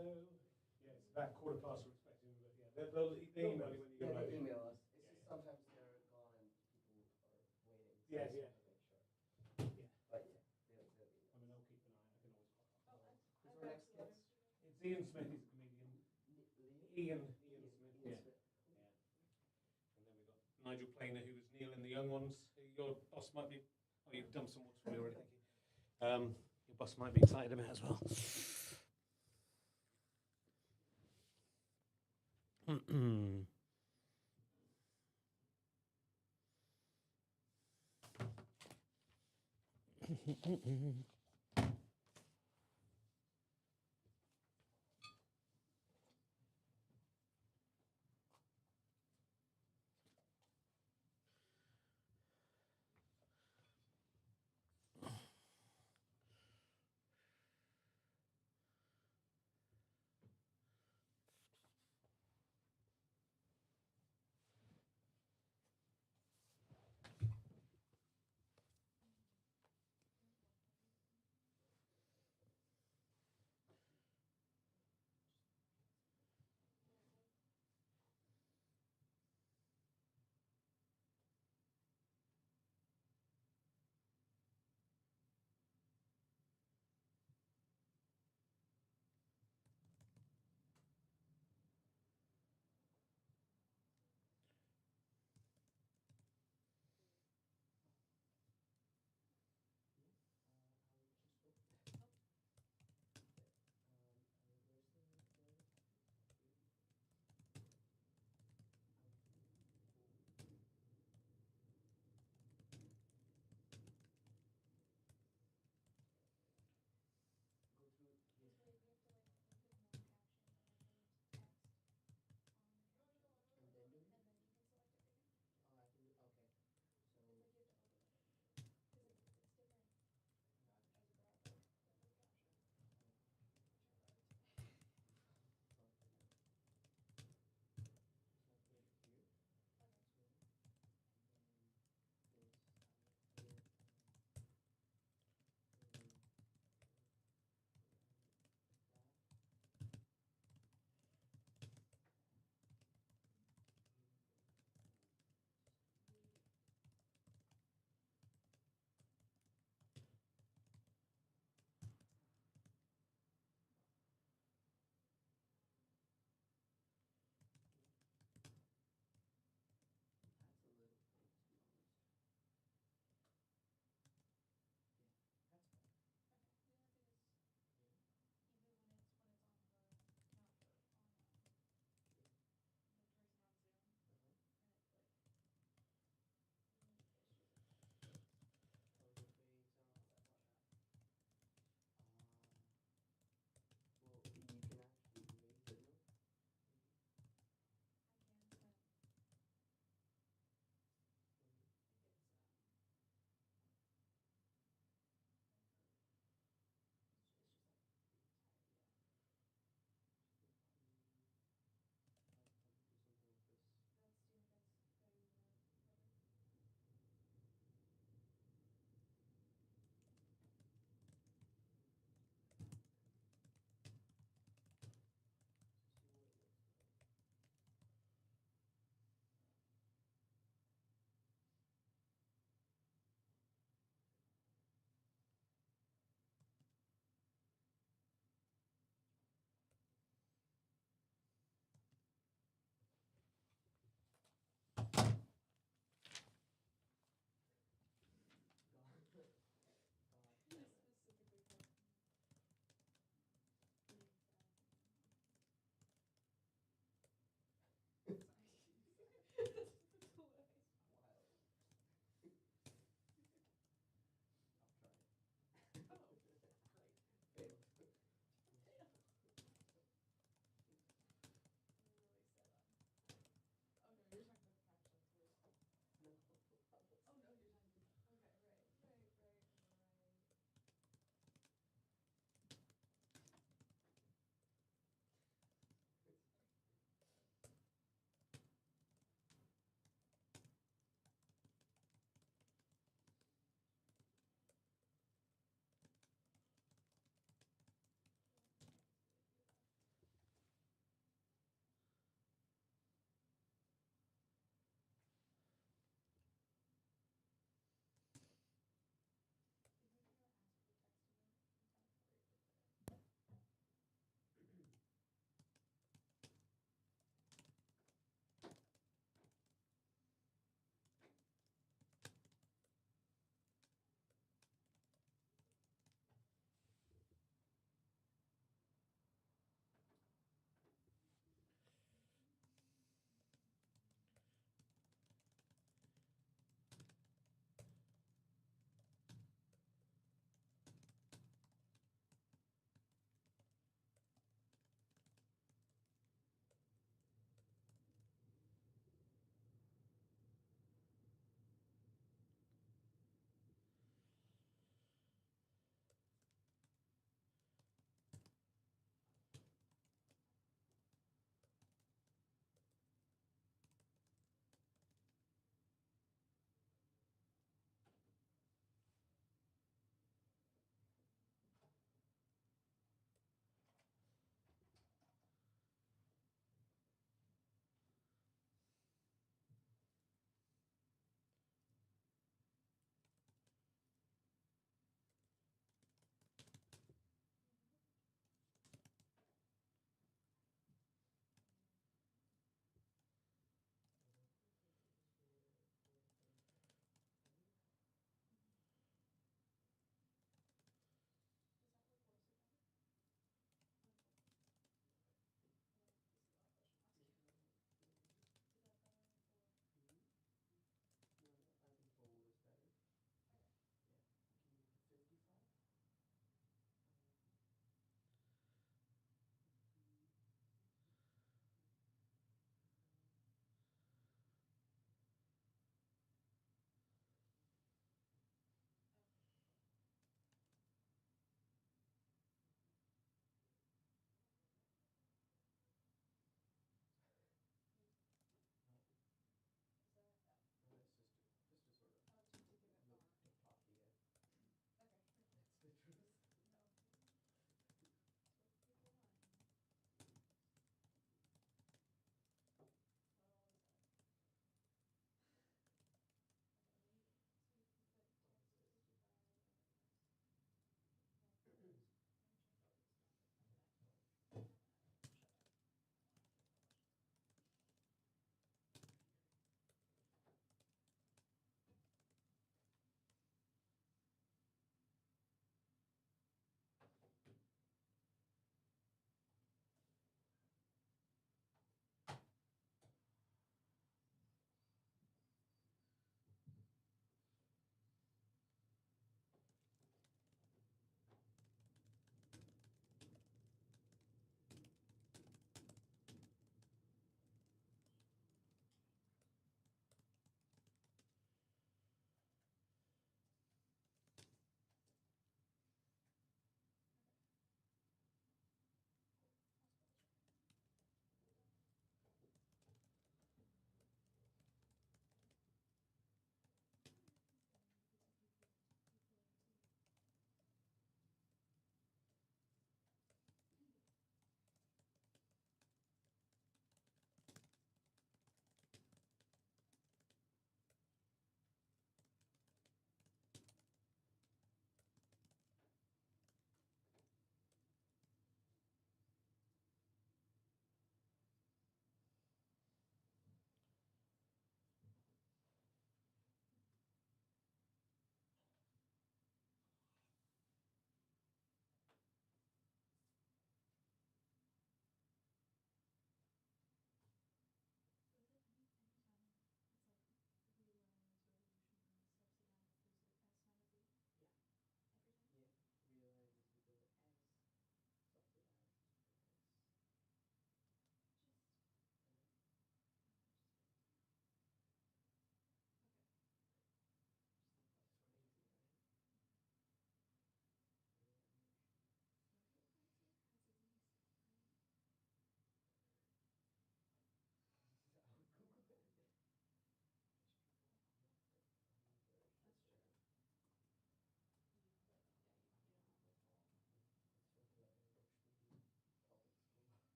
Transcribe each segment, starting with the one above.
Yeah, it's about 15:15 we're expecting, but yeah, they'll email you when you Yeah, get they ready. email us. It's Yeah, just yeah. sometimes they're gone and people are waiting. So Yeah, I just yeah. want to make sure. Yeah. But yeah, they'll email I mean, us. I'll keep an eye. I can always pop up. Who's our next guest? It's Ian Smith. He's a comedian. Ian Smith. Ian Yeah. Smith. Yeah. And then we've got Nigel Planer, who was Neil in The Young Ones. Your boss might be. Oh, you've done some work for me already. Thank you. Your boss might be excited about it as well.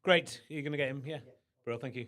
Great. You're going to get him? Yeah. Yeah. Bro, thank you.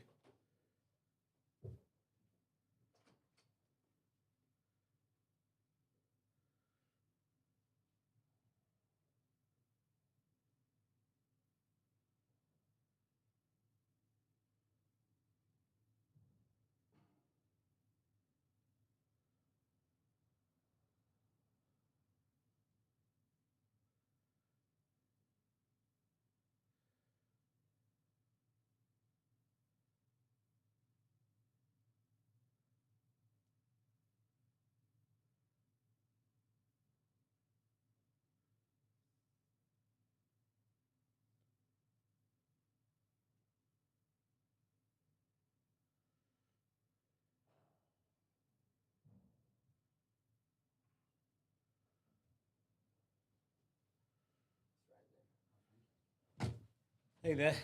Hey there.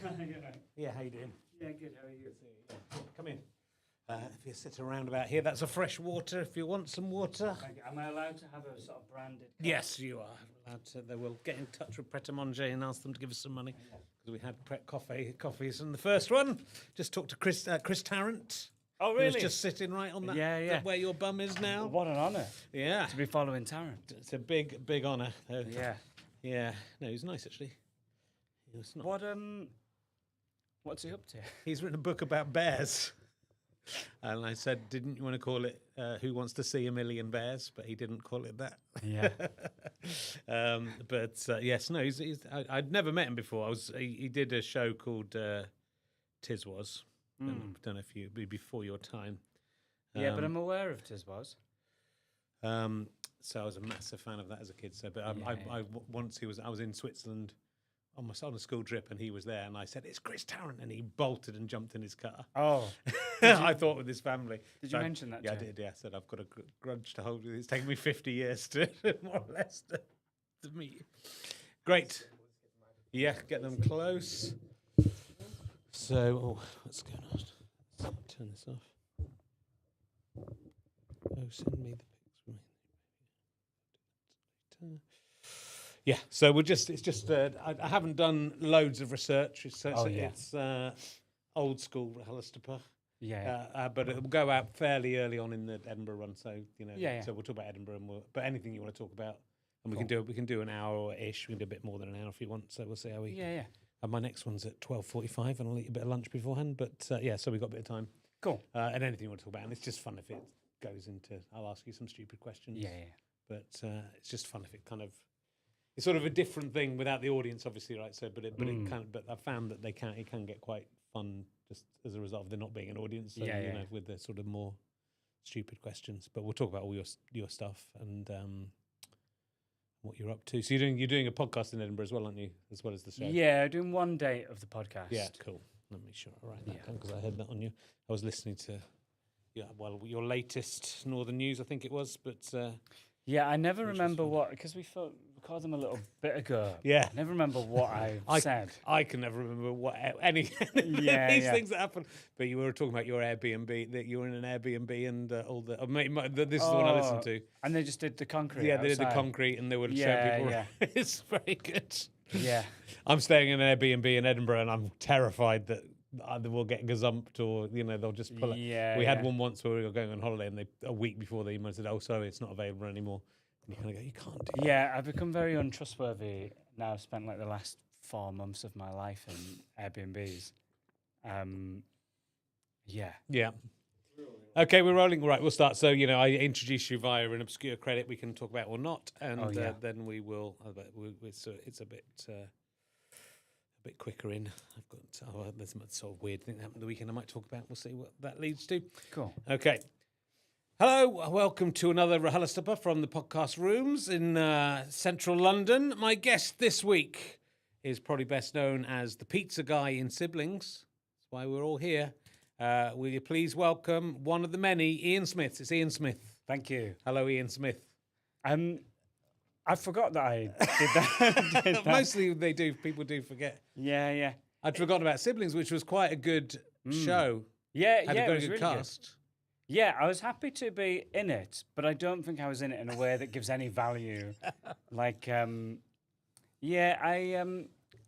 Yeah, how you doing? Yeah, good. How are you? Come in. If you sit around about here, that's a fresh water if you want some water. Am I allowed to have a sort of branded? cup? Yes, you are allowed to. They will get in touch with Pret a Manger and ask them to give us some money because we had Pret coffees in the first one. Just talked to Chris Tarrant. Oh, He really? was just sitting right on that. Yeah, yeah. Where your bum is now. What an honour Yeah, to be following Tarrant. it's a big honour. Yeah. Yeah. No, he's nice actually. He was not. What's he up to? He's written a book about bears. And I said, didn't you want to call it Who Wants to See a Million Bears? But he didn't call it that. Yeah. Yes, no, I'd never met him before. He did a show called Tis Was. Don't know if you'd be before your time. Yeah, but I'm aware of Tiswas. So I was a massive fan of that as a kid. So, but Yeah, once I was in Switzerland on a school trip, and he was there, and I said, "It's Chris Tarrant," and he bolted and jumped in his car. Oh. I thought with his family. Did So you mention that? Yeah, I to him? did. Yeah, I said I've got a grudge to hold with you. It's taken me 50 years to more or less to meet you. Great. Yeah, get them close. So, what's going on? Let's turn this off. Oh, send me the pics. Yeah, so it's just I haven't done loads of research. It's old school Hallistapa. Yeah. But it will go out fairly early on in the Edinburgh run, so Yeah. So we'll talk about Edinburgh, but anything you want to talk about, and we Cool. can do an hour or ish. We can do a bit more than an hour if you want. So we'll see how we. Yeah. And my next one's at 12:45, and I'll eat a bit of lunch beforehand. But so we've got a bit of time. Cool. And anything you want to talk about, and it's just fun if it goes into. I'll ask you some stupid questions. Yeah. But it's just fun if it kind of. It's sort of a different thing without the audience, obviously, right? So, but it can. But I found that it can get quite fun just as a result of there not being an audience. So, Yeah. with the sort of more stupid questions. But we'll talk about all your stuff and what you're up to. So you're doing a podcast in Edinburgh as well, aren't you? As well as the show. Yeah, doing one day of the podcast. Yeah. Cool. Let me sure I write that Yeah. down because I heard that on you. I was listening to. Yeah, well, your latest Northern News, I think it was, but Yeah, I never Which was remember fun. what, because we recorded them a little bit ago. yeah. I never remember what I said. I can never remember what any Yeah, these yeah. things that happen. But you were talking about your Airbnb, that you were in an Airbnb and all the. This is the one I listened to. And they just did the concrete. Yeah, they did the outside. concrete and they would show Yeah, people. yeah. It's very good. Yeah. I'm staying in an Airbnb in Edinburgh and I'm terrified that either we'll get gazumped or they'll just pull it. Yeah. We had one once where we were going on holiday and a week before they said, "Oh, sorry, it's not available anymore." And you kind of go, "You can't do that." Yeah, I've become very untrustworthy now. I've spent like the last 4 months of my life in Airbnbs. Yeah. Yeah. Okay, we're rolling. Right, we'll start. So, I introduce you via an obscure credit we can talk about or not, and Oh, yeah. then we will. It's a bit quicker in. I've got there's a sort of weird thing that happened the weekend. I might talk about. We'll see what that leads to. Cool. Okay. Hello, welcome to another RHLSTP from the podcast rooms in central London. My guest this week is probably best known as the pizza guy in Siblings. That's why we're all here. Will you please welcome one of the many, Ian Smith. It's Ian Smith. Thank you. Hello, Ian Smith. I forgot that I did that. did that. Mostly people do forget. Yeah. I'd forgotten about Siblings, which was quite a good show. Yeah, Had yeah. a It very was good really cast. good. Yeah, I was happy to be in it, but I don't think I was in it in a way that gives any value.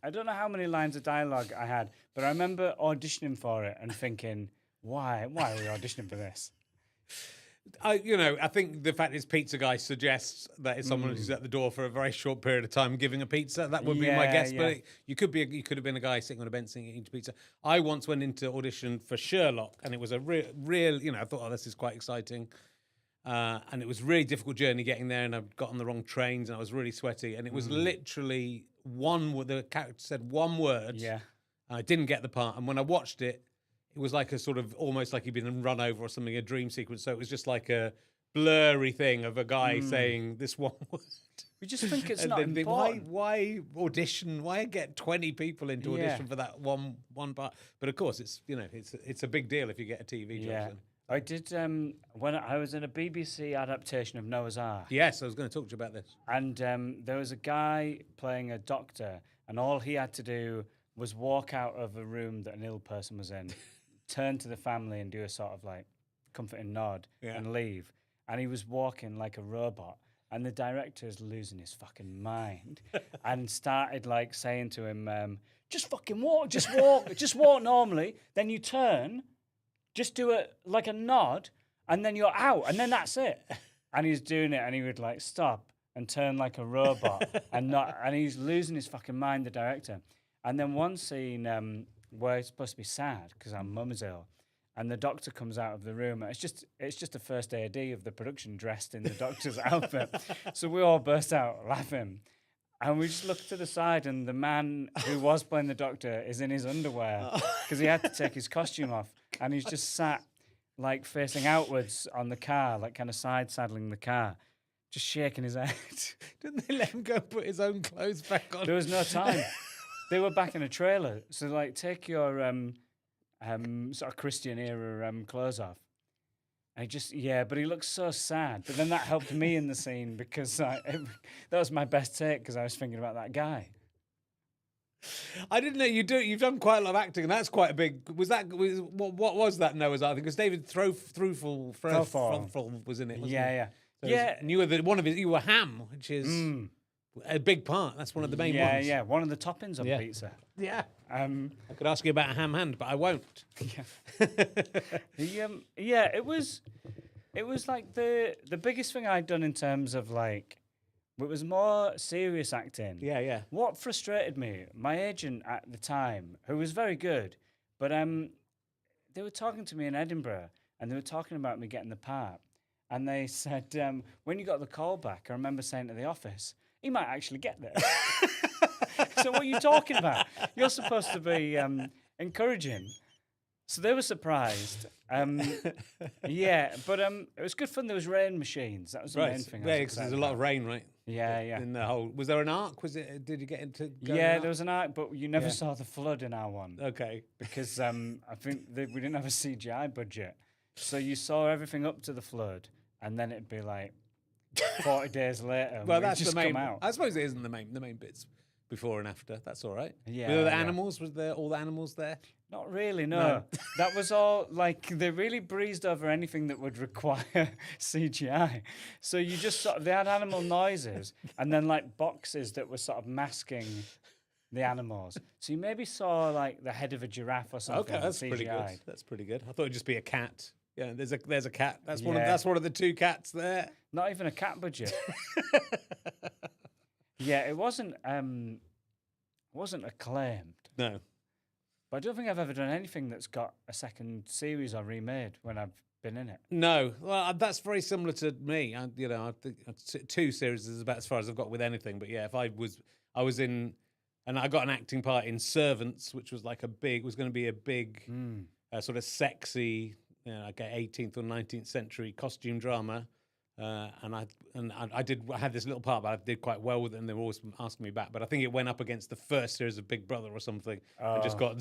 I don't know how many lines of dialogue I had, but I remember auditioning for it and thinking, why are we auditioning for this? I think the fact is Pizza Guy suggests that it's someone who's at the door for a very short period of time giving a pizza. That would be my Yeah, guess. yeah. But you could have been a guy sitting on a bench eating pizza. I once went into audition for Sherlock, and it was a real. I thought, oh, this is quite exciting. And it was a really difficult journey getting there, and I got on the wrong trains, and I was really sweaty. And it was literally the character said one word. Yeah. I didn't get the part, and when I watched it, it was like a sort of almost like he'd been run over or something, a dream sequence. So it was just like a blurry thing of a guy saying this one word. We just think it's And not then think, important. why audition? Why get 20 people into audition for that one part? But of course, it's a big deal if you get a TV job. Yeah. So. I did when I was in a BBC adaptation of Noah's Ark. Yes, I was going to talk to you about this. And there was a guy playing a doctor, and all he had to do was walk out of a room that an ill person was in, turn to the family and do a sort of like comforting nod and leave. And he was walking like a robot. And the director is losing his fucking mind and started like saying to him, just fucking walk, just walk normally. Then you turn, just do it like a nod, and then you're out, and then that's it. And he's doing it, and he would like stop and turn like a robot, and he's losing his fucking mind, the director. And then one scene where it's supposed to be sad because our mum is ill, and the doctor comes out of the room. And it's just the first AD of the production dressed in the doctor's outfit, so we all burst out laughing. And we just looked to the side, and the man who was playing the doctor is in his underwear because he had to take his costume off, and he's just sat like facing outwards on the car, like kind of side saddling the car, just shaking his head. Didn't they let him go put his own clothes back on? There was no time. They were back in a trailer, so like take your sort of Christian era clothes off. But he looks so sad. But then that helped me in the scene because that was my best take because I was thinking about that guy. I didn't know you've done quite a lot of acting, and that's quite a big. What was that Noah's Ark? Because David Thrufall was in it. Wasn't Yeah, he? yeah. So Yeah. and you were you were Ham, which is a big part. That's one of the main ones. Yeah, one of the toppings on Yeah. pizza. Yeah. I I could ask you about a ham hand, but I won't. it was like the biggest thing I'd done in terms of like, it was more serious acting. Yeah. What frustrated me, my agent at the time, who was very good, but they were talking to me in Edinburgh, and they were talking about me getting the part, and they said, when you got the call back, I remember saying to the office, he might actually get this. So what are you talking about? You're supposed to be encouraging. So they were surprised. Yeah, but it was good fun. There was rain machines. That was the main thing. I was Yeah, because there's a excited lot of about. rain, right? Yeah. In the whole, was there an arc? Did you get into? Go in Yeah, an there was an arc, but you never Yeah. saw the flood in our one arc? Okay. because I think we didn't have a CGI budget. So you saw everything up to the flood, and then it'd be like 40 days later. Well, we'd that's just the main. come out. I suppose it isn't the main bits before and after. That's all right. Yeah, Were there the yeah. animals? Was there all the animals there? Not really, no. No. That was all like they really breezed over anything that would require CGI. So you just they had animal noises and then like boxes that were sort of masking the animals. So you maybe saw like the head of a giraffe or something. Okay, that's pretty good. CGI'd. That's pretty good. I thought it'd just be a cat. Yeah, there's a cat. That's Yeah. one of the two cats there. Not even a cat budget. Yeah, it wasn't acclaimed. No. But I don't think I've ever done anything that's got a second series or remade when I've been in it. No, well, that's very similar to me. I think two series is about as far as I've got with anything. But yeah, if I was in, and I got an acting part in Servants, which was like was going to be a big, sort of sexy, like 18th or 19th century costume drama. And I had this little part, but I did quite well with it, and they were always asking me back. But I think it went up against the first series of Big Brother or something, and just got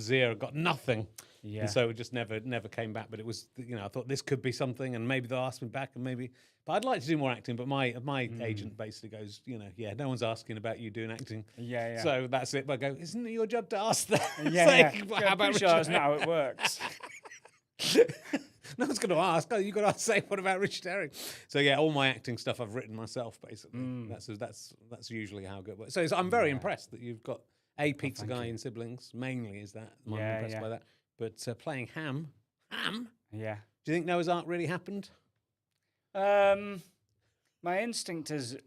nothing. Yeah. And so it just never came back. But it was, I thought this could be something, and maybe they'll ask me back, and maybe. But I'd like to do more acting. But my agent basically goes, yeah, no one's asking about you doing acting. Yeah. So that's it. But I go, isn't it your job to ask that? Yeah. It's like, Yeah, how I'm about pretty sure that's Richard not how it works. No one's going to ask. Oh, you've got to say, what about Richard Herring? So yeah, all my acting stuff I've written myself, basically. That's usually how it works. So I'm very impressed that you've got. A Pizza thank Guy you. in Siblings mainly is that. I'm Yeah, impressed yeah. by that. But playing Ham. Yeah. Do you think Noah's Ark really happened? My instinct is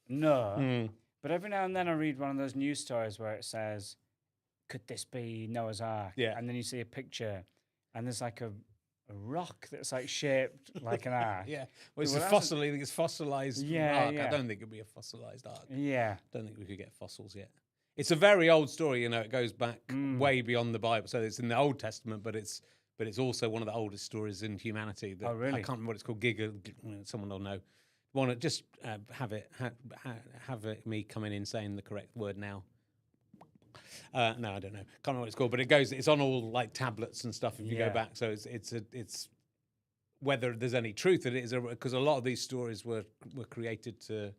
no, Mm. but every now and then I read one of those news stories where it says, "Could this be Noah's Ark?" Yeah. And then you see a picture, and there's like a rock that's like shaped like an ark. Yeah. Well, it's Well, a that's fossil. I think it's fossilized Yeah, ark. I yeah. don't think it'd be a fossilized ark. Yeah. Don't think we could get fossils yet. It's a very old story, you know. It goes back way beyond the Bible. So it's in the Old Testament, but it's also one of the oldest stories in humanity. That Oh, really? I can't remember what it's called. Someone will know. Want to just have it me coming in saying the correct word now. No, I don't know. Can't remember what it's called, but it's on all like tablets and stuff. If you Yeah. go back, so it's whether there's any truth in it is because a lot of these stories were created to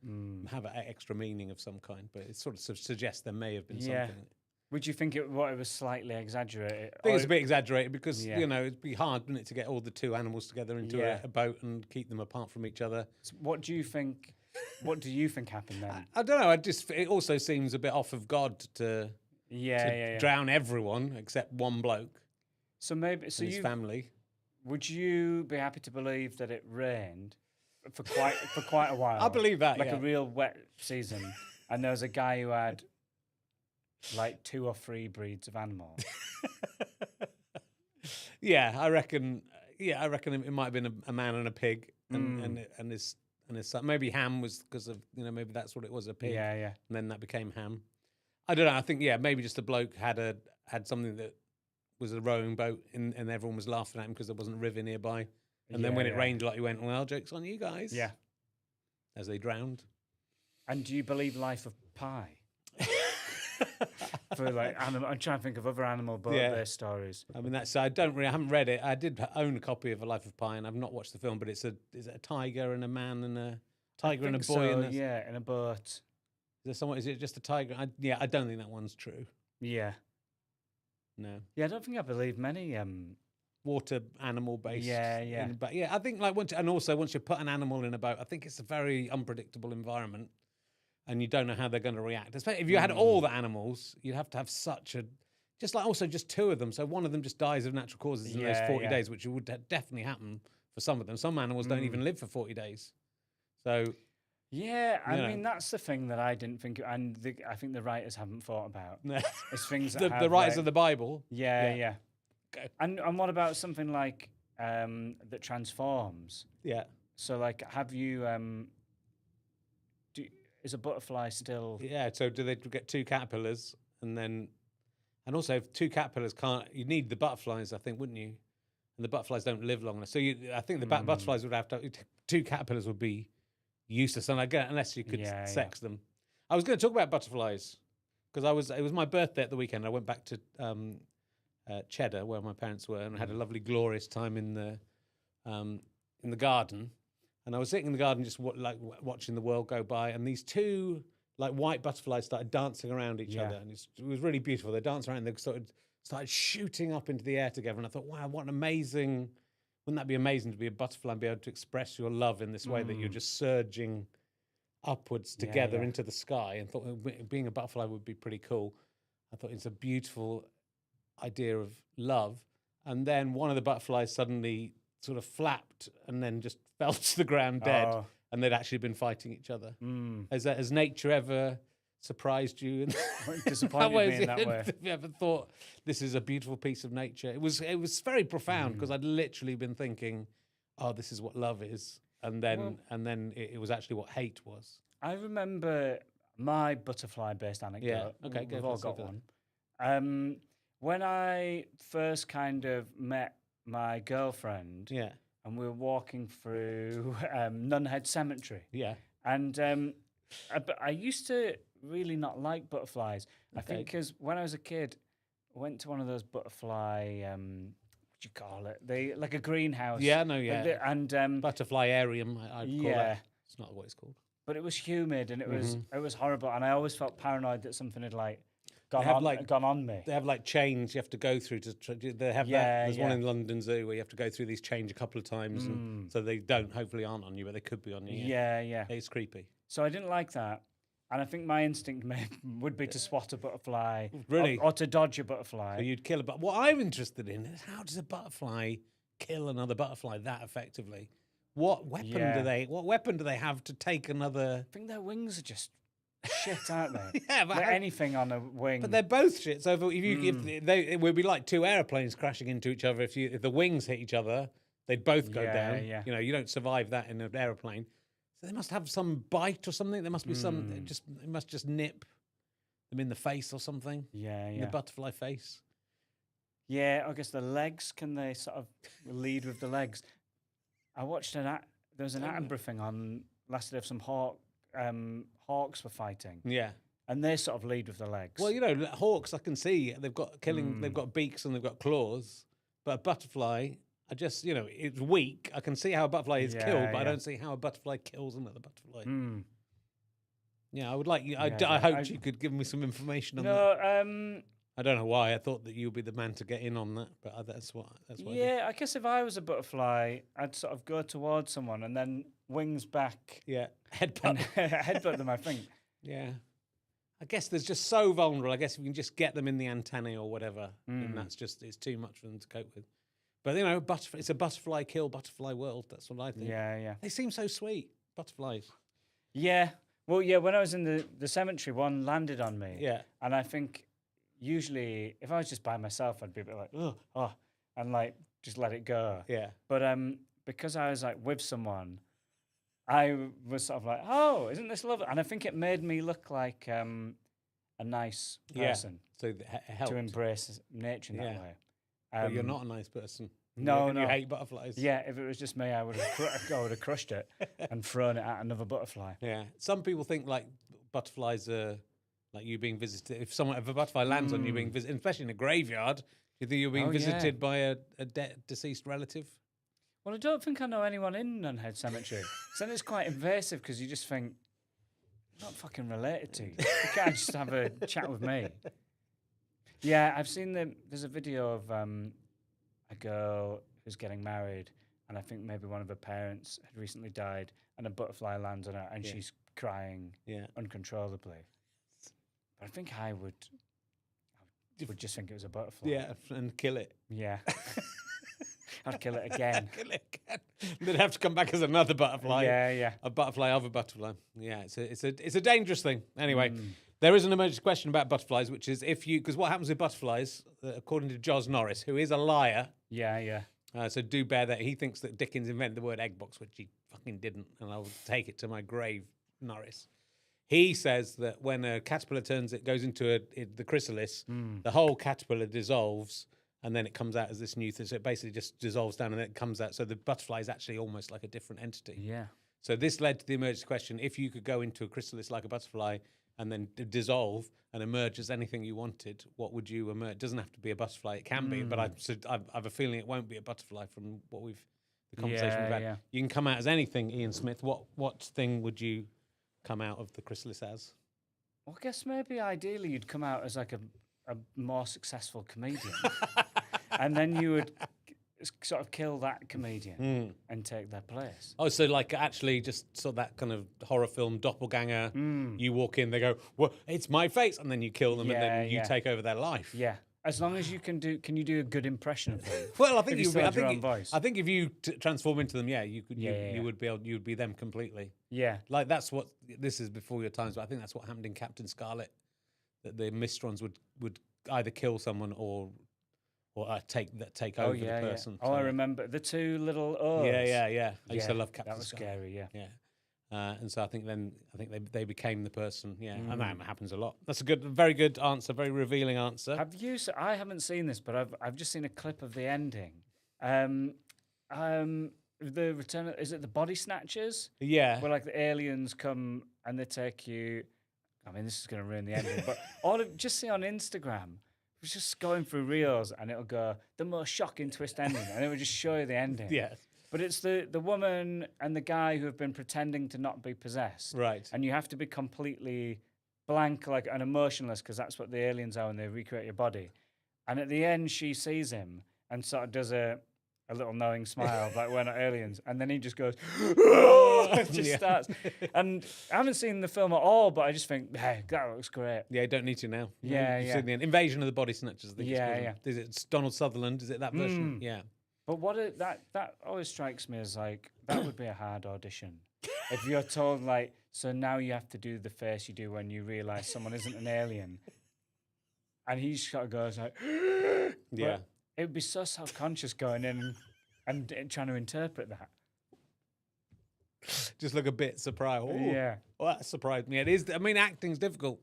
have an extra meaning of some kind, but it sort of suggests there may have been Yeah. something. Would you think it was slightly exaggerated? I think it's a bit exaggerated because Yeah. you know it'd be hard, wouldn't it, to get all the two animals together into Yeah. a boat and keep them apart from each other. What do you think? What do you think happened then? I don't know. It also seems a bit off of God to Yeah. drown everyone except one bloke So maybe so and his you family. would you be happy to believe that it rained for quite a while? I believe that, like yeah. a real wet season, and there was a guy who had like 2 or 3 breeds of animals. Yeah, I reckon. Yeah, I reckon it might have been a man and a pig, and his son. Maybe Ham was because of maybe that's what it was, a pig. Yeah. And then that became Ham. I don't know. I think maybe just a bloke had something that was a rowing boat, and everyone was laughing at him because there wasn't a river nearby. And then when it Yeah. rained, like he went, "Well, joke's on you guys." Yeah. As they drowned. And do you believe Life of Pi? For like I'm trying to think of other animal boat-based stories. I mean, I haven't read it. I did own a copy of A Life of Pi, and I've not watched the film. But is it a tiger and a man and a tiger and a Think boy? so, And yeah, in a boat. Is there someone? Is it just a tiger? I don't think that one's true. Yeah. No, Yeah, I don't think I believe many. water animal based. Yeah. But yeah, I think like once you put an animal in a boat, I think it's a very unpredictable environment, and you don't know how they're going to react. Especially if you had all the animals, you'd have to have just 2 of them. So one of them just dies of natural causes in those 40 Yeah. days, which would definitely happen for some of them. Some animals don't even live for 40 days. So Yeah, I You know. mean that's the thing that I didn't think, and I think the writers haven't thought about. It's things that the have, writers like- of the Bible. Yeah. Okay. And what about something like that transforms? Yeah. So like, have you is a butterfly still? Yeah. So do they get 2 caterpillars and also if 2 caterpillars you need the butterflies, I think, wouldn't you? And the butterflies don't live long enough. So I think the butterflies would have to 2 caterpillars would be useless, and unless you could Yeah, sex them. I was going to talk about butterflies because it was my birthday at the weekend. I went back to Cheddar where my parents were and had a lovely, glorious time in the garden. And I was sitting in the garden just watching the world go by, and these 2 like white butterflies started dancing around each other, and it was really beautiful. They danced around, they started shooting up into the air together, and I thought, wow, what an amazing! Wouldn't that be amazing to be a butterfly and be able to express your love in this way that you're just surging upwards together yeah. into the sky? And thought being a butterfly would be pretty cool. I thought it's a beautiful idea of love. And then one of the butterflies suddenly sort of flapped and then just fell to the ground dead. Oh. And they'd actually been fighting each other. Has nature ever surprised you? Disappointed me in that way. Have you ever thought this is a beautiful piece of nature? It was very profound because I'd literally been thinking, oh, this is what love is, and then it was actually what hate was. I remember my butterfly-based anecdote. Yeah, okay, We've go all for it, got go one. When I first kind of met my girlfriend, Yeah, and we were walking through Nunhead Cemetery, yeah, and I used to really not like butterflies. I think because when I was a kid, I went to one of those butterfly, what do you call it? They like a greenhouse. Yeah, no, yeah. And butterflyarium. I'd call yeah. that. It's not what it's called. but it was humid and it was horrible, and I always felt paranoid that something had like gone have, on like- gone on me. They have like chains you have to go through they have that. Yeah, There's one yeah. in London Zoo where you have to go through these chains a couple of times, and so they hopefully aren't on you, but they could be on you. Yeah, yeah. It's creepy. So I didn't like that. And I think my instinct would be to swat a butterfly, Really? or to dodge a butterfly. So you'd kill a but. What I'm interested in is how does a butterfly kill another butterfly that effectively? What weapon Yeah. do they? What weapon do they have to take another? I think their wings are just shit, aren't they? Yeah, but Like how- anything on a wing. But they're both shit. So if they, it would be like two airplanes crashing into each other. If the wings hit each other, they'd both go Yeah, down. yeah. You know, you don't survive that in an aeroplane. So they must have some bite or something. There must be some. It must just nip them in the face or something. yeah, In yeah. the butterfly face. Yeah, I guess the legs, can they sort of lead with the legs? I watched there was an Attenborough thing on last day of some hawks were fighting, Yeah. and they sort of lead with the legs. Well, you know, hawks. I can see they've got killing. They've got beaks and they've got claws. But a butterfly, I just it's weak. I can see how a butterfly is Yeah, killed, but I yeah. don't see how a butterfly kills another butterfly. Mm. Yeah, I would like you. I Yeah, hoped you could give me some information on that. No, I don't know why. I thought that you would be the man to get in on that, but that's what. That's what. I did. yeah, I guess if I was a butterfly, I'd sort of go towards someone and then wings back Yeah. and Headbutt. headbutt them, I think. Yeah. I guess they're just so vulnerable. I guess if you can just get them in the antennae or whatever, then that's just it's too much for them to cope with. But it's a butterfly kill, butterfly world. That's what I think. Yeah, yeah. They seem so sweet, butterflies. Yeah. Well, yeah, when I was in the cemetery, one landed on me. Yeah. And I think usually if I was just by myself, I'd be a bit like, oh, and like just let it go. Yeah. But because I was like with someone, I was sort of like, oh, isn't this lovely? And I think it made me look like a nice Yeah. person So it helped. to embrace nature in Yeah. that way. But you're not a nice person. No, And no. You hate butterflies. Yeah, if it was just me, I would have crushed it and thrown it at another butterfly. Yeah. Some people think like butterflies are like you being visited. If a butterfly lands on you being visited, especially in a graveyard, do you think you're being Oh, yeah. visited by a deceased relative? Well, I don't think I know anyone in Nunhead Cemetery. So then it's quite invasive because you just think, I'm not fucking related to you. You can't just have a chat with me. Yeah, I've seen there's a video of a girl who's getting married, and I think maybe one of her parents had recently died, and a butterfly lands on her, and Yeah. she's crying Yeah. uncontrollably. But I think I would just think it was a butterfly. Yeah, and kill it. Yeah. I'd kill it again. Kill it again. They'd have to come back as another butterfly. Yeah, yeah. A butterfly of a butterfly. Yeah, it's a dangerous thing. Anyway, Mm. there is an emergency question about butterflies, which is because what happens with butterflies, according to Jos Norris, who is a liar. Yeah, yeah. So do bear that. He thinks that Dickens invented the word egg box, which he fucking didn't, and I'll take it to my grave, Norris. He says that when a caterpillar goes into the chrysalis, the whole caterpillar dissolves, and then it comes out as this new thing. So it basically just dissolves down, and then it comes out. So the butterfly is actually almost like a different entity. Yeah. So this led to the emergency question: if you could go into a chrysalis like a butterfly and then dissolve and emerge as anything you wanted, what would you emerge? It doesn't have to be a butterfly; it can be. But I have a feeling it won't be a butterfly from the conversation we've had. Yeah. You can come out as anything, Ian Smith. What thing would you come out of the chrysalis as? Well, I guess maybe ideally you'd come out as like a more successful comedian. And then you would sort of kill that comedian and take their place. Oh, so like actually just sort of that kind of horror film doppelganger. You walk in, they go, "Well, it's my face," and then you kill them, and Yeah, then you yeah. take over their life. Yeah. As long as you can you do a good impression of them? Well, I think If you still had your own you, voice. I think if you transform into them, yeah, you could. Yeah. You would be them completely. Yeah. Like that's what this is before your times, but I think that's what happened in Captain Scarlet. That the Mistrons would either kill someone or take over the person. Oh, I remember the two little O's. Yeah. I used to love Captain That was Scarlet. scary, yeah. Yeah. And so I think they became the person. Yeah, and that happens a lot. That's a very good answer, very revealing answer. I haven't seen this, but I've just seen a clip of the ending. The return, is it the Body Snatchers? Yeah. Where like the aliens come and they take you. I mean, this is going to ruin the ending, but just see on Instagram, it was just going through reels and it'll go the most shocking twist ending, and it would just show you the ending. Yeah. But it's the woman and the guy who have been pretending to not be possessed. Right. And you have to be completely blank, like, and emotionless, because that's what the aliens are when they recreate your body. And at the end, she sees him and sort of does a a little knowing smile, like we're not aliens, and then he just goes, just Yeah. starts. And I haven't seen the film at all, but I just think, hey, that looks great. Yeah, you don't need to now. Yeah, You've yeah. seen the Invasion of the Body Snatchers. I think Yeah, it's called. Is it Donald Sutherland? Is it that version? Yeah. But that always strikes me as like that would be a hard audition. If you're told like, so now you have to do the face you do when you realise someone isn't an alien, and he just kind of goes like, Yeah. it would be so self-conscious going in and trying to interpret that. Just look a bit surprised. Ooh. Yeah. Well, that surprised me. It is. I mean, acting's difficult.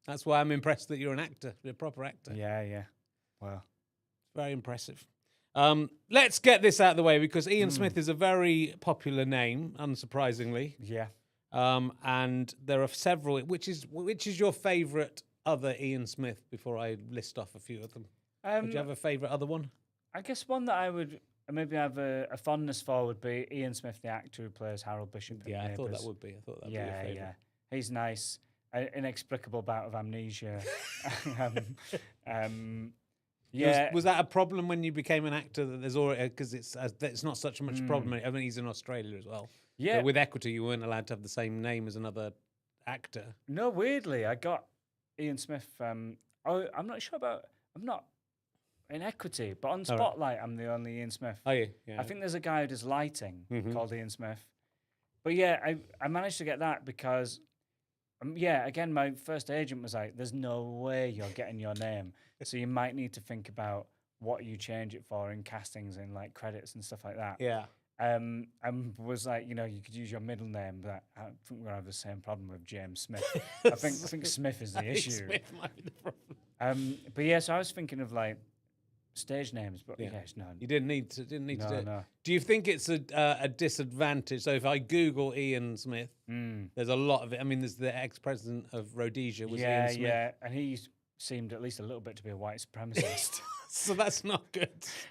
That's why I'm impressed that you're an actor, you're a proper actor. Yeah, yeah. Wow. Very impressive. Let's get this out of the way because Ian Smith is a very popular name, unsurprisingly. Yeah. And there are several. Which is your favourite other Ian Smith? Before I list off a few of them, would you have a favourite other one? I guess one that I would maybe have a fondness for would be Ian Smith, the actor who plays Harold Bishop. in Yeah, I thought Neighbours. that would be. I thought that'd be Yeah, your favourite. yeah. He's nice. An inexplicable bout of amnesia. Yeah. Was that a problem when you became an actor? That there's already because it's not such a much problem. I mean, he's in Australia as well. Yeah. But with Equity, you weren't allowed to have the same name as another actor. No, weirdly, I got Ian Smith. I'm not sure about. I'm not in Equity, but on right. Spotlight, I'm the only Ian Smith. Are you? Yeah. I think there's a guy who does lighting Mhm. called Ian Smith. But yeah, I managed to get that because, yeah, again, my first agent was like, "There's no way you're getting your name, so you might need to think about what you change it for in castings and like credits and stuff like that." Yeah. And was like, you could use your middle name, but I think we're gonna have the same problem with James Smith. I think Smith is the I think issue. Smith might be the problem. But yeah, so I was thinking of like stage names, but Yeah. yeah, it's not. You didn't need to do No, it. no. Do you think it's a disadvantage? So if I Google Ian Smith, there's a lot of it. I mean, there's the ex-president of Rhodesia was Yeah, Ian Smith. yeah, and he seemed at least a little bit to be a white supremacist. So that's not good.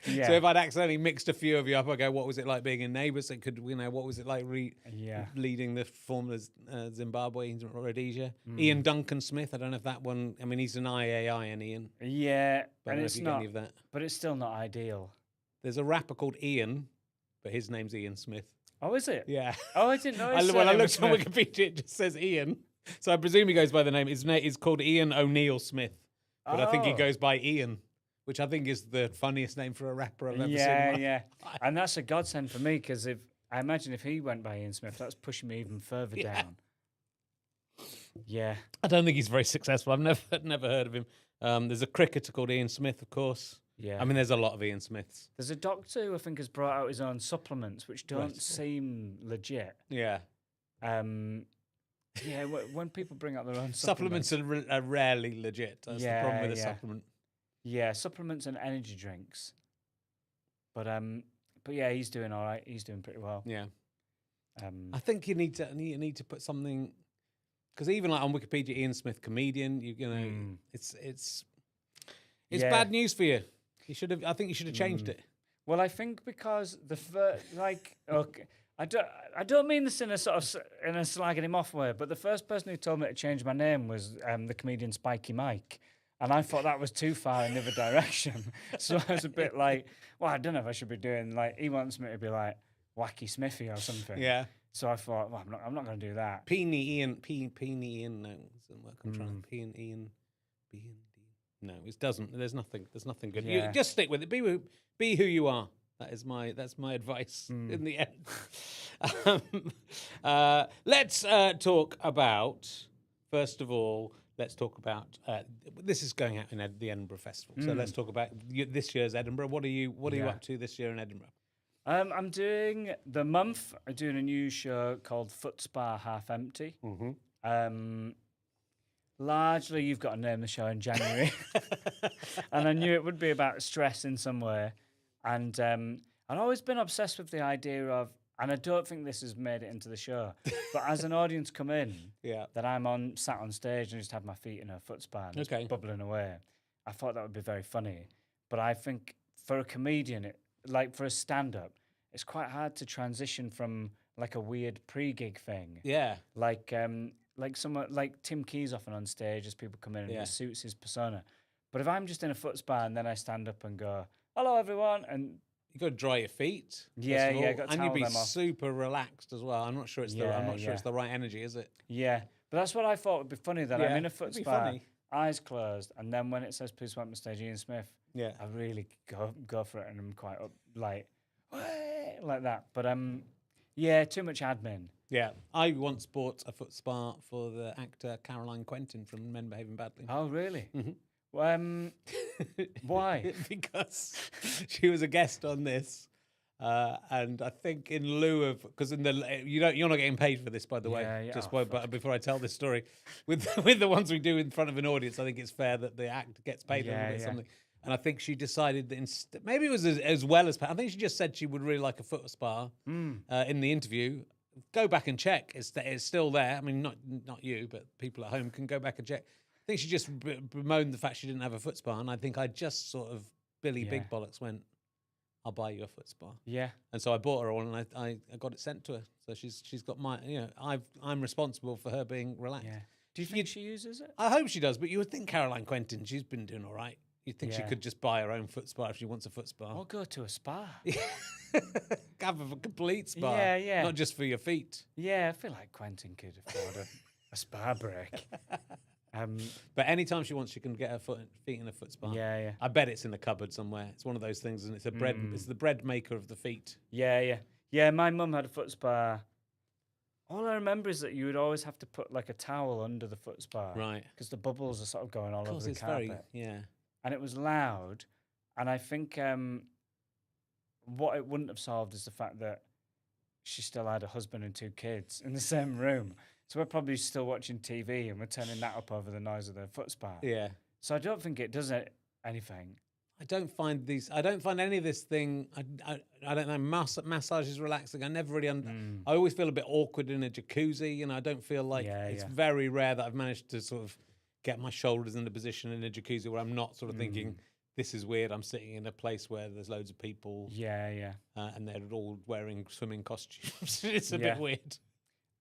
Yeah. So if I'd accidentally mixed a few of you up, I go, what was it like being in Neighbours? It could, what was it like Yeah. leading the former Zimbabwe, Rhodesia? Ian Duncan Smith. I don't know if that one. I mean, he's an IAI and Ian. Yeah, But I don't and know it's if you get not, any of that. but it's still not ideal. There's a rapper called Ian, but his name's Ian Smith. Oh, is it? Yeah. Oh, I didn't know. When I it was looked on Smith. Wikipedia, it just says Ian. So I presume he goes by the name. His name is called Ian O'Neill Smith, but I think he Oh. goes by Ian, which I think is the funniest name for a rapper I've ever seen. in Yeah, my yeah, life. and that's a godsend for me because I imagine if he went by Ian Smith, that's pushing me even further Yeah. down. Yeah, I don't think he's very successful. I've never heard of him. There's a cricketer called Ian Smith, of course. yeah. I mean, there's a lot of Ian Smiths. There's a doctor who I think has brought out his own supplements, which don't Right. seem legit. Yeah. Yeah, when people bring out their own Supplements are rarely legit. That's the Yeah, problem with a yeah. supplement. Yeah, supplements and energy drinks. But yeah, he's doing all right. He's doing pretty well. Yeah. Um, I think you need to put something, because even like on Wikipedia, Ian Smith comedian. You know, it's Yeah. bad news for you. You should have. I think you should have changed it. well, I think because the okay, I don't mean this in a sort of in a slagging him off way, but the first person who told me to change my name was the comedian Spiky Mike. And I thought that was too far in the other direction. So I was a bit like, well, I don't know if I should be doing like, he wants me to be like Wacky Smithy or something. Yeah. So I thought, well, I'm not going to do that. Peony Ian. No, it doesn't work. I'm trying. P and Ian. B and D. No, it doesn't. There's nothing good. You Yeah. just stick with it. Be who you are. That's my advice in the end. Let's talk about, first of all, this is going out in the Edinburgh Festival. So let's talk about this year's Edinburgh. What are you Yeah. up to this year in Edinburgh? I'm doing the month. I'm doing a new show called Foot Spa Half Empty. Largely, you've got to name the show in January, and I knew it would be about stress in some way. And I've always been obsessed with the idea of, and I don't think this has made it into the show, but as an audience come in, Yeah. that sat on stage and just have my feet in a foot spa and just Okay. bubbling away. I thought that would be very funny. But I think for a comedian, like for a stand-up, it's quite hard to transition from like a weird pre-gig thing. Yeah. Like someone like Tim Key's often on stage as people come in and Yeah. it suits his persona. But if I'm just in a foot spa and then I stand up and go, "Hello everyone," and you got to dry your feet. Yeah, first of yeah, all, gotta and you'd towel be them off. super relaxed as well. I'm not sure it's the I'm Yeah, not sure it's yeah. the right energy, is it? Yeah, but that's what I thought would be funny. That I'm Yeah, in a it'd foot be spa, funny. eyes closed, and then when it says "Please welcome to stage Ian Smith," Yeah. I really go for it, and I'm quite up, like that. But yeah, too much admin. Yeah, I once bought a foot spa for the actor Caroline Quentin from Men Behaving Badly. Oh, really? Mhm. Why? Because she was a guest on this, and I think in lieu of because you're not getting paid for this, by the way. Yeah, yeah. Just Oh, but before I tell this story, with with the ones we do in front of an audience, I think it's fair that the actor gets paid a little Yeah, bit yeah. something. And I think she decided that maybe it was as well as I think she just said she would really like a foot spa Mm. in the interview. Go back and check. It's still there. I mean, not you, but people at home can go back and check. I think she just bemoaned the fact she didn't have a foot spa, and I think I just sort of Billy Yeah. Big Bollocks went, "I'll buy you a foot spa," Yeah. and so I bought her one, and I got it sent to her. So she's got my I'm responsible for her being relaxed. Yeah. Do you think she uses it? I hope she does, but you would think Caroline Quentin, she's been doing all right. You'd think she Yeah. could just buy her own foot spa if she wants a foot spa. Or go to a spa? Have a complete spa, Yeah, yeah. not just for your feet. Yeah, I feel like Quentin could afford a spa break. But anytime she wants, she can get her feet in a foot spa. Yeah, yeah. I bet it's in the cupboard somewhere. It's one of those things, and it's a bread. It's the bread maker of the feet. Yeah, yeah. Yeah, my mum had a foot spa. All I remember is that you would always have to put like a towel under the foot spa. Right. Because the bubbles are sort of going all Of over course, the it's carpet. very And it was loud. And I think what it wouldn't have solved is the fact that she still had a husband and 2 kids in the same room. So we're probably still watching TV and we're turning that up over the noise of the foot spa. yeah. So I don't think it does anything. I don't find any of this thing. I don't know. Massage is relaxing. I never really. I always feel a bit awkward in a jacuzzi. You know, I don't feel like Yeah, it's yeah. very rare that I've managed to sort of get my shoulders in a position in a jacuzzi where I'm not sort of thinking this is weird. I'm sitting in a place where there's loads of people. Yeah, yeah. And they're all wearing swimming costumes. It's a Yeah. bit weird.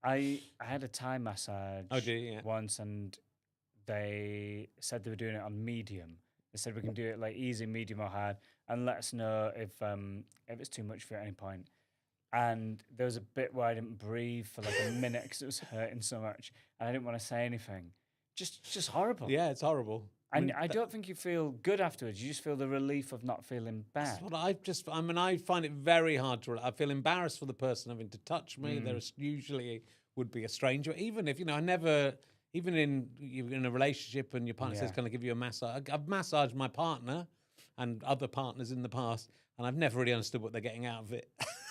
I had a Thai massage Oh, do you? Yeah. once, and they said they were doing it on medium. They said we can do it like easy, medium, or hard, and let us know if it's too much for you at any point. And there was a bit where I didn't breathe for like a minute because it was hurting so much, and I didn't want to say anything. Just horrible. Yeah, it's horrible. And I don't think you feel good afterwards. You just feel the relief of not feeling bad. That's what I find it very hard to. I feel embarrassed for the person having to touch me. There's usually would be a stranger, even if I never. Even you're in a relationship and your partner says, Yeah. "Can I give you a massage?" I've massaged my partner and other partners in the past, and I've never really understood what they're getting out of it.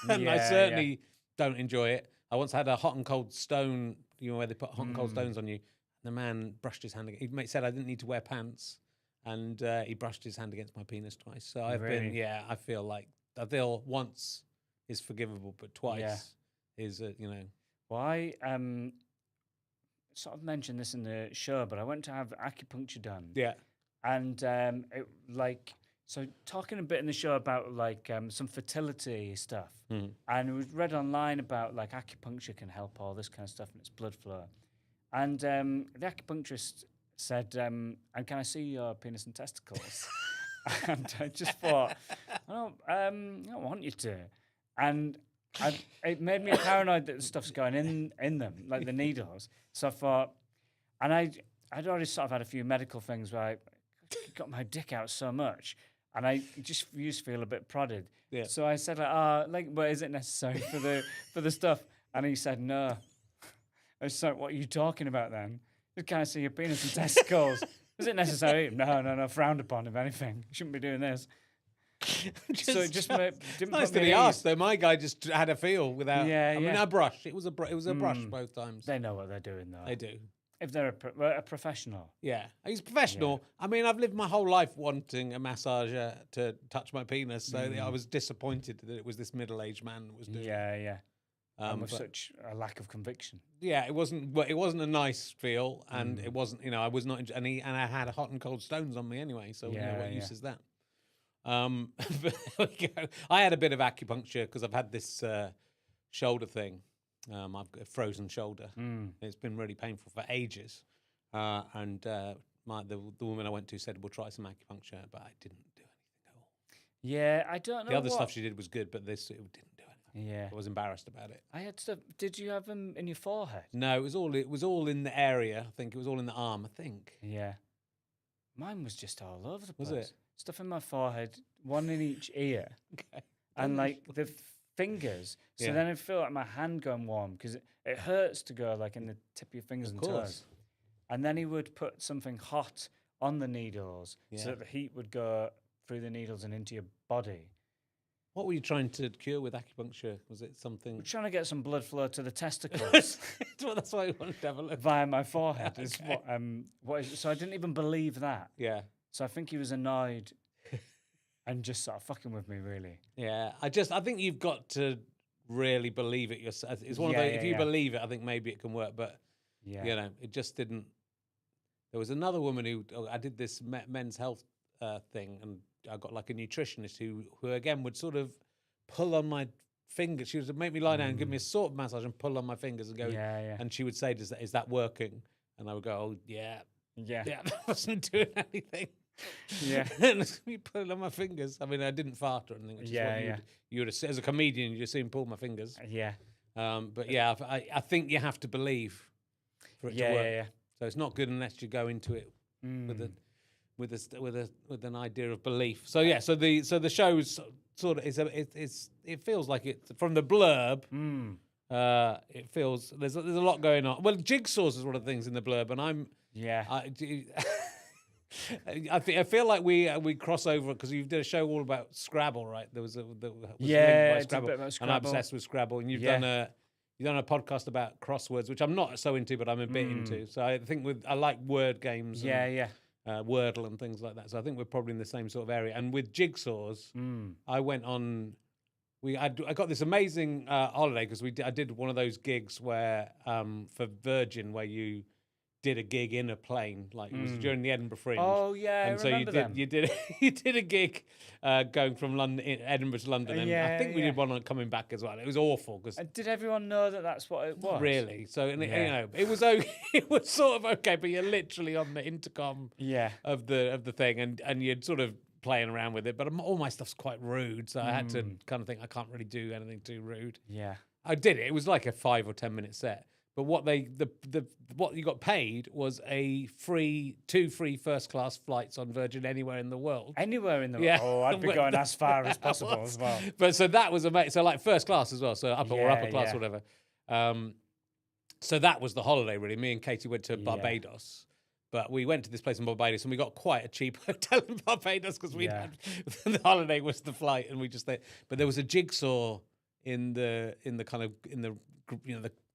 And I Yeah, certainly don't enjoy it. I once had a hot and cold stone, where they put hot and cold stones on you. The man brushed his hand. He said I didn't need to wear pants, and he brushed his hand against my penis twice. So I've been, Really? I feel once is forgivable, but twice is, Well, I sort of mentioned this in the show, but I went to have acupuncture done. yeah. And so talking a bit in the show about like some fertility stuff, and we read online about like acupuncture can help all this kind of stuff and it's blood flow. And the acupuncturist said, "And can I see your penis and testicles?" And I just thought, I don't want you to. And it made me paranoid that the stuff's going in them, like the needles. So I thought, and I'd already sort of had a few medical things where I got my dick out so much, and I just used to feel a bit prodded. Yeah. So I said, but is it necessary for the stuff? And he said, no. I was like, what are you talking about then? Just kind of see your penis and testicles. Is it necessary? No, frowned upon, if anything. You shouldn't be doing this. So it just didn't nice put that me he at asked ease. though. My guy just had a feel without. Yeah, I mean, yeah. a brush. It was a brush both times. They know what they're doing, though. They do. If they're a professional. Yeah, he's professional. I mean, I've lived my whole life wanting a massager to touch my penis, so I was disappointed that it was this middle-aged man that was doing. it. Yeah. And with but- such a lack of conviction. Yeah, it wasn't. Well, it wasn't a nice feel, and it wasn't. I was not. And I had hot and cold stones on me anyway. So Yeah, what yeah. use is that? But there we go. I had a bit of acupuncture because I've had this shoulder thing. I've got a frozen shoulder. It's been really painful for ages, and the woman I went to said, "We'll try some acupuncture," but I didn't do anything at all. Yeah, I don't know. The other what- stuff she did was good, but this it didn't do anything. Yeah. I was embarrassed about it. I had stuff. Did you have them in your forehead? No, it was all in the area. I think it was all in the arm. I think. Yeah. Mine was just all over the place. Was it? Stuff in my forehead, one in each ear, Okay. and like the fingers. So Yeah. then I feel like my hand going warm because it hurts to go like in the tip of your fingers and course. toes. And then he would put something hot on the needles so Yeah. that the heat would go through the needles and into your body. What were you trying to cure with acupuncture? Was it something? I'm trying to get some blood flow to the testicles Well, that's why I wanted to have a look. via my forehead. Is Okay. what is, so I didn't even believe that. Yeah. So I think he was annoyed and just sort of fucking with me, really. Yeah, I think you've got to really believe it yourself. It's one Yeah, of those. yeah, If you yeah. believe it, I think maybe it can work. But Yeah. you know, it just didn't. There was another woman who I did this men's health thing, and I got like a nutritionist who again would sort of pull on my fingers. She would make me lie down and give me a sort of massage and pull on my fingers and go. Yeah, yeah. And she would say, is that working?" And I would go, "Oh yeah, Yeah. yeah, that wasn't doing anything." Yeah. And you put it on my fingers. I mean, I didn't fart or anything. Which Yeah, is yeah. what you would as a comedian, you just see him pull my fingers. Yeah. But yeah, I think you have to believe for it Yeah, to work. yeah, yeah. So it's not good unless you go into it with Mm. with an idea of belief. So yeah, so the show's sort of it feels like it from the blurb. Mm. It feels there's a lot going on. Well, jigsaws is one of the things in the blurb, and Yeah. I feel like we cross over because you did a show all about Scrabble, right? There was linked by Yeah, it's a Scrabble, bit about and I'm Scrabble. obsessed with Scrabble. And you've Yeah. done a podcast about crosswords, which I'm not so into, but I'm a bit into. So I think I like word games. Yeah, and, yeah. Wordle and things like that. So I think we're probably in the same sort of area. And with jigsaws, Mm. I went on. I got this amazing holiday because I did one of those gigs where for Virgin where you did a gig in a plane, like it was during the Edinburgh Fringe. Oh yeah, and I so remember them. you did you did a gig going from Edinburgh to London, and I Yeah, think we yeah. did one on coming back as well. It was awful because And did everyone know that that's what it was? really, so and Yeah. you know, it was okay. It was sort of okay, but you're literally on the intercom Yeah. of the thing, and you're sort of playing around with it. But all my stuff's quite rude, so I had to kind of think I can't really do anything too rude. Yeah. I did it. It was like a 5 or 10 minute set. But what what you got paid was two free first class flights on Virgin anywhere in the world. Anywhere in the Yeah. Oh, I'd be Well, going as far as that possible was- as well. But so that was amazing. So like first class as well. So upper or upper Yeah, class, yeah. whatever. So that was the holiday really. Me and Katie went to Yeah. Barbados. But we went to this place in Barbados and we got quite a cheap hotel in Barbados because we Yeah. had the holiday was the flight and we just there. But there was a jigsaw in the kind of in the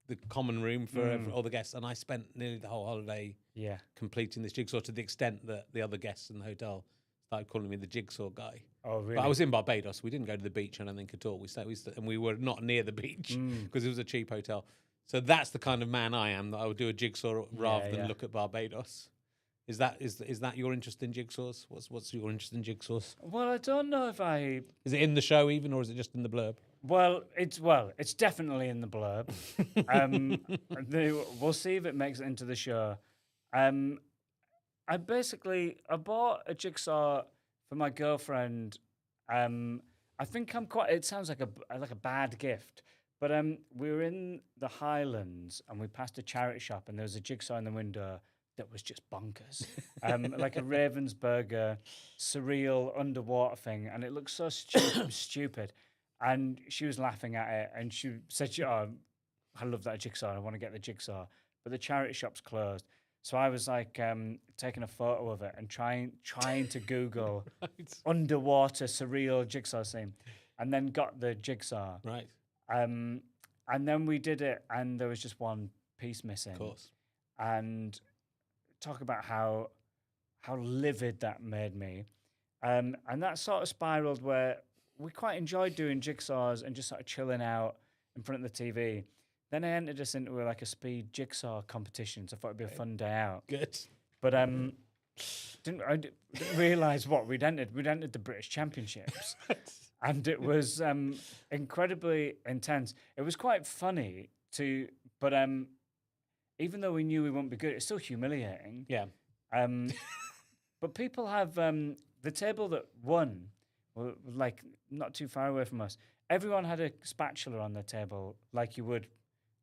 the common room for all the guests, and I spent nearly the whole holiday Yeah. completing this jigsaw to the extent that the other guests in the hotel started calling me the jigsaw guy. Oh really? But I was in Barbados. We didn't go to the beach, I don't think at all. And we were not near the beach because it was a cheap hotel. So that's the kind of man I am, that I would do a jigsaw rather than yeah. look at Barbados. Is that your interest in jigsaws? What's your interest in jigsaws? Well, I don't know if I. Is it in the show even, or is it just in the blurb? Well, it's definitely in the blurb. We'll see if it makes it into the show. I bought a jigsaw for my girlfriend. I think I'm quite. It sounds like a bad gift, but we were in the Highlands and we passed a charity shop and there was a jigsaw in the window that was just bonkers, like a Ravensburger surreal underwater thing, and it looked so stupid. And she was laughing at it, and she said, "Oh, I love that jigsaw. I want to get the jigsaw, but the charity shop's closed." So I was like taking a photo of it and trying to Google underwater surreal jigsaw scene, and then got the jigsaw. Right, And then we did it, and there was just one piece missing. of course. And talk about how livid that made me. And that sort of spiraled where we quite enjoyed doing jigsaws and just sort of chilling out in front of the TV. Then I entered us into like a speed jigsaw competition, so I thought it'd be a fun day out. Good. But I didn't realise what we'd entered. We'd entered the British Championships, and it was incredibly intense. It was quite funny but even though we knew we wouldn't be good, it's still humiliating. Yeah. But people have the table that won like not too far away from us. Everyone had a spatula on their table, like you would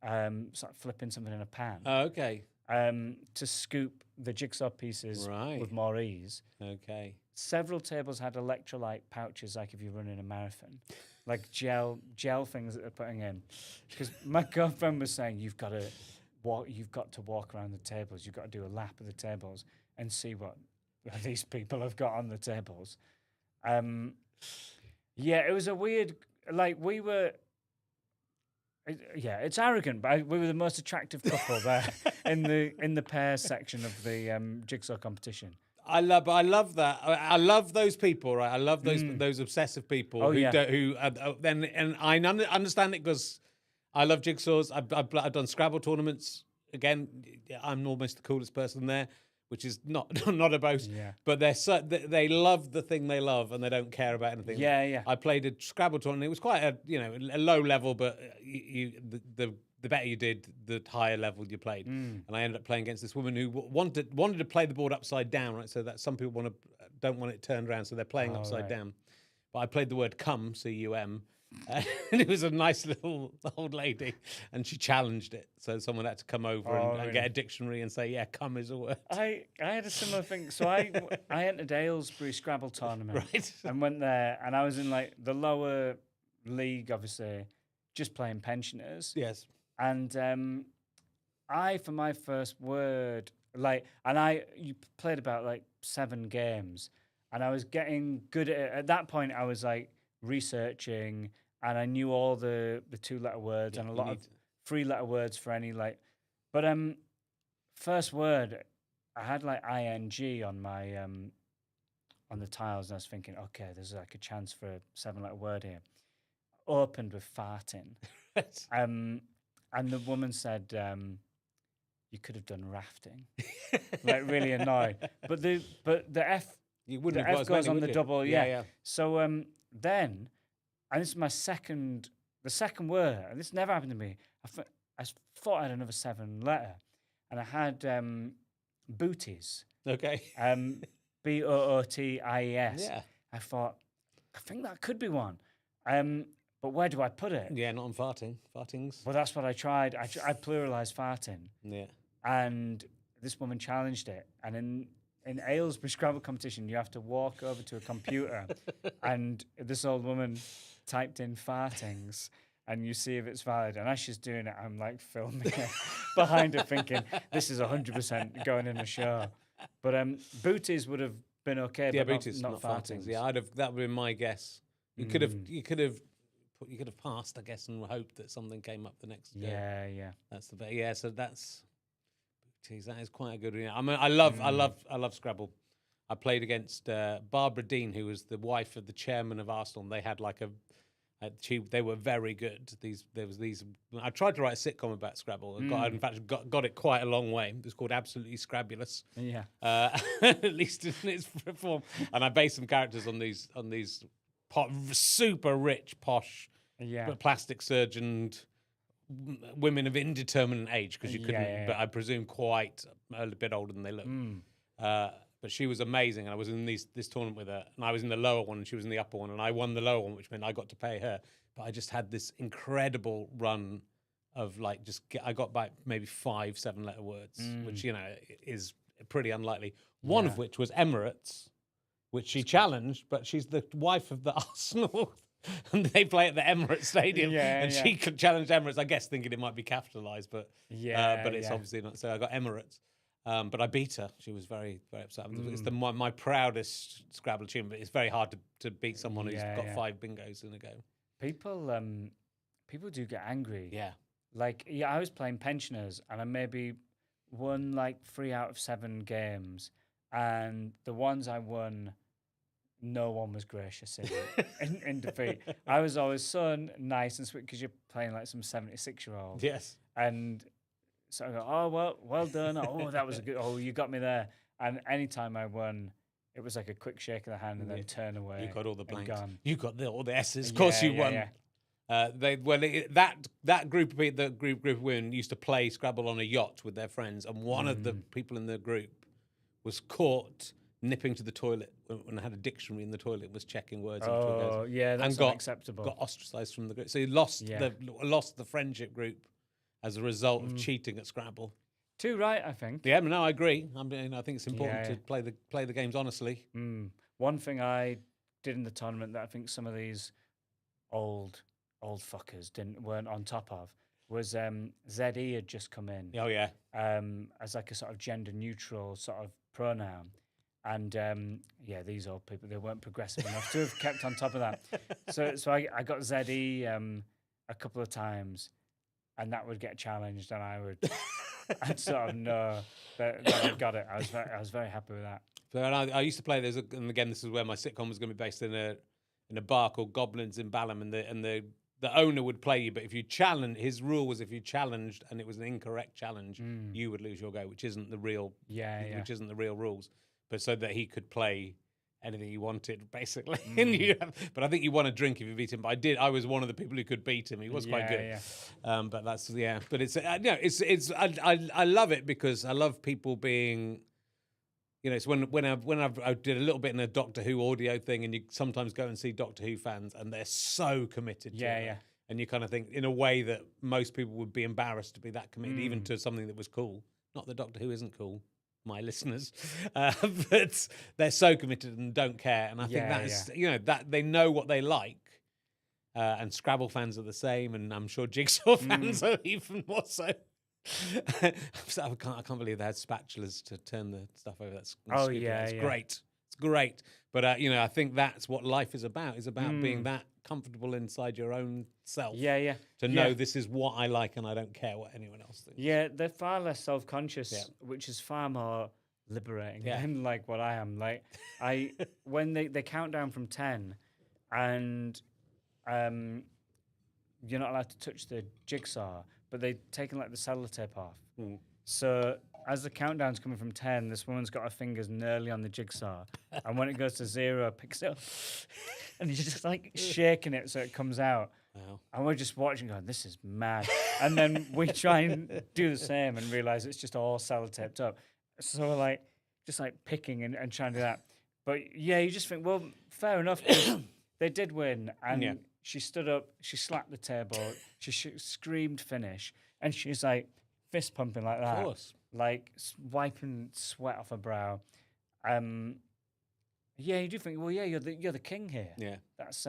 sort of flipping something in a pan, Oh, okay. to scoop the jigsaw pieces Right. with more ease. Okay. Several tables had electrolyte pouches, like if you're running a marathon, like gel things that they're putting in. Because my girlfriend was saying you've got to walk around the tables. You've got to do a lap of the tables and see what these people have got on the tables. Yeah, it was a weird. Like we were. Yeah, it's arrogant, but we were the most attractive couple there in the pair section of the jigsaw competition. I love that. I love those people, right? I love those obsessive people Oh, who yeah. then and I understand it because I love jigsaws. I've done Scrabble tournaments. Again, I'm almost the coolest person there, which is not a boast. Yeah. But they love the thing they love and they don't care about anything. Yeah, yeah. I played a Scrabble tournament. It was quite a low level, but the better you did, the higher level you played. And I ended up playing against this woman who wanted to play the board upside down, right? So that some people don't want it turned around, so they're playing upside right. down. But I played the word "cum," C-U-M, and it was a nice little old lady, and she challenged it. So someone had to come over and get a dictionary and say, "Yeah, cum is a word." I had a similar thing. So I entered Aylesbury Scrabble tournament Right. and went there, and I was in like the lower league, obviously, just playing pensioners. Yes. And for my first word, you played about like 7 games, and I was getting good at it. At that point, I was like researching, and I knew all the 2-letter words and a lot of 3-letter words for any like. But first word, I had like ing on my on the tiles, and I was thinking, okay, there's like a chance for a 7-letter word here. Opened with farting. And the woman said, "You could have done rafting," like really annoyed. But the F, You wouldn't the have got F as goes many, on would the you? double, yeah. Yeah. So then, and this is the second word, and this never happened to me. I thought I had another 7-letter, and I had booties, Okay. Booties. Yeah. I thought, I think that could be one. But where do I put it? Yeah, not on farting. Fartings. Well, that's what I tried. I pluralized farting, Yeah. and this woman challenged it. And in Aylesbury Scrabble competition, you have to walk over to a computer, and this old woman typed in fartings, and you see if it's valid. And as she's doing it, I'm like filming it behind her, thinking this is 100% going in the show. But booties would have been okay, Yeah, but booties, not fartings. Yeah, that would have been my guess. You could have passed, I guess, and hoped that something came up the next. Yeah, yeah. That's the best. Yeah, so that's. Geez, that is quite a good. Yeah, I mean, I love Scrabble. I played against Barbara Dean, who was the wife of the chairman of Arsenal. And they had like they were very good. There was these. I tried to write a sitcom about Scrabble. In fact, got it quite a long way. It was called Absolutely Scrabulous. Yeah. At least in its form. And I based some characters on these super rich, posh, plastic surgeon women of indeterminate age, because you couldn't. But I presume quite a bit older than they look. But she was amazing, and I was in this tournament with her, and I was in the lower one, and she was in the upper one, and I won the lower one, which meant I got to pay her. But I just had this incredible run of like I got back maybe 5 7-letter words, which is pretty unlikely. One of which was Emirates, which she challenged, but she's the wife of the Arsenal. And they play at the Emirates Stadium, she could challenge Emirates, I guess, thinking it might be capitalised, but it's obviously not. So I got Emirates, but I beat her. She was very, very upset. It's my proudest Scrabble achievement. But it's very hard to beat someone who's got 5 bingos in a go. People do get angry. Yeah, like I was playing pensioners, and I maybe won like 3 out of 7 games, and the ones I won, no one was gracious in defeat. I was always so nice and sweet because you're playing like some 76-year-old. Yes. And so I go, oh, well done. Oh, that was a good, oh, you got me there. And anytime I won, it was like a quick shake of the hand and then turn away. You got all the blanks. Gone. You got all the S's. Of course you won. That group of people, the group of women used to play Scrabble on a yacht with their friends, and one of the people in the group was caught nipping to the toilet when I had a dictionary in the toilet and was checking words in between Oh, goes, yeah, that's and got unacceptable. got ostracised from the group. So he lost Yeah. lost the friendship group as a result Mm. of cheating at Scrabble. Too right, I think. Yeah, no, I agree. I think it's important Yeah. to play the games honestly. One thing I did in the tournament that I think some of these old fuckers weren't on top of was ZE had just come in Oh yeah, as like a sort of gender neutral sort of pronoun. And yeah, these old people, they weren't progressive enough to have kept on top of that. So I got ZE a couple of times, and that would get challenged, and I'd sort of know that I got it. I was very happy with that. so and I used to play this, and again, this is where my sitcom was going to be based in a bar called Goblins in Balham, and the owner would play you, but if you challenge, his rule was if you challenged and it was an incorrect challenge, you would lose your go, which isn't the real which isn't the real rules, but so that he could play anything he wanted, basically. But I think you won a drink if you beat him. But I was one of the people who could beat him. He was quite good. Yeah. But that's But it's I love it because I love people being. It's when I did a little bit in a Doctor Who audio thing, and you sometimes go and see Doctor Who fans, and they're so committed to it. Yeah. And you kind of think, in a way that most people would be embarrassed to be that committed, even to something that was cool. Not that Doctor Who isn't cool, my listeners, but they're so committed and don't care. And I think that's that they know what they like. And Scrabble fans are the same, and I'm sure Jigsaw fans are even more so. I can't believe they had spatulas to turn the stuff over. That's it's great. It's great. But I think that's what life is about. Is about being that comfortable inside your own self. Yeah. To know this is what I like, and I don't care what anyone else thinks. Yeah, they're far less self-conscious, which is far more liberating than like what I am. Like when they count down from 10, and you're not allowed to touch the jigsaw, but they've taken like the sellotape off. So as the countdown's coming from 10, this woman's got her fingers nearly on the jigsaw, and when it goes to 0, picks it up, and you're just like shaking it so it comes out. Wow. And we're just watching, going, "This is mad." And then we try and do the same and realize it's just all sellotaped up. So we're like, just like picking and trying to do that. But yeah, you just think, well, fair enough. 'Cause they did win, and she stood up, she slapped the table, she screamed finish, and she's like fist pumping like that, Of course. like wiping sweat off her brow. Yeah, you do think, well, yeah, you're the king here. Yeah. That's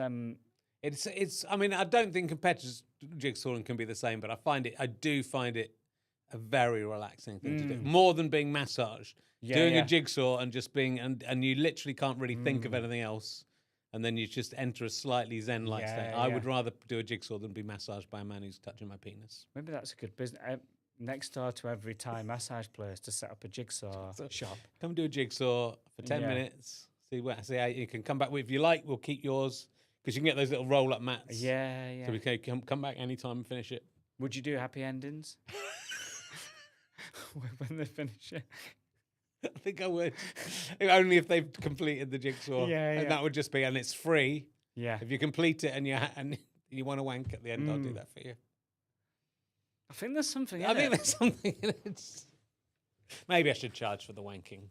It's. I mean, I don't think competitors jigsawing can be the same, but I do find it a very relaxing thing to do, more than being massaged. Doing a jigsaw and just being and you literally can't really think of anything else, and then you just enter a slightly zen-like state. I would rather do a jigsaw than be massaged by a man who's touching my penis. maybe that's a good business. Next door to every Thai massage place to set up a jigsaw shop. Come and do a jigsaw for 10 minutes. See how you can come back. If you like, we'll keep yours because you can get those little roll-up mats. Yeah. So we can come back anytime and finish it. Would you do happy endings when they finish it? I think I would. Only if they've completed the jigsaw. Yeah. And that would just be, and it's free. Yeah. If you complete it and you want to wank at the end, I'll do that for you. I think there's something. I think there's something in it. Maybe I should charge for the wanking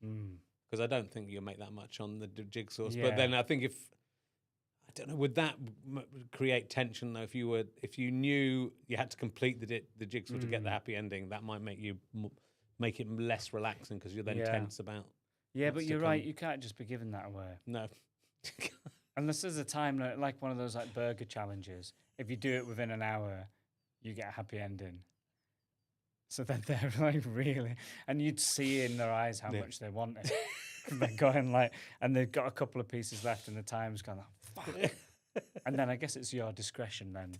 because I don't think you'll make that much on the jigsaws. But then I think I don't know, would that create tension though? If you knew you had to complete the jigsaw to get the happy ending, that might make you make it less relaxing because you're then tense about. Yeah, but what's you're to right. come. You can't just be giving that away. No. Unless there's a time like one of those like burger challenges. If you do it within an hour, you get a happy ending. So then they're like really, and you'd see in their eyes how much they want it. They're going like, and they've got a couple of pieces left, and the time's gone. Oh, fuck. And then I guess it's your discretion then.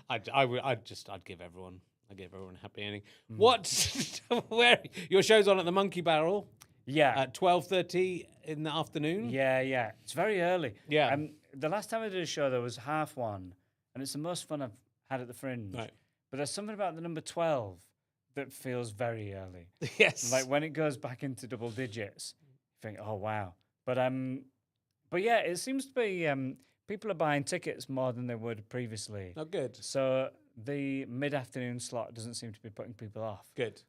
I'd give everyone a happy ending. What? Where your show's on at the Monkey Barrel? Yeah. At 12:30 in the afternoon. Yeah. It's very early. Yeah. The last time I did a show, there was 1:30, and it's the most fun I've had at the Fringe. Right. But there's something about the number 12 that feels very early. Yes. Like when it goes back into double digits, you think, oh wow. But yeah, it seems to be people are buying tickets more than they would previously. Oh, good. So the mid-afternoon slot doesn't seem to be putting people off. Good.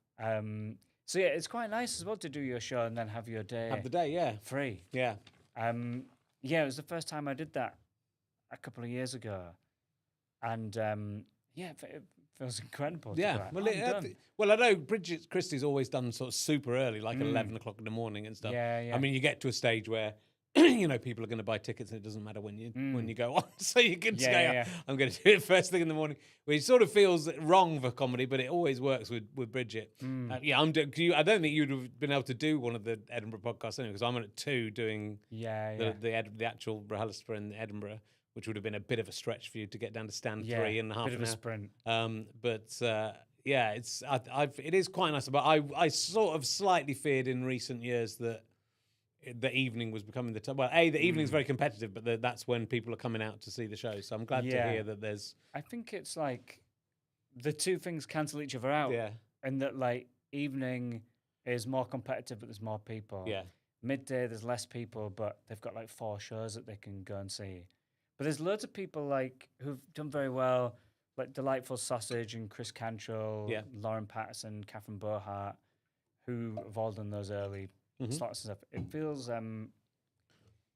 So yeah, it's quite nice as well to do your show and then have your day Have the day, yeah, free. yeah. Yeah, it was the first time I did that a couple of years ago, and yeah, it feels incredible. To be Yeah, like, well, "I'm done." well, I know Bridget Christie's always done sort of super early, like 11 o'clock in the morning and stuff. Yeah, yeah. I mean, you get to a stage where people are going to buy tickets, and it doesn't matter when you go on, so you can say, yeah. "I'm going to do it first thing in the morning," which sort of feels wrong for comedy, but it always works with Bridget. Yeah, I don't think you'd have been able to do one of the Edinburgh podcasts anyway, because I'm at 2 doing Yeah, the actual RHLSTP in Edinburgh, which would have been a bit of a stretch for you to get down to stand yeah. 3.5 Bit of an a hour. sprint. Yeah, it is quite nice. But I sort of slightly feared in recent years that the evening was becoming the the evening's very competitive, but that's when people are coming out to see the show. So I'm glad to Yeah. hear that there's I think it's like the two things cancel each other out. yeah, And that like evening is more competitive, but there's more people. yeah, Midday there's less people, but they've got like 4 shows that they can go and see. But there's loads of people like who've done very well, like Delightful Sausage and Chris Cantrell, Yeah. Lauren Patterson, Catherine Bohart, who have all done those early Mhm. slots and stuff. It feels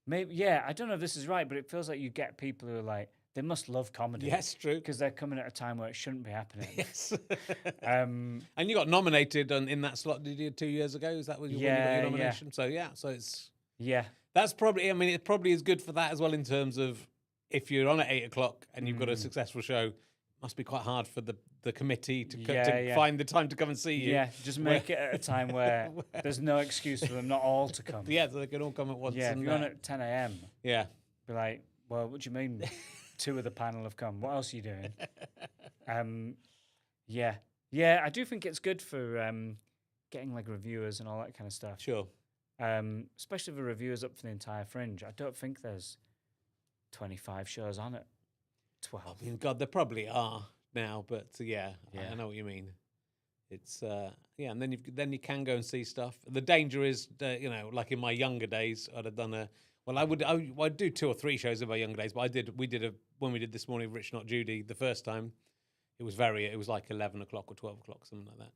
maybe yeah, I don't know if this is right, but it feels like you get people who are like they must love comedy. yes, true. Because they're coming at a time where it shouldn't be happening. Yes. Um, And you got nominated in that slot, did you, 2 years ago? Is that when you got Yeah, your yeah. nomination? So yeah, so it's yeah, that's probably. I mean, it probably is good for that as well in terms of if you're on at 8 o'clock and you've got a successful show, must be quite hard for the committee to Yeah. find the time to come and see you. yeah. Just make it at a time where there's no excuse for them not all to come. Yeah, so they can all come at once. Yeah, if and, you're on at 10 a.m., yeah, be like, well, what do you mean 2 of the panel have come? What else are you doing? Yeah. Yeah, I do think it's good for getting like reviewers and all that kind of stuff. sure. Especially if a reviewer's up for the entire Fringe. I don't think there's 25 shows on it. 12. I mean, God, there probably are now, but Yeah. I know what you mean. It's yeah, and then you can go and see stuff. The danger is, like in my younger days, I'd have done I'd do 2 or 3 shows in my younger days, but when we did This Morning with Rich Not Judy the first time, it was like 11 o'clock or 12 o'clock, something like that.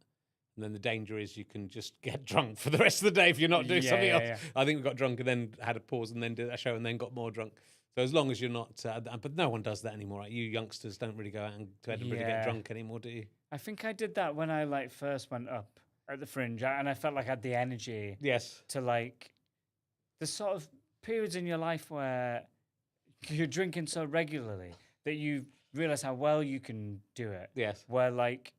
And then the danger is you can just get drunk for the rest of the day if you're not doing Yeah, something yeah, else. yeah. I think we got drunk and then had a pause and then did a show and then got more drunk. So as long as you're not, but no one does that anymore. Right? You youngsters don't really go out to Edinburgh to Yeah. get drunk anymore, do you? I think I did that when I like first went up at the Fringe, and I felt like I had the energy Yes. to like the sort of periods in your life where you're drinking so regularly that you realize how well you can do it. Yes. Where like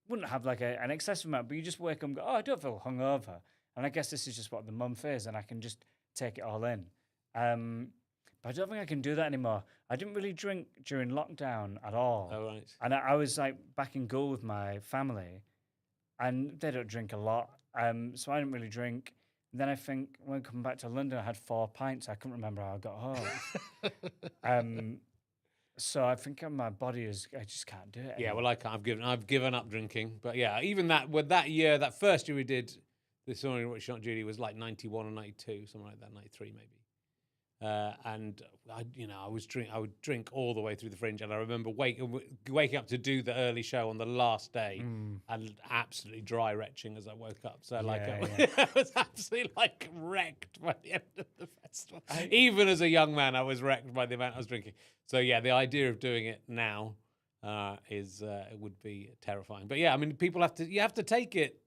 wouldn't have like an excessive amount, but you just wake up and go, oh, I don't feel hungover, and I guess this is just what the month is, and I can just take it all in. But I don't think I can do that anymore. I didn't really drink during lockdown at all. All right. And I was like back in Goole with my family, and they don't drink a lot. So I didn't really drink. And then I think when I come back to London, I had 4 pints. I couldn't remember how I got home. So I think my body I just can't do it. Yeah, anymore. well, I can't. I've given up drinking. But yeah, even that first year we did This Morning with Rich Not Judy was like 91 or 92, something like that, 93 maybe. And I would drink all the way through the Fringe, and I remember waking up to do the early show on the last day, and absolutely dry retching as I woke up. So I was absolutely like wrecked by the end of the festival. Even as a young man, I was wrecked by the amount I was drinking. So yeah, the idea of doing it now it would be terrifying. But yeah, I mean, you have to take it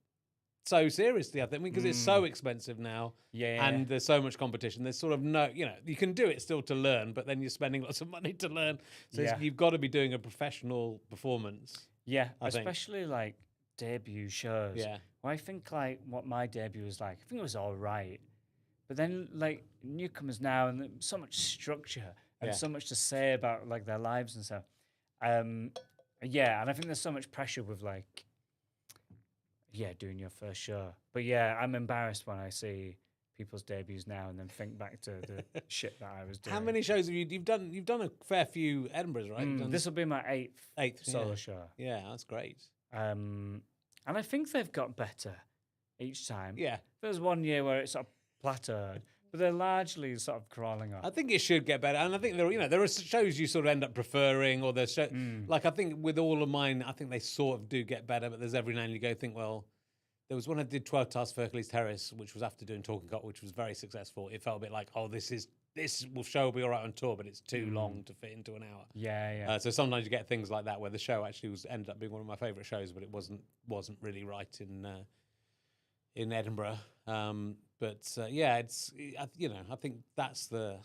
so seriously, I think, because it's so expensive now, and there's so much competition. There's sort of you can do it still to learn, but then you're spending lots of money to learn. So you've got to be doing a professional performance. Yeah, I think. especially like debut shows. Yeah. Well, I think like what my debut was like, I think it was all right. But then like newcomers now, and so much structure and so much to say about like their lives and stuff. Yeah, and I think there's so much pressure with like, doing your first show. But yeah, I'm embarrassed when I see people's debuts now and then think back to the shit that I was doing. How many shows have you've done? You've done a fair few Edinburghs, right? You've done This will be my eighth solo show. Yeah, that's great. And I think they've got better each time. Yeah. There's one year where it sort of plateaued, but they're largely sort of crawling up. I think it should get better, and I think there are shows you sort of end up preferring, or there's like I think with all of mine, I think they sort of do get better, but there's every now and you go think, well, there was one I did 12 Tasks for Hercules Terrace, which was after doing Talking Cop, which was very successful. It felt a bit like, oh, this show will be all right on tour, but it's too long to fit into an hour. Yeah. So sometimes you get things like that where the show actually ended up being one of my favourite shows, but it wasn't really right in Edinburgh. Yeah, I think that's the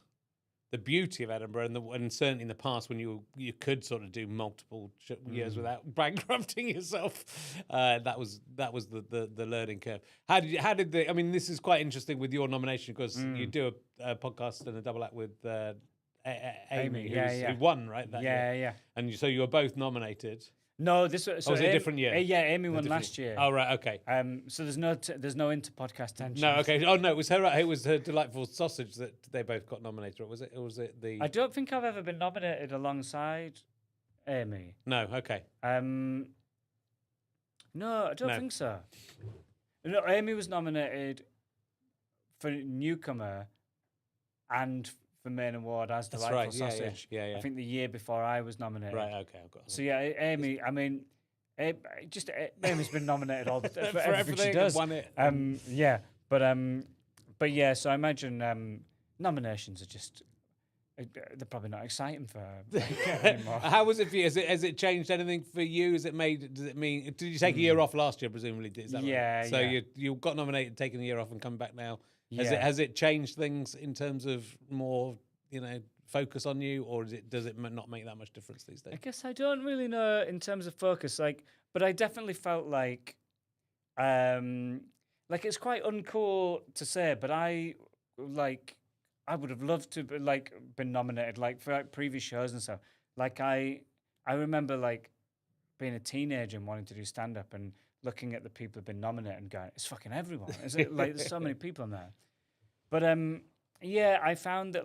beauty of Edinburgh, and certainly in the past when you could sort of do multiple years without bankrupting yourself, that was the learning curve. How did I mean, this is quite interesting with your nomination because you do a podcast and a double act with Amy, who won, right? That year. Yeah. And so you were both nominated. No, this was was it a different year? Yeah, Amy won last year. Oh right, okay. So there's no inter-podcast tension. No, okay. Oh no, it was her Delightful Sausage that they both got nominated. Or was it? Or was it the? I don't think I've ever been nominated alongside Amy. No, okay. No, I don't think so. No, Amy was nominated for newcomer and for main award as That's Delightful right. Sausage. Yeah. I think the year before I was nominated. Right. Okay. I've got. So yeah, Amy. I mean, Amy's been nominated all the time for everything she does. Won it. Yeah, but yeah. So I imagine nominations are just they're probably not exciting for her anymore. How was it for you? Has it changed anything for you? Does it mean? Did you take a year off last year? Presumably, is that Yeah, right? So yeah. you got nominated, taken a year off, and come back now. Yeah. Has it changed things in terms of more focus on you, or does it not make that much difference these days? I guess I don't really know in terms of focus, but I definitely felt like it's quite uncool to say, but I would have loved to been nominated for previous shows and stuff. I remember being a teenager and wanting to do stand up and looking at the people who've been nominated and going, it's fucking everyone. Is it there's so many people in there. But yeah, I found that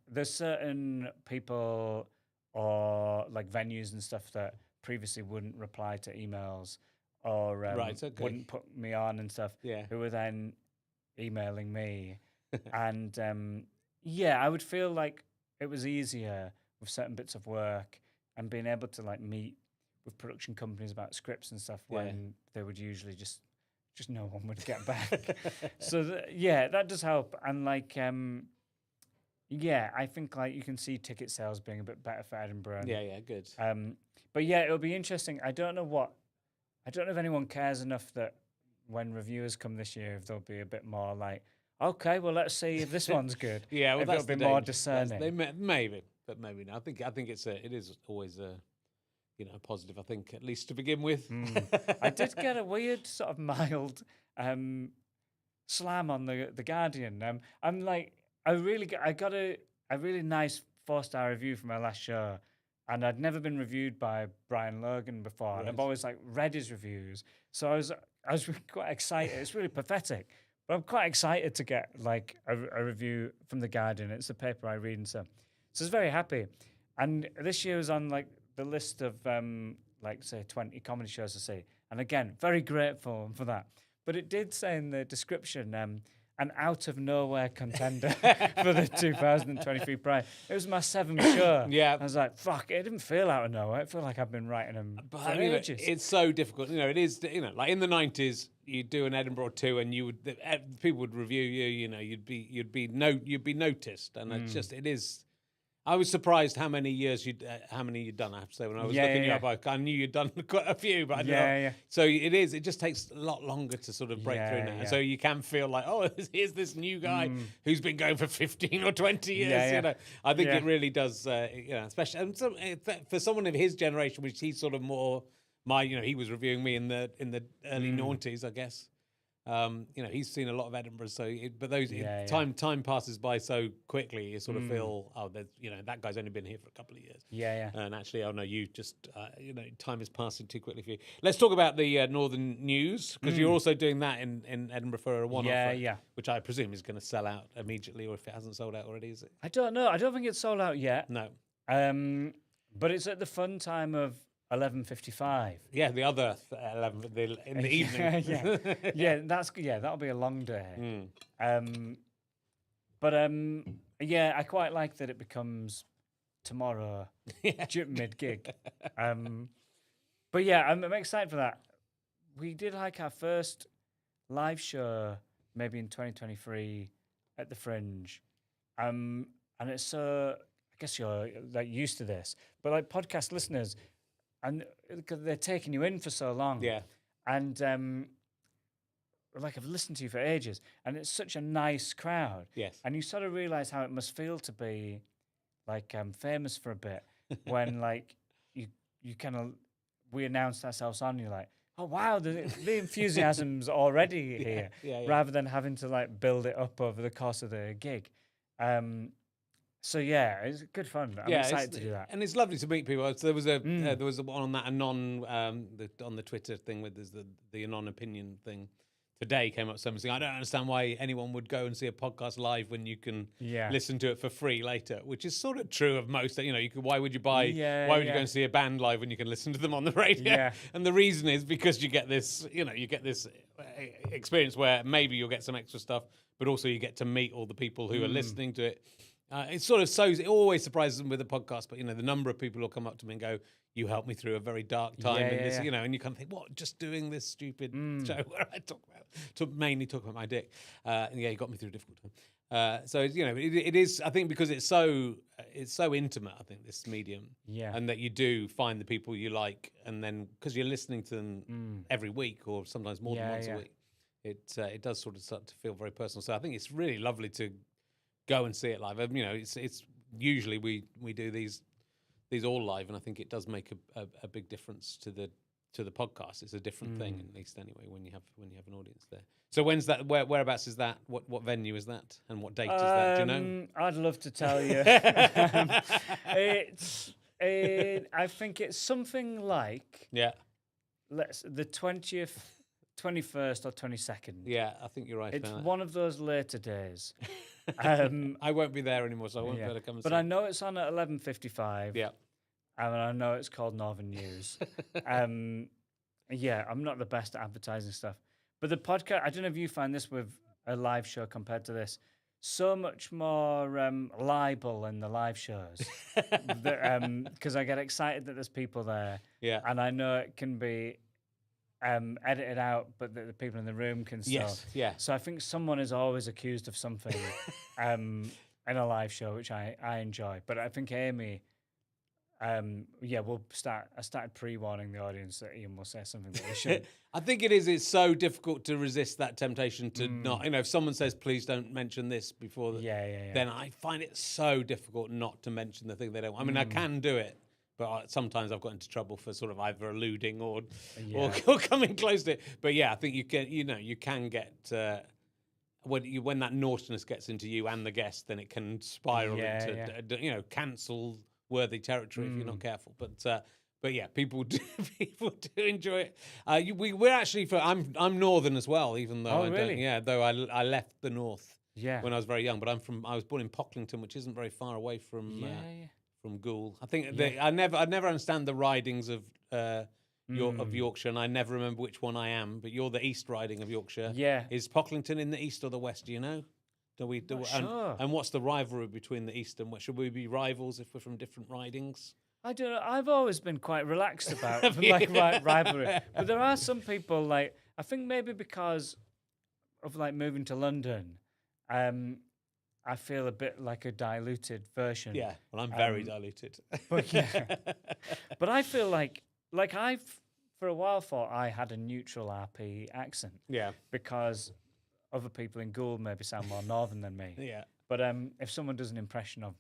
there's certain people or venues and stuff that previously wouldn't reply to emails or wouldn't put me on and stuff. Yeah. Who were then emailing me, and yeah, I would feel like it was easier with certain bits of work and being able to meet with production companies about scripts and stuff when they would usually just no one would get back. So yeah, that does help. And yeah, I think you can see ticket sales being a bit better for Edinburgh. Yeah, good. But yeah, it'll be interesting. I don't know if anyone cares enough that when reviewers come this year, if they'll be a bit more okay, well, let's see if this one's good. Yeah, well, if that's they'll be the more danger. discerning. Maybe, but maybe not. I think it is always a positive. I think at least to begin with. I did get a weird sort of mild slam on the Guardian. I got a really nice 4-star review for my last show, and I'd never been reviewed by Brian Logan before, and I've always read his reviews. So I was quite excited. It's really pathetic, but I'm quite excited to get a review from the Guardian. It's the paper I read and stuff. So I was very happy, and this year was on the list of say 20 comedy shows to see, and again, very grateful for that. But it did say in the description, an out of nowhere contender for the 2023 prize. It was my 7th show. Yeah. I was like, fuck, it didn't feel out of nowhere. It felt like I've been writing them for ages. It's so difficult. It is, in the 90s, you'd do an Edinburgh or two and people would review you, you'd be noticed. And it's just, it is. I was surprised how many you'd done. I have to say, when I was looking you up, I knew you'd done quite a few, but I don't know. So it just takes a lot longer to sort of break through now. So you can feel like, oh, here's this new guy who's been going for 15 or 20 years. I think it really does. Especially for someone of his generation, which he's sort of more he was reviewing me in the early noughties, I guess. He's seen a lot of Edinburgh, time passes by so quickly. You sort of feel, that guy's only been here for a couple of years. And actually, oh no, you just, time is passing too quickly for you. Let's talk about the Northern News, because you're also doing that in Edinburgh for a one-off, which I presume is going to sell out immediately, or if it hasn't sold out already, is it? I don't know. I don't think it's sold out yet. No. But it's at the fun time of 11:55. Yeah, the other 11 in the evening. That'll be a long day. But I quite like that it becomes tomorrow mid gig. But yeah, I'm excited for that. We did our first live show maybe in 2023 at the Fringe, and it's so I guess you're like used to this, but like podcast listeners, and 'cause they're taking you in for so long, Yeah. and like I've listened to you for ages, and it's such a nice crowd, Yes. and you sort of realize how it must feel to be like famous for a bit when like you kind of we announced ourselves on, you're like, oh wow, the enthusiasm's already here, Yeah. rather than having to like build it up over the course of the gig. So yeah, it's good fun. I'm excited to do that. And it's lovely to meet people. So there was a one on that anon on the Twitter thing with the anon opinion thing. Today came up something saying, I don't understand why anyone would go and see a podcast live when you can Yeah. listen to it for free later, which is sort of true of most. You know, why would you buy? Yeah, why would you yeah. go and see a band live when you can listen to them on the radio? Yeah. And the reason is because you get this, experience where maybe you'll get some extra stuff, but also you get to meet all the people who are listening to it. It sort of it always surprises them with a podcast, but the number of people who'll come up to me and go, "You helped me through a very dark time," Yeah, in yeah, this, yeah. and you kind of think, "What? Just doing this stupid show where I mainly talk about my dick." And yeah, you got me through a difficult time. So it is. I think because it's so intimate. I think this medium, Yeah. and that you do find the people you like, and then because you're listening to them every week or sometimes more than Yeah, once yeah. a week, it does sort of start to feel very personal. So I think it's really lovely to go and see it live. It's usually we do these all live, and I think it does make a big difference to the podcast. It's a different thing, at least anyway, when you have an audience there. So when's that? Whereabouts is that? What venue is that? And what date is that? Do you know? I'd love to tell you. It's I think it's something like Yeah, the 20th, 21st, or 22nd. yeah, I think you're right. It's about one of those later days. that. I won't be there anymore, so I won't be Yeah. able to come and But see. I know it's on at 11:55. Yeah, And I know it's called Northern News. Yeah, I'm not the best at advertising stuff. But the podcast, I don't know if you find this with a live show compared to this, so much more libel in the live shows. Because I get excited that there's people there. yeah. And I know it can be edited out, but that the people in the room can still. Yes, yeah. So I think someone is always accused of something in a live show, which I enjoy. But I think Amy, I started pre-warning the audience that Ian will say something that he shouldn't. I think it's so difficult to resist that temptation to not, if someone says, please don't mention this before, Yeah. then I find it so difficult not to mention the thing they don't want. I mean, I can do it, but sometimes I've got into trouble for sort of either alluding or coming close to it. But yeah, I think you can get, when that naughtiness gets into you and the guest, then it can spiral into, cancel-worthy territory if you're not careful. But yeah, people do enjoy it. We're actually I'm northern as well, even though I really? don't. Yeah, though I left the north Yeah. when I was very young. But I was born in Pocklington, which isn't very far away from Goole. I think I never understand the ridings of Yorkshire, and I never remember which one I am. But you're the East Riding of Yorkshire. Yeah. Is Pocklington in the east or the west? Do you know? Sure. And what's the rivalry between the east and west? Should we be rivals if we're from different ridings? I don't know. I've always been quite relaxed about you? rivalry. But there are some people, like, I think maybe because of like moving to London, I feel a bit like a diluted version. Yeah, well, I'm very diluted. But yeah. But I feel like I've for a while thought I had a neutral RP accent Yeah, because other people in Gould maybe sound more northern than me. yeah. But if someone does an impression of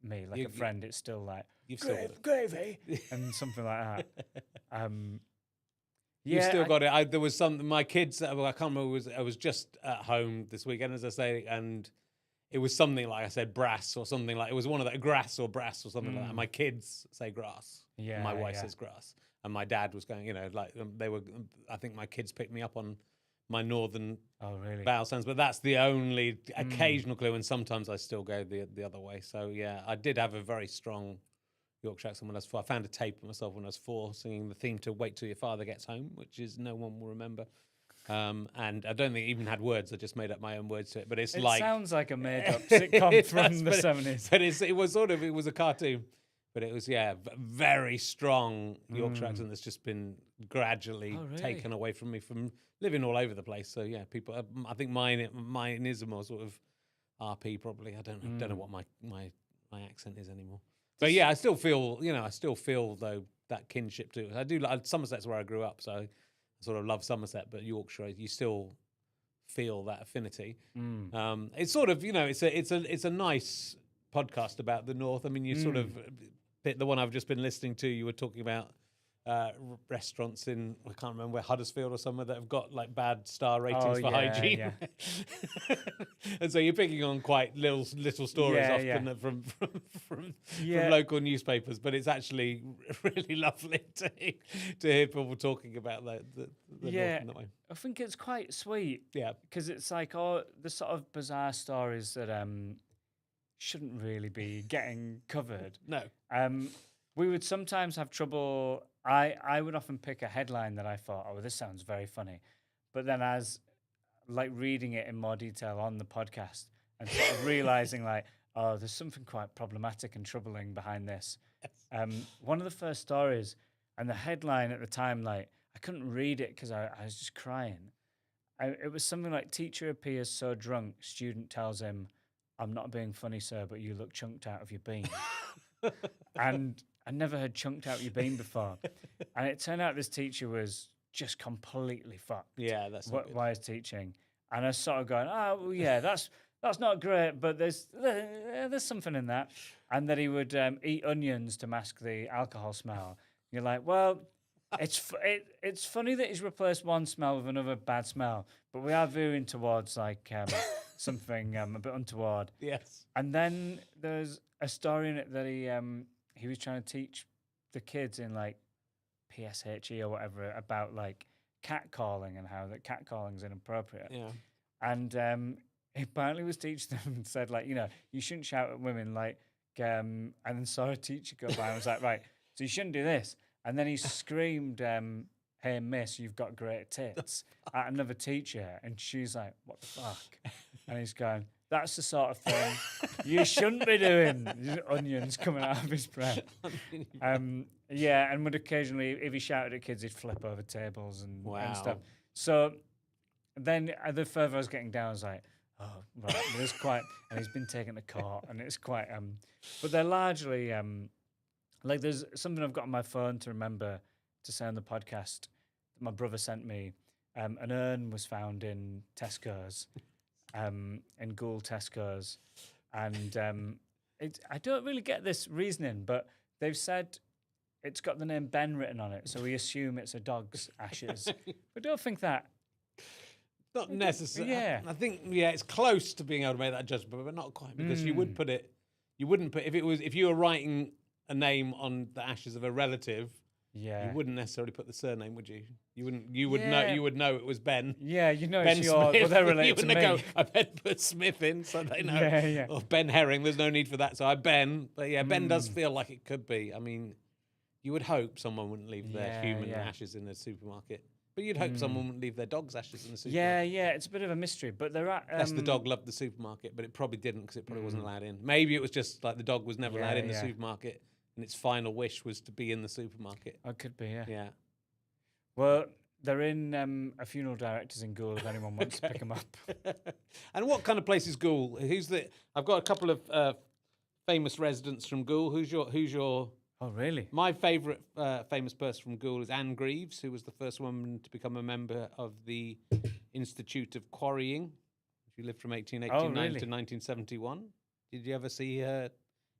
me, like You- a friend, it's still like You've still got it. gravy and something like that. You've still I- got it. There was some my kids. I can't remember. I was just at home this weekend, as I say, and it was something like I said, brass or something like. It was one of that grass or brass or something like that. My kids say grass. Yeah, and my wife yeah. says grass, and my dad was going. They were. I think my kids picked me up on my northern Oh really? vowel sounds, but that's the only occasional clue, and sometimes I still go the other way. So yeah, I did have a very strong Yorkshire accent when I was 4. I found a tape of myself when I was 4 singing the theme to "Wait Till Your Father Gets Home," which is no one will remember. And I don't think it even had words. I just made up my own words to it. But it's It like sounds like a made-up sitcom It from does, the but 70s. But it was a cartoon. But it was very strong Yorkshire accent that's just been gradually Oh, really? taken away from me from living all over the place. So yeah, people. I think mine is a more sort of RP probably. I don't know what my accent is anymore. But yeah, I still feel though that kinship to it. I do. Somerset's where I grew up, so I sort of love Somerset. But Yorkshire, you still feel that affinity. It's sort of it's a nice podcast about the North. I mean, you sort of the one I've just been listening to. You were talking about restaurants in I can't remember where Huddersfield or somewhere that have got like bad star ratings for hygiene. Yeah. And so you're picking on quite little stories often from local newspapers, but it's actually really lovely to hear people talking about the North in that way. I think it's quite sweet. Yeah. Because it's like all the sort of bizarre stories that shouldn't really be getting covered. No. We would sometimes have trouble. I would often pick a headline that I thought, oh, this sounds very funny. But then as like reading it in more detail on the podcast and sort of realizing like, oh, there's something quite problematic and troubling behind this. One of the first stories and the headline at the time, like I couldn't read it because I was just crying. It was something like teacher appears so drunk, student tells him, I'm not being funny, sir, but you look chunked out of your bean. And I never heard chunked out your bean before. And it turned out this teacher was just completely fucked. Yeah, that's not good. Why is teaching? And I was sort of going, oh, well, yeah, that's not great, but there's something in that. And that he would eat onions to mask the alcohol smell. You're like, well, it's funny that he's replaced one smell with another bad smell, but we are veering towards like something a bit untoward. Yes. And then there's a story in it that he was trying to teach the kids in like PSHE or whatever about like catcalling and how that catcalling is inappropriate. Yeah. And he apparently was teaching them and said like, you shouldn't shout at women like, and then saw a teacher go by and was like, right, so you shouldn't do this. And then he screamed, hey, miss, you've got great tits at another teacher. And she's like, what the fuck? And he's going, that's the sort of thing you shouldn't be doing. Onions coming out of his breath. Yeah, and would occasionally, if he shouted at kids, he'd flip over tables and stuff. So then the further I was getting down, I was like, oh, right, there's quite, and he's been taken to court, and it's quite, but they're largely, like there's something I've got on my phone to remember to say on the podcast that my brother sent me. An urn was found in Tesco's. In Gould Tesco's, and I don't really get this reasoning, but they've said it's got the name Ben written on it, so we assume it's a dog's ashes. We don't think that. Not necessary. Yeah. I think it's close to being able to make that judgment, but not quite because you wouldn't put if you were writing a name on the ashes of a relative. Yeah. You wouldn't necessarily put the surname, would you? You wouldn't. You would know. You would know it was Ben. Yeah, you know Ben it's Smith. yours. Well, they're You related to wouldn't me. go, I bet put Smith in so they know. Yeah, yeah. Or Ben Herring. There's no need for that. So I Ben. But yeah, Ben does feel like it could be. I mean, you would hope someone wouldn't leave their human ashes in a supermarket. But you'd hope someone wouldn't leave their dog's ashes in the supermarket. Yeah, it's a bit of a mystery, but there are. Unless the dog loved the supermarket, but it probably didn't because it probably wasn't allowed in. Maybe it was just like the dog was never allowed in the supermarket, and its final wish was to be in the supermarket. It could be, yeah. Yeah. Well, they're in a funeral directors in Gould if anyone wants to pick them up. And what kind of place is Gould? I've got a couple of famous residents from Gould. Who's your? Oh, really? My favourite famous person from Gould is Anne Greaves, who was the first woman to become a member of the Institute of Quarrying. She lived from 1889 to 1971. Did you ever see her?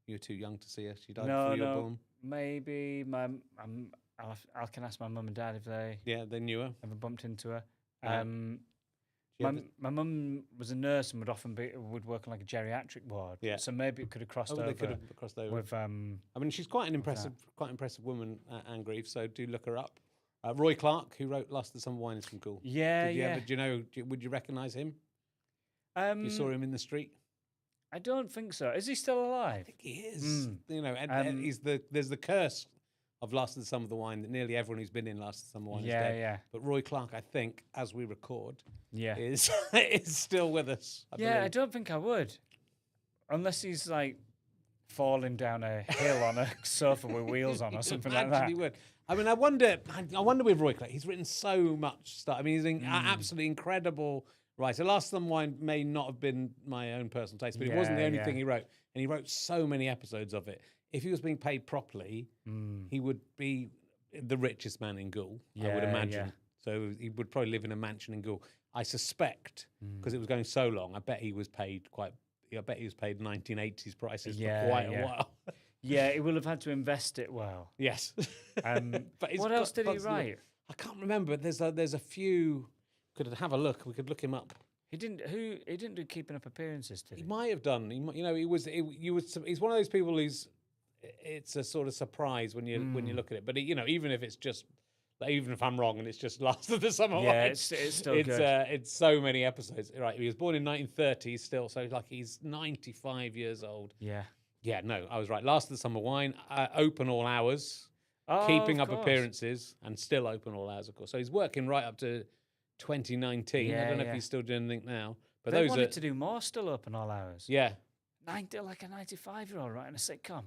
You were too young to see her. She died before you were born. Maybe I can ask my mum and dad if they they knew her. ever bumped into her. Yeah. My mum was a nurse and would work on like a geriatric ward. Yeah. So maybe it could have crossed over. They could have crossed over. With I mean, she's quite an impressive woman, Anne Greaves. So do look her up. Roy Clark, who wrote Last of the Summer Wine, is from Gould. Yeah, Would you recognise him? you You saw him in the street. I don't think so. Is he still alive? I think he is. And there's the curse of Last of the Summer of the Wine that nearly everyone who's been in Last of the Summer Wine is dead. Yeah. But Roy Clark, I think, as we record, Yeah. is still with us. I I believe. don't think I would. Unless he's like falling down a hill on a sofa with wheels on or something like that. Actually would. I mean, I wonder with Roy Clark. He's written so much stuff. I mean, he's an absolutely incredible writer. Last Summer Wine may not have been my own personal taste, but it wasn't the only thing he wrote. And he wrote so many episodes of it. If he was being paid properly, he would be the richest man in Goole, I would imagine. So he would probably live in a mansion in Goole. I suspect, because it was going so long, I bet he was paid 1980s prices for quite a while. Yeah, he will have had to invest it well. Yes. But what else did he write? I can't remember. There's a few. Could have a look. We could look him up. He didn't do Keeping Up Appearances, did He he? might have done. He's one of those people who's. It's a sort of surprise when you look at it. But even if it's just, even if I'm wrong and it's just Last of the Summer Wine, it's still good. It's so many episodes. Right. He was born in 1930. Still, so he's 95 years old. Yeah. Yeah. No, I was right. Last of the Summer Wine. Open all hours. Oh, Keeping of Up course. Appearances, and still open all hours, of course. So he's working right up to 2019. I don't know if he's still doing anything now. But They those wanted are to do more Still Open All Hours. yeah. Like a 95-year-old writing a sitcom.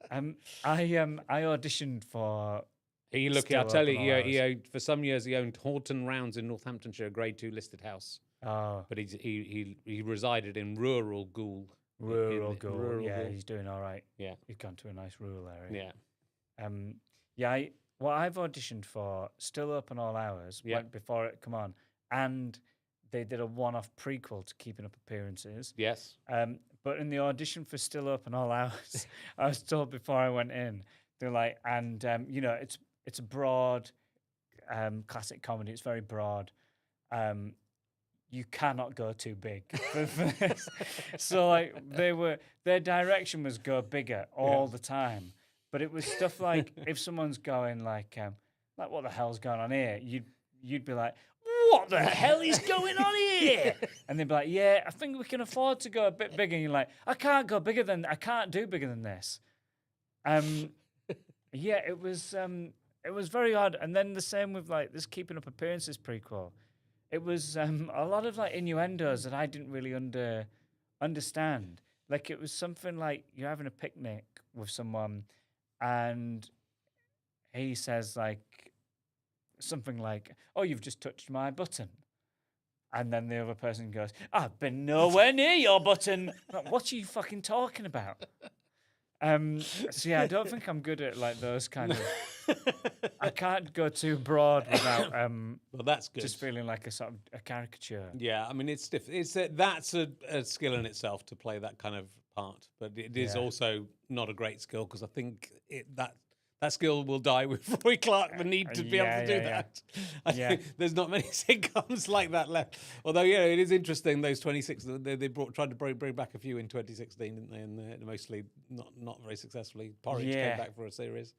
I auditioned for. I'll Still tell you, Open All he owned for some years. He owned Horton Rounds in Northamptonshire, a Grade 2 listed house. Oh, But he resided in rural Goole. rural in Goole. rural Yeah, Goole. he's doing all right. Yeah. He's gone to a nice rural area. Yeah. I've auditioned for Still Open All Hours went before it come on, and they did a one-off prequel to Keeping Up Appearances. Yes. But in the audition for Still Open All Hours, I was told before I went in, they're like, and it's a broad classic comedy. It's very broad. You cannot go too big for this. So like their direction was go bigger all the time. But it was stuff like if someone's going like what the hell's going on here? You'd be like, what the hell is going on here? And they'd be like, yeah, I think we can afford to go a bit bigger. And you're like, I can't do bigger than this. Yeah, it was very odd. And then the same with like this Keeping Up Appearances prequel. It was a lot of like innuendos that I didn't really understand. Like it was something like you're having a picnic with someone, and he says like something like, "Oh, you've just touched my button," and then the other person goes, "I've been nowhere near your button." Like, what are you fucking talking about? So yeah, I don't think I'm good at like those kind of. I can't go too broad without Well, that's good. just feeling like a sort of a caricature. Yeah, I mean it's different. That's a skill in itself to play that kind of part, but it is also not a great skill because I think that skill will die with Roy Clark. The need to be able to do that. I think there's not many sitcoms like that left. Although it is interesting. Those 26 they tried to bring back a few in 2016, didn't they? And mostly not very successfully. Porridge came back for a series.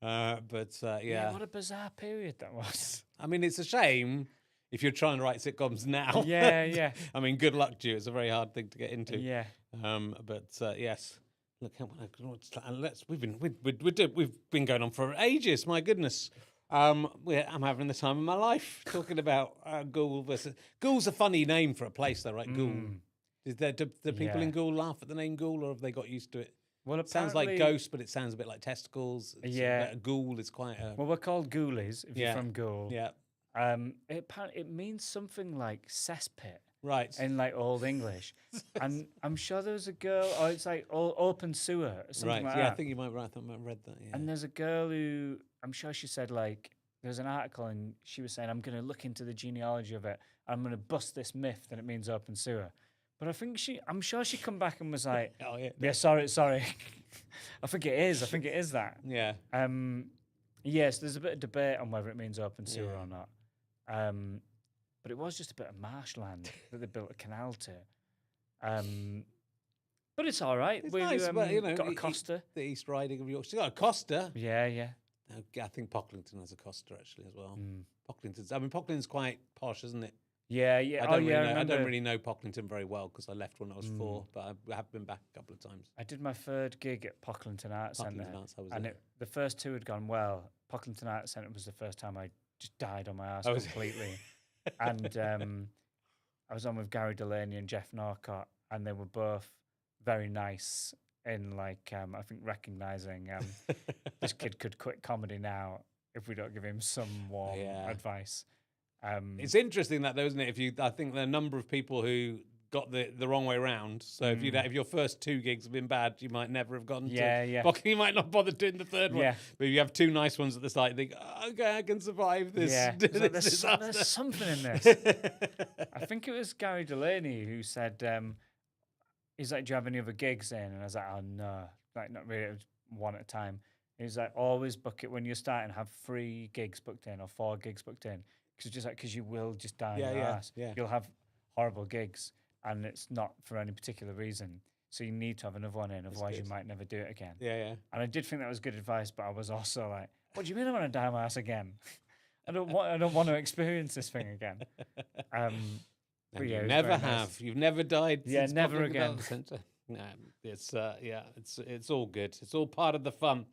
Yeah, what a bizarre period that was. I mean, it's a shame if you're trying to write sitcoms now. Yeah. I mean, good luck to you. It's a very hard thing to get into. Yeah. Yes. Look, we've been going on for ages. My goodness. I'm having the time of my life talking about Goole versus. Goole's a funny name for a place, though, right? Goole. Do people in Goole laugh at the name Goole, or have they got used to it? Well, It sounds like ghost, but it sounds a bit like testicles. A ghoul is quite a. Well, we're called ghoulies if you're from Goole. Yeah. It means something like cesspit. Right. In like Old English. And I'm sure there was a girl, or it's like open sewer or something like that. I think you might have read that. Yeah. And there's a girl who, I'm sure she said like, there's an article and she was saying, I'm going to look into the genealogy of it. I'm going to bust this myth that it means open sewer. But I'm sure she come back and was like, oh yeah. Yeah, sorry. I think it is that. Yeah. Yes, there's a bit of debate on whether it means open sewer or not. But it was just a bit of marshland that they built a canal to. But it's all right. It's We nice, but got a Costa. The East Riding of Yorkshire. Got a Costa. Yeah. I think Pocklington has a Costa actually as well. Pocklington's quite posh, isn't it? Yeah. I don't really know Pocklington very well because I left when I was 4, but I have been back a couple of times. I did my third gig at Pocklington Arts Centre, and the first two had gone well. Pocklington Arts Centre was the first time I just died on my ass completely. And I was on with Gary Delaney and Jeff Norcott, and they were both very nice in like I think recognizing this kid could quit comedy now if we don't give him some warm Yeah. advice. It's interesting that though, isn't it? I think there are a number of people who got the wrong way round. So if your first 2 gigs have been bad, you might never have gotten Yeah. to boxing. You might not bother doing the third one. Yeah. But if you have 2 nice ones at the start, you think, okay, I can survive this. Yeah, this it's like, disaster." there's something in this. I think it was Gary Delaney who said, he's like, do you have any other gigs in? And I was like, oh, no, like not really, it was one at a time. He's like, always book it when you're starting, have 3 gigs booked in or 4 gigs booked in. Because you will just die on your ass. yeah. You'll have horrible gigs and it's not for any particular reason. So you need to have another one in, otherwise you good. might never do it again. Yeah. And I did think that was good advice, but I was also like, what do you mean I want to die on my ass again? I don't want to experience this thing again. No, But you yeah, it was never very have. nice. You've never died. Yeah, since never Cognitive again. Development Centre. No, it's all good. It's all part of the fun.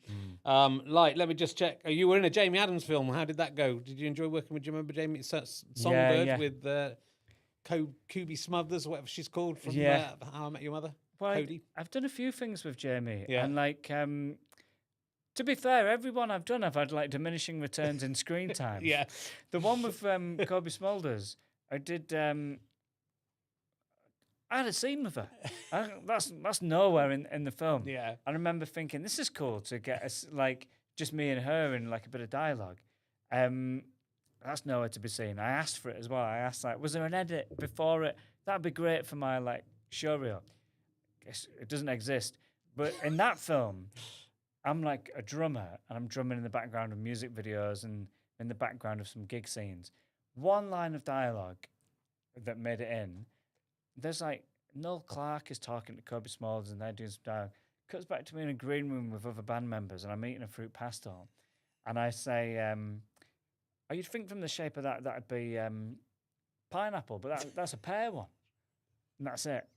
Mm. Let me just check. You were in a Jamie Adams film. How did that go? Did you enjoy working with? Do you remember Jamie Songbird yeah. with Kubi Smothers, whatever she's called from Yeah. How I Met Your Mother? Well, Cody. I've done a few things with Jamie, Yeah. and like, to be fair, everyone I've done, I've had like diminishing returns in screen time. Yeah. The one with Kobe Smulders, I did. I had a scene with her. That's nowhere in the film. Yeah. I remember thinking this is cool to get us like just me and her in like a bit of dialogue. That's nowhere to be seen. I asked for it as well. I asked like, was there an edit before it? That'd be great for my like show reel. Guess it doesn't exist. But in that film, I'm like a drummer and I'm drumming in the background of music videos and in the background of some gig scenes. One line of dialogue that made it in. There's like Noel Clark is talking to Kobe Smulders and they're doing some dialogue. Cuts back to me in a green room with other band members and I'm eating a fruit pastel. And I say, oh, you'd think from the shape of that'd be pineapple, but that's a pear one. And that's it.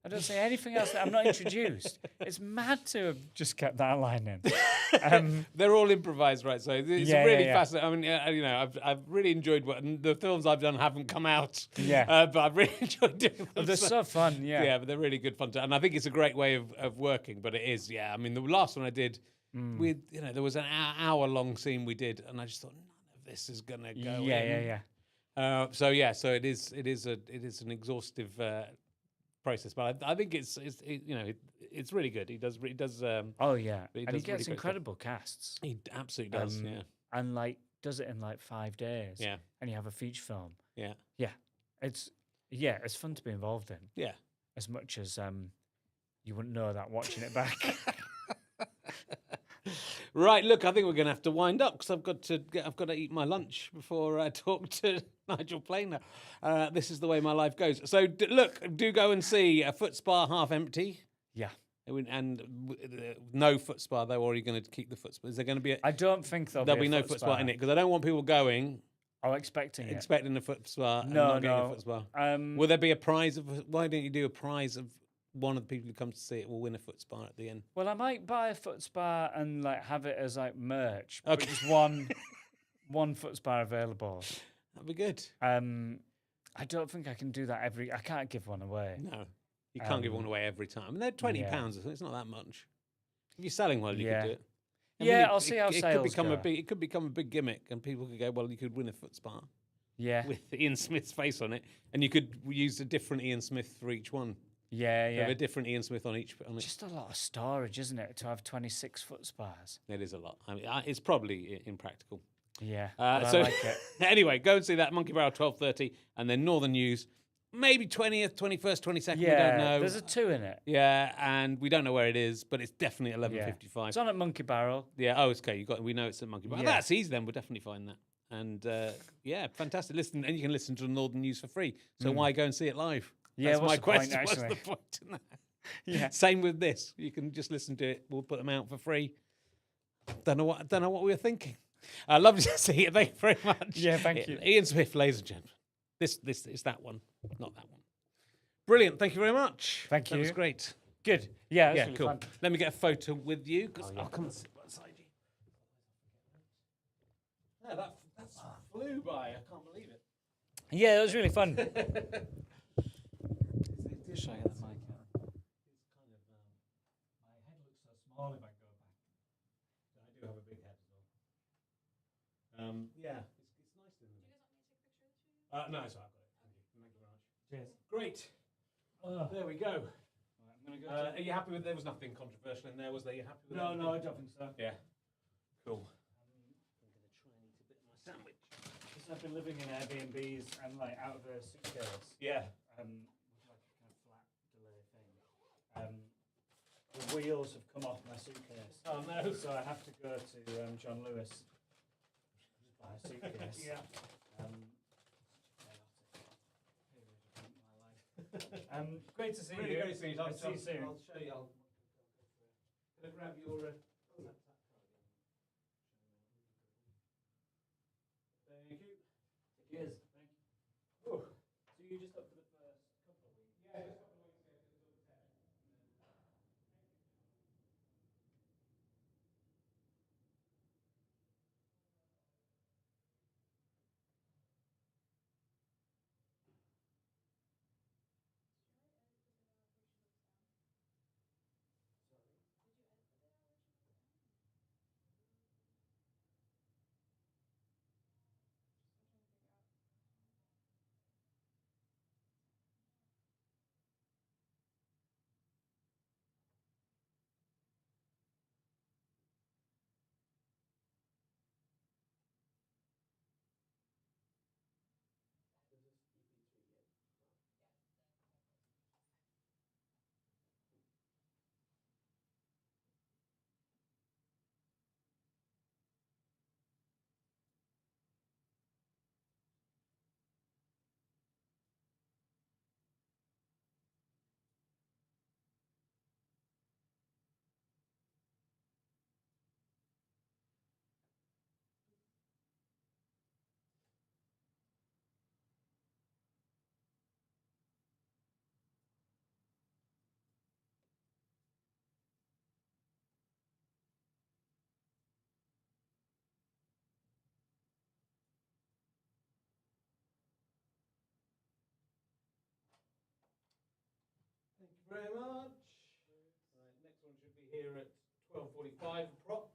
I don't say anything else. I'm not introduced. It's mad to have just kept that line in. They're all improvised, right? So it's Yeah, really yeah. fascinating. I mean, I've really enjoyed the films I've done haven't come out. Yeah. But I've really enjoyed doing them. They're so fun, yeah. Yeah, but they're really good fun. And I think it's a great way of working. But it is, yeah. I mean, the last one I did with, there was an hour-long scene we did, and I just thought none of this is gonna go in. Yeah. So it is an exhaustive process, but I think it's really good. He does. Oh yeah, But he and he does really gets great incredible casts. He absolutely does. Yeah. And like does it in like 5 days. Yeah. And you have a feature film. Yeah. It's fun to be involved in. Yeah. As much as you wouldn't know that watching it back. Right, look, I think we're going to have to wind up because I've got to eat my lunch before I talk to Nigel Planer. This is the way my life goes. So do go and see a Foot Spa Half Empty. Yeah. And no Foot Spa though, or are you going to keep the Foot Spa? Is there going to be? I don't think there'll There'll be a no Foot Spa in it because I don't want people going Oh, expecting expecting a Foot Spa and No, not getting a no. Foot Spa. it. Will there be a prize of? Why don't you do a prize of one of the people who comes to see it will win a Foot Spa at the end? Well, I might buy a foot spa and like have it as like merch. Okay. But just one foot spa available. That'd be good. I don't think I can do that I can't give one away. No, you can't give one away every time. And they're £20, yeah. or something. It's not that much. If you're selling well, you Yeah. could do it. Yeah, I'll see how it could sales become go. it could become a big gimmick, and people could go, "Well, you could win a Foot Spa Yeah. with Ian Smith's face on it, and you could use a different Ian Smith for each one. Yeah, So yeah. a different Ian Smith on each. On it. Just a lot of storage, isn't it, to have 26 foot spas? It is a lot. I mean, it's probably impractical. Yeah. But So I like it. anyway, go and see that Monkey Barrel 12:30, and then Northern News, maybe 20th, 21st, 22nd. Yeah. We don't know. There's a 2 in it. Yeah, and we don't know where it is, but it's definitely 11:55. It's on at Monkey Barrel. Yeah. Oh, it's okay. We know it's at Monkey Bar. Yeah. That's easy. Then we'll definitely find that. And yeah, fantastic. Listen, and you can listen to the Northern News for free. So why go and see it live? Yeah, That's what's my the point, question. What's actually? the point in that? Yeah. Same with this. You can just listen to it. We'll put them out for free. Don't know what we were thinking. Lovely to see you. Thank you very much. Yeah, thank you. Ian Smith, ladies and gentlemen. This is that one, not that one. Brilliant. Thank you very much. Thank That was you. great. Good. Yeah, Yeah, really cool. fun. Let me get a photo with you because I'll come and sit beside you. Yeah, that flew by. I can't believe it. Yeah, it was really fun. Show you that mic. small if I go back. So I do have a big head as well. Yeah, it's nice doing Do it. you guys want me to take a picture of the two? No, so I've got it. Thank you. Thank you very much. Cheers. Great. There we go. Right, I'm gonna go. Are you happy with? There was nothing controversial in there, was there? You happy with? No, everything? no, I don't think so. Yeah. Cool. I'm gonna try and eat a bit of my sandwich. Because I've been living in Airbnbs and like out of a suitcase. Yeah. With like a kind of flat delay thing. The wheels have come off my suitcase. Oh no. So I have to go to John Lewis. Just buy a suitcase. Yeah. Great to see Really you. great to see you. I'll see you soon. I'll show you. Can I grab your? Thank you. Cheers. Thank you. Oh. So you just up for the first couple of weeks? Yeah, just a couple of weeks ago, did a little test. Did you edit the bit out where she looks down? I'm trying to figure out. This is EP3, yeah. Thank you very much. Right, next one should be here at 12:45 approx.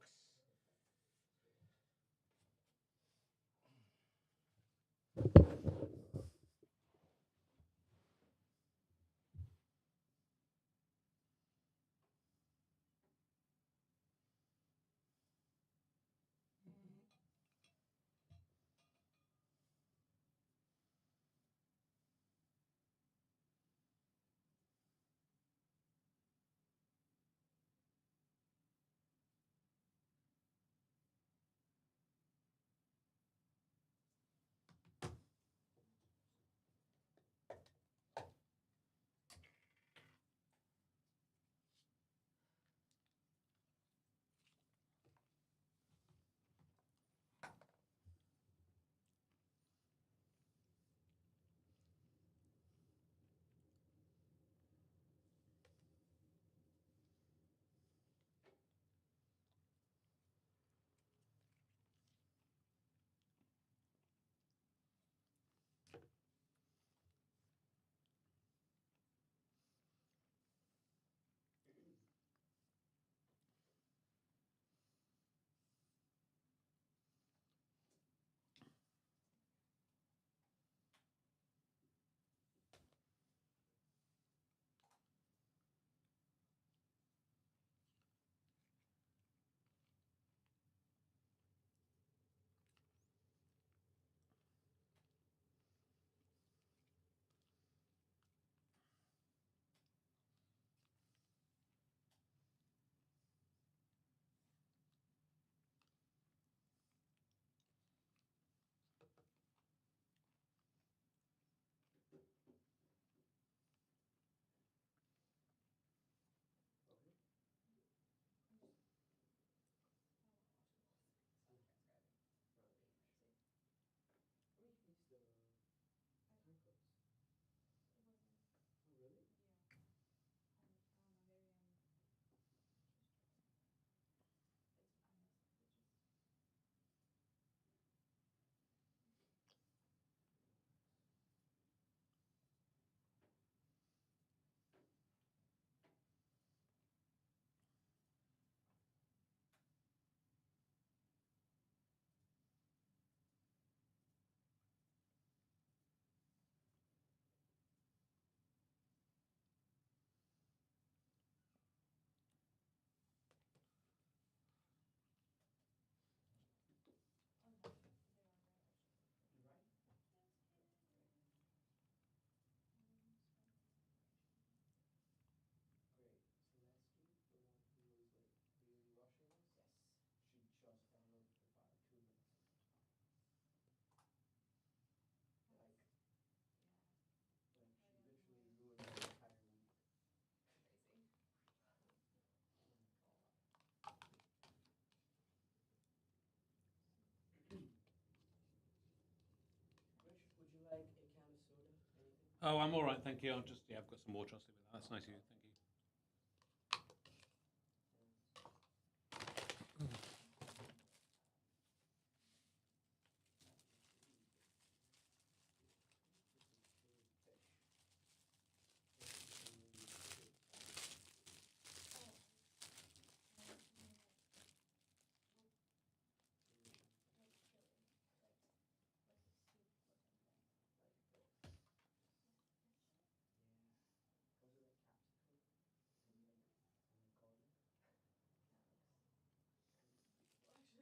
Oh, I'm all right, thank you. I've got some more trusted with that. That's nice of you. Thank you.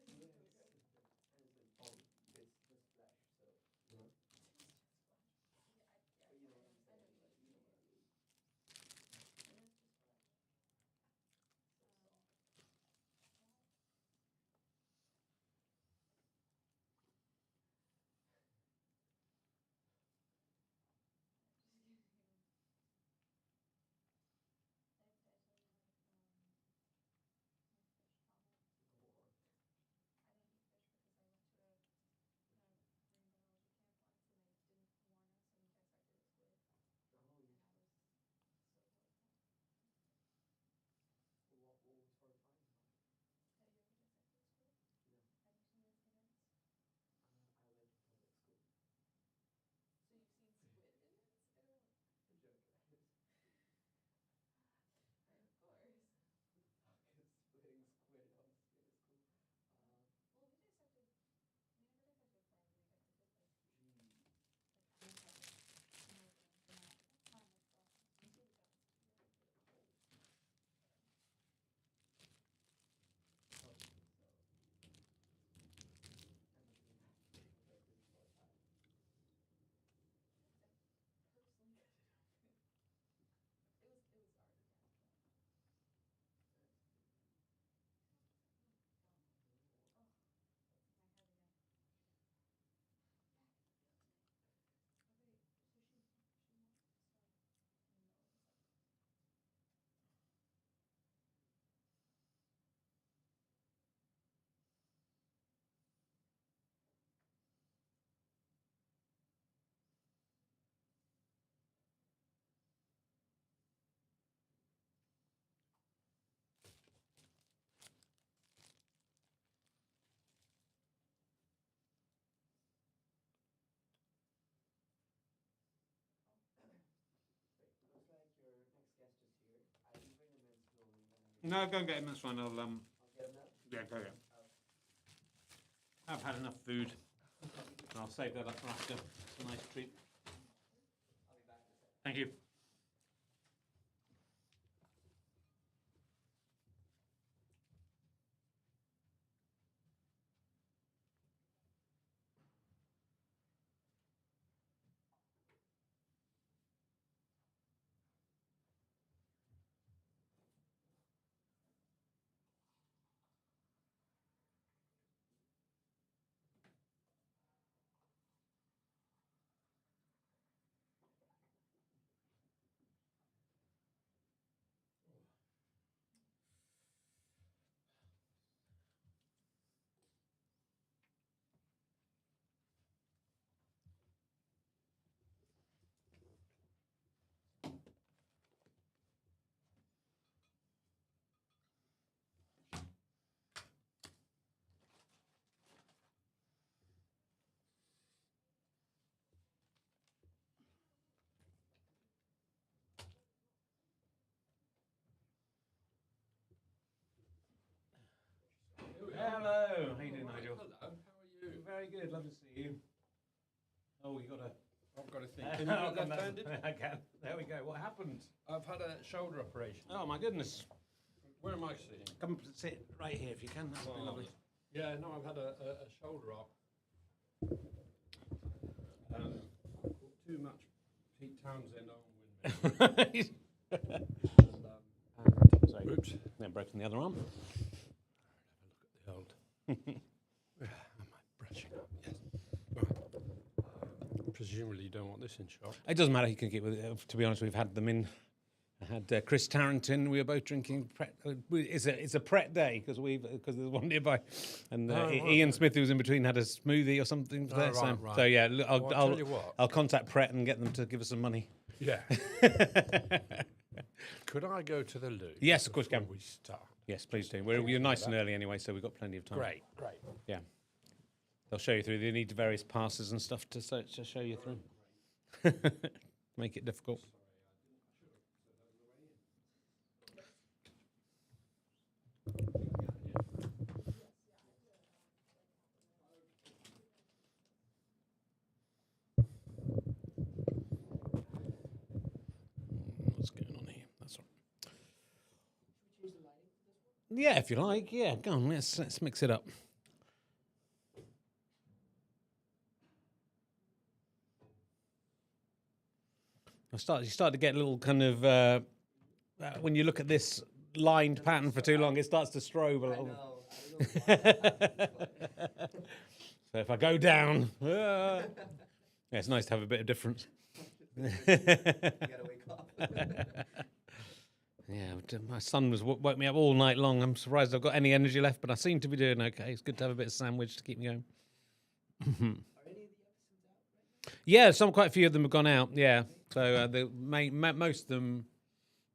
Comes with like capsicum and like garlic. Actually, it's really good. And it's like this flesh, so Yeah, yeah, but you know what I'm I saying, know like you know what I mean. it is just flesh. So soft. Did I tell you my fish trauma? Go on. I don't eat fish because I went to a marine biology camp once and they didn't warn us and dissected a squid Oh, and you I was so horrified. what was horrifying about it? Have you ever dissected a squid? No. Have you seen its innards? I went to public school. So you've seen squid innards? Ew. I'm joking. Of course. Fuck is splitting squid honestly in school. Well, we never dissected clams. We dissected Gee. like not like frogs. We do the guts together. Oh. Honestly, so. And the thing that was like really horrifying. I personally cut it open. It was already dead. That's pretty funny. Oh, my head again. Okay, so she wants stuff. No, it's like Wait, looks like your next guest is here. I will bring him in slowly when you. No, go and get him. That's fine. I'll I'll get him now. yeah, go. Yeah. Okay. I've had enough food. And I'll save that up for after. It's a nice treat. I'll be back in a second. Thank you. Hello. How you doing, Nigel? Hello, how are you? Very good. Love to see you. Oh, you got a. I've got a thing. Can you do it left-handed? I can. There we go. What happened? I've had a shoulder operation. Oh my goodness. Where am I sitting? Come sit right here if you can. That would be Oh. lovely. Yeah, no, I've had a shoulder op. Too much Pete Townsend arm wind. Sorry. Oops. Then broken the other arm. Have a look at the old. Where am I brushing up? Yes. Right. Presumably you don't want this in shot. It doesn't matter. You can keep with it. To be honest, we've had them in I had Chris Tarrington. We were both drinking. It's a Pret day because there's one nearby, and right, Ian Smith, who was in between, had a smoothie or something. Oh, there, right, so, right. so yeah, look, Well, I'll tell you what. I'll contact Pret and get them to give us some money. Yeah. Could I go to the loo? Yes, of course you can. before we start. Yes, please do. We're nice and early anyway, so we've got plenty of time. Great. Yeah. They'll show you through. They need various passes and stuff to show you through. Make it difficult. What's going on here? That's all right. Yeah, if you like. Yeah, go on. Let's mix it up. You start to get a little kind of when you look at this lined pattern for too long, it starts to strobe a little. No, I don't know. So if I go down, yeah, it's nice to have a bit of difference. You gotta wake up. Yeah, my son woke me up all night long. I'm surprised I've got any energy left, but I seem to be doing okay. It's good to have a bit of sandwich to keep me going. Are any of the episodes out right now? Yeah, quite a few of them have gone out. Yeah, so most of them,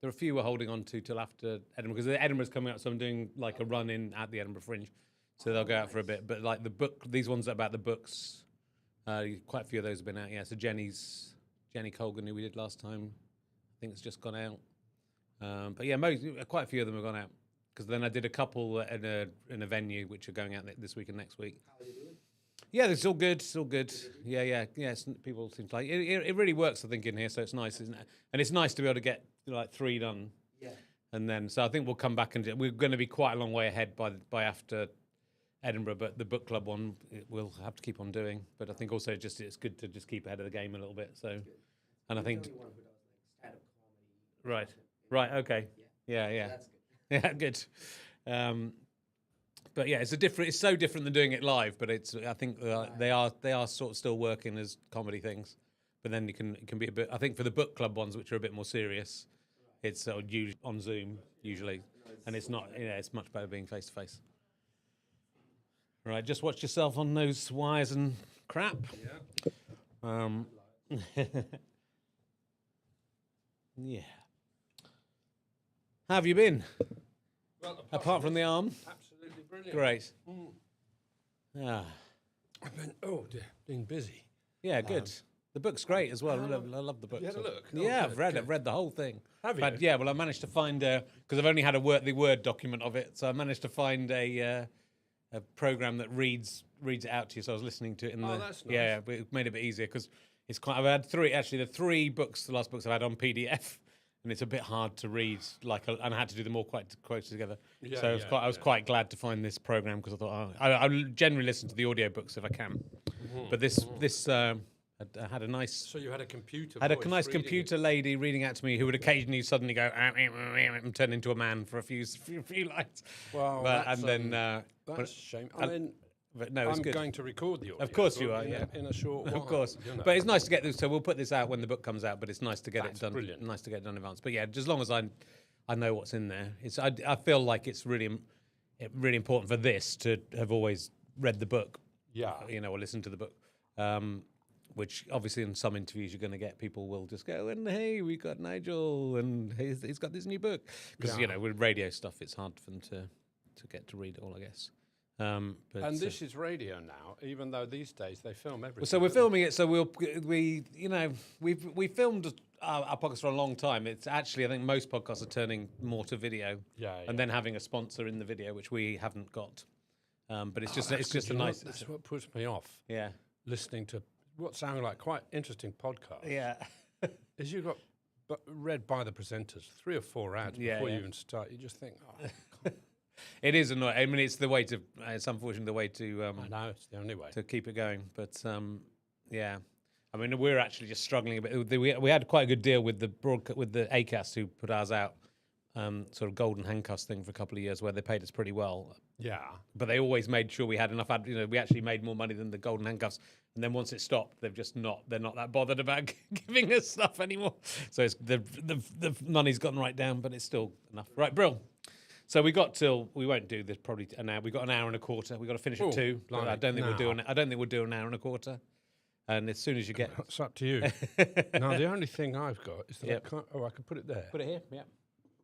there are a few we're holding on to till after Edinburgh because Edinburgh's coming up. So I'm doing like a run in at the Edinburgh Fringe, so they'll go out for a bit. But like these ones are about the books. Quite a few of those have been out. Yeah, so Jenny Colgan, who we did last time, I think it's just gone out. But yeah, quite a few of them have gone out because then I did a couple in a venue which are going out this week and next week. How are you doing? Yeah, it's all good. It's all good. Yeah. People seem to like it. It really works, I think, in here. So it's nice, isn't it? And it's nice to be able to get like 3 done, Yeah. and then so I think we'll come back and we're going to be quite a long way ahead by after Edinburgh. But the book club one we'll have to keep on doing. But I think also it's good to just keep ahead of the game a little bit. So, and I think The only one who does like stand-up comedy. right, okay, yeah. That's good. Yeah, good. But yeah, it's so different than doing it live. But I think they are sort of still working as comedy things. But then it can be a bit. I think for the book club ones, which are a bit more serious, it's sort of usually on Zoom usually, and it's not. It's much better being face to face. Right, just watch yourself on those wires and crap. Yeah. Yeah. How have you been? Well, Apart from the arm? absolutely brilliant. Great. Mm. Ah. I've been being busy. Yeah, good. The book's great as well. I love the book. You had a look? Oh, Yeah, good, I've read it. good. I've read the whole thing. Have But you? yeah, well, I managed to find because I've only had the Word document of it, so I managed to find a program that reads it out to you. So I was listening to it in Oh, the that's nice. yeah, but it made it a bit easier because it's quite. I've had the last books I've had on PDF. And it's a bit hard to read, and I had to do them all quite close together. Yeah, so I was quite glad to find this program because I thought I generally listen to the audiobooks if I can. But this I had a nice So you had a computer. nice voice reading computer lady reading out to me who would occasionally suddenly go and turn into a man for a few lines. Well, but, that's, and then That's a shame. I mean, but no, it's I'm good. going to record the audio. Of course you book are, in yeah. in a short while. Of course, you know. but it's nice to get this. So we'll put this out when the book comes out. But it's nice to get That's it done. brilliant. Nice to get it done in advance. But yeah, as long as I know what's in there. I feel like it's really important for this to have always read the book. Yeah. Or listened to the book. Which obviously in some interviews you're going to get people will just go and hey, we got Nigel and he's got this new book because Yeah. with radio stuff it's hard for them to get to read it all, I guess. But And this is radio now, even though these days they film everything. so we're don't they? filming it. So we filmed our podcast for a long time. It's actually I think most podcasts are turning more to video, Yeah, and then having a sponsor in the video, which we haven't got. But it's just That's a good. You know, nice That's what puts me off yeah listening to what sound like quite interesting podcasts. yeah. Is you got read by the presenters 3 or 4 ads Yeah, before yeah. you even start. You just think, oh, It is annoying. I mean, it's the way to. It's unfortunately the way to I know it's the only way. to keep it going. But yeah, I mean, we're actually just struggling a bit. We had quite a good deal with the Acast who put ours out sort of golden handcuffs thing for a couple of years where they paid us pretty well. Yeah. But they always made sure we had enough. We actually made more money than the golden handcuffs. And then once it stopped, they're not that bothered about giving us stuff anymore. So it's the money's gotten right down, but it's still enough. Right, Brill. So we won't do this probably an hour. We've got an hour and a quarter. We've got to finish at 2. But blimey. I don't think No. I don't think we'll do an hour and a quarter. And as soon as you get, It's up to you. Now, the only thing I've got is that Yep. I can't... Oh, I can put it there. put it here. Yeah.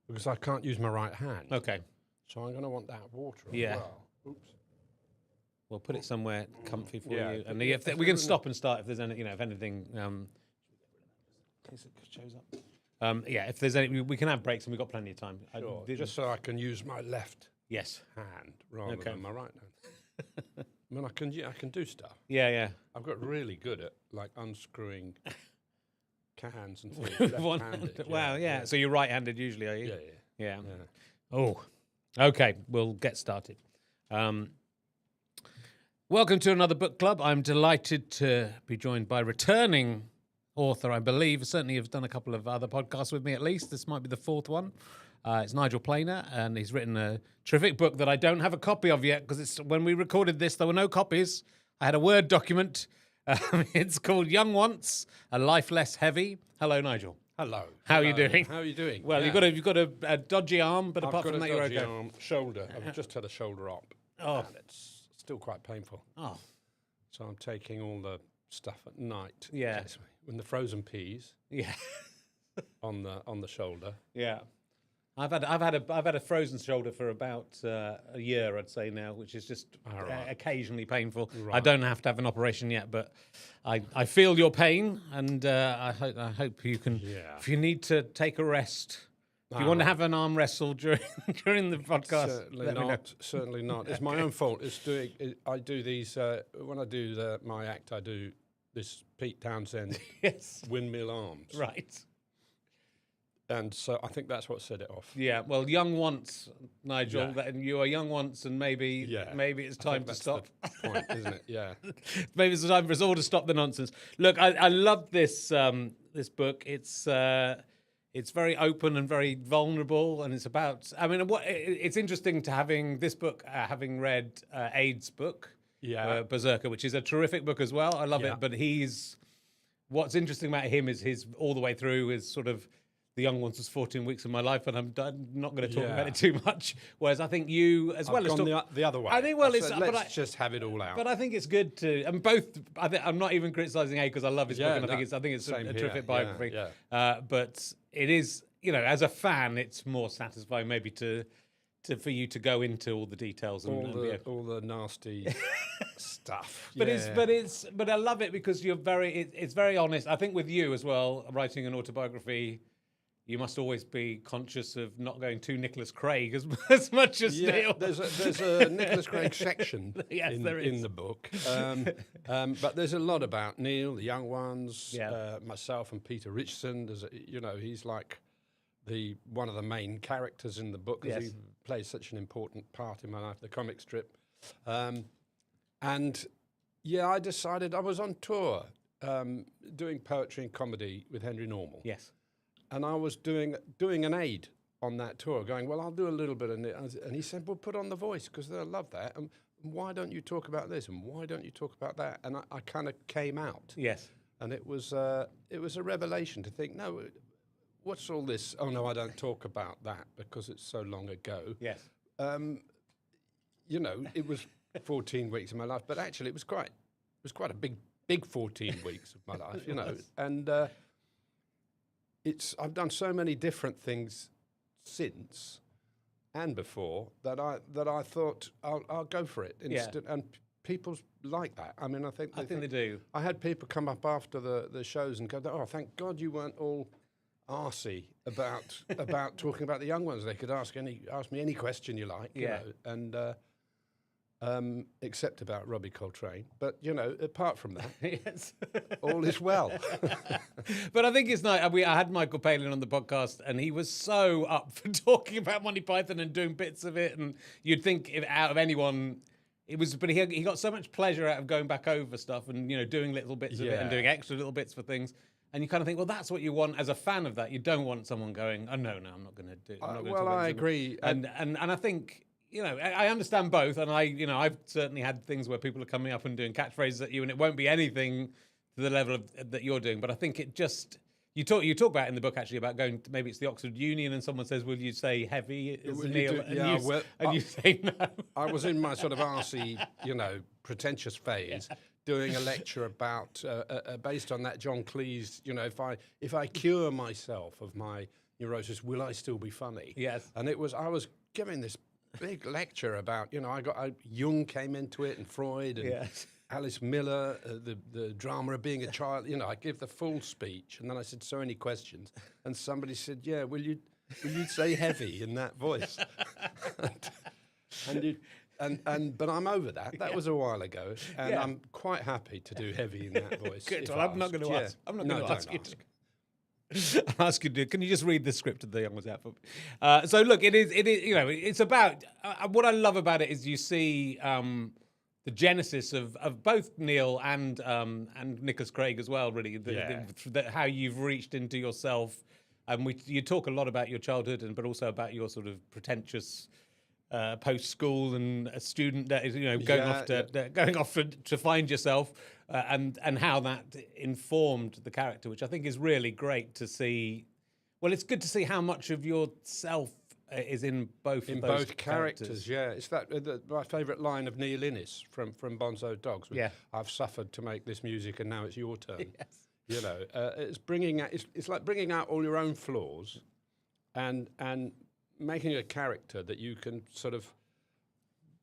Because I can't use my right hand. Okay. So I'm going to want that water Yeah. as well. Oops. We'll put it somewhere comfy for Yeah, you. but And yeah, if we can stop and start if there's any, if anything, in case it shows up. If there's any, we can have breaks and we've got plenty of time. Sure. Just so I can use my left Yes. hand rather Okay. than my right hand. I mean, I can do stuff. Yeah. I've got really good at like unscrewing cans and things. left-handed, Wow. Yeah. So you're right-handed usually, are you? Yeah, Yeah. yeah. Oh. Okay. We'll get started. Welcome to another book club. I'm delighted to be joined by returning author, I believe. Certainly have done a couple of other podcasts with me at least. This might be the 4th one. It's Nigel Planer, and he's written a terrific book that I don't have a copy of yet because when we recorded this, there were no copies. I had a Word document. It's called Young Once, A Life Less Heavy. Hello, Nigel. Hello. How are you Hello. doing? How are you doing? Well, Yeah. you've got a dodgy arm, but I've apart got from a that, you're dodgy okay. arm, shoulder. I've just had a shoulder op. Oh. And it's still quite painful. Oh, So I'm taking all the stuff at night. Yeah. When the frozen peas yeah, on the shoulder. yeah. I've had a frozen shoulder for about a year, I'd say now, which is just All right. occasionally painful. I Right. don't have to have an operation yet, but I feel your pain, and I hope you can. Yeah. If you need to take a rest, if you All want to right. have an arm wrestle during the podcast, Certainly let me know. not. Certainly not. It's my own fault. I do these when I do my act. I do this Pete Townsend Yes, windmill arms, right. and so I think that's what set it off. Yeah, well, young once, Nigel. Yeah. That you are young once, and maybe it's I time think to that's stop. the point, isn't it? Yeah. Maybe it's time for us all to stop the nonsense. Look, I love this this book. It's very open and very vulnerable, and it's about. I mean, it's interesting to having this book, having read Aid's book, Yeah. Berserker, which is a terrific book as well. I love Yeah. it, but what's interesting about him is his all the way through is sort of. The Young Ones was 14 weeks of my life, and I'm not going to talk about Yeah. it too much. Whereas I think you, as well I've as gone the other way. I think, well, I it's- said, but let's just have it all out. But I think it's good to, and both. I'm not even criticizing A because I love his Yeah, book, and no, I think it's a same here, terrific yeah, biography. yeah. But it is, as a fan, it's more satisfying maybe for you to go into all the details and, all the nasty stuff. But Yeah. but I love it because it's very honest. I think with you as well, writing an autobiography. You must always be conscious of not going too Nicholas Craig as much as Yeah, Neil. there's a Nicholas Craig section Yes, there in is. the book, but there's a lot about Neil, the young ones, Yeah. myself, and Peter Richardson. He's like one of the main characters in the book because Yes. he plays such an important part in my life. The comic strip, and yeah, I decided I was on tour doing poetry and comedy with Henry Normal. Yes. And I was doing an aid on that tour, going, well, I'll do a little bit of it. And he said, well, put on The Voice, because they'll love that. And why don't you talk about this? And why don't you talk about that? And I kind of came out. Yes. And it was a revelation to think, no, what's all this? Oh, no, I don't talk about that because it's so long ago. Yes. It was 14 weeks of my life, but actually it was quite a big 14 weeks of my life, And I've done so many different things since and before that I thought I'll go for it. And people like that. I mean, I think they do. I had people come up after the shows and go, "Oh, thank God you weren't all arsey about talking about the young ones. They could ask me any question you like, Yeah. and except about Robbie Coltrane. But apart from that, Yes. all is well." But I think it's nice. I had Michael Palin on the podcast, and he was so up for talking about Monty Python and doing bits of it. And you'd think out of anyone, it was. But he got so much pleasure out of going back over stuff and doing little bits of it and Yeah. doing extra little bits for things. And you kind of think, well, that's what you want as a fan of that. You don't want someone going, oh, no, I'm not going to do it. Well, I agree. And I think, I understand both. And I've certainly had things where people are coming up and doing catchphrases at you, and it won't be anything to the level that you're doing. But I think it just, you talk about in the book actually about going to, maybe it's the Oxford Union, and someone says, will you say heavy as Will you Neil? do- And, yeah, you, well, and you say no. I was in my sort of arsey, pretentious phase, doing a lecture about based on that John Cleese. If I cure myself of my neurosis, will I still be funny? Yes. And I was giving this big lecture about Jung came into it, and Freud, and Yes. Alice Miller, the drama of being a child. I give the full speech, and then I said, "So any questions?" And somebody said, "Yeah, will you say heavy in that voice?" But I'm over that. That was a while ago, and Yeah. I'm quite happy to do heavy in that voice. Good. if Well, I'm not asked. going to Yeah. ask. I'm not No, going to don't ask you. ask. I'll ask you to. Can you just read the script of the Young Was Out for me? So look, it is. It's about. What I love about it is you see the genesis of both Neil and Nicholas Craig as well. Really, how you've reached into yourself, and you talk a lot about your childhood, but also about your sort of pretentious. Post school and a student that is going off to find yourself, and how that informed the character, which I think is really great to see. Well, it's good to see how much of yourself is in both In of those both characters, yeah. It's that my favourite line of Neil Innes from Bonzo Dogs. Yeah. I've suffered to make this music, and now it's your turn. Yes. It's bringing out. It's like bringing out all your own flaws, and making a character that you can sort of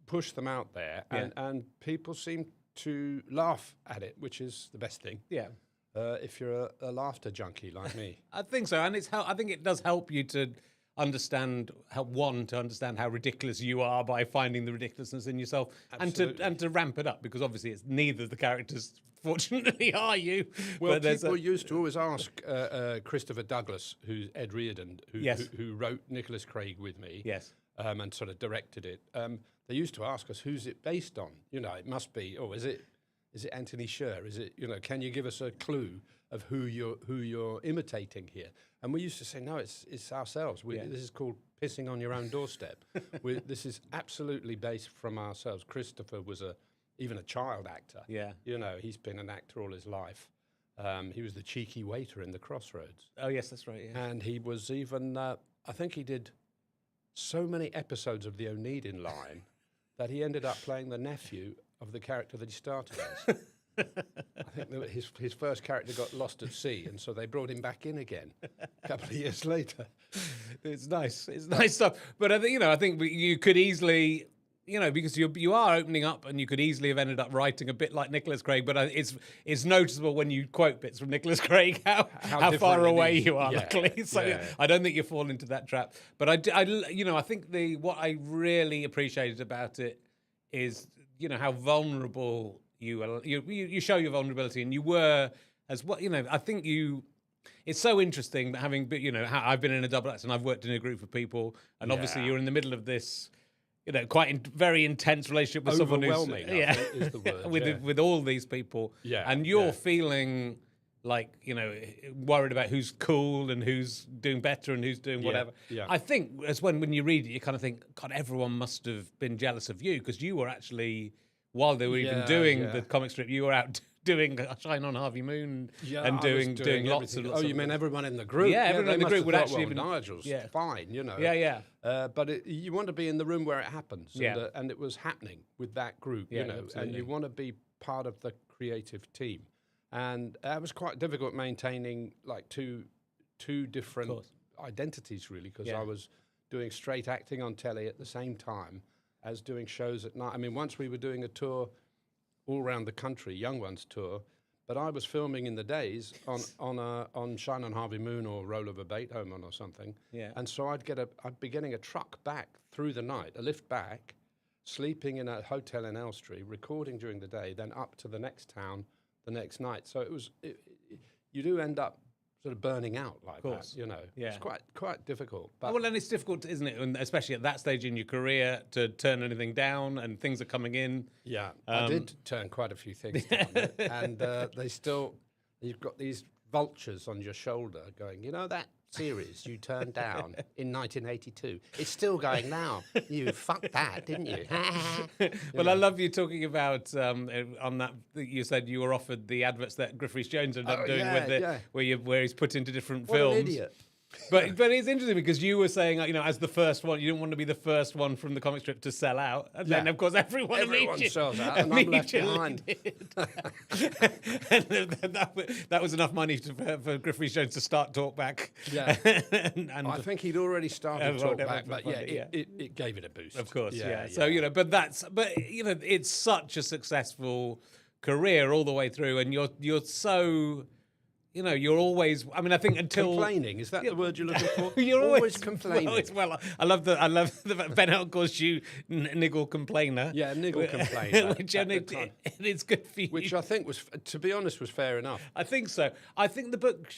push them out there, and people seem to laugh at it, which is the best thing. Yeah. If you're a laughter junkie like me. I think so, and I think it does help you to understand how ridiculous you are by finding the ridiculousness in yourself, Absolutely. and to ramp it up, because obviously it's neither of the characters. Fortunately, are you? Well, But there's people used to always ask Christopher Douglas, who's Ed Reardon, who wrote Nicholas Craig with me, Yes. and sort of directed it. They used to ask us, who's it based on? It must be. Oh, is it Anthony Sher? Is it? Can you give us a clue of who you're imitating here? And we used to say, no, it's ourselves. This is called pissing on your own doorstep. This is absolutely based from ourselves. Christopher was even a child actor. Yeah. He's been an actor all his life. He was the cheeky waiter in The Crossroads. Oh yes, that's right. Yeah. And he was even, I think he did so many episodes of the Oneidin line that he ended up playing the nephew of the character that he started as. I think that his first character got lost at sea, and so they brought him back in again a couple of years later. It's nice. It's nice stuff. But I think you could easily. Because you are opening up, and you could easily have ended up writing a bit like Nicholas Craig. But it's noticeable when you quote bits from Nicholas Craig how far different it away is. you are. Yeah, Luckily, so yeah. I don't think you fall into that trap. But I think what I really appreciated about it is how vulnerable you are. You show your vulnerability, and you were as well. I think you. It's so interesting that having how I've been in a double act, and I've worked in a group of people, and obviously Yeah. you're in the middle of this. Very intense relationship with someone who's Overwhelming, I think, is the word, with all these people, Yeah, and you're yeah. feeling like worried about who's cool and who's doing better and who's doing whatever. yeah. I think as when you read it, you kind of think, God, everyone must have been jealous of you, because you were actually, while they were even Yeah, doing yeah. the comic strip, you were out doing Shine on Harvey Moon Yeah, and I was doing lots everything. of. Lots Oh, of you mean things. everyone in the group? Yeah, everyone they in the must group have would thought, actually well, been- Nigel's yeah. fine, Yeah. But you want to be in the room where it happens, Yeah. and it was happening with that group, Yeah, and absolutely. you want to be part of the creative team, and it was quite difficult maintaining like two different course. identities, really, because Yeah. I was doing straight acting on telly at the same time as doing shows at night. I mean, once we were doing a tour all around the country, Young Ones tour. But I was filming in the days on Shine on Harvey Moon or Roll of a Beethoven or something. Yeah. And so I'd be getting a truck back through the night, a lift back, sleeping in a hotel in Elstree, recording during the day, then up to the next town the next night. So you do end up sort of burning out like course. that, Yeah. It's quite difficult. But Well, and it's difficult, isn't it? And especially at that stage in your career, to turn anything down, and things are coming in. yeah, I did turn quite a few things down, and you've got these vultures on your shoulder going, you know that series you turned down in 1982? It's still going now. You fucked that, didn't you? Well, I love you talking about on that. You said you were offered the adverts that Griff Rhys-Jones ended up Oh, doing yeah, where he's put into different What films. an idiot. But it's interesting because you were saying, as the first one, you didn't want to be the first one from the comic strip to sell out, and then Yeah. of course everyone sells out, and I'm left immediately behind. did. And that was enough money for Griff Rhys-Jones to start Talkback. Yeah. and I think he'd already started Everyone- Talkback, everyone but found yeah, it, it gave it a boost. Of course, yeah. So it's such a successful career all the way through, and you're so, you're always. I mean, I think until complaining, is that the word you're looking for? you're always complaining. Well, I love the fact Ben Helt calls you niggle complainer. Yeah, niggle complainer. Which at the and time. it's good for you. Which I think was, to be honest, was fair enough. I think so. I think the book,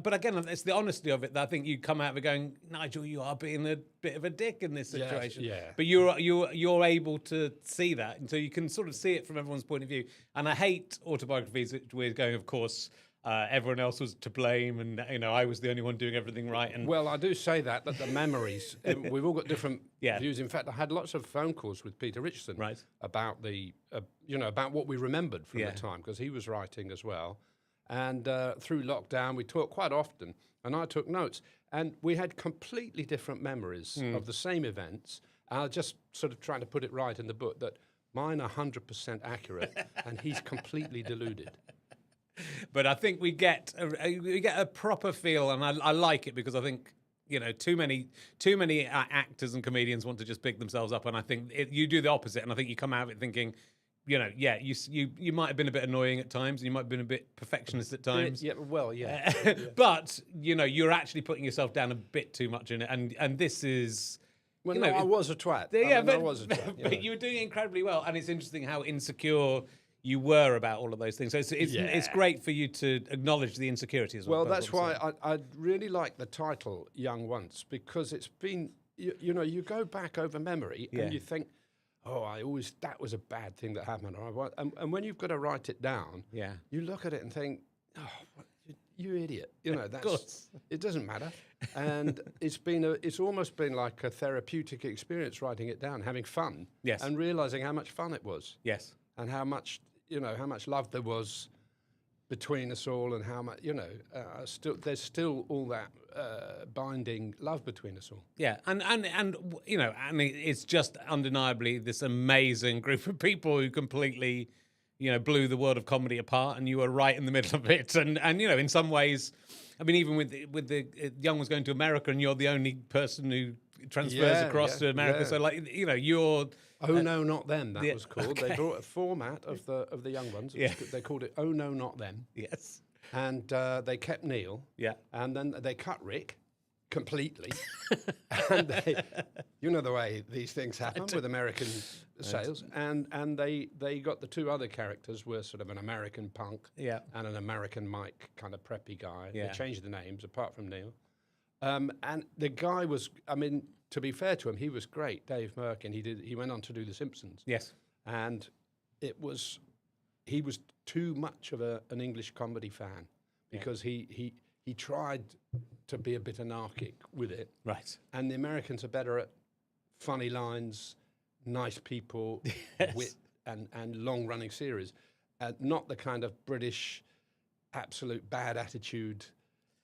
but again, it's the honesty of it that I think you come out of it going, Nigel, you are being a bit of a dick in this Yes, situation. yeah. But you're able to see that, and so you can sort of see it from everyone's point of view. And I hate autobiographies which we're going, of course, everyone else was to blame, and I was the only one doing everything right. And Well, I do say that the memories, we've all got different Yeah. views. In fact, I had lots of phone calls with Peter Richardson Right. about about what we remembered from Yeah. the time, because he was writing as well. And through lockdown, we talked quite often, and I took notes. And we had completely different memories of the same events. And I was just sort of trying to put it right in the book that mine are 100% accurate, and he's completely deluded. But I think we get a proper feel, and I like it because I think too many actors and comedians want to just pick themselves up, and I think you do the opposite, and I think you come out of it thinking, you might have been a bit annoying at times, and you might have been a bit perfectionist at times. Yeah, well, yeah. But you're actually putting yourself down a bit too much in it, and this is. Well, you no, know, I was a twat. Yeah, I was a twat. but you were doing it incredibly well, and it's interesting how insecure you were about all of those things. So it's Yeah. great for you to acknowledge the insecurity as well. Well, that's why I really like the title "Young Once," because it's been you go back over memory Yeah. and you think, that was a bad thing that happened, and when you've got to write it down, Yeah. you look at it and think, you idiot, course. it doesn't matter, and it's almost been like a therapeutic experience writing it down, having fun, Yes. and realizing how much fun it was, Yes. and how much love there was between us all, and how much there's still all that binding love between us all. Yeah, and it's just undeniably this amazing group of people who completely, blew the world of comedy apart, and you were right in the middle of it. And in some ways, I mean, even with the Young was going to America, and you're the only person who transfers Yeah, across to America. yeah. So you're. Oh no, not them. That yeah, was called. They brought a format of the Young Ones. Yeah. They called it "Oh No, Not Them," Yes. and they kept Neil. Yeah. And then they cut Rick completely. And you know the way these things happen with American sales. And they got the two other characters were sort of an American punk Yeah. and an American Mike kind of preppy guy. Yeah. They changed the names apart from Neil. And the guy was, I mean, to be fair to him, he was great, Dave Merkin. He went on to do The Simpsons. Yes. And he was too much of an English comedy fan because he tried to be a bit anarchic with it. Right. And the Americans are better at funny lines, nice people, Yes. wit, and long-running series, not the kind of British absolute bad attitude,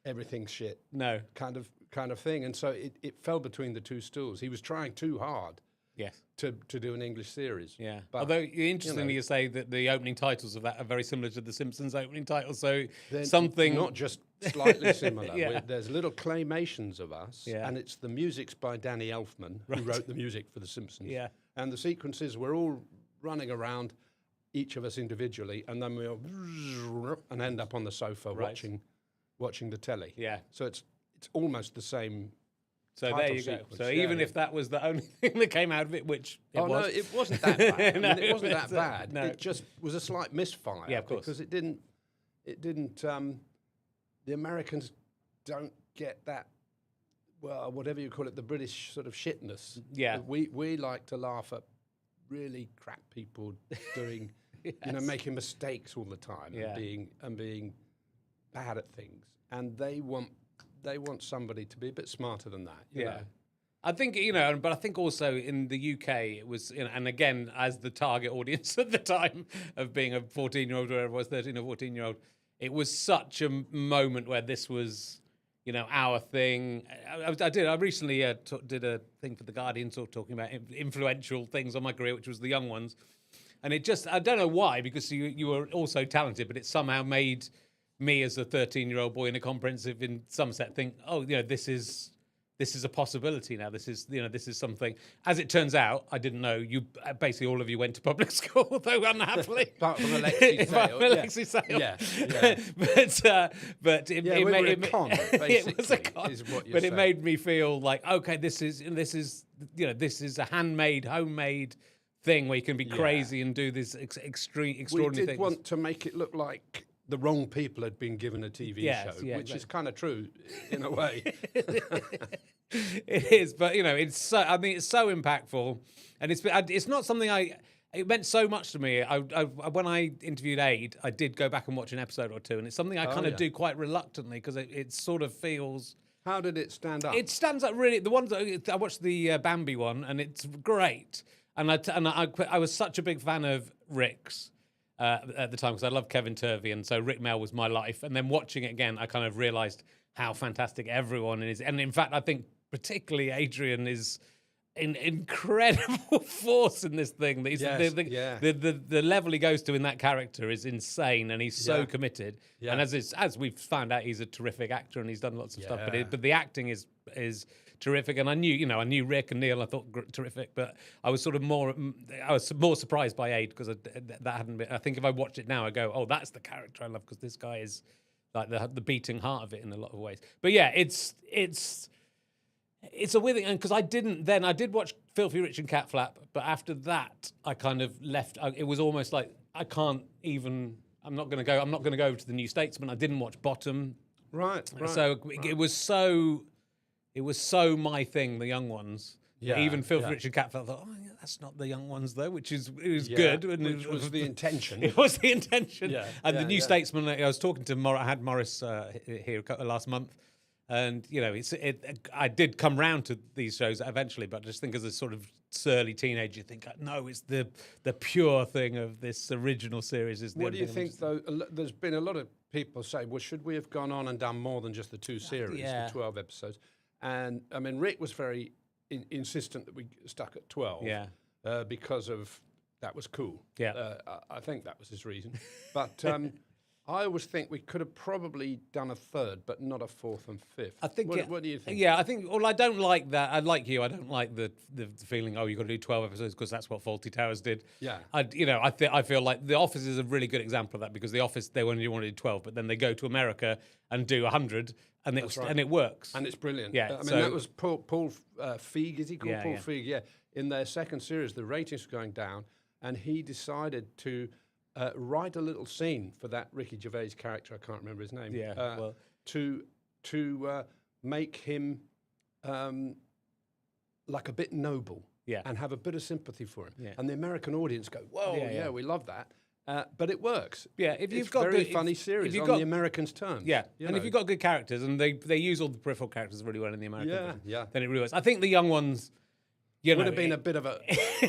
everything's shit No. kind of thing. And so it fell between the two stools. He was trying too hard Yes. to do an English series. Yeah. But, Although interestingly, know- you say that the opening titles of that are very similar to the Simpsons opening titles. So They're something not just slightly similar. Yeah. There's little claymations of us, Yeah. and it's the music's by Danny Elfman, who wrote the music for The Simpsons. Yeah. And the sequences, we're all running around, each of us individually, and then we'll and end up on the sofa Right. watching the telly. Yeah. So it's almost the same. So there title you go. sequence, So yeah, even yeah. if that was the only thing that came out of it, which it was. No, it wasn't that bad. I No, mean, it wasn't that it's, bad. no. It just was a slight misfire. Yeah, of course. Because it didn't. The Americans don't get that. Well, whatever you call it, the British sort of shitness. Yeah. We like to laugh at really crap people doing, Yes. making mistakes all the time Yeah. and being bad at things, and they want somebody to be a bit smarter than that. You know? I think, but I think also in the UK it was, and again, as the target audience at the time of being a 14-year-old, whatever it was, 13 or 14-year-old, it was such a moment where this was, our thing. I recently did a thing for The Guardian talking about influential things on my career, which was The Young Ones. And it just, I don't know why, because you were also talented, but it somehow made me as a 13-year-old boy in a comprehensive in Somerset think, oh, this is a possibility now. This is something. As it turns out, I didn't know. You basically all of you went to public school, though unhappily. Apart from Alexi Apart Sale. from Alexi Sale. Yeah. but it Yeah, we made were a it, con, it was a basically, con. is what you're But it saying. made me feel like, okay, this is a handmade, homemade thing where you can be crazy and do this extreme, We extraordinary did things. want to make it look like the wrong people had been given a TV Yes, show, yeah, which is exactly. kind of true in a way. It is, but it's so. I mean, it's so impactful, and it's not something It meant so much to me. When I interviewed Aid, I did go back and watch an episode or two, and it's something I kind of do quite reluctantly because it sort of feels. How did it stand up? It stands up really. The ones I watched the Bambi one, and it's great. And I was such a big fan of Rick's at the time because I loved Kevin Turvey, and so Rick Mel was my life. And then watching it again, I kind of realised how fantastic everyone is. And in fact, I think particularly Adrian is an incredible force in this thing. That he's, the level he goes to in that character is insane, and he's so committed. Yeah. And as we've found out, he's a terrific actor, and he's done lots of stuff. Yeah. But the acting is terrific. And I knew Rick and Neil. I thought terrific, but I was more surprised by Aid because that hadn't been. I think if I watched it now, I go, oh, that's the character I love because this guy is like the beating heart of it in a lot of ways. But yeah, it's a weird thing, and because I did watch Filthy Rich and Cat Flap, but after that, I kind of left. It was almost like I'm not going to go over to the New Statesman. I didn't watch Bottom, Right. so it was so my thing. The Young Ones, Yeah, even Filthy yeah. Rich and Cat Flap. I thought, oh, yeah, that's not the Young Ones though, which is Yeah, good, and which was the intention. It was the intention. Yeah, And yeah, the New yeah. Statesman, I was talking to Morris, I had Morris here last month. And, I did come round to these shows eventually, but I just think as a sort of surly teenager, you think, no, it's the pure thing of this original series. Is the What do only you thing I'm think, though? There's been a lot of people say, well, should we have gone on and done more than just the 2 series, yeah. the 12 episodes? And, I mean, Rick was very insistent that we stuck at 12 Yeah. because of that was cool. Yeah. I think that was his reason. But I always think we could have probably done a 3rd, but not a 4th and 5th. I think. What do you think? Yeah, I think. Well, I don't like that. I like you. I don't like the feeling. Oh, you've got to do 12 episodes because that's what Fawlty Towers did. Yeah. I feel like The Office is a really good example of that because The Office they only want to do 12, but then they go to America and do 100, and it works. And it's brilliant. Yeah, I mean, so- that was Paul Feig, is he called? Yeah, Paul yeah. Feig, yeah. In their 2nd series, the ratings were going down, and he decided to write a little scene for that Ricky Gervais character. I can't remember his name. Yeah, well- to make him like a bit noble. Yeah. And have a bit of sympathy for him. Yeah. And the American audience go, whoa, Yeah, yeah. we love that. But it works. Yeah, if you've it's got very good- funny if series you've on got- the Americans' terms. Yeah, you and know. if you've got good characters, and they use all the peripheral characters really well in the American Yeah, version, yeah. then it really works. I think the young ones, would have been a bit of a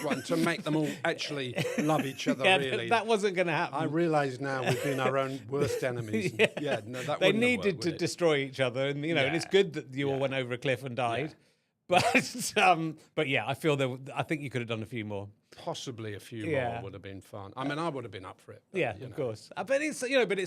one to make them all actually love each other. yeah, really, that wasn't going to happen. I realise now we've been our own worst enemies. Yeah, no, that they wouldn't have needed worked, to would it? destroy each other, and and it's Yeah. good that you all Yeah. went over a cliff and died. Yeah. But yeah, I feel I think you could have done a few more. Possibly a few Yeah. more would have been fun. I mean, I would have been up for it. but, Yeah, you of know. course. But it's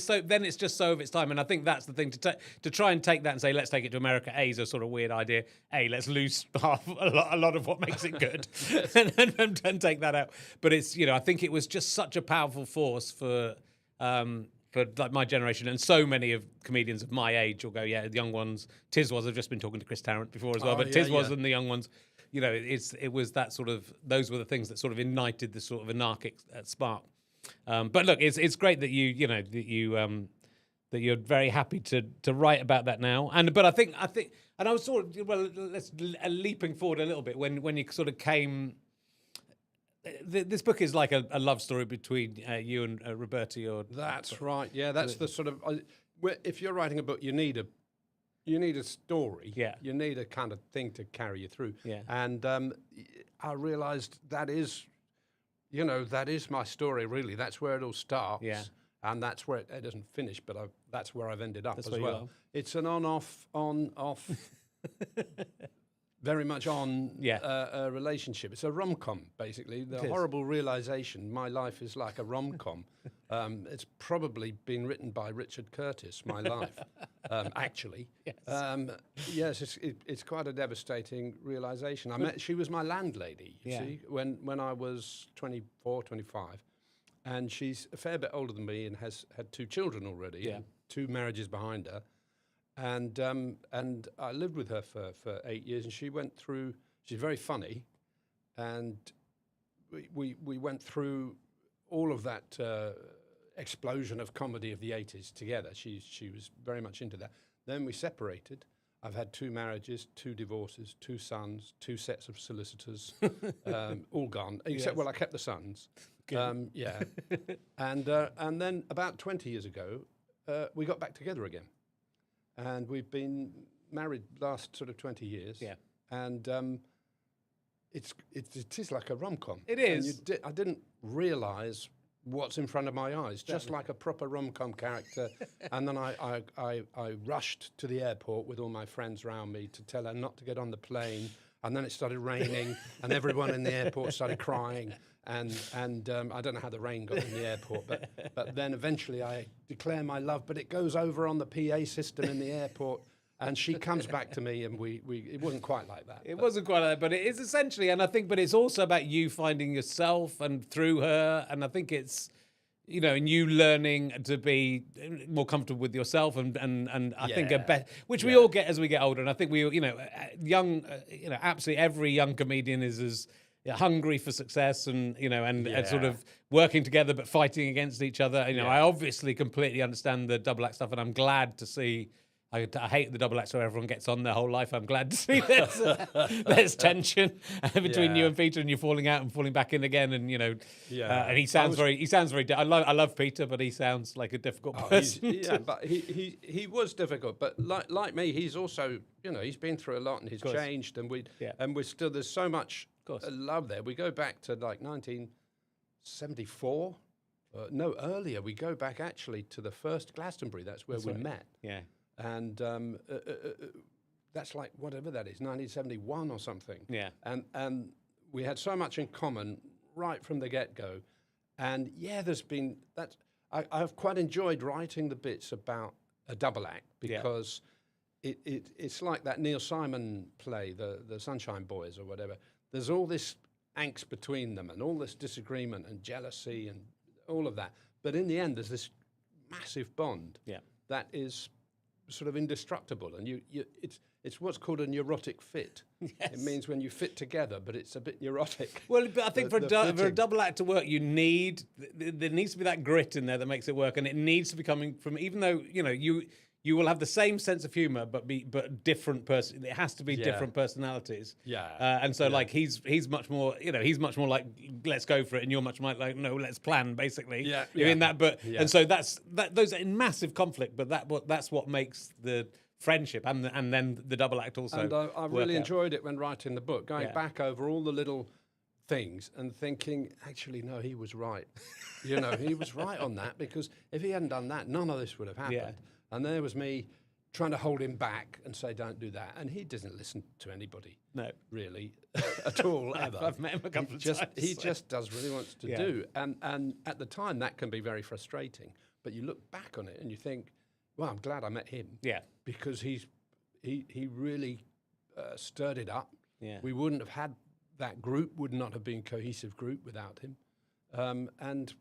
so. Then it's just so of its time, and I think that's the thing to try and take that and say, let's take it to America. A is a sort of weird idea. Let's lose a lot of what makes it good, and take that out. But it's I think it was just such a powerful force for like my generation, and so many of comedians of my age will go, yeah, the young ones. Tiswas, I've just been talking to Chris Tarrant before as well, Oh, but yeah, Tiswas yeah. and the young ones. It was that sort of, those were the things that sort of ignited the sort of anarchic spark. But look, it's great that that you're very happy to write about that now. But I think, and I was sort of let's leaping forward a little bit when you sort of came. This book is like a love story between you and Roberta. That's right. Yeah, that's the sort of. if you're writing a book, you need a story. Yeah. You need a kind of thing to carry you through. Yeah. And I realised that is my story. Really, that's where it all starts. Yeah. And that's where it doesn't finish, but that's where I've ended up That's as where you well. It's an on-off, very much on Yeah. relationship. It's a rom-com, basically. The It is. horrible realization my life is like a rom-com. It's probably been written by Richard Curtis, my life, actually. Yes. Yes, it's quite a devastating realization. She was my landlady, you Yeah. see, when I was 24, 25. And she's a fair bit older than me and has had 2 children already, Yeah. and 2 marriages behind her. And I lived with her for 8 years, and she went through. She's very funny, and we went through all of that explosion of comedy of the 80s together. She was very much into that. Then we separated. I've had 2 marriages, 2 divorces, 2 sons, 2 sets of solicitors, all gone. Except, Yes. well, I kept the sons. Yeah. And then about 20 years ago, we got back together again. And we've been married last sort of 20 years. Yeah. And it is like a rom-com. It And is. I didn't realise what's in front of my eyes, just like a proper rom-com character. And then I rushed to the airport with all my friends around me to tell her not to get on the plane. And then it started raining, and everyone in the airport started crying. And I don't know how the rain got in the airport, but then eventually I declare my love, but it goes over on the PA system in the airport, and she comes back to me, and it wasn't quite like that. It wasn't quite like that, but it is essentially, and I think, but it's also about you finding yourself and through her, and I think it's, and you learning to be more comfortable with yourself, and I think which we all get as we get older, and I think we, young, absolutely every young comedian is as hungry for success, and and sort of working together but fighting against each other. I obviously completely understand the double act stuff, and I'm glad to see. I hate the double act where everyone gets on their whole life. I'm glad to see there's tension between you and Peter, and you're falling out and falling back in again. And and he sounds very. I love Peter, but he sounds like a difficult person. But he was difficult. But like me, he's also he's been through a lot, and he's changed, and we're still, there's so much love there. We go back to like 1974. No, earlier. We go back actually to the first Glastonbury. That's where we met. Yeah. And that's like whatever that is, 1971 or something. Yeah. And we had so much in common right from the get-go. And there's been that. I've quite enjoyed writing the bits about a double act because it's like that Neil Simon play, the Sunshine Boys or whatever. There's all this angst between them and all this disagreement and jealousy and all of that. But in the end, there's this massive bond that is sort of indestructible, and it's what's called a neurotic fit. It means when you fit together, but it's a bit neurotic. Well, but I think for a double act to work, there needs to be that grit in there that makes it work, and it needs to be coming from, even though you will have the same sense of humor, but different person. It has to be different personalities. And so like he's much more he's much more like, let's go for it, and you're much more like, no, let's plan, basically. You're in that, and so those are in massive conflict, but that's what makes the friendship and then the double act also. And I really enjoyed it when writing the book, going back over all the little things and thinking, actually, no, he was right. He was right on that, because if he hadn't done that, none of this would have happened. And there was me trying to hold him back and say, don't do that. And he doesn't listen to anybody. No. Really, at all, ever. I've met him a couple of times. He just does what he wants to do. And at the time, that can be very frustrating. But you look back on it and you think, well, I'm glad I met him. Yeah. Because he really stirred it up. Yeah. We wouldn't have had that group, would not have been a cohesive group without him. And,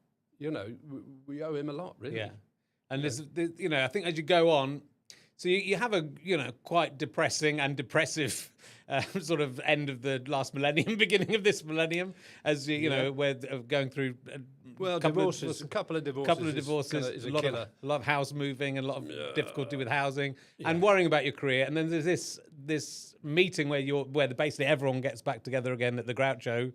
we owe him a lot, really. Yeah. And there's, I think as you go on, so you have a, quite depressing and depressive sort of end of the last millennium, beginning of this millennium, as we're going through. A couple of divorces, is a killer. A lot of house moving, and a lot of difficulty with housing, and worrying about your career. And then there's this meeting where basically everyone gets back together again at the Groucho.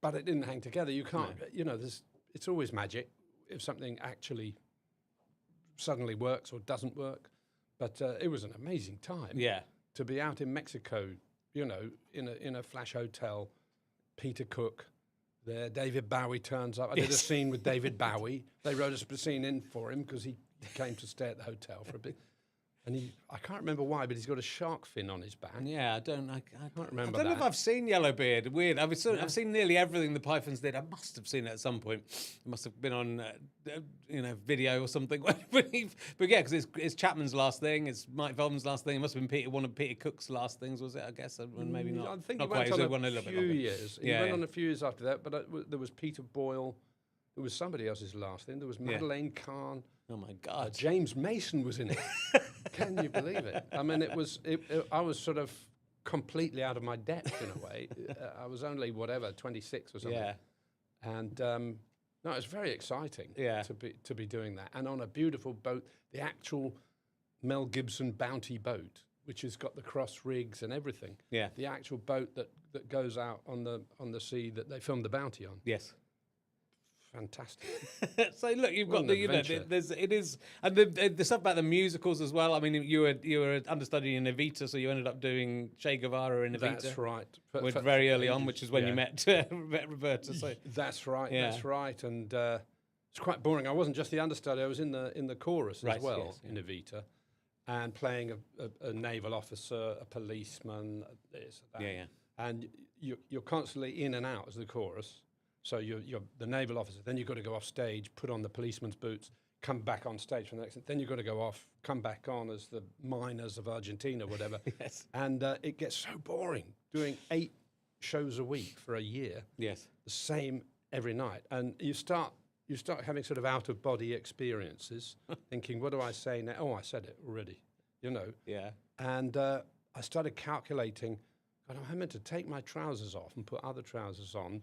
but it didn't hang together. You can't, you know, it's always magic if something actually suddenly works or doesn't work. But it was an amazing time. Yeah. To be out in Mexico, you know, in a flash hotel, Peter Cook there, David Bowie turns up. I did a scene with David Bowie. They wrote a scene in for him because he came to stay at the hotel for a bit. And I can't remember why, but he's got a shark fin on his back. Yeah, I can't remember I don't know that. if I've seen Yellowbeard. Weird. I've seen nearly everything the Pythons did. I must have seen it at some point. It must have been on, video or something. but yeah, because it's Chapman's last thing. It's Mike Feldman's last thing. It must have been one of Peter Cook's last things, was it? I guess, and maybe not. I think not he went quite. on a a little few bit years. He Yeah, went yeah. on a few years after that, but there was Peter Boyle. There was somebody else's last thing. There was Madeleine Kahn. Oh my God. James Mason was in it. Can you believe it? I mean, I was sort of completely out of my depth in a way. I was only 26 or something. Yeah. And no, it's very exciting to be doing that. And on a beautiful boat, the actual Mel Gibson Bounty boat, which has got the cross rigs and everything. Yeah. The actual boat that goes out on the sea that they filmed the Bounty on. Yes. Fantastic. So look, you've What got an adventure. and the stuff about the musicals as well. I mean, you were understudying in Evita, so you ended up doing Che Guevara in Evita. That's right. Very early on, which is when you met Roberta. So That's right. Yeah. That's right. And it's quite boring. I wasn't just the understudy. I was in the chorus Right, as well yes, yeah. in Evita, and playing a naval officer, a policeman, this, that. Yeah, yeah. And you're constantly in and out as the chorus. So you're the naval officer. Then you've got to go off stage, put on the policeman's boots, come back on stage for the next. Then you've got to go off, come back on as the miners of Argentina, whatever. Yes. And it gets so boring doing 8 shows a week for a year, Yes. the same every night, and you start having sort of out of body experiences, thinking, what do I say now? Oh, I said it already, you know. Yeah. And I started calculating, God, I'm meant to take my trousers off and put other trousers on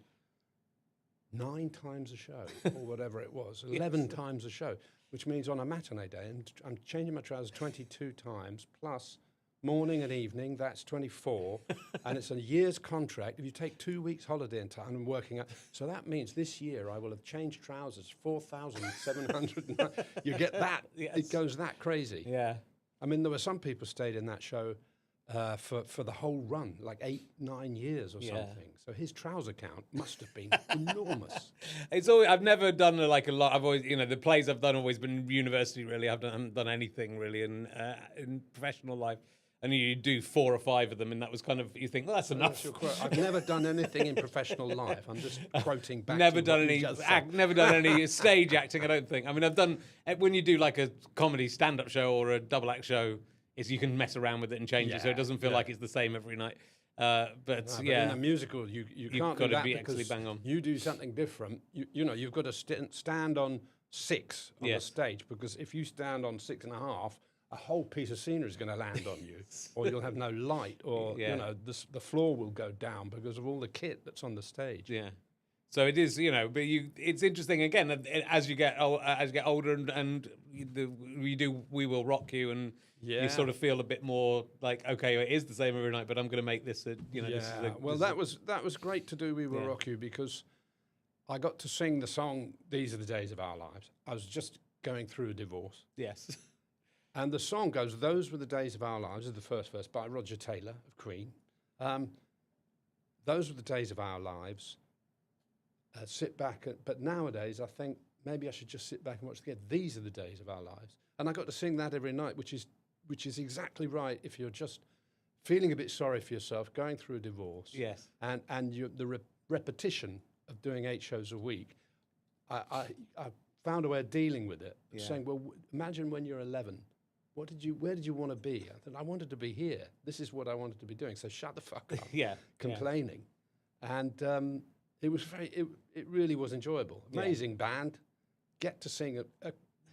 9 times a show, or whatever it was, 11 times a show, which means on a matinee day, and I'm changing my trousers 22 times, plus morning and evening, that's 24, and it's a year's contract. If you take 2 weeks holiday in time and working out, so that means this year I will have changed trousers 4,700. You get that? Yes. It goes that crazy. Yeah. I mean, there were some people stayed in that show for the whole run, like 8-9 years or something. So his trouser count must have been enormous. It's always, I've never done a lot. I've always, the plays I've done always been university. Really, I haven't done anything really in professional life. And you do 4 or 5 of them, and that was kind of, you think, well, that's enough. I've never done anything in professional life. I'm just quoting back. Never to done what you any just said. never done any stage acting. I don't think. I mean, I've done when you do like a comedy stand-up show or a double act show, is you can mess around with it and change it, so it doesn't feel like it's the same every night. But But yeah, in a musical, you can't do gotta that be because actually bang on. you do something different. You've got to stand on 6 on the Yes. stage, because if you stand on 6.5, a whole piece of scenery is going to land on you, or you'll have no light, or Yeah. the floor will go down because of all the kit that's on the stage. yeah. So it is, but it's interesting again as you get older and we will rock you, and you sort of feel a bit more like, okay, it is the same every night, but I'm going to make this this is Well, that was great to do. We Will Rock You, because I got to sing the song "These Are the Days of Our Lives." I was just going through a divorce, yes. and the song goes, "Those were the days of our lives," is the first verse by Roger Taylor of Queen. Those were the days of our lives. Sit back, but nowadays I think maybe I should just sit back and watch again. These are the days of our lives, and I got to sing that every night, which is exactly right if you're just feeling a bit sorry for yourself, going through a divorce. Yes. And the repetition of doing 8 shows a week, I found a way of dealing with it, saying, well, imagine when you're 11. Where did you want to be? I thought, I wanted to be here. This is what I wanted to be doing. So shut the fuck up. Complaining. And it was it really was enjoyable. Amazing band. Get to sing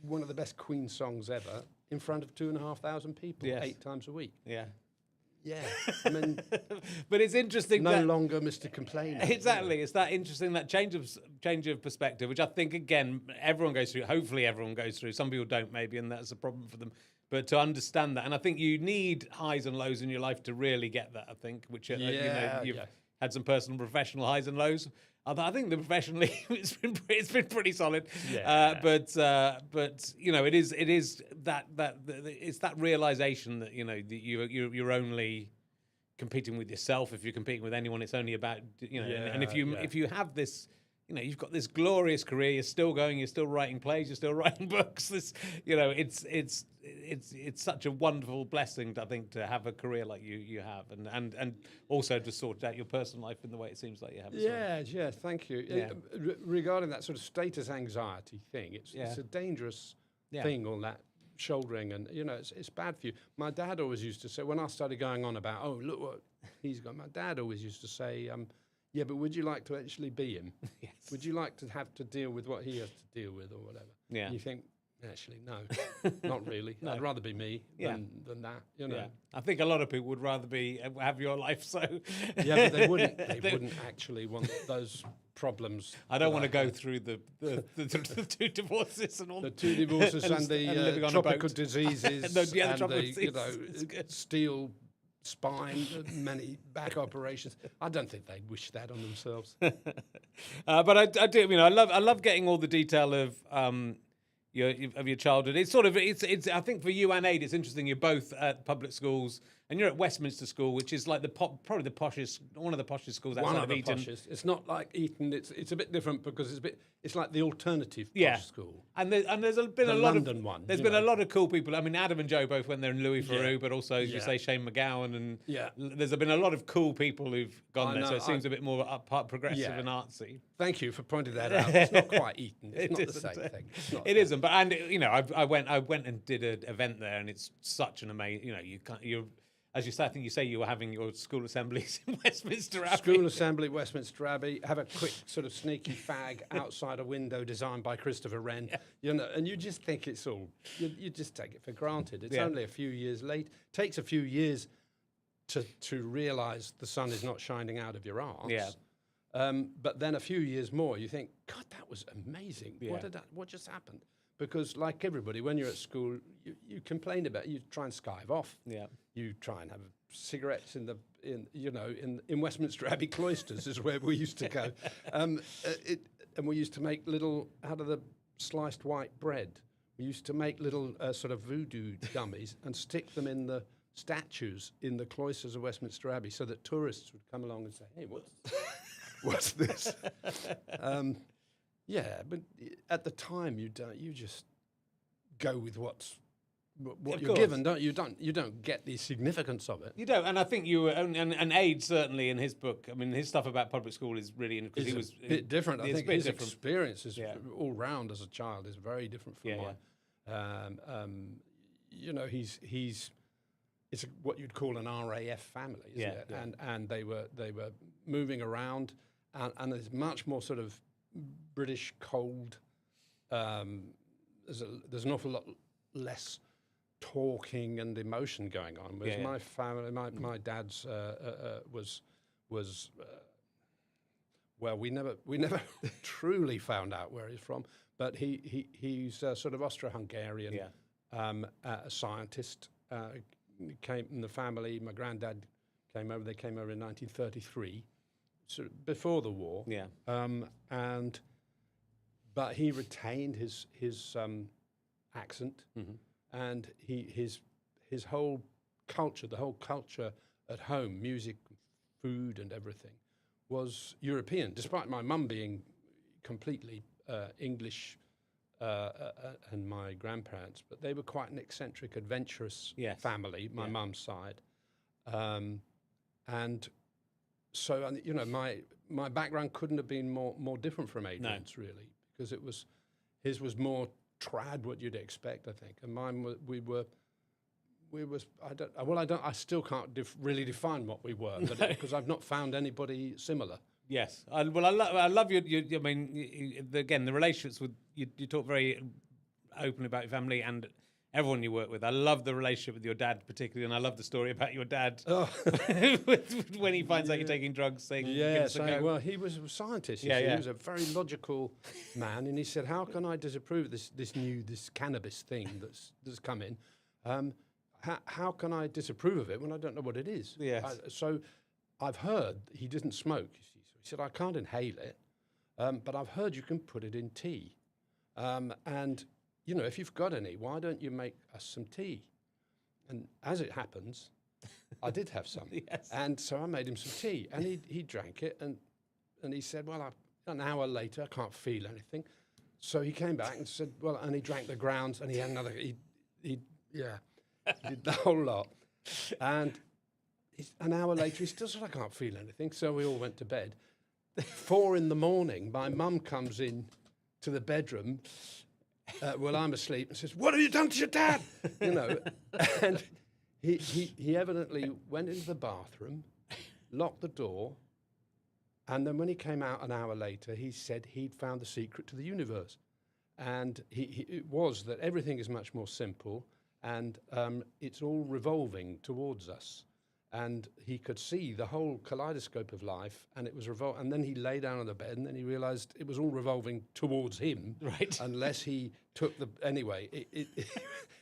one of the best Queen songs ever in front of 2,500 people 8 times a week. Yeah. Yeah. I mean, But it's interesting no that longer Mr. Complaining. exactly, it's that interesting, that change of perspective, which I think again everyone goes through. Hopefully, everyone goes through. Some people don't, maybe, and that's a problem for them. But to understand that, and I think you need highs and lows in your life to really get that. I think, which you've had some personal, professional highs and lows. Although I think the professionally it's been pretty solid. Yeah. But you know, it is it's that realization that you know that you're only competing with yourself. If you're competing with anyone, it's only about you know. And if you have this. You know, you've got this glorious career. You're still going. You're still writing plays. You're still writing books. This, you know, it's such a wonderful blessing, I think, to have a career like you have, and also to sort out your personal life in the way it seems like you have. As well. Yeah, thank you. Yeah. Regarding that sort of status anxiety thing, it's a dangerous thing, all that shouldering, and you know, it's bad for you. My dad always used to say, when I started going on about, oh, look what he's got, my dad always used to say, yeah, but would you like to actually be him? Yes. Would you like to have to deal with what he has to deal with or whatever? Yeah. And you think, actually, no, not really. No. I'd rather be me than that, you know. Yeah. I think a lot of people would rather have your life. So Yeah, but they wouldn't. They wouldn't actually want those problems. I don't that want to I go had. through the 2 divorces and all The 2 divorces and living the on a tropical boat. diseases No, yeah, the and tropical the, you know, diseases. It's good. steel spine, many back operations. I don't think they'd wish that on themselves. But I do. You know, I love getting all the detail of your childhood. It's sort of it's. I think for you and Aid, it's interesting. You're both at public schools, and you're at Westminster School, which is like probably the poshest, one of the poshest schools outside One of of the Eton. poshest. It's not like Eton. It's a bit different because it's like the alternative Yeah. posh school. And there's been The a lot London of one, There's you been a know. lot of cool people. I mean, Adam and Joe both went there, and Louis Theroux, but also as you Yeah. say, Shane McGowan, and Yeah. there's been a lot of cool people who've gone I there. So know, it seems a bit more progressive Yeah. and artsy. Thank you for pointing that out. It's not quite Eton. It's It not the isn't. same thing. It's not It isn't, but and you know, I went and did an event there, and it's such an amazing. You know, you're as you say. I think you say you were having your school assemblies in Westminster Abbey. School assembly, Westminster Abbey. Have a quick sort of sneaky fag outside a window designed by Christopher Wren. You know, and you just think it's all. You just take it for granted. It's Yeah. only a few years late. Takes a few years to realise the sun is not shining out of your arse. Yeah. But then a few years more, you think, God, that was amazing. Yeah. What just happened? Because like everybody, when you're at school, you complain about. You try and skive off. Yeah. You try and have cigarettes in Westminster Abbey cloisters is where we used to go, and we used to make little out of the sliced white bread. We used to make little sort of voodoo dummies and stick them in the statues in the cloisters of Westminster Abbey, so that tourists would come along and say, "Hey, what's this?" Yeah, but at the time you just go with what Of you're course. given, don't you? You don't get the significance of it. You don't, and I think you were, and Aid certainly in his book. I mean, his stuff about public school is really because he It's was a bit different. I it's a think bit his different. experiences Yeah. all round as a child is very different from Yeah, mine. You know, it's what you'd call an RAF family, isn't Yeah, it? yeah. And they were moving around, and there's much more sort of British cold. There's an awful lot less talking and emotion going on. Whereas Yeah, yeah. my family, my dad's was well, we never truly found out where he's from, but he's sort of Austro-Hungarian, Yeah. a scientist. Came in the family. My granddad came over. They came over in 1933, sort of before the war. Yeah. But he retained his accent, Mhm. and his whole culture, the whole culture at home, music, food, and everything, was European. Despite my mum being completely English, and my grandparents, but they were quite an eccentric, adventurous Yes. family. My Yeah. mum's side, and so you know, my background couldn't have been more different from Adrian's, really, because his was more trad, what you'd expect, I think, and mine I still can't really define what we were, because I've not found anybody similar. Yes. I love your I mean, again, the relationships with you talk very openly about your family and everyone you work with. I love the relationship with your dad particularly, and I love the story about your dad Oh. when he finds out you're taking drugs, saying, "Give Yeah, us a go." well, he was a scientist. Yeah, Yeah. yeah. He was a very logical man, and he said, "How can I disapprove this cannabis thing that's come in? How can I disapprove of it when I don't know what it is?" Yes. So I've heard he didn't smoke. You see. So he said, "I can't inhale it. but I've heard you can put it in tea. And, you know, if you've got any, why don't you make us some tea? And as it happens, I did have some. Yes. And so I made him some tea, and he drank it, and he said, well, an hour later, I can't feel anything. So he came back and said, well, and he drank the grounds, and he had another, he did the whole lot. And an hour later, he still said, I can't feel anything. So we all went to bed. 4 a.m, my mum comes in to the bedroom while I'm asleep and says, what have you done to your dad? You know, and he evidently went into the bathroom, locked the door, and then when he came out an hour later, he said he'd found the secret to the universe. And it was that everything is much more simple, and it's all revolving towards us. And he could see the whole kaleidoscope of life, and it was and then he lay down on the bed, and then he realized it was all revolving towards him. Right. Unless he took anyway, it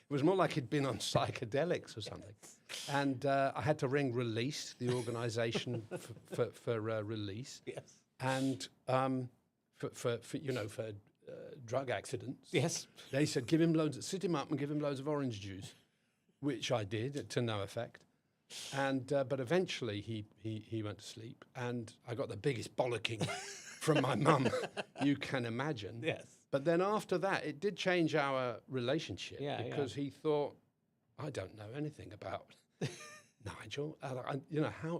was more like he'd been on psychedelics or something. And I had to ring Release, the organisation for Release. Yes. And for drug accidents. Yes. They said, sit him up and give him loads of orange juice, which I did to no effect. And but eventually he went to sleep, and I got the biggest bollocking from my mum you can imagine. Yes. But then after that, it did change our relationship, because he thought, I don't know anything about Nigel.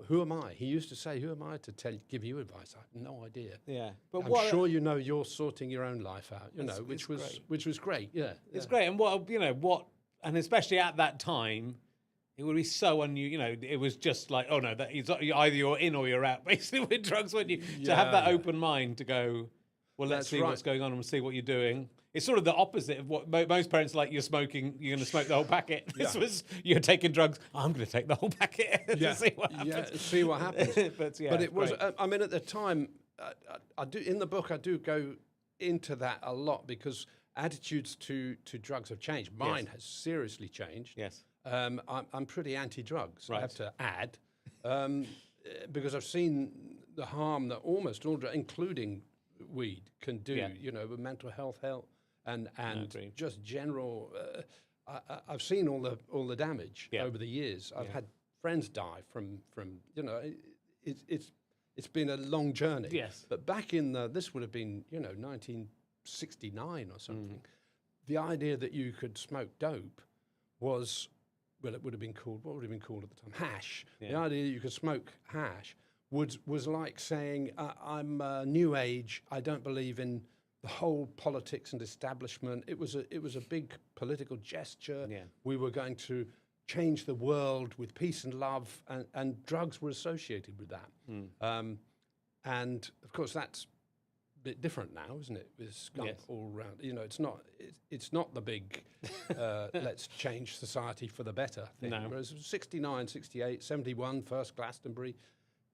Who am I? He used to say, who am I to give you advice? I have no idea. Yeah. But I'm sure you know you're sorting your own life out, which was great. Yeah. It's great. And and especially at that time, it would be so unusual. It was just like, oh no, either you're in or you're out, basically, with drugs. When you to have that open mind to go, well, let's see what's going on and see what you're doing. It's sort of the opposite of what most parents like. You're smoking, you're going to smoke the whole packet. This was, you're taking drugs. I'm going to take the whole packet to see what happens. Yeah, see what happens. But it was. I mean, at the time, I do in the book. I do go into that a lot because attitudes to drugs have changed. Mine has seriously changed. Yes. I'm pretty anti-drugs, Right. I have to add, because I've seen the harm that almost all drugs, including weed, can do, with mental health and agreed. just general. I've seen all the damage over the years. I've had friends die from it's been a long journey. Yes. But back in this would have been 1969 or something. The idea that you could smoke dope was. Well, it would have been called, what would have been called at the time? Hash. Yeah. The idea that you could smoke hash was like saying, I'm new age, I don't believe in the whole politics and establishment. It was a big political gesture. Yeah. We were going to change the world with peace and love, and drugs were associated with that. And, of course, that's bit different now, isn't it? With skunk all around. It's not the big let's change society for the better thing. No. Whereas 69, 68, 71, first Glastonbury,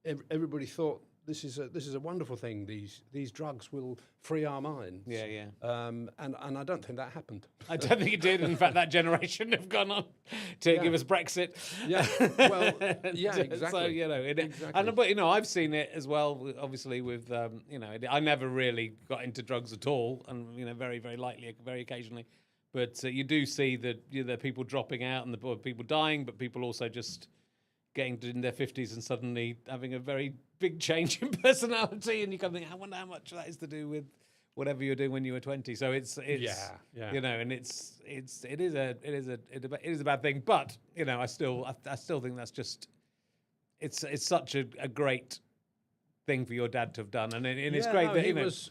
everybody thought this is a wonderful thing. These drugs will free our minds. Yeah. And I don't think that happened. I don't think it did. In fact, that generation have gone on to give us Brexit. Yeah. Well, yeah, exactly. So Exactly. But I've seen it as well. Obviously, with I never really got into drugs at all, and very, very lightly, very occasionally. But you do see that there are people dropping out and the people dying, but people also just getting in their 50s and suddenly having a very big change in personality, and you kind of think, I wonder how much that is to do with whatever you're doing when you were 20. So it's and it is a bad thing, but I still think that's just it's such a great thing for your dad to have done, and it's great that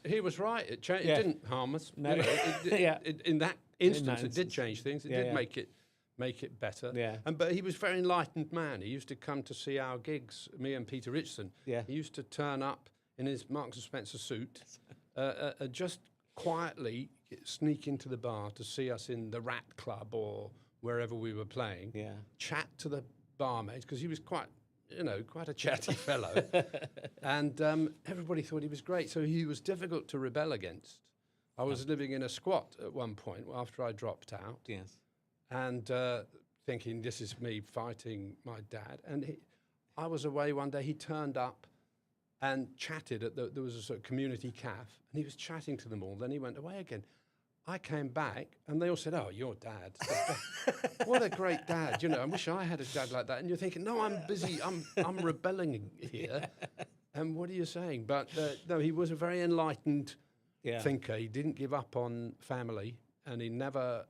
he was right. It didn't harm us. No. In that instance, it did change things. It did make it better. Yeah. But he was a very enlightened man. He used to come to see our gigs, me and Peter Richardson. Yeah. He used to turn up in his Marks and Spencer suit, just quietly sneak into the bar to see us in the Rat Club or wherever we were playing. Yeah. Chat to the barmaids, because he was quite a chatty fellow. And everybody thought he was great. So he was difficult to rebel against. I was living in a squat at one point after I dropped out. Yes. And thinking, this is me fighting my dad. And I was away one day, he turned up and chatted there was a sort of community cafe, and he was chatting to them all. Then he went away again. I came back, and they all said, "Oh, your dad! What a great dad! You know, I wish I had a dad like that." And you're thinking, "No, I'm busy. I'm rebelling here." And what are you saying? But no, he was a very enlightened thinker. He didn't give up on family, and he never,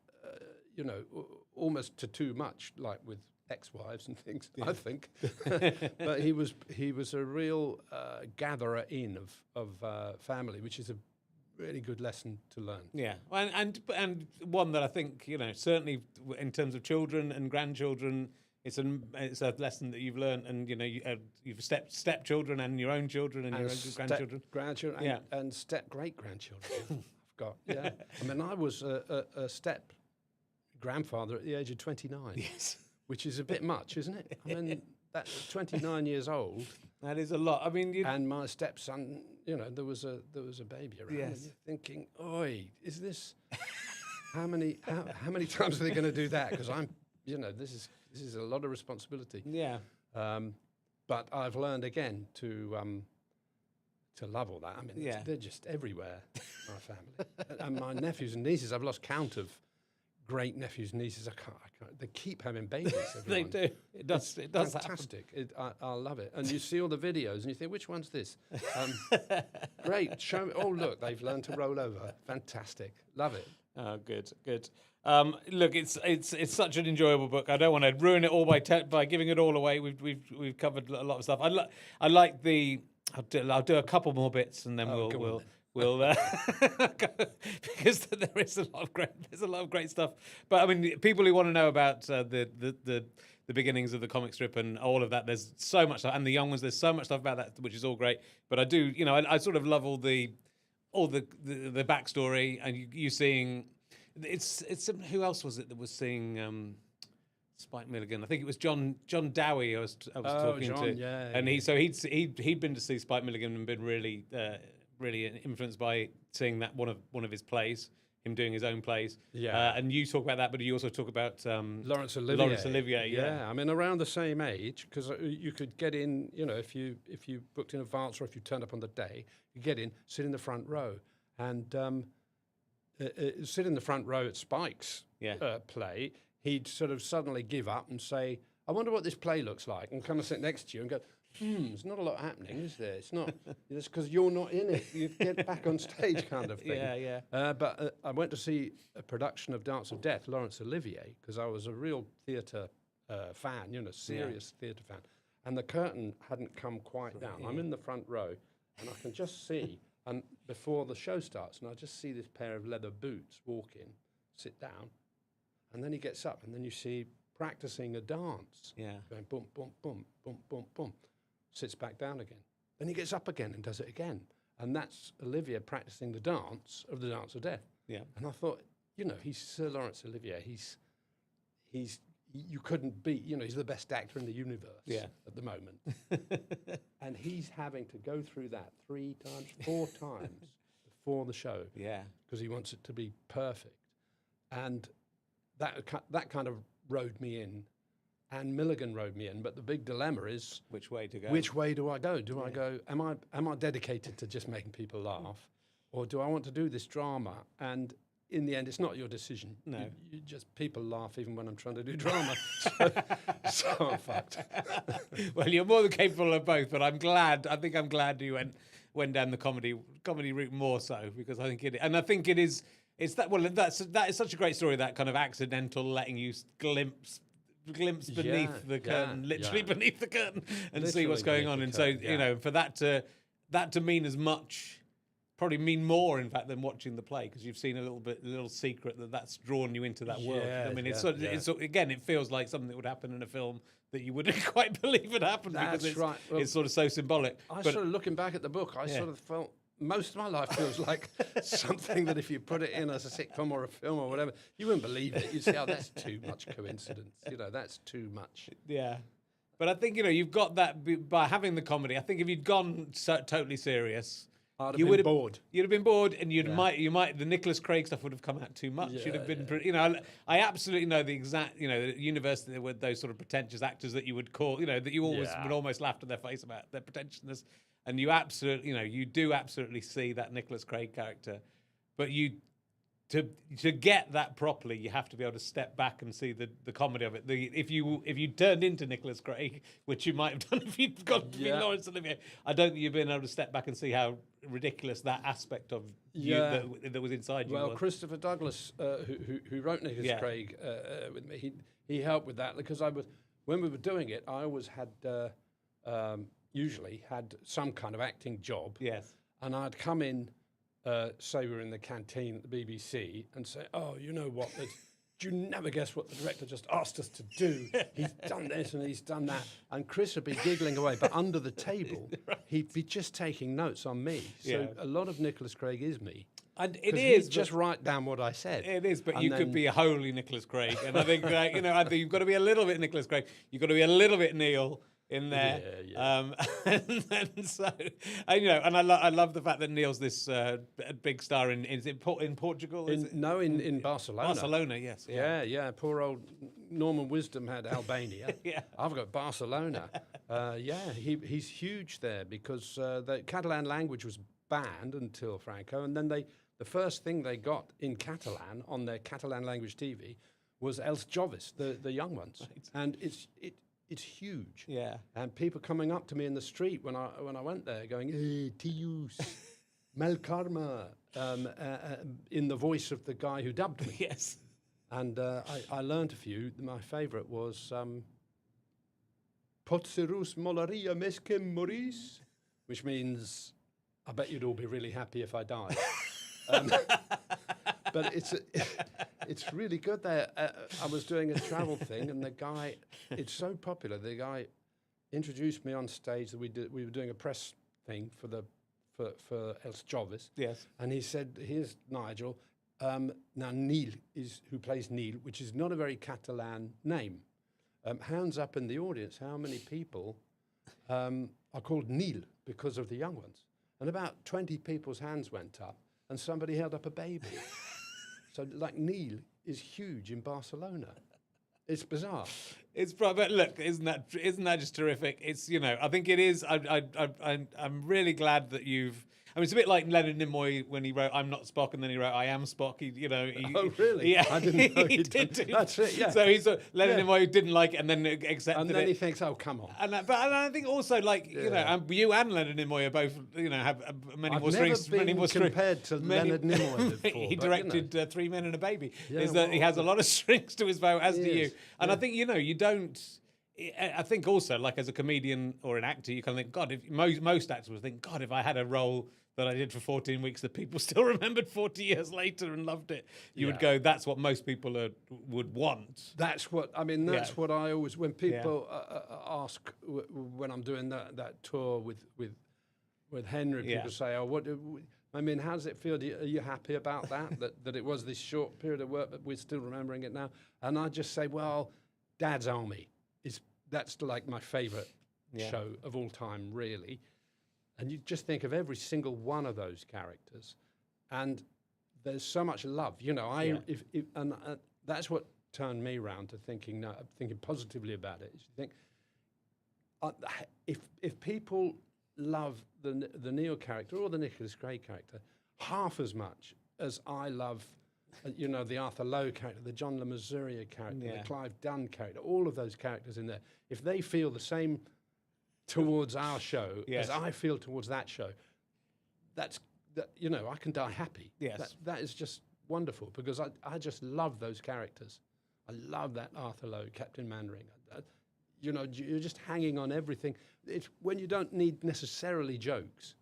almost to too much, like with ex-wives and things. I think, but he was a real gatherer in of family, which is a really good lesson to learn. Yeah, and one that I think certainly in terms of children and grandchildren, it's a lesson that you've learned, and you've stepchildren and your own children and your own grandchildren, grandchildren, and step great grandchildren. I've got I mean, I was a step grandfather at the age of 29. Yes, which is a bit much, isn't it? I mean, that's 29 years old. that is a lot. I mean, and my stepson, there was a baby around. Yes. And you're thinking, oi, is this? How many times are they going to do that? Because I'm, this is a lot of responsibility. Yeah. But I've learned again to love all that. I mean, they're just everywhere. My family and my nephews and nieces. I've lost count of great nephews and nieces. I can't. They keep having babies. They do. It does. It does. Fantastic. I love it. And you see all the videos, and you think, which one's this? Great. Show me. Oh, look, they've learned to roll over. Fantastic. Love it. Oh, good. Look, it's such an enjoyable book. I don't want to ruin it all by giving it all away. We've covered a lot of stuff. I like the. I'll do a couple more bits, and then we'll because there's a lot of great stuff. But I mean, people who want to know about the beginnings of the comic strip and all of that, there's so much stuff, and the young ones, there's so much stuff about that, which is all great. But I do, I sort of love all the backstory, and you seeing it's who else was it that was seeing Spike Milligan? I think it was John Dowie I was talking to, and he'd been to see Spike Milligan and been really influenced by seeing that one of his plays, him doing his own plays. And you talk about that, but you also talk about Laurence Olivier. Yeah, I mean, around the same age, because you could get in, if you booked in advance or if you turned up on the day, you get in, sit in the front row, and sit in the front row at Spike's play. He'd sort of suddenly give up and say, "I wonder what this play looks like," and come and sit next to you and go, there's not a lot happening, is there? It's not. It's because you're not in it. You get back on stage, kind of thing. Yeah. But I went to see a production of Dance of Death, Laurence Olivier, because I was a real theatre fan, serious theatre fan. And the curtain hadn't come quite down. I'm in the front row, and I can just see, and before the show starts, and I just see this pair of leather boots walk in, sit down, and then he gets up, and then you see practicing a dance. Going boom, boom, boom, boom, boom, boom. Sits back down again. Then he gets up again and does it again. And that's Olivier practicing the dance of the Dance of Death. Yeah. And I thought, he's Sir Laurence Olivier. You couldn't beat, he's the best actor in the universe at the moment. And he's having to go through that 3 times, 4 times before the show. Yeah. Because he wants it to be perfect. And that kind of rode me in. And Milligan rode me in, but the big dilemma is which way to go. Which way do I go? Do I go? Am I dedicated to just making people laugh, or do I want to do this drama? And in the end, it's not your decision. No, you just people laugh even when I'm trying to do drama. so I'm fucked. Well, you're more than capable of both, but I'm glad. I think I'm glad you went down the comedy route more so, because I think it is. It's that. Well, that is such a great story. That kind of accidental letting you glimpse beneath the curtain, literally beneath the curtain, and see what's going on. And so, for that to mean as much, probably mean more, in fact, than watching the play, because you've seen a little secret that's drawn you into that world. I mean, it's again, it feels like something that would happen in a film that you wouldn't quite believe it happened, because it's right. Well, it's sort of so symbolic. Sort of looking back at the book, I sort of felt. Most of my life feels like something that if you put it in as a sitcom or a film or whatever, you wouldn't believe it. You'd say, "Oh, that's too much coincidence." That's too much. Yeah, but I think you've got that by having the comedy. I think if you'd gone totally serious, you would have been bored. You'd have been bored, and you might the Nicolas Craig stuff would have come out too much. You'd have been, I absolutely know the exact, the university there were those sort of pretentious actors that you would call, that you always would almost laugh to their face about their pretentiousness. and you absolutely, you do absolutely see that Nicolas Craig character, but to get that properly, you have to be able to step back and see the comedy of it. If you turned into Nicolas Craig, which you might have done if you'd got to be Yeah. Laurence Olivier, I don't think you've been able to step back and see how ridiculous that aspect of you Yeah. that was inside you Well, was. Christopher Douglas, who wrote Nicolas Yeah. Craig with me, he helped with that because when we were doing it, I always had usually had some kind of acting job, Yes. and I'd come in, say we were in the canteen at the BBC, and say, "Oh, you know what? You never guess what the director just asked us to do. He's done this and he's done that." And Chris would be giggling away, but under the table, he'd be just taking notes on me. So Yeah. a lot of Nicolas Craig is me. And it 'Cause is he'd just write down what I said. It is, but And you could then- be a holy Nicolas Craig, and I think I think you've got to be a little bit Nicolas Craig. You've got to be a little bit Neil in there. Yeah. And so, and I love the fact that Neil's this big star in Portugal. Is it? In Barcelona. Barcelona, yes. Yeah. Poor old Norman Wisdom had Albania. Yeah. I've got Barcelona. He's huge there because the Catalan language was banned until Franco, and then the first thing they got in Catalan on their Catalan language TV was Els Joves, the young ones, and it's huge. Yeah. And people coming up to me in the street when I went there, going, "Hey, Tius, Melkarma," in the voice of the guy who dubbed me. Yes. And I learned a few. My favourite was Potserus Molaria Meskem Moris, which means, "I bet you'd all be really happy if I died." But it's really good there. I was doing a travel thing, and the guy, it's so popular. The guy introduced me on stage that we were doing a press thing for Els Joves. Yes. And he said, "Here's Nigel." Now Neil who plays Neil, which is not a very Catalan name. Hands up in the audience, how many people are called Neil because of the young ones? And about 20 people's hands went up, and somebody held up a baby. So, like, Neil is huge in Barcelona. It's bizarre. It's but look, isn't that just terrific? It's I think it is. I'm really glad that you've. I mean, it's a bit like Leonard Nimoy when he wrote "I'm not Spock" and then he wrote "I am Spock." Oh, really? Yeah, I didn't know he he'd done- did. that's it, yeah. So he's Leonard Yeah. Nimoy didn't like it and then accepted And then it. he thinks, "Oh, come on." And I think also you and Leonard Nimoy are both have many I've more never strings. Many been more strings. compared to Leonard Nimoy before, He but, directed Three Men and a Baby. Yeah, Is that he has a lot of strings to his bow, as He do you. is, And I think you don't. I think also, like as a comedian or an actor, you kind of think, God, if most actors would think, God, if I had a role that I did for 14 weeks that people still remembered 40 years later and loved it, you would go, that's what most people would want. That's what Yeah. what I always when people ask when I'm doing that tour with Henry. Yeah. People say, "Oh, how does it feel? Are you happy about that? that it was this short period of work, but we're still remembering it now?" And I just say, "Well, Dad's Army that's like my favourite show of all time, really." And you just think of every single one of those characters, and there's so much love. That's what turned me round to thinking positively about it. Is you think if people love the Neil character or the Nicolas Craig character half as much as I love, the Arthur Lowe character, the John Le Mesurier character, the Clive Dunn character, all of those characters in there, if they feel the same towards our show as I feel towards that show, I can die happy. Yes. That is just wonderful because I just love those characters. I love that Arthur Lowe, Captain Mannering. You're just hanging on everything. It's when you don't need necessarily jokes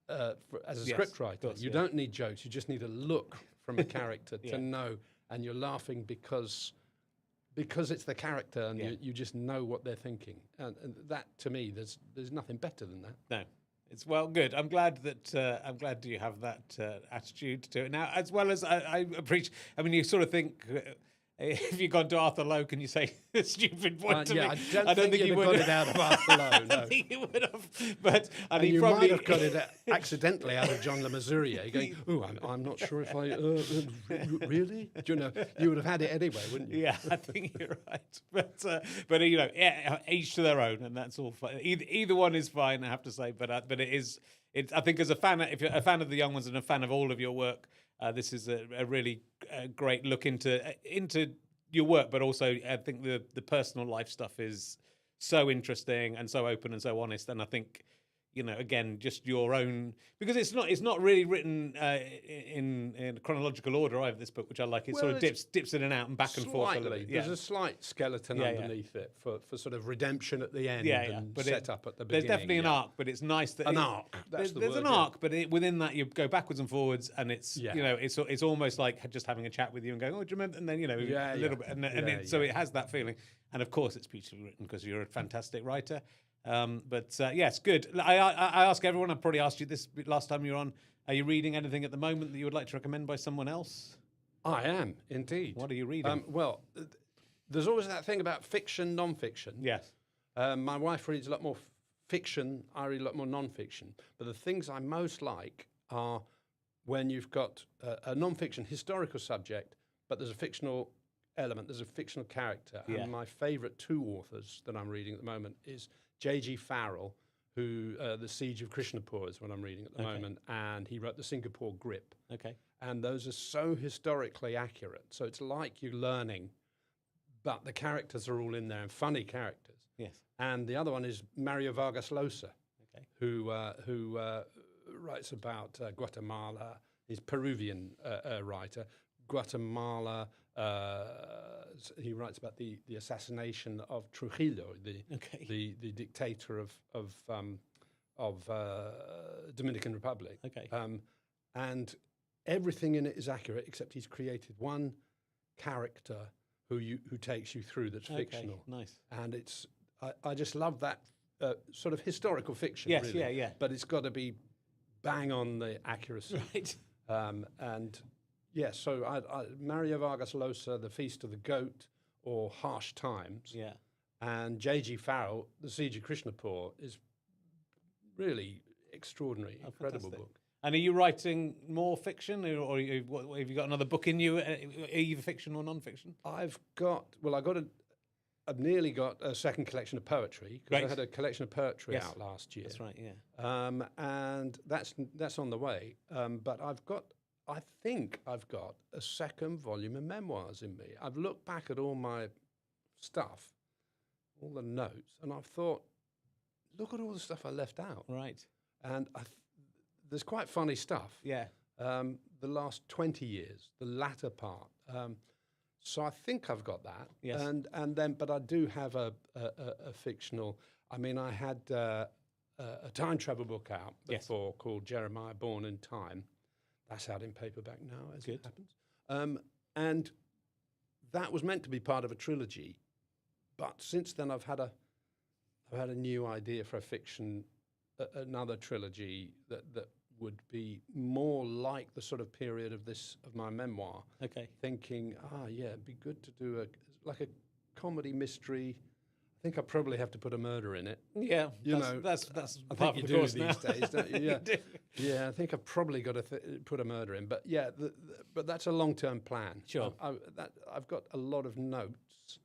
as a scriptwriter. You don't need jokes. You just need a look from a character to know, and you're laughing because it's the character, and you just know what they're thinking. And that, to me, there's nothing better than that. No, it's good. I'm glad that you have that attitude to it now, as well as I appreciate. I mean, you sort of think if you gone to Arthur Lowe, can you say a stupid point to Yeah, me? I don't think you you'd have would. got it out of Arthur Lowe, I no. don't think you would have. But And he you probably might have got it accidentally out of John Le Mesurier, going, "Oh, I'm not sure if I really." Do you know? You would have had it anyway, wouldn't you? Yeah, I think you're right. But you know, yeah, each to their own, and that's all fine. Either one is fine, I have to say. But it is. I think as a fan, if you're a fan of the young ones and a fan of all of your work, this is a really great look into your work. But also, I think the personal life stuff is so interesting and so open and so honest. And I think, you know, again, just your own, because it's not really written in chronological order either. This book, which I like, it sort Well, of dips in and out and back and forth a little Slightly. bit. There's a slight skeleton Yeah, yeah. underneath it for sort of redemption at the end Yeah, yeah. and But set up at the there's beginning. definitely an yeah. arc, but it's nice that An arc, that's the there's an word, yeah. arc, but within that you go backwards and forwards, and it's Yeah. you know it's almost like just having a chat with you and going, oh, do you remember? And then you know Yeah, a little yeah. bit, and Yeah, so yeah. it has that feeling. And of course, it's beautifully written because you're a fantastic writer. But yes, good. I ask everyone. I probably asked you this last time you were on. Are you reading anything at the moment that you would like to recommend by someone else? I am indeed. What are you reading? Well, there's always that thing about fiction, non-fiction. Yes. My wife reads a lot more fiction. I read a lot more non-fiction. But the things I most like are when you've got a non-fiction historical subject, but there's a fictional element, there's a fictional character. Yeah. And my favourite two authors that I'm reading at the moment is J.G. Farrell, who The Siege of Krishnapur is what I'm reading at the moment, and he wrote The Singapore Grip. Okay. And those are so historically accurate. So it's like you're learning, but the characters are all in there and funny characters. Yes. And the other one is Mario Vargas Llosa, Okay. who writes about Guatemala. He's a Peruvian writer. Guatemala. He writes about the assassination of Trujillo, Okay. the dictator of Dominican Republic. Okay. And everything in it is accurate, except he's created one character who takes you through that's fictional. Nice. And I just love that sort of historical fiction. Yes, really. yeah, yeah. But it's got to be bang on the accuracy. Right. And yes, so Mario Vargas Llosa, The Feast of the Goat, or Harsh Times, Yeah. and J.G. Farrell, The Siege of Krishnapur, is really extraordinary, incredible fantastic. book. And are you writing more fiction, or have you got another book in you, either fiction or non-fiction? I've nearly got a second collection of poetry, because Right. I had a collection of poetry Yes. out last year. That's right. Yeah. And that's on the way. But I think I've got a second volume of memoirs in me. I've looked back at all my stuff, all the notes, and I've thought, look at all the stuff I left out. Right. And there's quite funny stuff. Yeah. The last 20 years, the latter part. So I think I've got that. Yes. And then, but I do have a fictional. I mean, I had a time travel book out Yes. before called Jeremiah Born in Time. That's out in paperback now, as Good. it happens. And that was meant to be part of a trilogy, but since then I've had a new idea for a fiction, another trilogy that would be more like the sort of period of my memoir. Okay. Thinking, yeah, it'd be good to do a comedy mystery. I think I probably have to put a murder in it. Yeah. You that's I part think you of the do course these now. days, don't you? Yeah, You do. yeah. I think I've probably got to put a murder in. But yeah, but that's a long-term plan. Sure. I've got a lot of notes,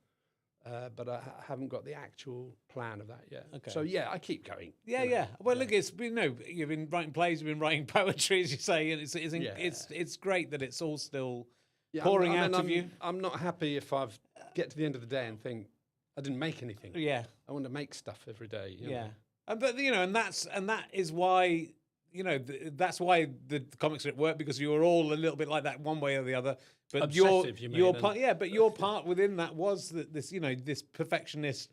but I haven't got the actual plan of that yet. Okay. So yeah, I keep going. Yeah, you know. yeah. Well, look, you've been writing plays, you've been writing poetry, as you say, and Yeah. it's great that it's all still Yeah, pouring out of you. I'm not happy if get to the end of the day and think I didn't make anything. Yeah, I want to make stuff every day. You know. yeah. But that is why that's why the comics at work, because you were all a little bit like that one way or the other. But Obsessive, you mean, your and- part, yeah. But your part within that was that this perfectionist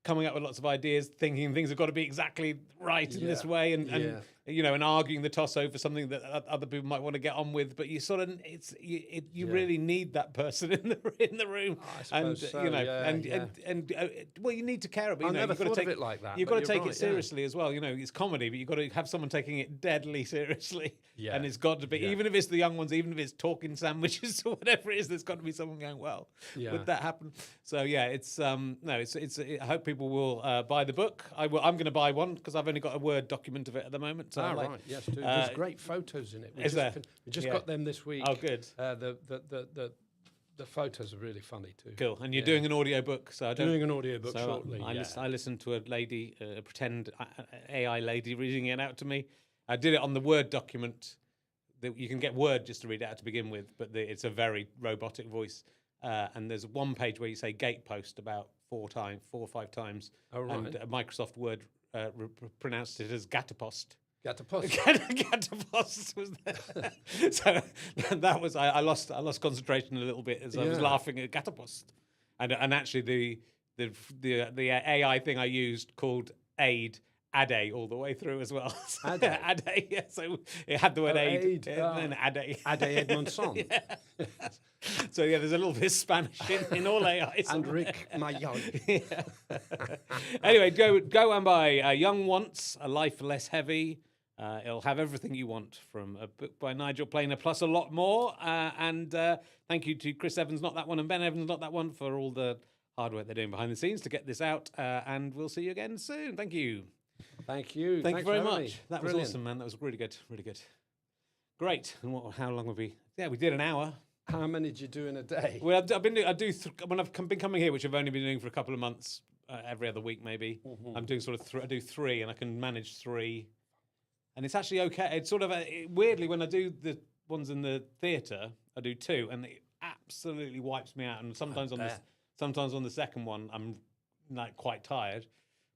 coming up with lots of ideas, thinking things have got to be exactly right in this Yeah, way, and yeah. you know, and arguing the toss over something that other people might want to get on with. But you sort of, you really need that person in the room, I and suppose so, you know, yeah, and well, you need to care about. I You know, never you've got to thought take of it like that. You've but got to you're take right, it seriously as well. You know, it's comedy, but you've got to have someone taking it deadly seriously. Yeah. And it's got to be, Yeah. even if it's the young ones, even if it's talking sandwiches or whatever it is, there's got to be someone going, well, Yeah. would that happen? So yeah, it's no, it's. I hope people will buy the book. I'm going to buy one because I've only got a Word document of it at the moment. So Ah, I'm like, right. Yes, dude. There's great photos in it. is there? We just Yeah. got them this week. Oh, good. The photos are really funny too. Cool. And you're Yeah. doing an audiobook, so I don't. Doing an audiobook So shortly. I listened to a lady, a pretend AI lady, reading it out to me. I did it on the Word document. You can get Word just to read it out to begin with, but it's a very robotic voice. And there's one page where you say gatepost about 4 or 5 times. Oh, right. And Microsoft Word pronounced it as gatapost. Got to post. Gatapost was there. So that was I lost concentration a little bit as I was Yeah. laughing at gatapost, and actually the AI thing I used called Ade all the way through as well. So Ade? Ade, yeah. So it had the word Oh, Ade, Ade, and then Ade. Ade Edmondson So yeah, there's a little bit of Spanish in all AI. and somewhere. Rick Mayon. Anyway, go and buy Young Wants, A Life Less Heavy. It'll have everything you want from a book by Nigel Planer, plus a lot more. And thank you to Chris Evans, not that one, and Ben Evans, not that one, for all the hard work they're doing behind the scenes to get this out. And we'll see you again soon. Thank you. Thank you. Thank you Thanks very for having much. me. That was Brilliant. awesome, man. That was really good. Really good. Great. And how long have we? Yeah, we did an hour. How many did you do in a day? Well, when I've been coming here, which I've only been doing for a couple of months, every other week maybe. I'm doing sort of I do 3, and I can manage 3, and it's actually okay. It's sort of weirdly when I do the ones in the theatre, I do 2, and it absolutely wipes me out. And sometimes on the second one, I'm like quite tired.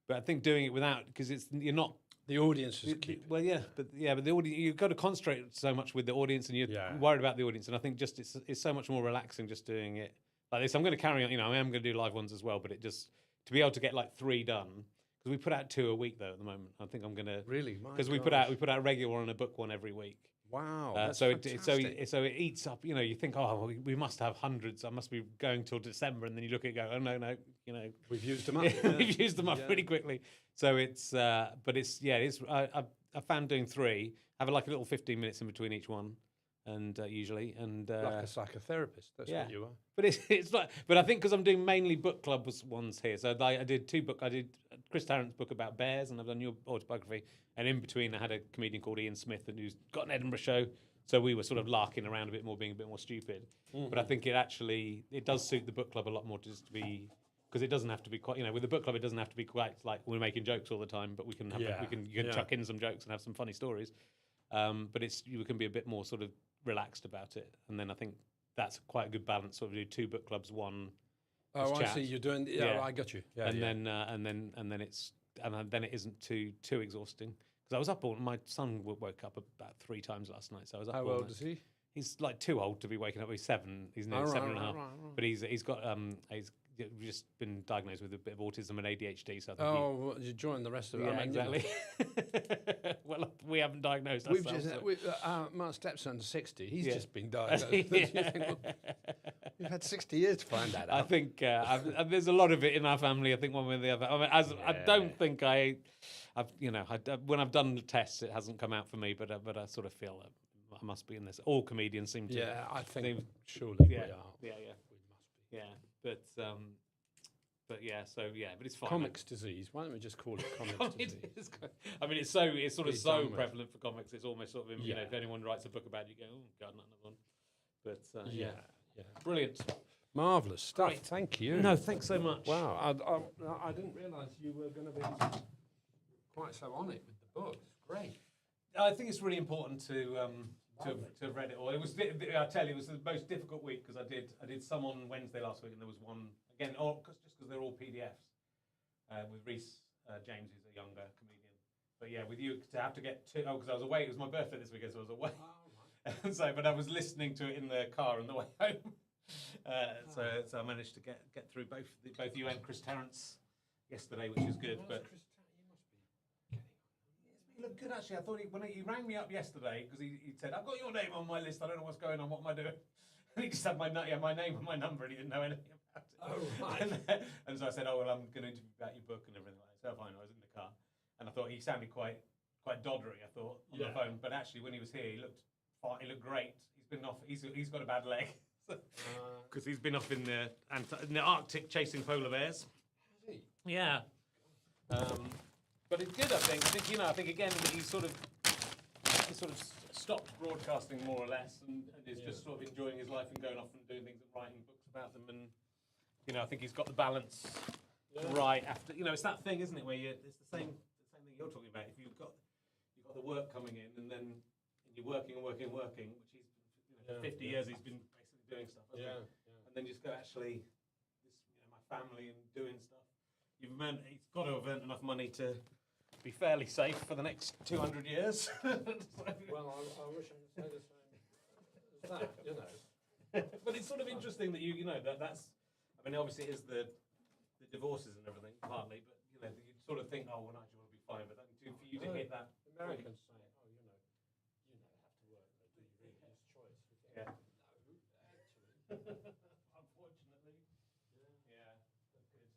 But I think doing it without, because you're not. The audience is key. Well, yeah, but the audience, you've got to concentrate so much with the audience, and you're worried about the audience. And I think just it's so much more relaxing just doing it like this. I'm going to carry on. You know, I am going to do live ones as well, but it just to be able to get like 3 done, because we put out 2 a week though at the moment. I think I'm going to Really? because we put out regular and a book one every week. Wow. That's so fantastic. it eats up. You know, you think, oh, well, we must have hundreds. I must be going till December, and then you look at it, and go, oh no, you know, We've used them up. we've used them up pretty quickly. So it's, but it's I found doing 3, have like a little 15 minutes in between each one, and usually, and Like a psychotherapist. That's yeah. what you are. but it's not. But I think because I'm doing mainly book club ones here, so I did 2 books. I did Chris Tarrant's book about bears, and I've done your autobiography. And in between, I had a comedian called Ian Smith, who's got an Edinburgh show. So we were sort of larking around a bit more, being a bit more stupid. But I think it does suit the book club a lot more to just be, because it doesn't have to be quite, you know, with the book club, it doesn't have to be quite like we're making jokes all the time, but we can have, you can chuck in some jokes and have some funny stories. But you can be a bit more sort of relaxed about it. And then I think that's quite a good balance. Sort of do 2 book clubs, one. Oh, I chat. see. You're doing. Yeah, I got you. Yeah, and yeah. then it isn't too exhausting. Because I was up my son woke up about 3 times last night, so I was up. How all old night. is he? He's like too old to be waking up. He's 7. He's nearly 7.5. Right. But he's got he's just been diagnosed with a bit of autism and ADHD. So I think Oh, you join the rest of it. yeah, I mean, you know, exactly. Well, we haven't diagnosed We've ourselves. just, my stepson's 60. He's Yeah. just been diagnosed. You think, well, you've had 60 years to find that I out. think there's a lot of it in our family. I think one way or the other. I mean, I don't think when I've done the tests, it hasn't come out for me. But I sort of feel that I must be in this. All comedians seem to. Yeah, I think seem- surely yeah, we are. yeah, We must be. yeah. But yeah. So yeah, but it's fine. Comics disease. Why don't we just call it comics disease? I mean, it's sort of Be so done with. prevalent for comics. It's almost sort of you know, Yeah. if anyone writes a book about it, you go, oh god, not another one. But yeah, Yeah. brilliant. Marvelous stuff. Great. Thank you. No, thanks so much. Wow. I didn't realise you were going to be quite so on it with the book. It's great. I think it's really important to have read it all. It was I tell you, it was the most difficult week because I did some on Wednesday last week, and there was one again, just because they're all PDFs with Reese James, who's a younger comedian. But yeah, with you to have to get 2 because I was away. It was my birthday this weekend, so I was away. And so, but I was listening to it in the car on the way home. So I managed to get through both you and Chris Tarrant's yesterday, which was good. But He looked good actually. I thought when he rang me up yesterday because he said, "I've got your name on my list. I don't know what's going on. What am I doing?" And he just had my name and my number, and he didn't know anything about it. Oh, right. And so I said, "Oh well, I'm going to interview about your book and everything like that." So fine, I was in the car, and I thought he sounded quite doddery. I thought on the Yeah. phone, but actually when he was here, he looked fine. He looked great. He's been off. He's got a bad leg because he's been off in the Arctic chasing polar bears. Has he? Yeah. But it's good, I think. I think again that he sort of stopped broadcasting more or less, and is just sort of enjoying his life and going off and doing things and writing books about them. And I think he's got the balance right after. It's that thing, isn't it, where it's the same thing you're talking about. If you've got the work coming in, and then you're working and working and working, which he's for 50 years he's been basically doing stuff. Hasn't he? And then you just go actually, my family and doing stuff. He's got to have earned enough money to be fairly safe for the next 200 years. Well, I wish I could say the same as that, But it's sort of interesting that that's. I mean, obviously, it is the divorces and everything partly, but you sort of think, oh, well, Nigel will be fine. But then for you to hit that, Americans say, oh, you have to work, but do you really? It's choice. Yeah. No, actually. Unfortunately, yeah, that's good.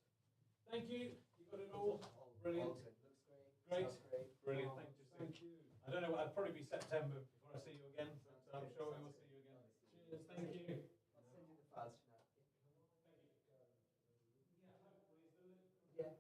Thank you. You got it all. Brilliant. All good. Looks great. Great. Sounds great. Brilliant. Oh, Thank you. thank you. I don't know. It'll probably be September before I see you again. So I'm sure we will see you again. Cheers. Thank you. I'll send you the files tonight. Yeah.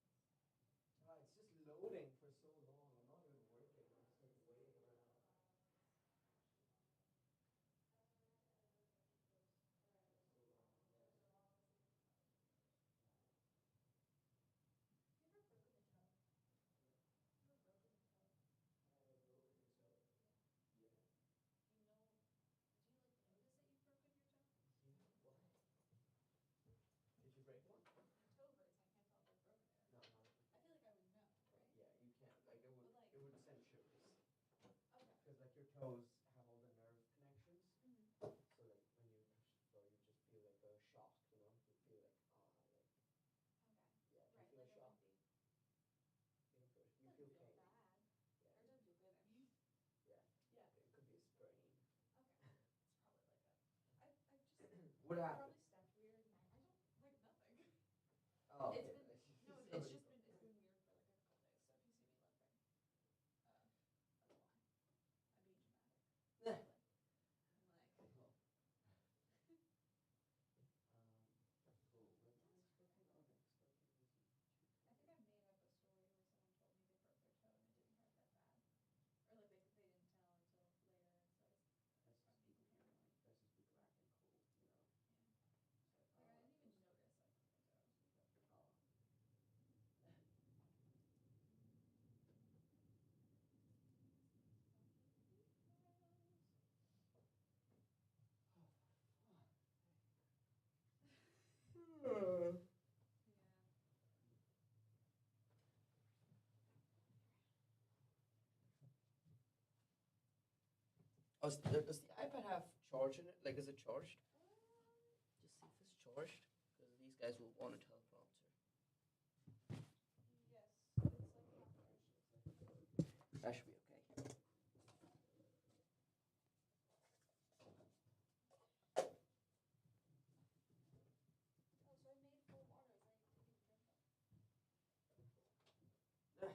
It's just loading for so long. I'm not even working. I'm just like waiting around. You ever broken your toe? You ever broken your toe? Broken your toe? Yeah. Do you know? Do you like notice that you've broken your toe? Yeah. Why? Did you break one? My toe hurts and I can't tell if I've broken it or No, not. no. I feel like I would know, right? Yeah, you can't. Like it would. But like, It would send shivers okay. because like your toes have all the nerve connections. Mm-hmm. So like when you push, so you just feel like a shock. You know, you feel like Okay. yeah. Do you Right. feel Like a a shock? wimpy. You don't feel. It You doesn't feel feel pain. bad. Yeah. Or it doesn't feel good. I mean. Yeah. Yeah. It could be a sprain. Okay. It's probably like a. I just What happened? probably stepped weird and I don't like nothing. Oh, It's okay. been nice. no. It's Somebody just broke. been weird for like a couple days. So if you see me limping, that's why. I'm being dramatic. Yeah. Probably. I'm like. Cool. Cool. When am I expecting? Oh, I'm expecting this in I think I made up a story where someone told me they broke their toe and it didn't hurt that bad, or like they didn't tell until later, and so That's people just can't really. That's just people acting cool, you know. Yeah. Does the iPad have charge in it? Like, is it charged? Just see if it's charged, because these guys will want a teleprompter. That should be okay. Yeah.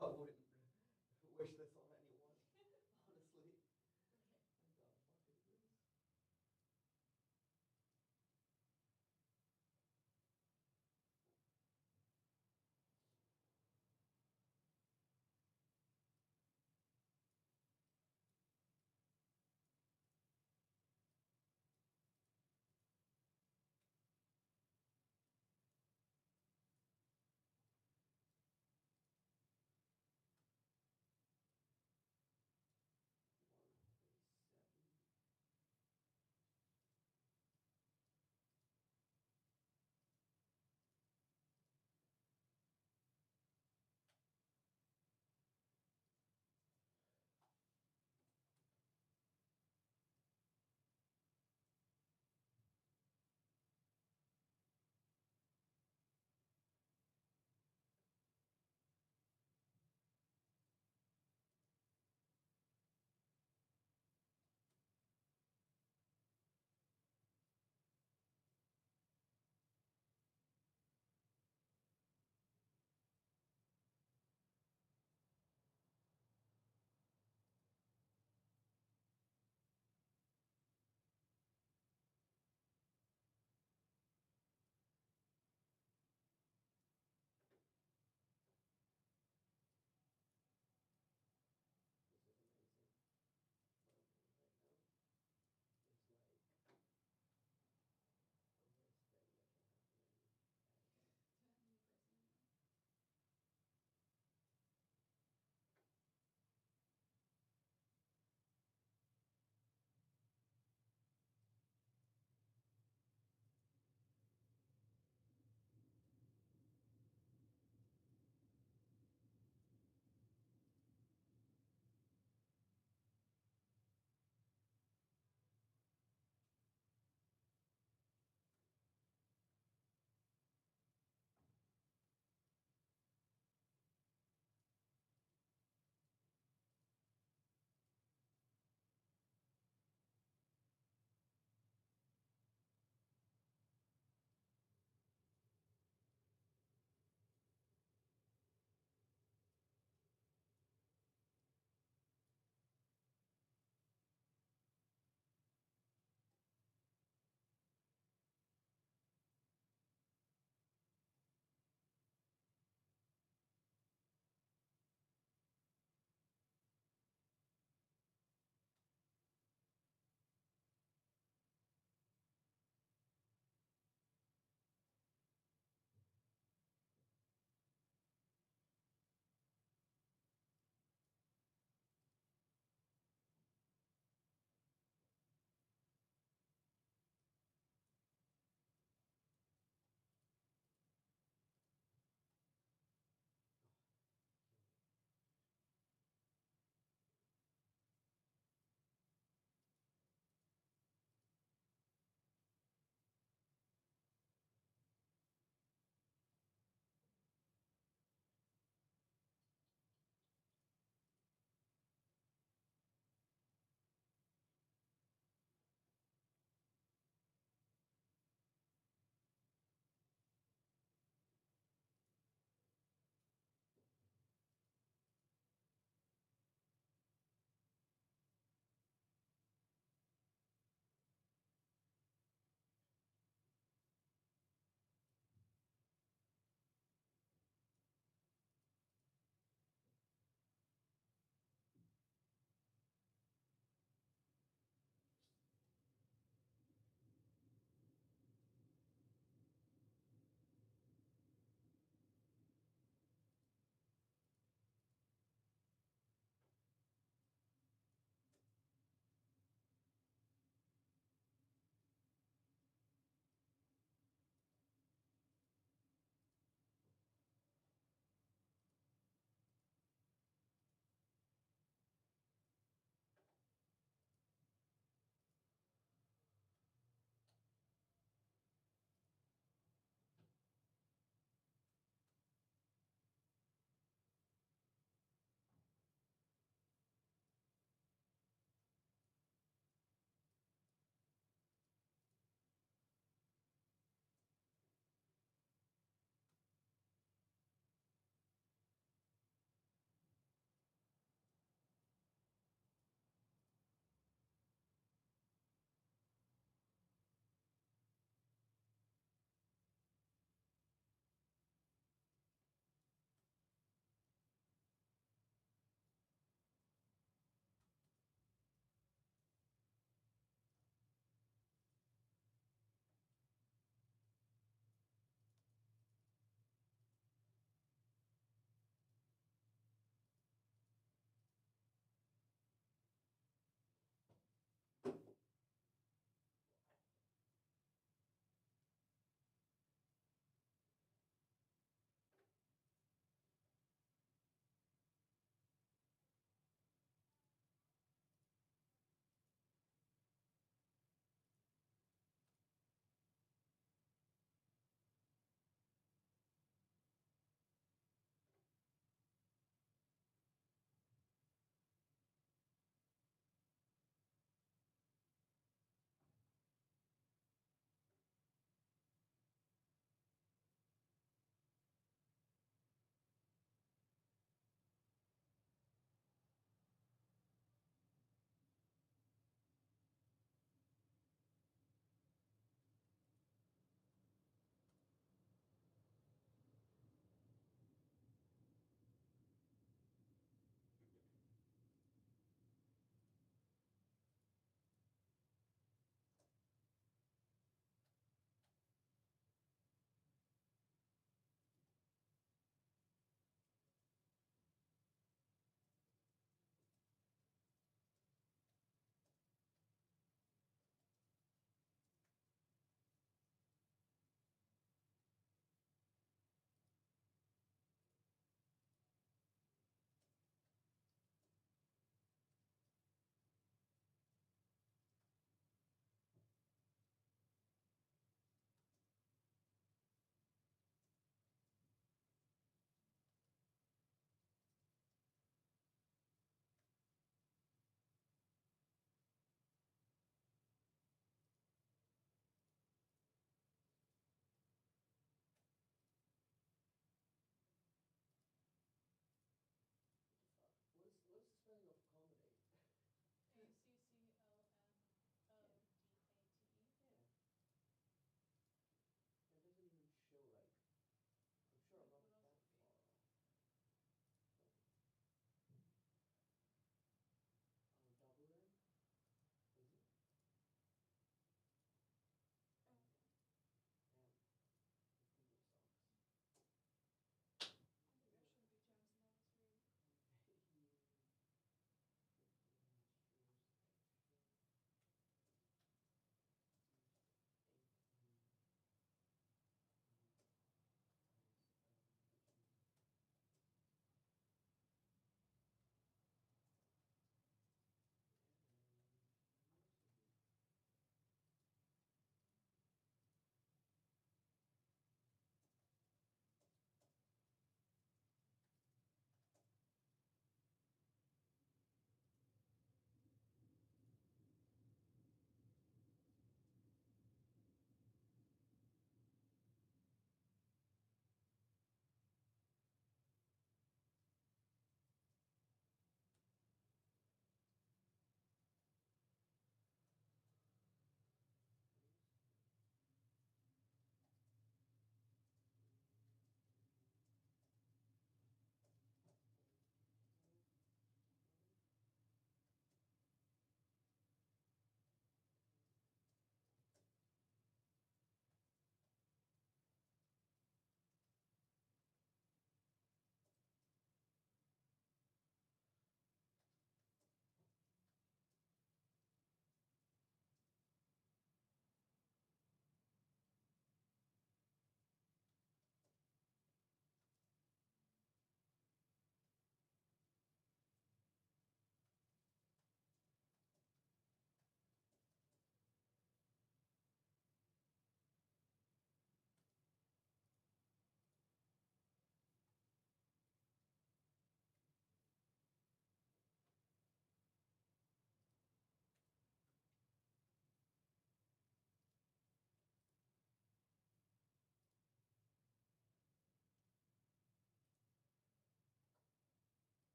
I wouldn't wish this on anyone, honestly. My God, bucket list.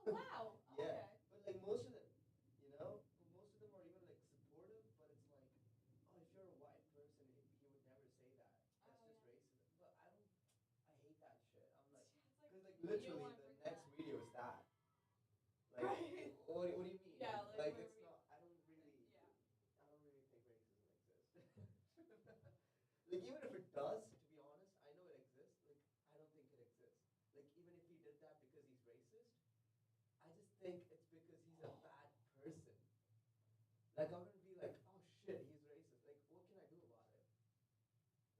Oh, wow. Yeah. Okay. But like most of them, you know, most of them are even like supportive, but it's like, oh, if you're a white person, he would never say that. That's Oh, just yeah. racism. But I hate that shit. I'm like, It's because like you don't literally wanna the bring next that. video is that. Like, Right. what do you mean? Yeah, like, what it's are we- not. I don't really. Yeah. I don't really think racism exists. Like even if it does, to be honest, I know it exists. Like I don't think it exists. Like even if he did that because he's racist, I just think it's because he's a bad person. Like I'm gonna be like, oh shit, he's racist. Like what can I do about it?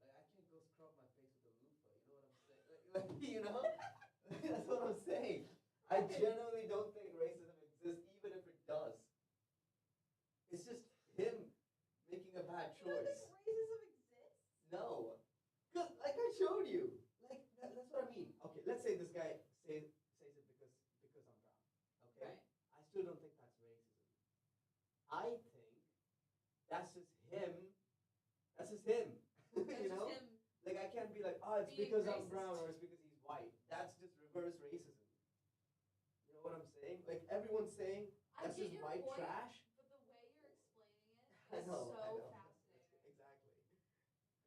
Like I can't go scrub my face with a loofah. You know what I'm saying? Like you know, that's what I'm saying. I genuinely don't think racism exists, even if it does. It's just him making a bad You don't think choice. racism exists? No, because like I showed you, like that's what I mean. Okay, let's say this guy says it because I'm brown. Okay, Right. I still don't think that's racism. I think that's just him. That's just him. That's you just know, him. like I can't be like, oh, it's Being because I'm racist. brown or it's because he's white. That's just reverse racism. You know what I'm saying? Like everyone's saying that's I get just your white point, trash. but the way you're explaining it I is know. so fascinating. Exactly.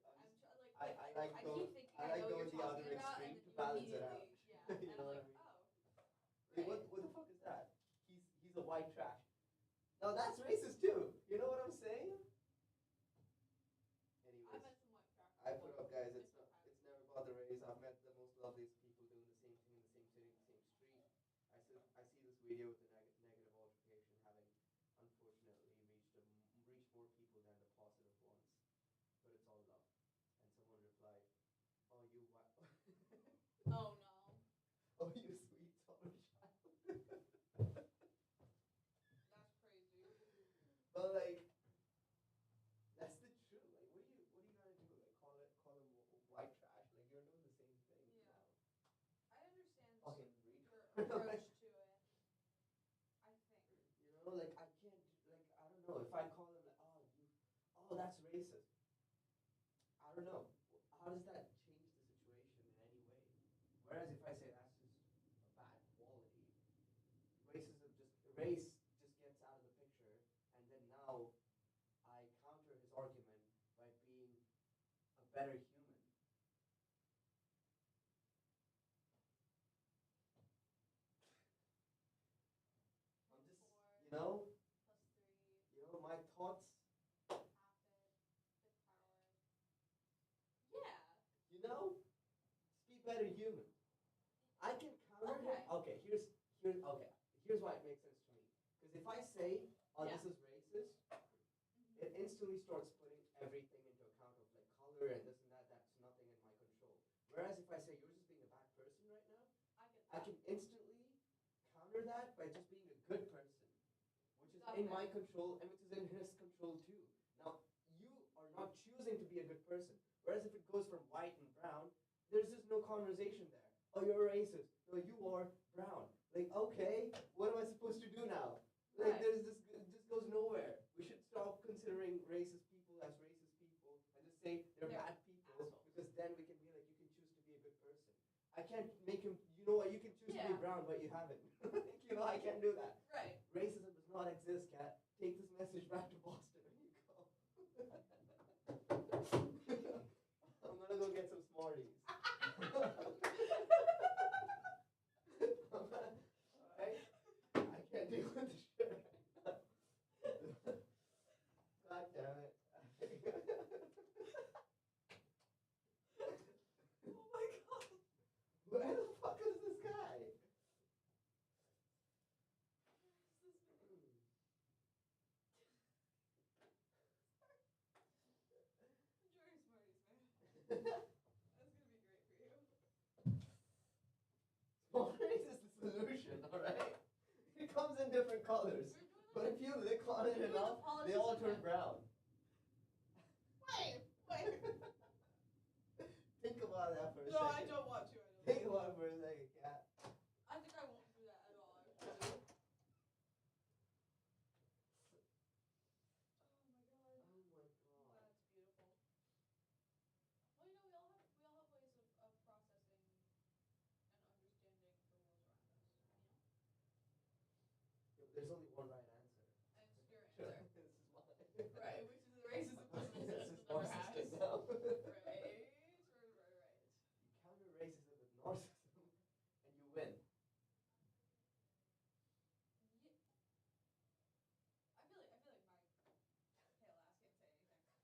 I'm like, I like I going- keep thinking I I like know what going you're the other talking about, extreme and to then you balance it out. immediately, yeah, You and know I'm what like, I mean? oh, Like, right. what the fuck is that? He's a white trash. Now that's racist too. You know what I'm saying? I Anyways, met some white trash. I put up, guys. It's different not. types. It's never about the race. I've met the most loveliest people doing the same thing in the same city, the same street. I see this video with the negative altercation having, unfortunately, reached more people than the positive ones. But it's all love. And someone replied, "Oh, you white." Oh no. Oh, you sweet summer child. That's crazy. But like, that's the truth. Like, what are you gonna do? Like, call him white trash? Like, you're doing the same thing. Yeah. I understand Fucking your retard. approach to it. I think. You know, like I can't. Like I don't know. If I call him like, oh, that's racist. I don't know. How does that change the situation in any way? Whereas if I say that's just a bad quality, race just gets out of the picture, and then now I counter his argument by being a better human. I'm just, 4 you know, plus 3, my thoughts. half it, 6 power. Yeah. You know, just be better human. I can counter him. Okay. Here's why it makes sense to me. Because if I say, oh, Yeah. this is racist, it instantly starts putting everything into account of like color and this and that. That's nothing in my control. Whereas if I say you're just being a bad person right now, I get I that. can instantly counter that by just being a good person, which is in my control and which is in his control too. Now, you are not choosing to be a good person. Whereas if it goes from white and brown, there's just no conversation there. Oh, you're a racist. No, you are brown. Like, okay, what am I supposed to do now? Like, Right. there's this, it just goes nowhere. We should stop considering racist people as racist people and just say they're They're bad people assholes. because then we can be like, you can choose to be a good person. I can't make him, you know what, you can choose to be Yeah. brown, but you haven't. You know, I can't do that. Right. Racism does not exist, Kat. Take this message back to Boston when you go. I'm gonna go get some Smarties. Alright? I can't deal with this shit right now. God damn it. Oh my god. Where the fuck is this guy? Enjoy your Smarties, man. That's gonna be great for you. Smarties is the solution, alright? It comes in different colors. We're doing But if you lick on it We're doing the enough, they all turn politician brown. Wait. Think about that for a No, I second. don't want to. Think about it for a second, Kat. I think I won't do that at all. Actually. Oh my god. Oh my Oh, god. that's beautiful. Well, you know, we all have ways of processing and understanding the world around us. You know.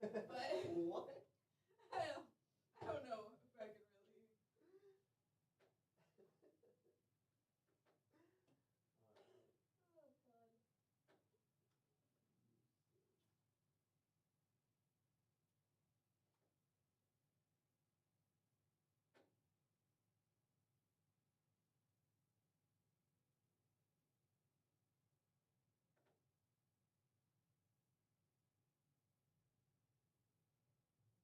But What? I don't know if I can really. Oh God.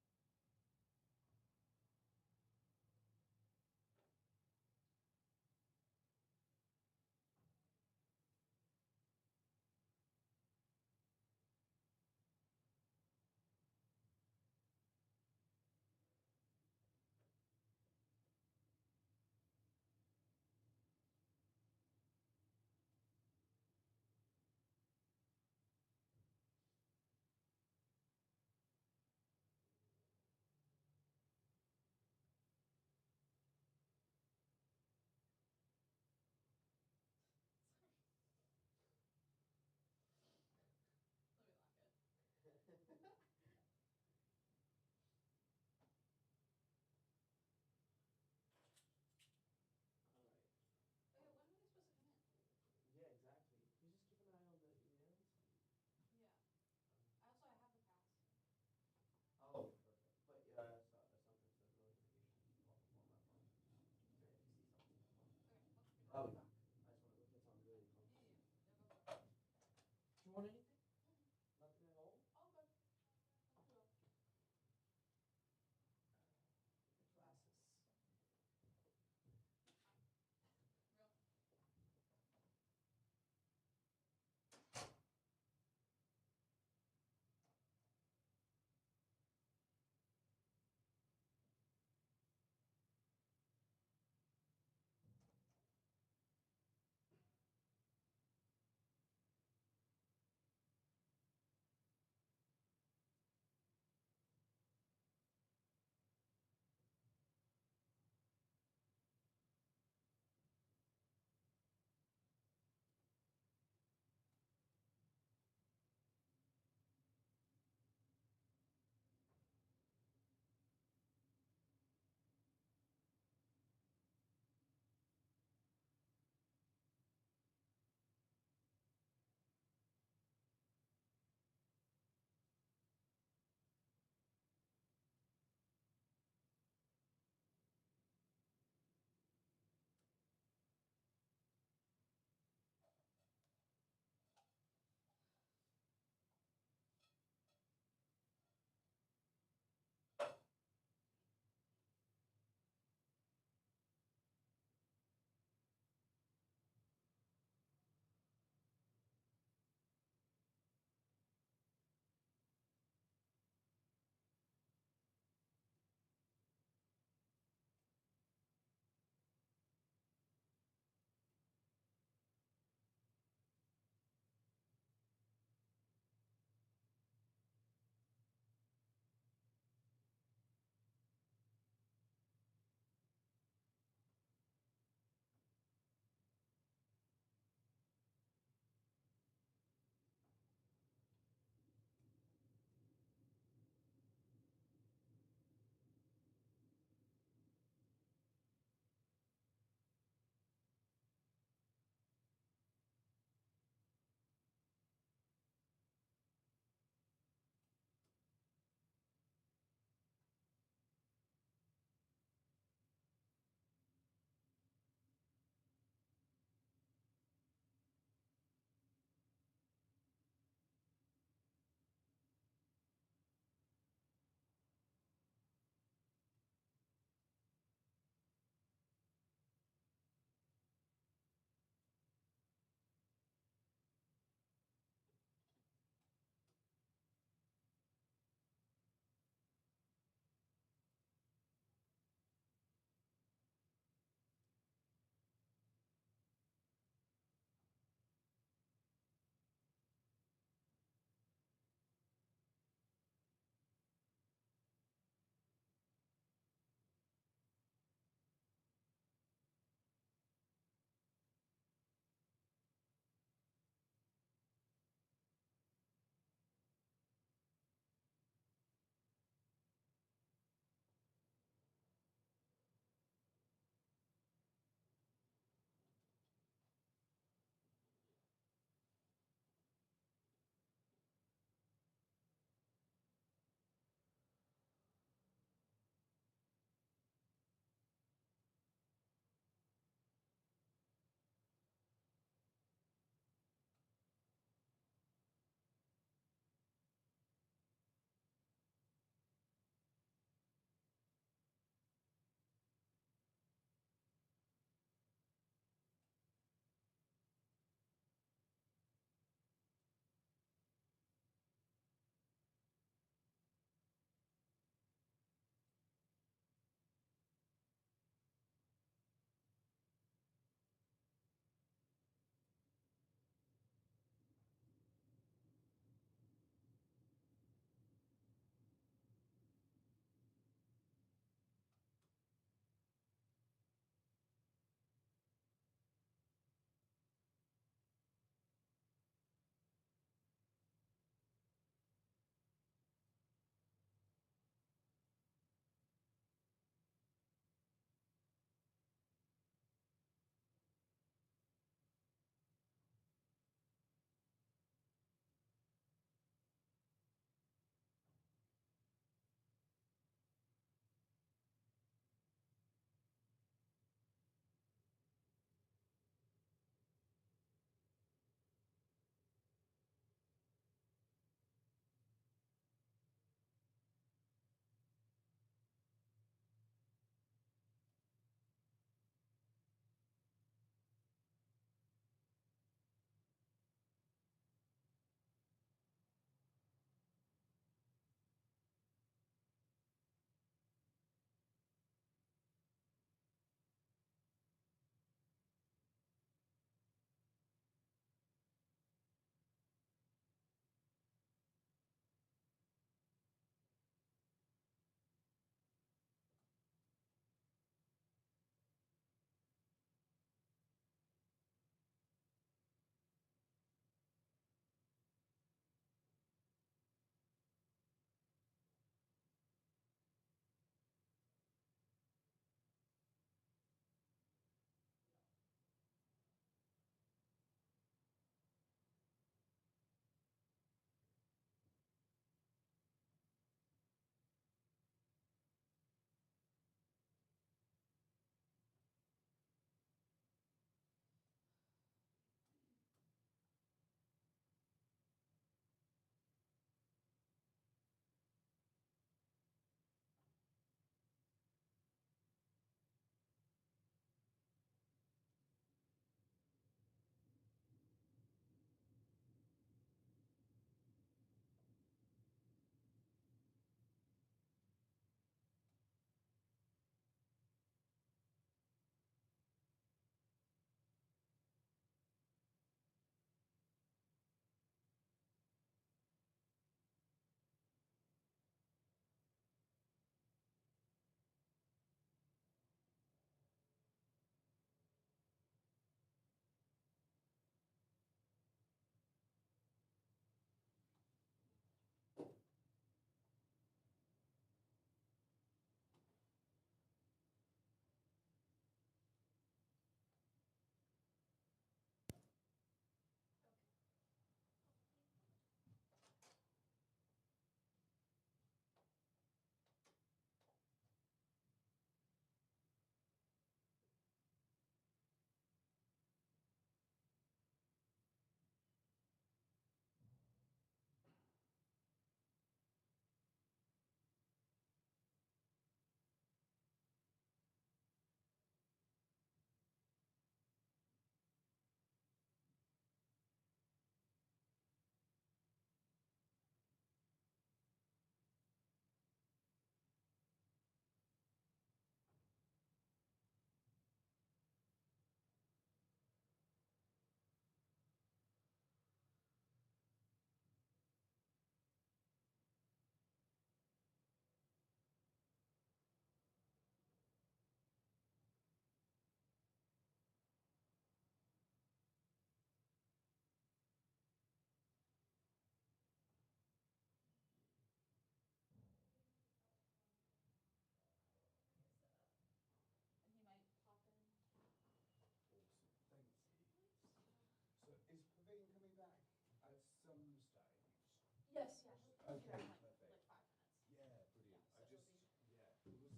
Yes, yeah. We'll be Okay, there in perfect. like 5 minutes. Yeah, brilliant. Yeah, I so it'll just, be- yeah,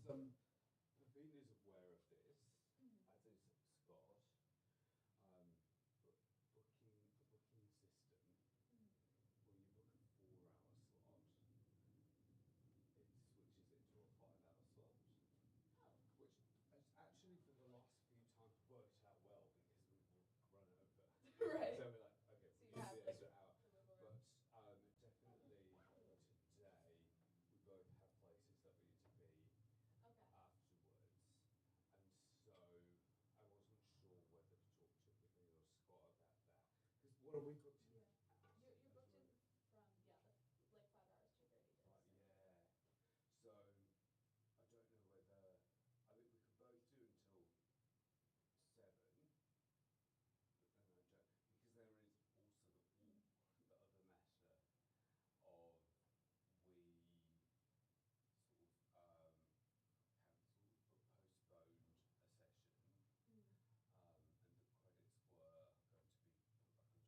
there was Pavine is aware of this, Mhm. as is Scott. But booking a booking system Mhm. where you book a 4-hour slot, it switches it to a 5-hour slot, Oh. which has actually for the last few times worked out well because we've run over. Right. So we're like, okay, So we'll you use have, the like, extra hour. the wiggle room. But definitely today we both have places that we need to be Okay. afterwards, and so I wasn't sure whether to talk to Pavine or Scott about that. Because what are we booked in? Yeah. You're booked in from, yeah, like 5 hours, 2:30 to Right, 6:30. yeah. So I don't know whether I think we could both do until 7, but then I don't because there is also the other matter of we sort of cancelled but postponed a session, Mm. and the credits were going to be put back onto our account, but Right.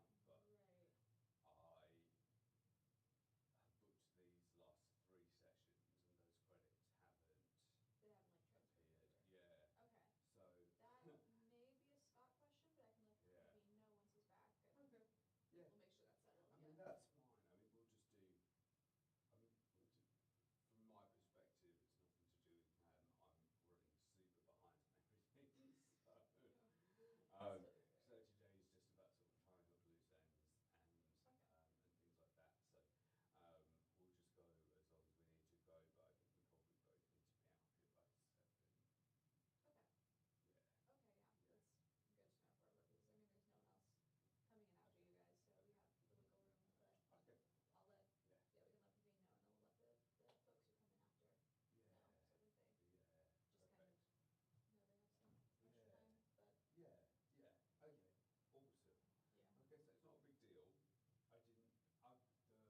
I have booked these last 3 sessions and those credits haven't They haven't like transferred appeared. over. Yeah. Okay. So That may be a Scott question, but I can let Yeah. Pavine know once he's back, and okay. Yeah. we'll make sure that's settled. I Yeah. mean that's fine. I mean we'll just do. I mean from my perspective, it's nothing to do with him. I'm running super behind on everything. That's totally fair. So today is just about sort of tying up loose ends and Okay. and things like that. So we'll just go as long as we need to go. But I think we probably both need to be out here by 7. Okay. Yeah. Okay, yeah, Yeah. that's good to know for our purposes. I mean, there's no one else coming in after you guys, so we have the wiggle room, but Okay. I'll let, Yeah. yeah, we can let Pavine know, and then we'll let the folks who come in after Yeah. know, so that they Yeah. just kind of know they have some extra Yeah. time, but Yeah.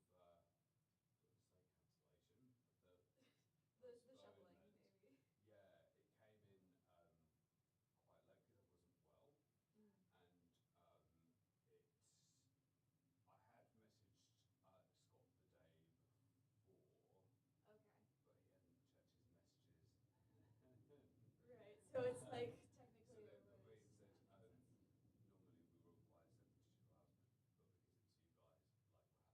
Yeah. Okay. Awesome. yeah. Okay, so it's not a big deal. I didn't. The sort of say cancellation, but The shuffling, postponement. maybe. Yeah, it came in quite late because I wasn't well, Mm. and it's. I had messaged Scott the day before, Okay. but he hadn't checked his messages. Right, so it's like So technically then it was. Pavine said, Makes sense. normally we require 72 hours, but because it's you guys, like we're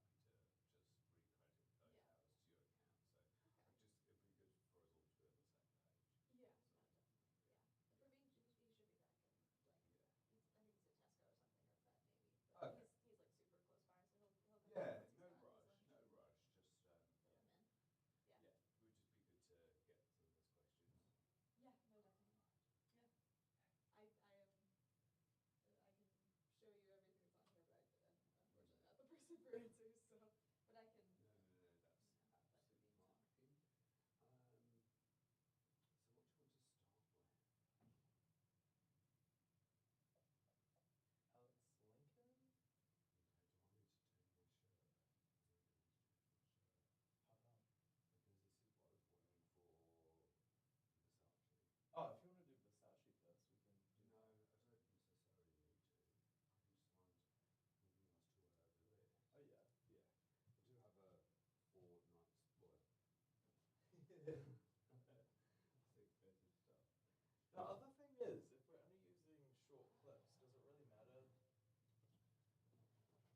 happy to just recredit those Yeah. hours to your account. So Okay. it'd be good for us all to be on the same page. Yeah, So, no, definitely, yeah. Pavine, he should be back in, like, Yeah. I think he's at Tesco or something, or Vet maybe, but Okay. he's like super close by, so he'll come Yeah, once he's no got his rush, lunch no and rush. Just fill him in. Yeah. yeah, it would just be good to get some of those questions. Yeah, no, definitely. Yeah. I am, I can show you everything that's on here, but I'm unfortunately not the person for answers, so, but I can, No, that's you know, let absolutely Pavine know. fine. So what do you want to start with? Alex Lincoln? Okay, do I need to change my shirt? I really need to change my shirt. How come? Because this is what I was wearing for Versace. Oh, if you want to do Versace first, we can do No, that. I don't necessarily need to. I can just find something else to wear over this. Oh, yeah. Yeah. I do have a 4 night spoil. Sick bit of stuff. The other thing is, if we're only using short clips, does it really matter?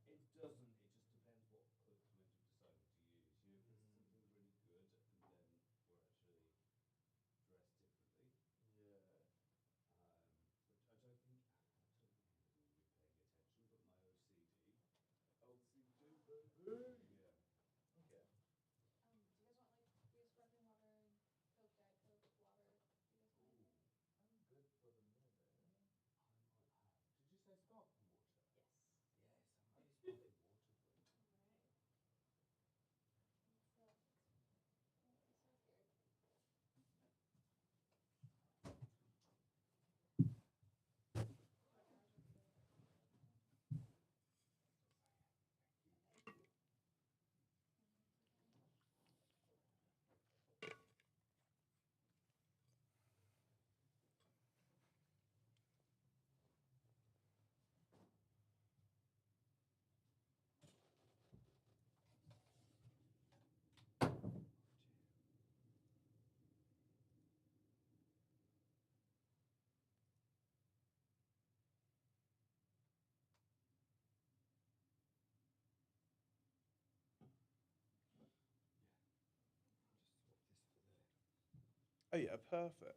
It doesn't. It just depends what clips we've decided to use. You know, if it's something really good, then we're actually dressed differently. Yeah. But I don't think anyone will be paying attention. But my OCD. LCD, baby. Yeah. Okay. Do you guys want like, we have sparkling water and Oh yeah, perfect.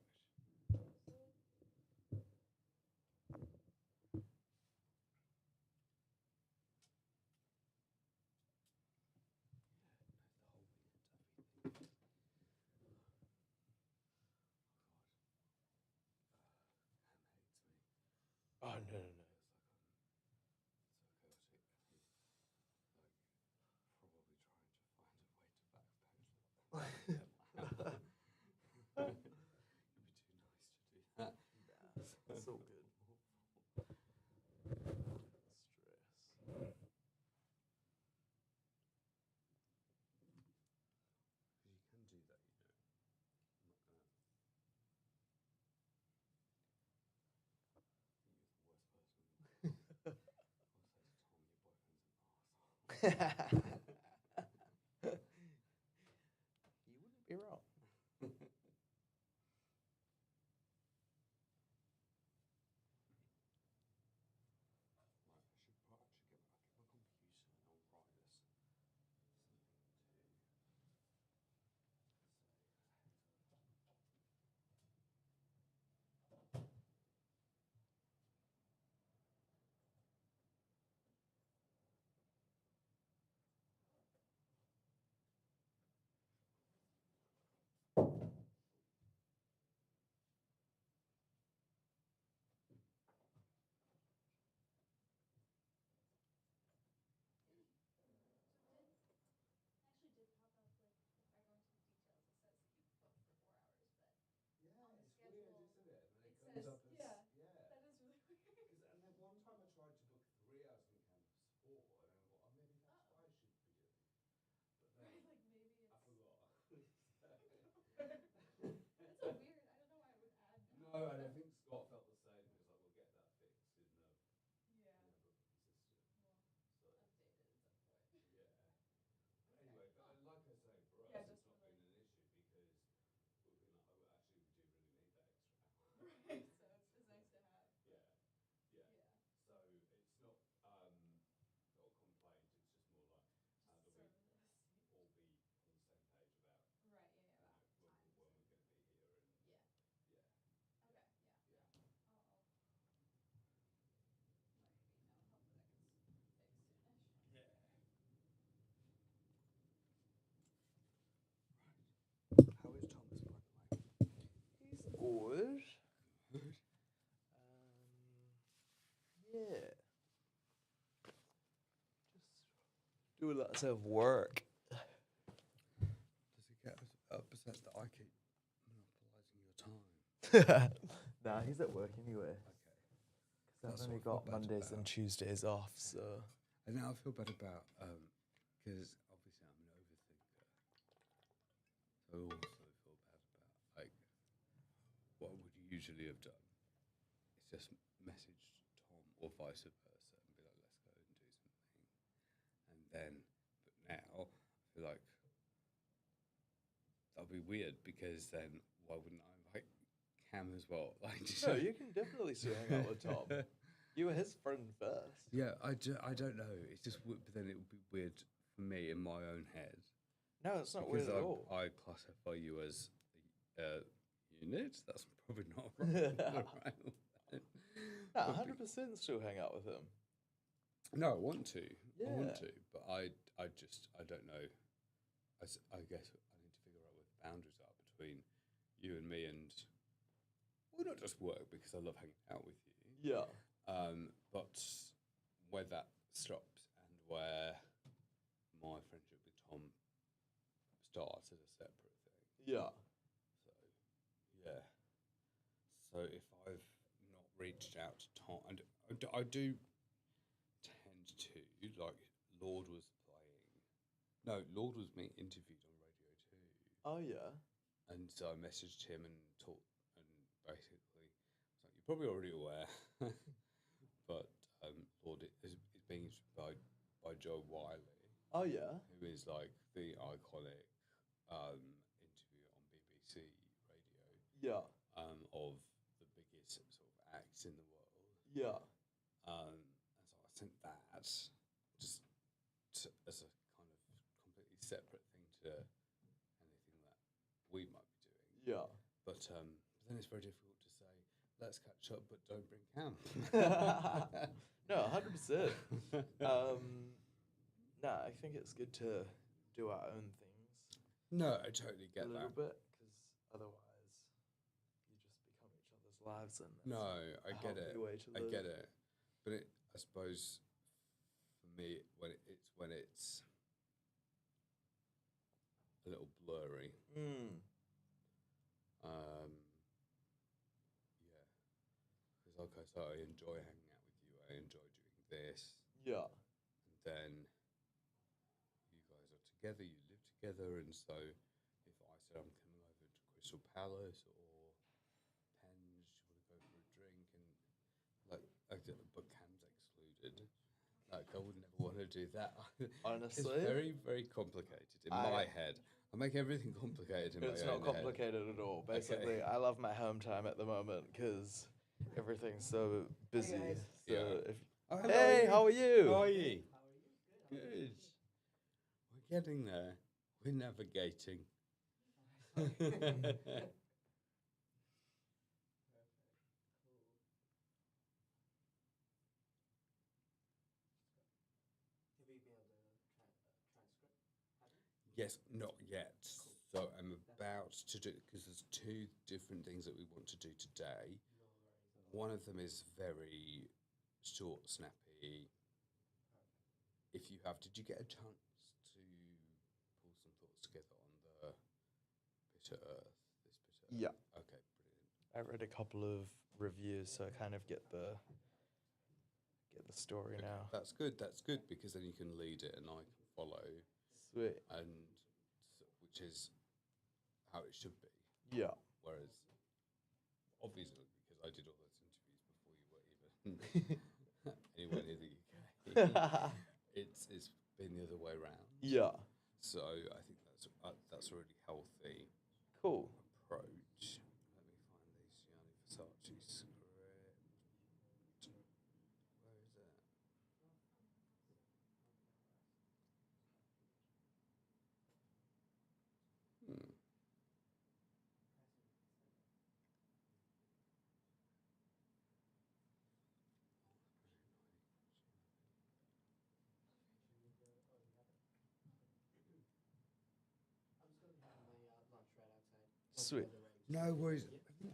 Oh no no no. It's all good. Stress. You wouldn't be wrong. Actually did pop up like if I go into the details, it says that you booked for 4 hours, but Yeah, on the it's schedule, weird, isn't it? And then it it comes says up as yeah, yeah. that is really weird. Because and then one time I tried to book 3 hours on campus 4, and then I thought, oh, maybe that's what I should be doing. But then Right, like maybe it's I forgot. That's so weird. I don't know why it would add now. No, and I think Scott felt the same. He was like, "We'll get that fixed in the Yeah. booking system." Well, So updated at some point. yeah. Anyway, but like I say, for us, Yeah, it's just not for, been like- an issue because we've been like, oh, actually, we do really need that extra hour. Right. So it's nice to have. But Yeah, yeah. yeah. So it's not not a complaint. It's just more like how do we Just sort of all be on the same page about right. Yeah. you know About when, times. when we're going to be here and Yeah. yeah, Okay. Yeah. yeah. I'll let you know. Hopefully that gets fixed soonish. Yeah. How is Thomas, by the way? He's good. Yeah. Just doing lots of work. Does he get upset that I keep monopolising your time? Nah, he's at work anyway. Okay. Because That's I've only what I feel got bad Mondays and about. Tuesdays off, so. And now I feel bad about because obviously I'm an overthinker. So I also feel bad about like what I would usually have done. It's just messaged Tom or vice versa and be like, let's go and do something. And then, but now I feel like that'll be weird because then why wouldn't I invite Cam as well? Like, No, you can definitely still hang out with Tom. You were his friend first. Yeah, I don't know. It's just but then it would be weird for me in my own head. No, it's not Because weird at all. I classify you as a unit. That's probably not right. No, 100% still hang out with him. No, I want to. I want Yeah. to, but I don't know. I guess I need to figure out where the boundaries are between you and me, and well, not just work because I love hanging out with you. Yeah. But where that stops and where my friendship with Tom starts as a separate thing. Yeah. So, yeah. So if I've not reached out to Tom, and I do tend to, like, Lord was playing. No, Lord was being interviewed on Radio 2. Oh, yeah. And so I messaged him and talked, and basically, it's like, you're probably already aware, but Lord is being interviewed by Joe Wiley, Oh, yeah. who is like the iconic interview on BBC Radio Yeah. of the biggest sort of acts in the world. Yeah. And so I sent that just as a kind of completely separate thing to anything that we might be doing. Yeah. but then it's very difficult to say, let's catch up, but don't bring Cam. No, 100%. Nah, I think it's good to do our own things No, I totally a get little that. bit, because otherwise you just become each other's lives, and that's No, not I a get healthy it. way to I live. get it. But I suppose for me, when it's a little blurry, Mm. yeah. Because okay, so I enjoy hanging out with you. I enjoy doing this, Yeah. and then you guys are together. You live together, and so if I said I'm coming over to Crystal Palace or Penge, you want to go for a drink, and but Cam's excluded. Like I would never want to do that. Honestly? It's very, very complicated in my head. I make everything complicated in It's my not own complicated at all. Basically, I love my home time at the moment because everything's so busy. So Yeah. if Oh, hello, hey, Ian. how are you? How are you? Good. We're getting there. We're navigating. Yes, not yet. So I'm about to do, because there's two different things that we want to do today. One of them is very short, snappy. If you have, did you get a chance to pull some thoughts together on the Bitter Earth? This Bitter Yeah. Earth? Okay, brilliant. I read a couple of reviews, so I kind of get the story Okay, now. that's good. That's good because then you can lead it and I can follow, Sweet. and which is how it should be. Yeah. Whereas, obviously, because I did all those interviews before you were even anywhere near the UK, it's been the other way around. Yeah. So I think that's a really healthy Cool. approach. Let me find these Gianni Versace script. Where is it? Hmm. Sweet. No worries.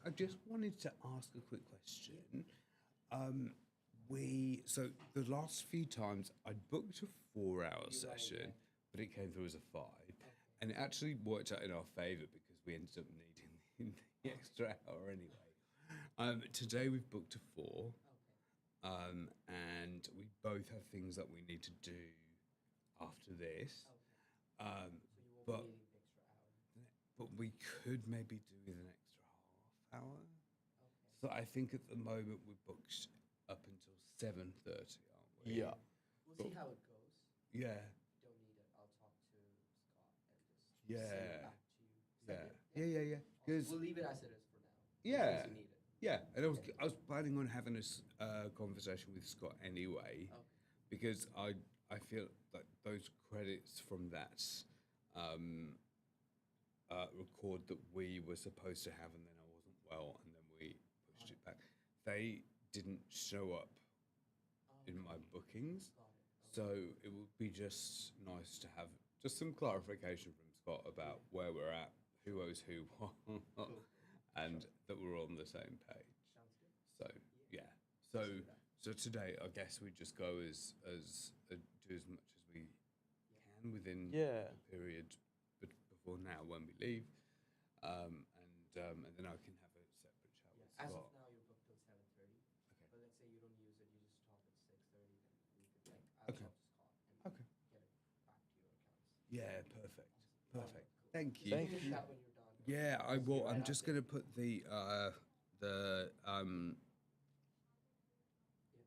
I just wanted to ask a quick question. So the last few times I booked a 4-hour session, but it came through as a 5, and it actually worked out in our favour because we ended up needing the extra hour anyway. Today we've booked a 4, and we both have things that we need to do after this. But we could maybe do with an extra half hour. So I think at the moment we're booked up until 7:30, aren't we? Yeah. We'll see how it goes. Yeah. Don't need it. I'll talk to Scott and just Yeah. send it back to you. Yeah. Send it? Yeah. Because We'll leave it as it is for now. Yeah. In case you need it. yeah, and I was planning on having a conversation with Scott anyway, Okay. because I feel like those credits from that record that we were supposed to have, and then I wasn't well, and then we pushed it back. They didn't show up in my bookings, so it would be just nice to have just some clarification from Scott about where we're at, who owes who what, and that we're on the same page. Sounds good. So yeah, so today I guess we just go as do as much as we can within Yeah. the period before now when we leave, and then I can have a separate chat with As Scott. of now, you're booked till 7:30. Okay. But let's say you don't use it, you just talk at 6:30. Then we could I'll Okay. talk to Scott and Okay. get it back to your accounts. Yeah, perfect. Awesome. Perfect. Thank you. Thank Finish you. that when you're done. Yeah, I Just will. get right I'm out just there. going to put the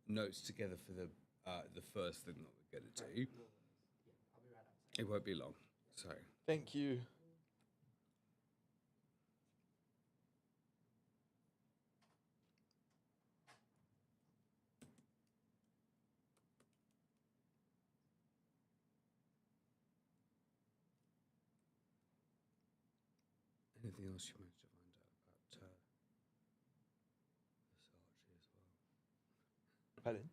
notes together for the first thing that we're going to do. No worries. Yeah, I'll be right outside. It won't be long. So Thank you. anything else you managed to find out about Pardon?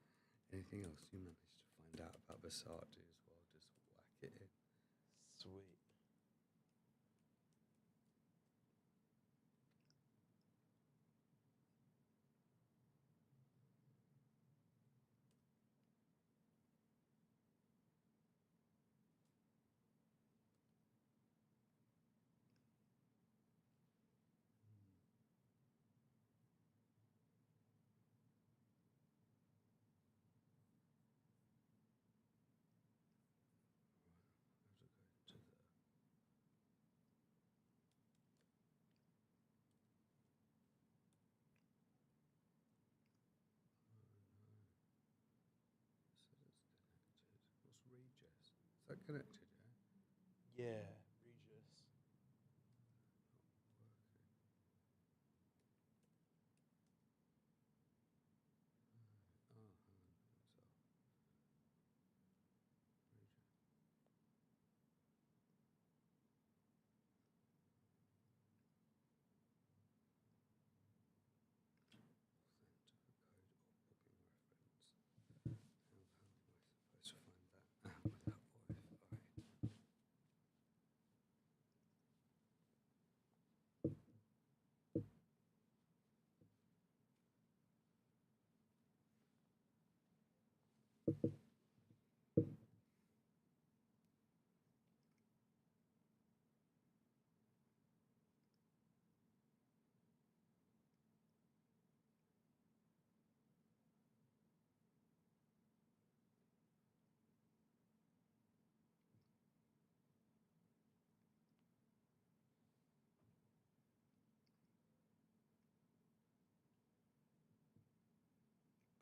Anything else you managed to find out about Basardi as well? Just whack it in. Sweet. To the What's Regis? Is that connected? Yeah. Yeah, Regis. Oh, hang on. So, Regis. Send a code or booking reference. How am I supposed to find that out without voice? Alright.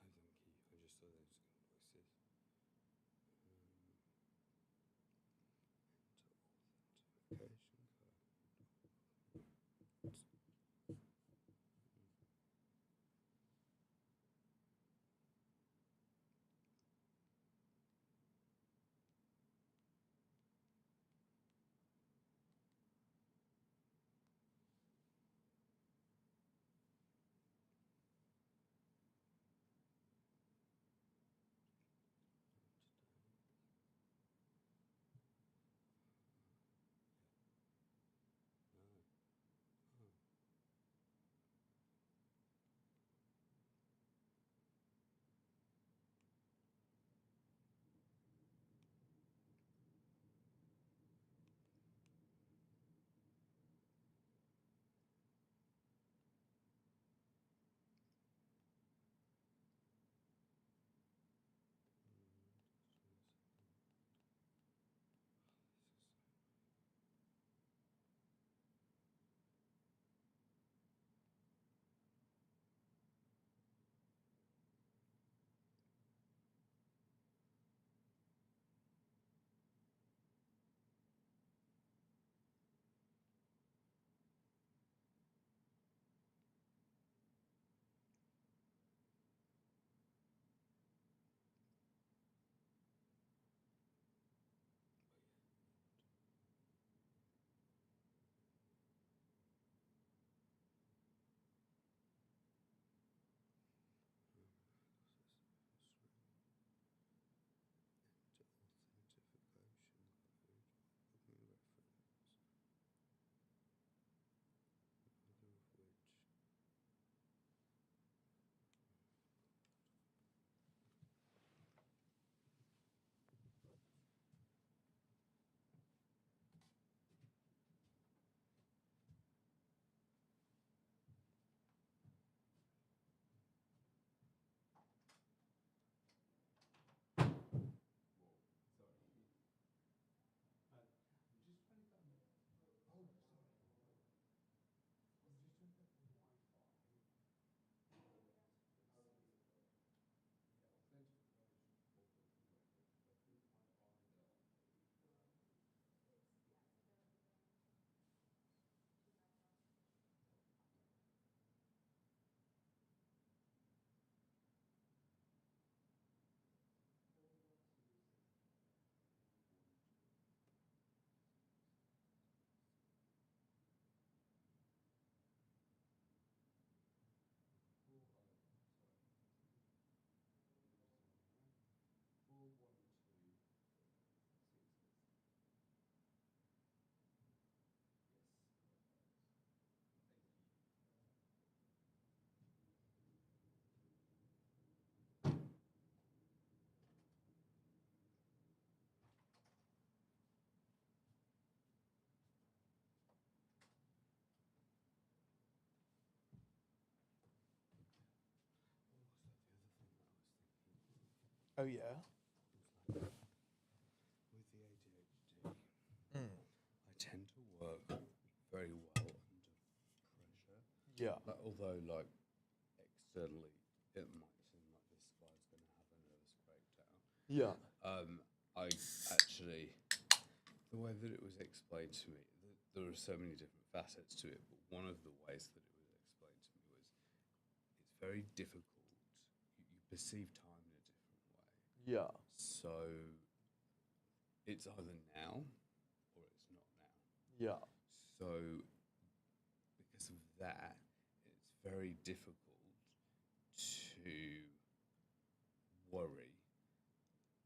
Oh, thank you. I just saw those invoices. Oh yeah. with the ADHD, I tend to work very well under pressure. Yeah. Like, although, like, externally, it might seem like this guy's going to have a nervous breakdown. Yeah. I actually, the way that it was explained to me, there are so many different facets to it, but one of the ways that it was explained to me was it's very difficult. You perceive time in a different way. Yeah. So it's either now or it's not now. Yeah. So because of that, it's very difficult to worry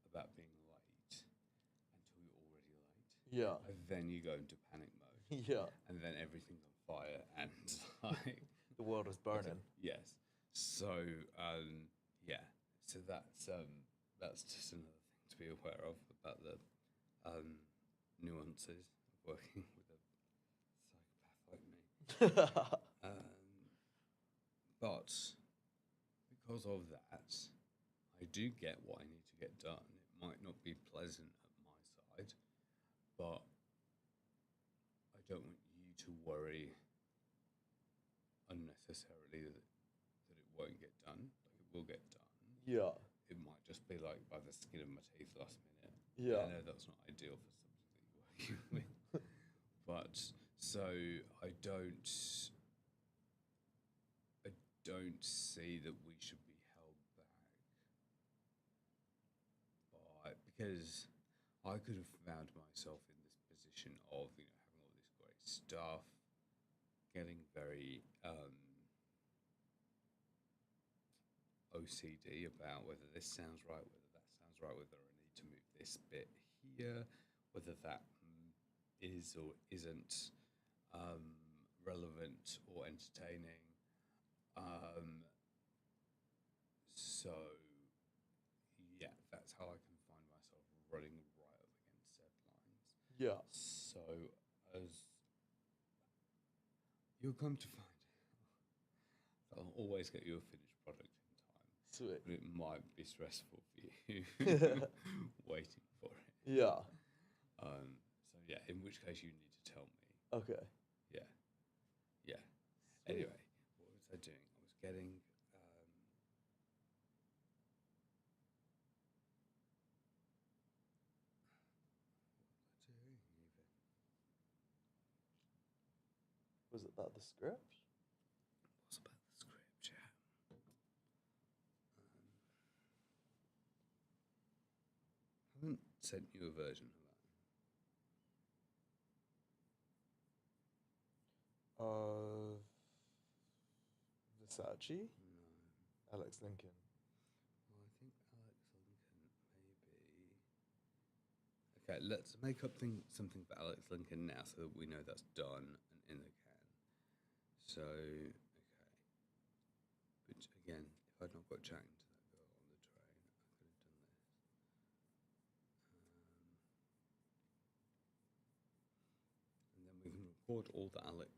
about being late until you're already late. Yeah. And then you go into panic mode, Yeah. and then everything's on fire, and like The world is burning. yes. So yeah. So that's just another thing to be aware of about the nuances of working with a psychopath like me. But because of that, I do get what I need to get done. It might not be pleasant at my side, but I don't want you to worry unnecessarily that it won't get done. Like, it will get done. Yeah. It might just be like by the skin of my teeth last minute. Yeah. I know that's not ideal for somebody that you're working with. But so I don't see that we should be held back by, because I could have found myself in this position of, you know, having all this great stuff, getting very OCD about whether this sounds right, whether that sounds right, whether I need to move this bit here, whether that is or isn't relevant or entertaining. So yeah, that's how I can find myself running right up against deadlines. Yeah. So as you'll come to find out, I'll always get you a finished product in time. Sweet. But it might be stressful for you waiting for it. Yeah. So yeah, in which case you need to tell me. Okay. Yeah. Yeah. Sweet. Anyway, what was I doing? I was getting Was it about the script? was about the script, yeah. I haven't sent you a version of that. Versace? No. Alex Lincoln. Well, I think Alex Lincoln maybe. Okay, let's make up something for Alex Lincoln now, so that we know that's done and in the can. So, okay. But again, if I'd not got chatting to that girl on the train, I could have done this. And then we can record all the Joan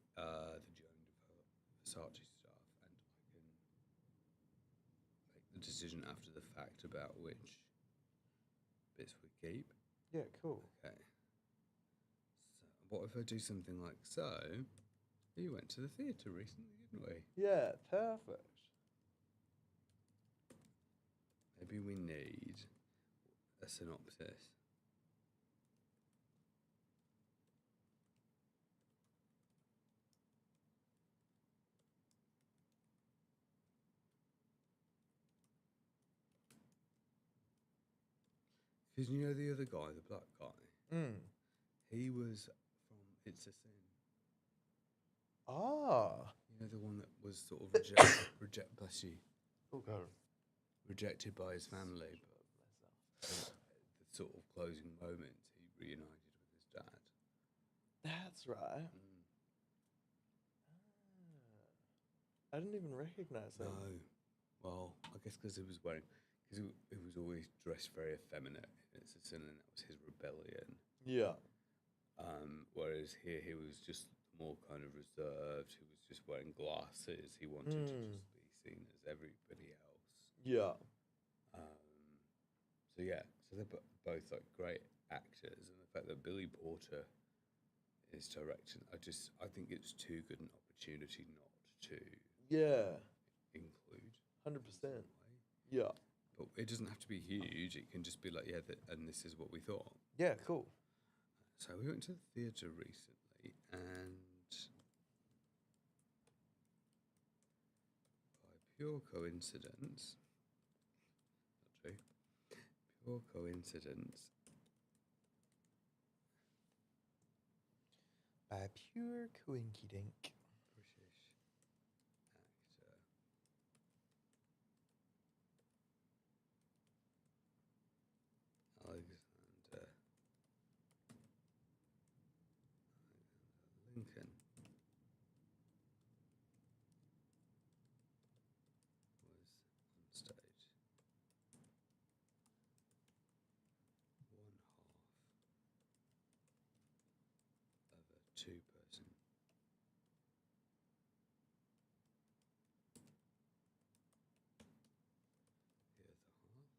Versace stuff, and I can make the decision after the fact about which bits we keep. Yeah, cool. Okay. So, what if I do something like so? We went to the theatre recently, didn't we? Yeah, perfect. Maybe we need a synopsis. Because you know the other guy, the black guy? He was from It's a Sin. Ah. You know, the one that was sort of bless you, Oh, God. rejected by his family, but at the sort of closing moments, he reunited with his dad. That's right. I didn't even recognize him. No. Well, I guess because he was always dressed very effeminate in It's a Sin, and that was his rebellion. Yeah. Whereas here he was just more kind of reserved. He was just wearing glasses. He wanted to just be seen as everybody else. Yeah. So yeah, so they're both like great actors, and the fact that Billy Porter is directing, I think it's too good an opportunity not to Yeah, include. 100%. in some way. Yeah. But it doesn't have to be huge. It can just be like, yeah, and this is what we thought. Yeah, cool. So we went to the theatre recently, and by pure coincidence, not true, pure coincidence, By pure coinkydink. British actor Alexander Lincoln was on stage. One half of a two-person the other half.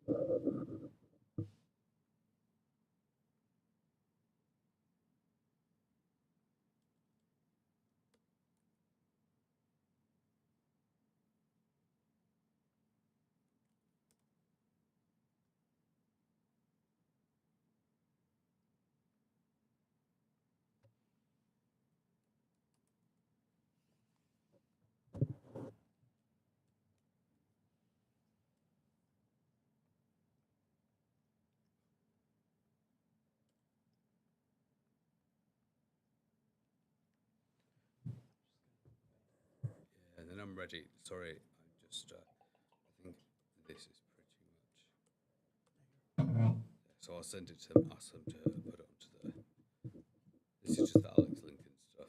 Yeah, then I'm ready. Sorry, I just I think this is pretty much. So I'll send it to ask them to put it onto the. This is just the Alex Lincoln stuff.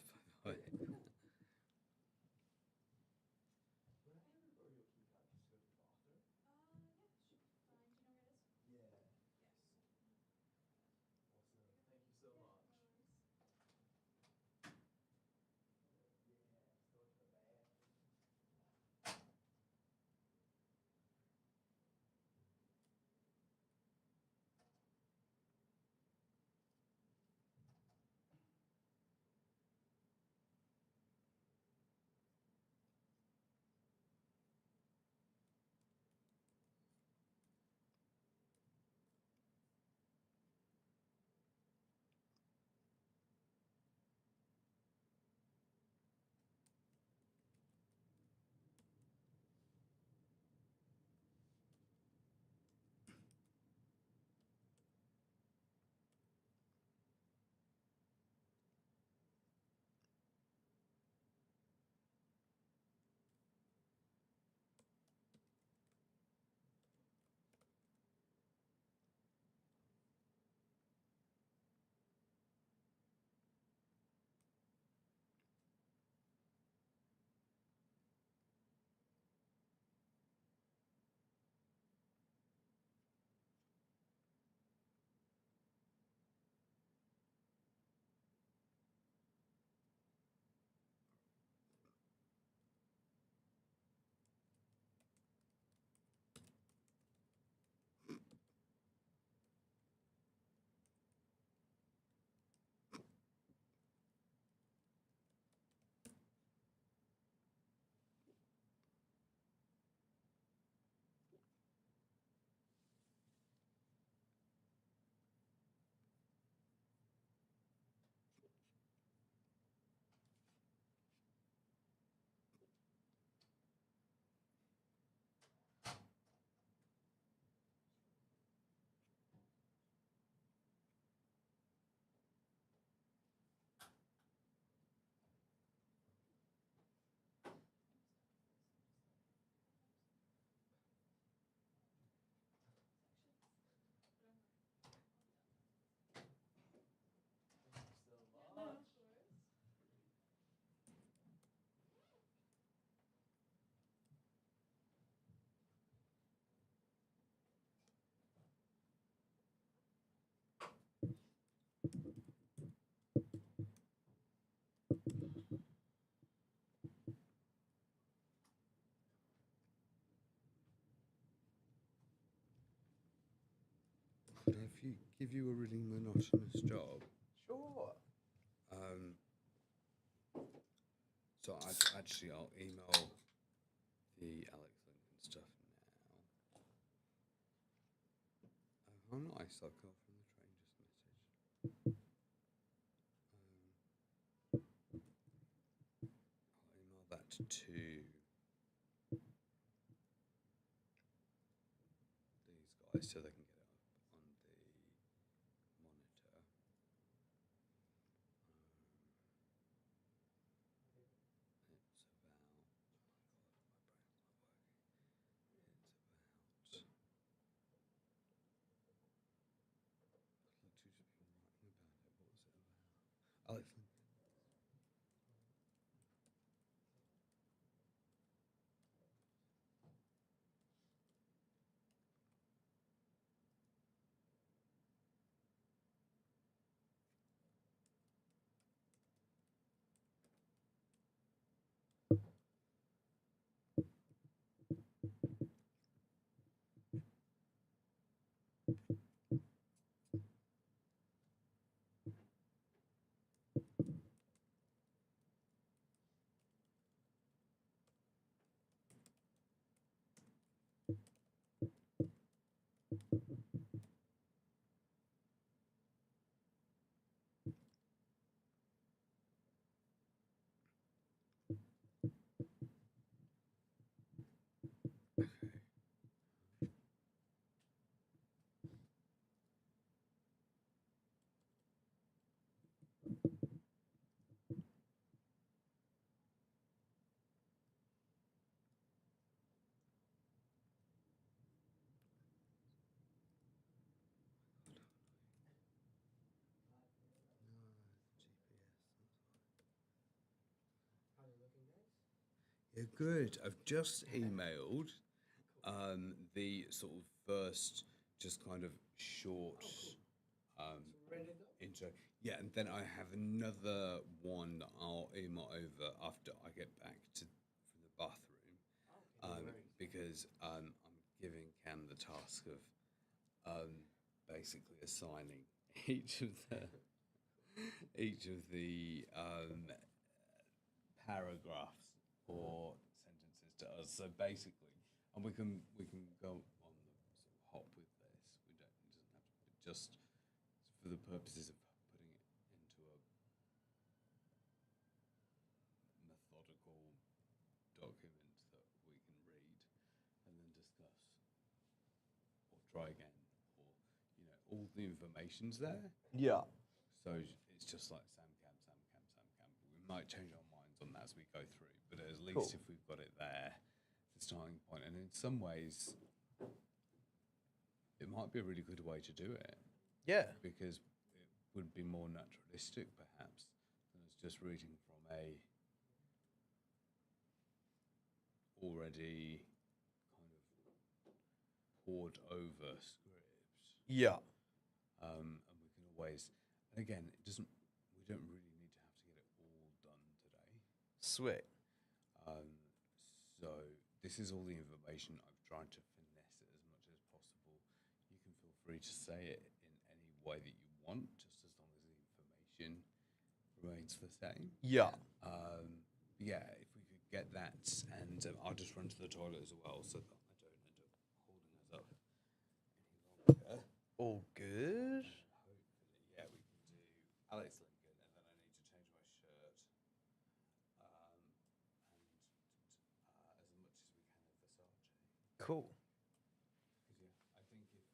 If you give you a really monotonous job, Sure. um, so I'll email the Alex Lincoln stuff now. Oh, how nice! I've got from the train just message. I'll email that to these guys so they can get it up on the monitor. It's about. It's about. Literally just been writing about it. What was it about? Alex Lincoln. They're good. I've just emailed the sort of first, just kind of short intro. Yeah, and then I have another one that I'll email over after I get back from the bathroom, because I'm giving Cam the task of basically assigning each of the paragraphs or sentences to us. So basically, and we can go on the sort of hop with this. We don't. It doesn't have to. Just for the purposes of putting it into a methodical document that we can read and then discuss or try again, or all the information's there. Yeah. So it's just like Sam Cam, Sam Cam, Sam Cam. We might change our minds on that as we go through, but at least if we've got it there, the starting point, and in some ways, it might be a really good way to do it Yeah. because it would be more naturalistic, perhaps, than us just reading from a already kind of poured over script. Yeah. And we can always, and again, we don't really need to have to get it all done today. Sweet. So this is all the information. I've tried to finesse it as much as possible. You can feel free to say it in any way that you want, just as long as the information remains the same. Yeah. Yeah, if we could get that, and I'll just run to the toilet as well, so that I don't end up holding us up any longer. All good. Hopefully, yeah, we can do Alex Lincoln, and then I need to change my shirt, and as much as we can of Versace. Cool. Because yeah, I think if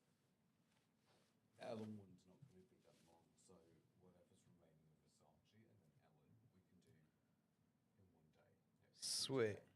Ellen one's not going to be that long, so whatever's remaining of Versace, and then Ellen, we can do in one day. Next Sweet. Tuesday.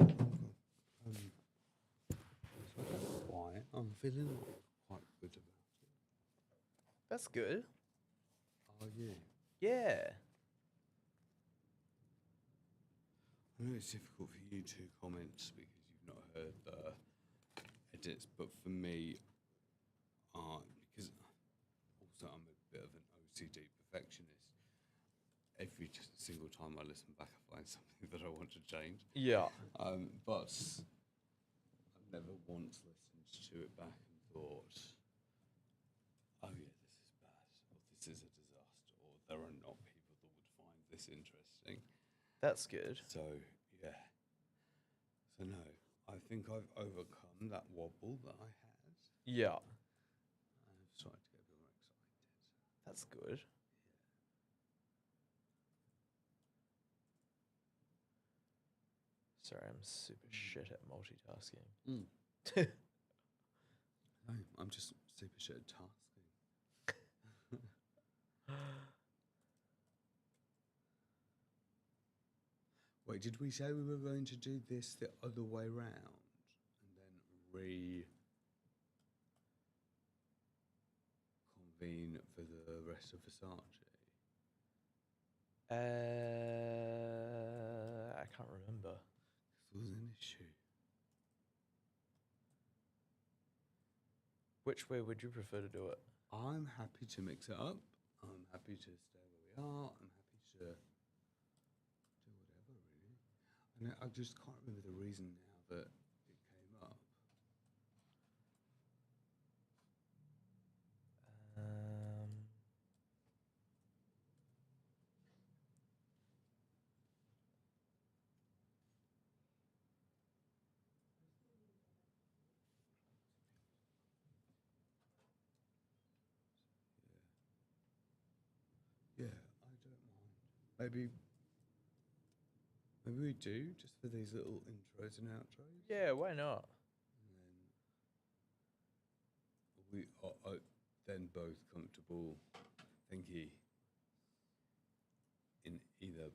It's a bit quiet. I'm feeling quite good about it. That's good. Are you? Yeah. I know it's difficult for you to comment because you've not heard the edits, but for me, because also I'm a bit of an OCD perfectionist, every single time I listen back, I find something that I want to change. Yeah. But I've never once listened to it back and thought, oh yeah, this is bad, or this is a disaster, or there are not people that would find this interesting. That's good. So, yeah. So, no, I think I've overcome that wobble that I had. Yeah. I've started to get a bit more excited. That's good. Sorry, I'm super shit at multitasking. No, I'm just super shit at tasking. Wait, did we say we were going to do this the other way round? And then reconvene for the rest of Versace? I can't remember. This was an issue. Which way would you prefer to do it? I'm happy to mix it up. I'm happy to stay where we are. I'm happy to do whatever, really. And I just can't remember the reason now that it came up. Yeah, I don't mind. Maybe we do just for these little intros and outros. Yeah, why not? And then we are then both comfortable, thinky, in either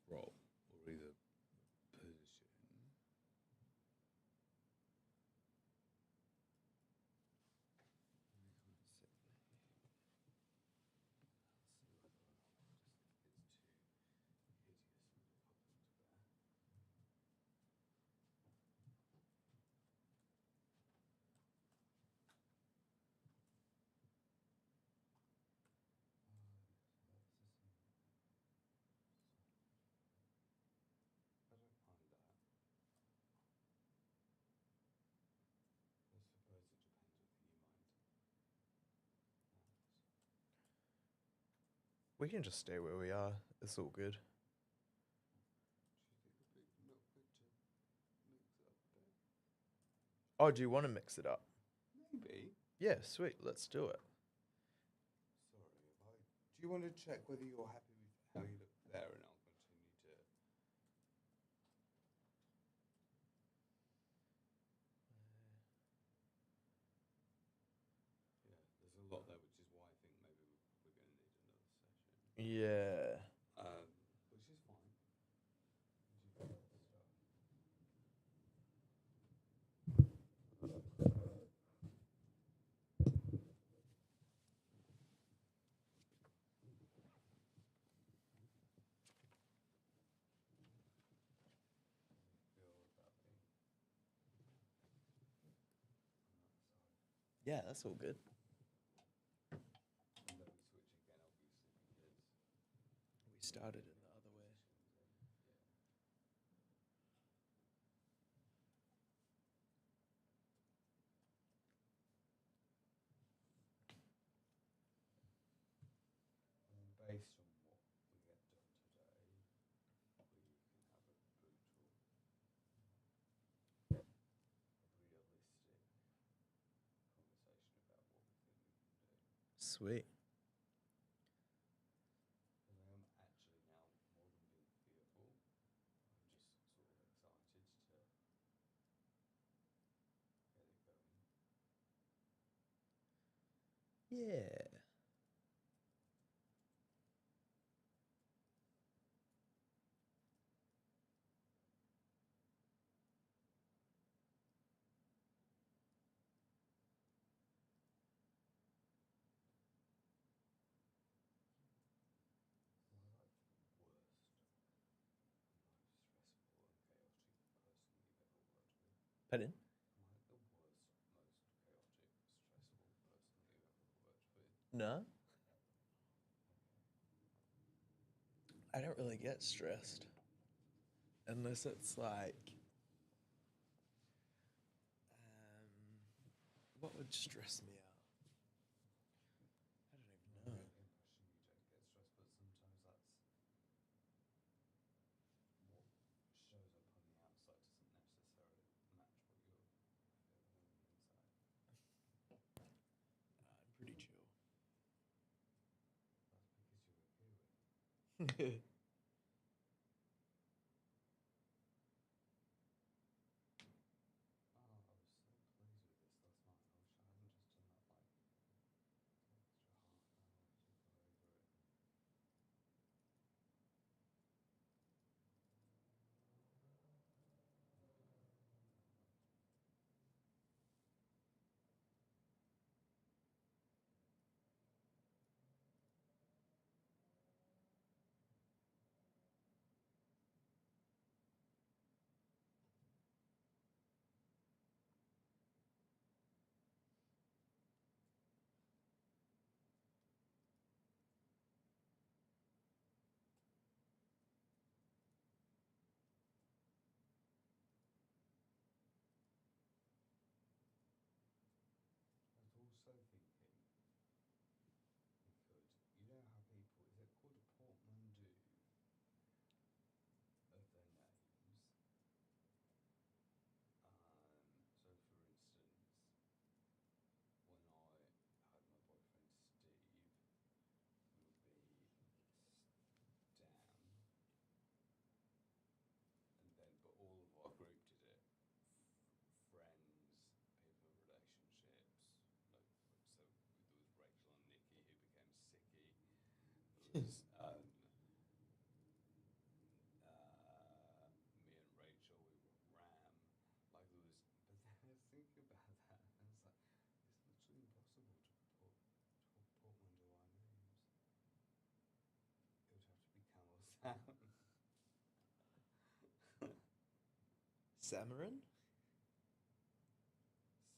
role or either position. I don't mind that. I suppose it depends whether you mind. We can just stay where we are. It's all good. Do you think it'd be not good to mix it up a bit? Oh, do you want to mix it up? Maybe. Yeah, sweet. Let's do it. Sorry, do you want to check whether you're happy with how you look there, and I'll continue to. Yeah, there's a lot there, which is why I think maybe we're going to need another session. Yeah. Which is fine. You do that stuff. Yeah, that's all good. And then we switch again, obviously, because We started it the other way. based on what we get done today, we can have a brutal, realistic conversation about what we think we can do. Sweet. Because I am actually now, more than being fearful, I'm just sort of excited to get it going. Yeah. Pardon? No. I don't really get stressed unless it's like, what would stress me out? I don't even know. I'm pretty chill. Samarin?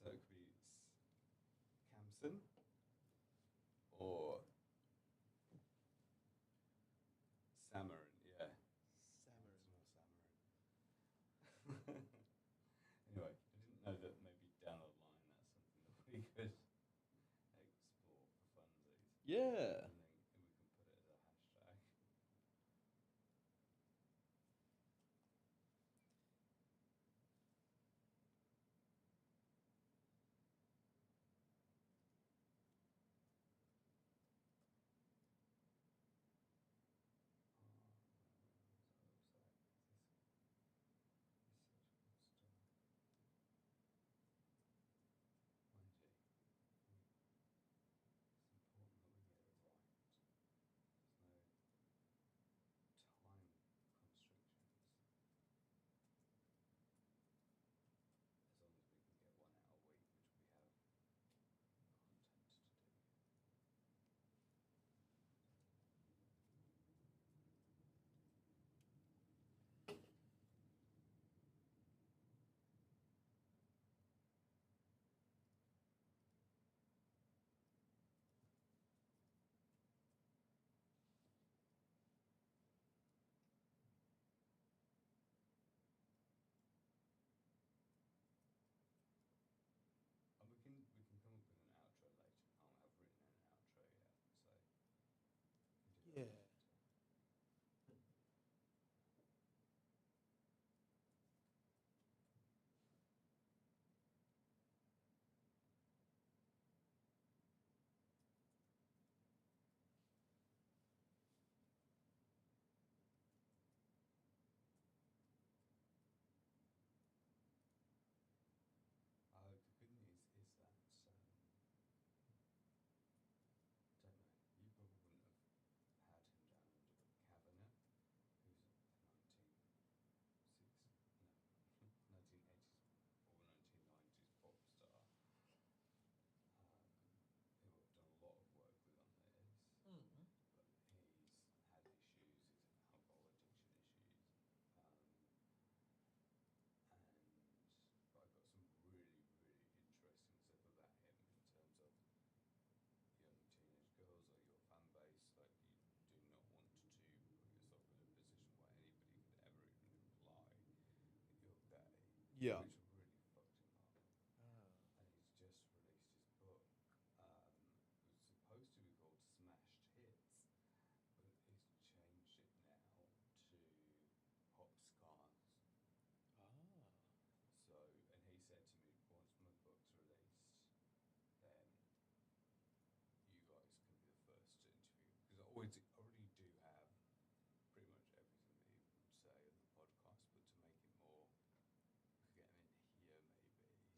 So it could be Camson or Samarin, yeah. Samarin. Camson or Samarin. Anyway, I didn't know that maybe down the line that's something that we could explore for funsies. Yeah. And then we can put it as a hashtag. Yeah. which really fucked him up. And he's just released his book. It was supposed to be called Smashed Hits, but he's changed it now to Pop Scars. So, and he said to me, once my book's released, then you guys can be the first to interview. Because I already do have pretty much everything that he would say on the podcast, but to make it more, we could get him in here maybe.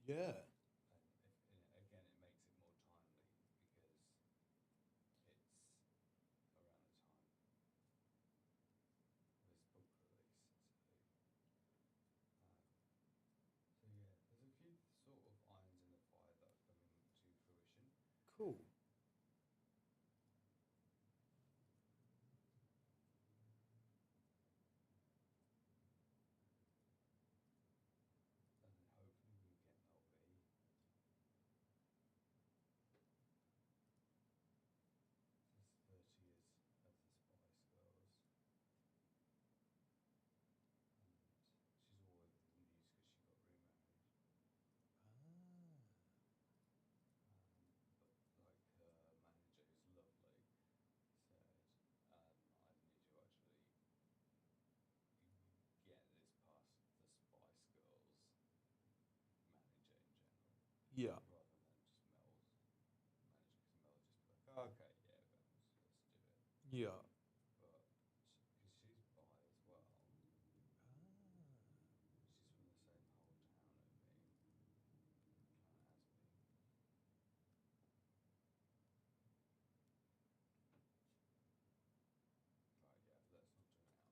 Yeah. And again, it makes it more timely because it's around the time of his book release. So yeah, there's a few sort of irons in the fire that are coming to fruition. Cool. And then hopefully we get LV. It's 30 years of the Spice Girls. And she's all over the news because she got remarried. But like her manager, who's lovely, said, I need to actually get this past the Spice Girls manager in general, Yeah. rather than just Mel's manager, because Mel just be like, oh, okay, yeah, let's do it. Yeah. But because she's bi as well, she's from the same hometown as me, has been. Right, yeah, let's not do an outro to this. Let's just do this as it is. Save GPS.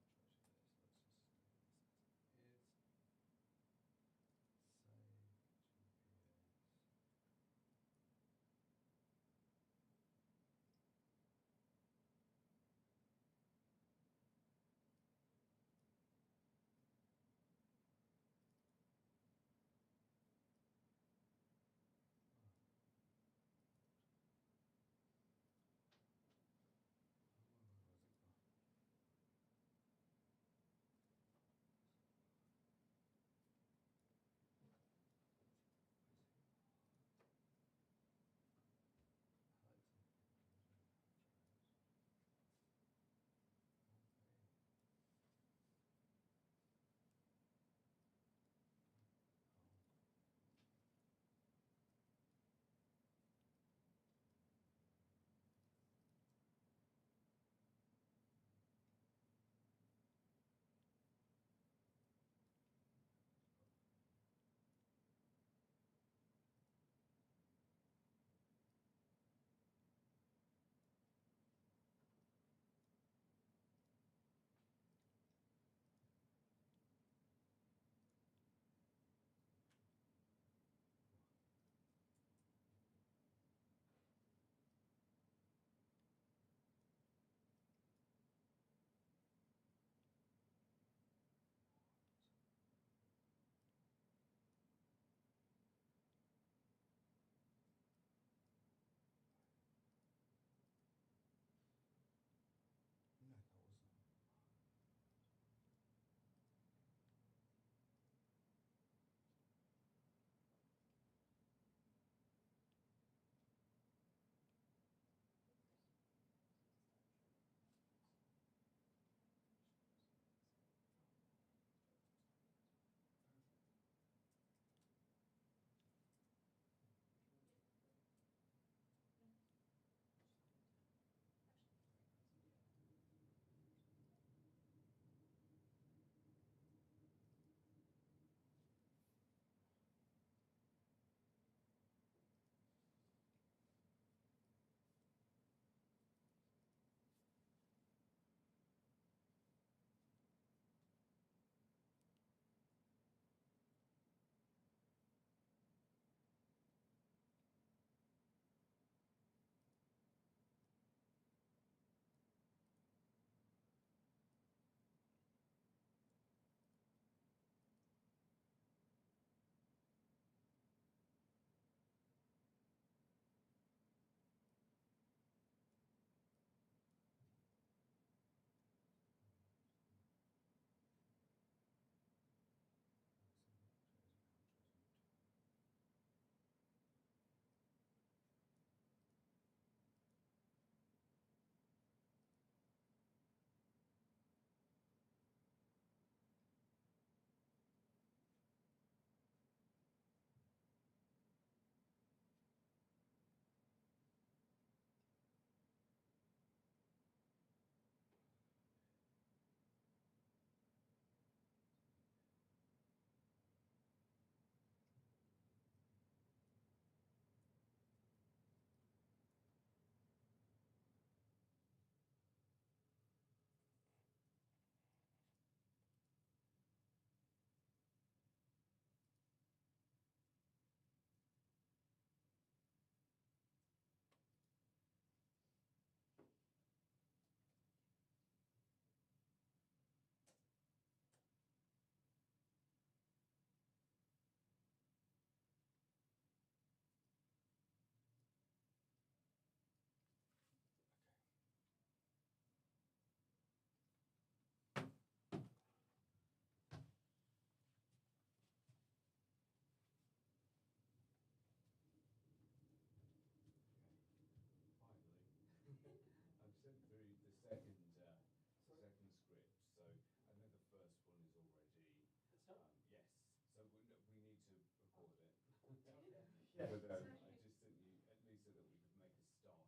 But I just think you, at least so that we could make a start on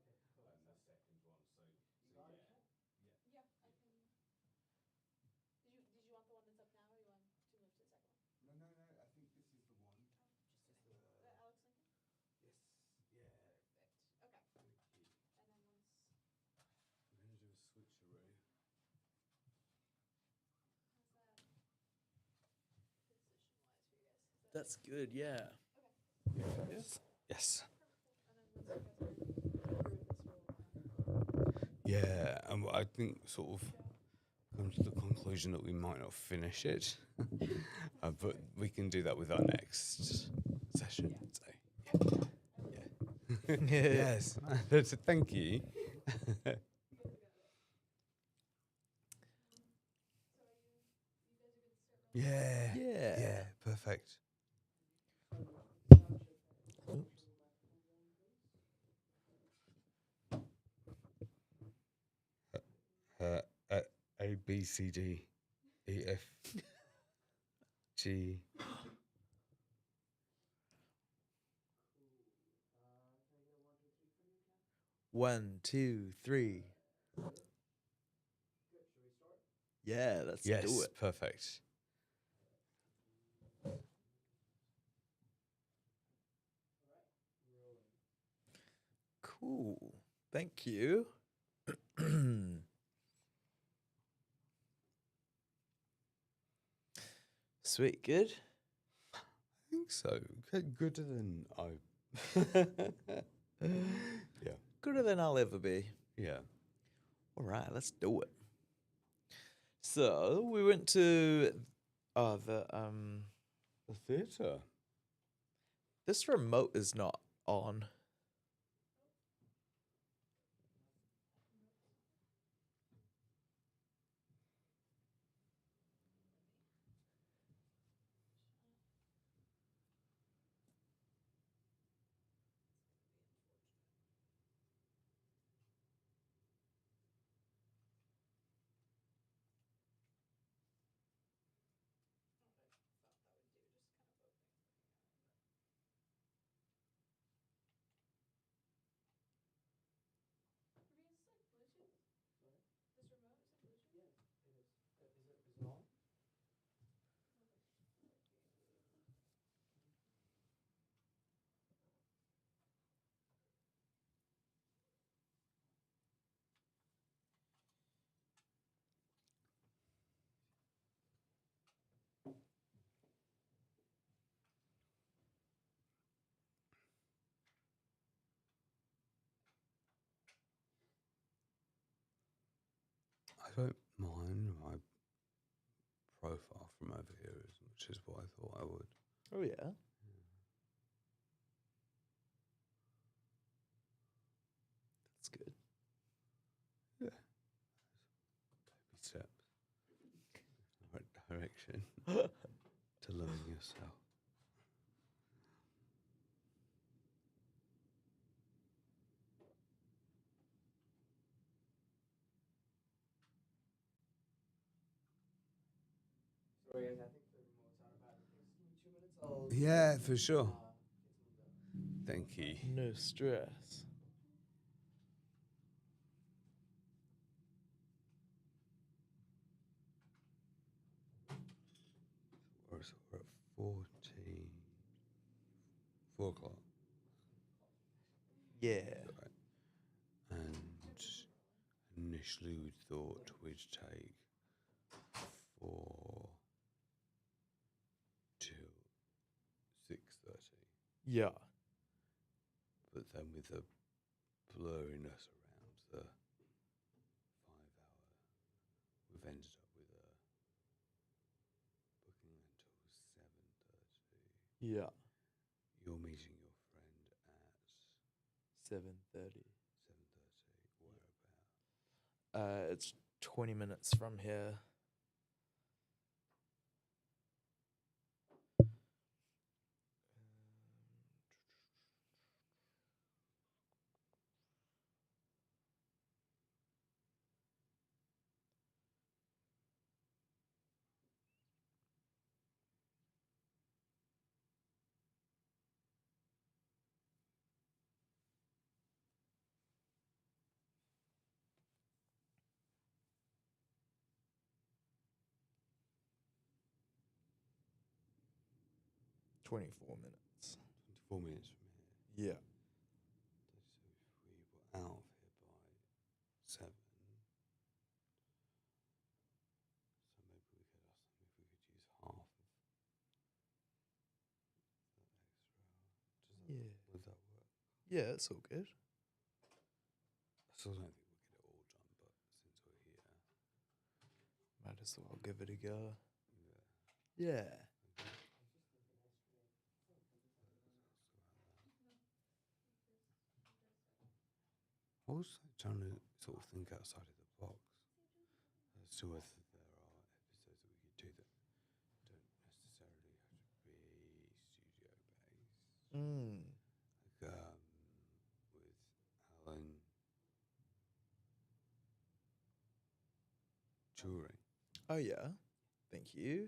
it. And the second one, so yeah. Yeah, I can. Did you want the one that's up now, or you want to move to the second one? No, I think this is the one. Just kidding. Alex Lincoln. Yes, yeah. Perfect. Okay. Thank you. And then once. I'm going to do a switcheroo. How's that position-wise for you guys? Is that That's good. Yeah. Yes. Yes. And then once you guys are through with this, we'll. Yeah, I think sort of come to the conclusion that we might not finish it, but we can do that with our next session. So, yeah. Yes. So thank you. Yeah. Yeah. Yeah. Perfect. A B C D E F G. 1, 2, 3. Yeah, let's Yes. do it. Perfect. Cool. Thank you. Sweet. Good. I think so. Gooder than I. Yeah. Gooder than I'll ever be. Yeah. All right, let's do it. So we went to the The theatre. this remote is not on. Bluetooth? This remote is it Bluetooth? Yeah, it is. Is it on? I don't mind my profile from over here as much as what I thought I would. Oh yeah. That's good. Yeah. Baby steps. Right direction to loving yourself. Sorry guys, I think the remote's out of battery. Can you just give me 2 minutes? I'll Yeah, for sure. get some of that. Thank you. No stress. We're at 14. 4 o'clock. Yeah. Right. And initially we thought we'd take 4 till 6:30. Yeah. But then with the blurriness around the 5 hour, we've ended up with a booking until 7:30. Yeah. You're meeting your friend at 7:30. 7:30. Whereabout? It's 20 minutes from here. 24 minutes. 24 minutes from here. Yeah. So if we were out of here by 7, so maybe we could ask them if we could use half of that extra hour. Yeah. Would that work? Yeah, it's all good. I still don't think we'll get it all done, but since we're here, Might as well give it a go. yeah. Yeah. I was trying to sort of think outside of the box as to whether there are episodes that we could do that don't necessarily have to be studio based. Mm. Like with Alan Turing. Oh, yeah. Thank you.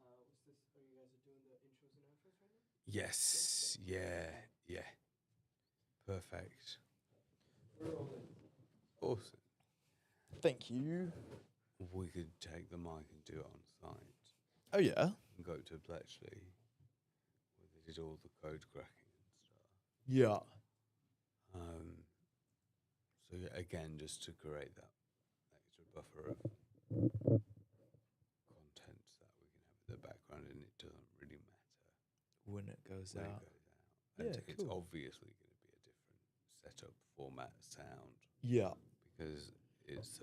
What's this? Are you guys doing the intros and outros right now? Yes, yeah. Perfect. We're rolling. Awesome. Thank you. We could take the mic and do it on site Oh, yeah. and go to Bletchley where they did all the code cracking and stuff. Yeah. So yeah, again, just to create that extra buffer of content that we can have in the background, and it doesn't really matter When it goes when out. it goes out. And Yeah, it's cool. obviously going to be a different setup, format, sound, Yeah. because it's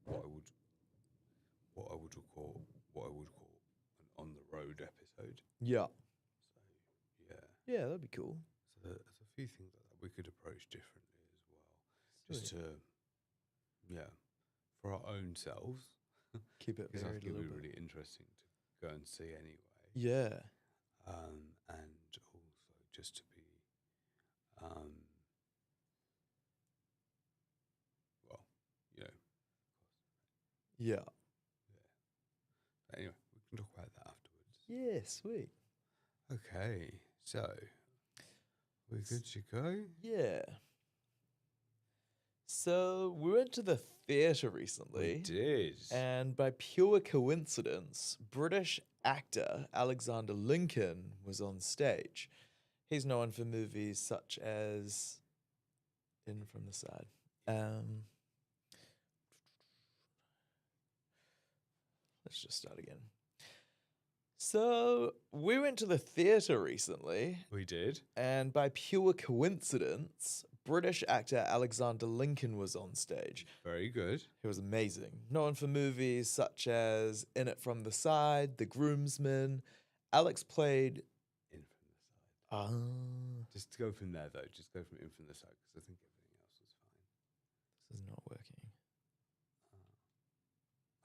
what I would call an on the road episode. Yeah. So yeah. Yeah, that'd be cool. So there's a few things like that we could approach differently as well, just Sweet. to, for our own selves, Keep it because I varied think a it'd little be bit. really interesting to go and see anyway. Yeah. And also just to be, well, Yeah. But anyway, we can talk about that afterwards. Yeah, sweet. Okay, so we're good to go. Yeah. So we went to the theatre recently. We did. And by pure coincidence, British actor Alexander Lincoln was on stage. He's known for movies such as In From the Side. Let's just start again. So we went to the theatre recently, We did. and by pure coincidence, British actor Alexander Lincoln was on stage. Very good. He was amazing. Known for movies such as In It From the Side, The Groomsman. Alex played. In from the side. Ah, Just go from there, though. Just go from in from the side, because I think everything else was fine. this is not working.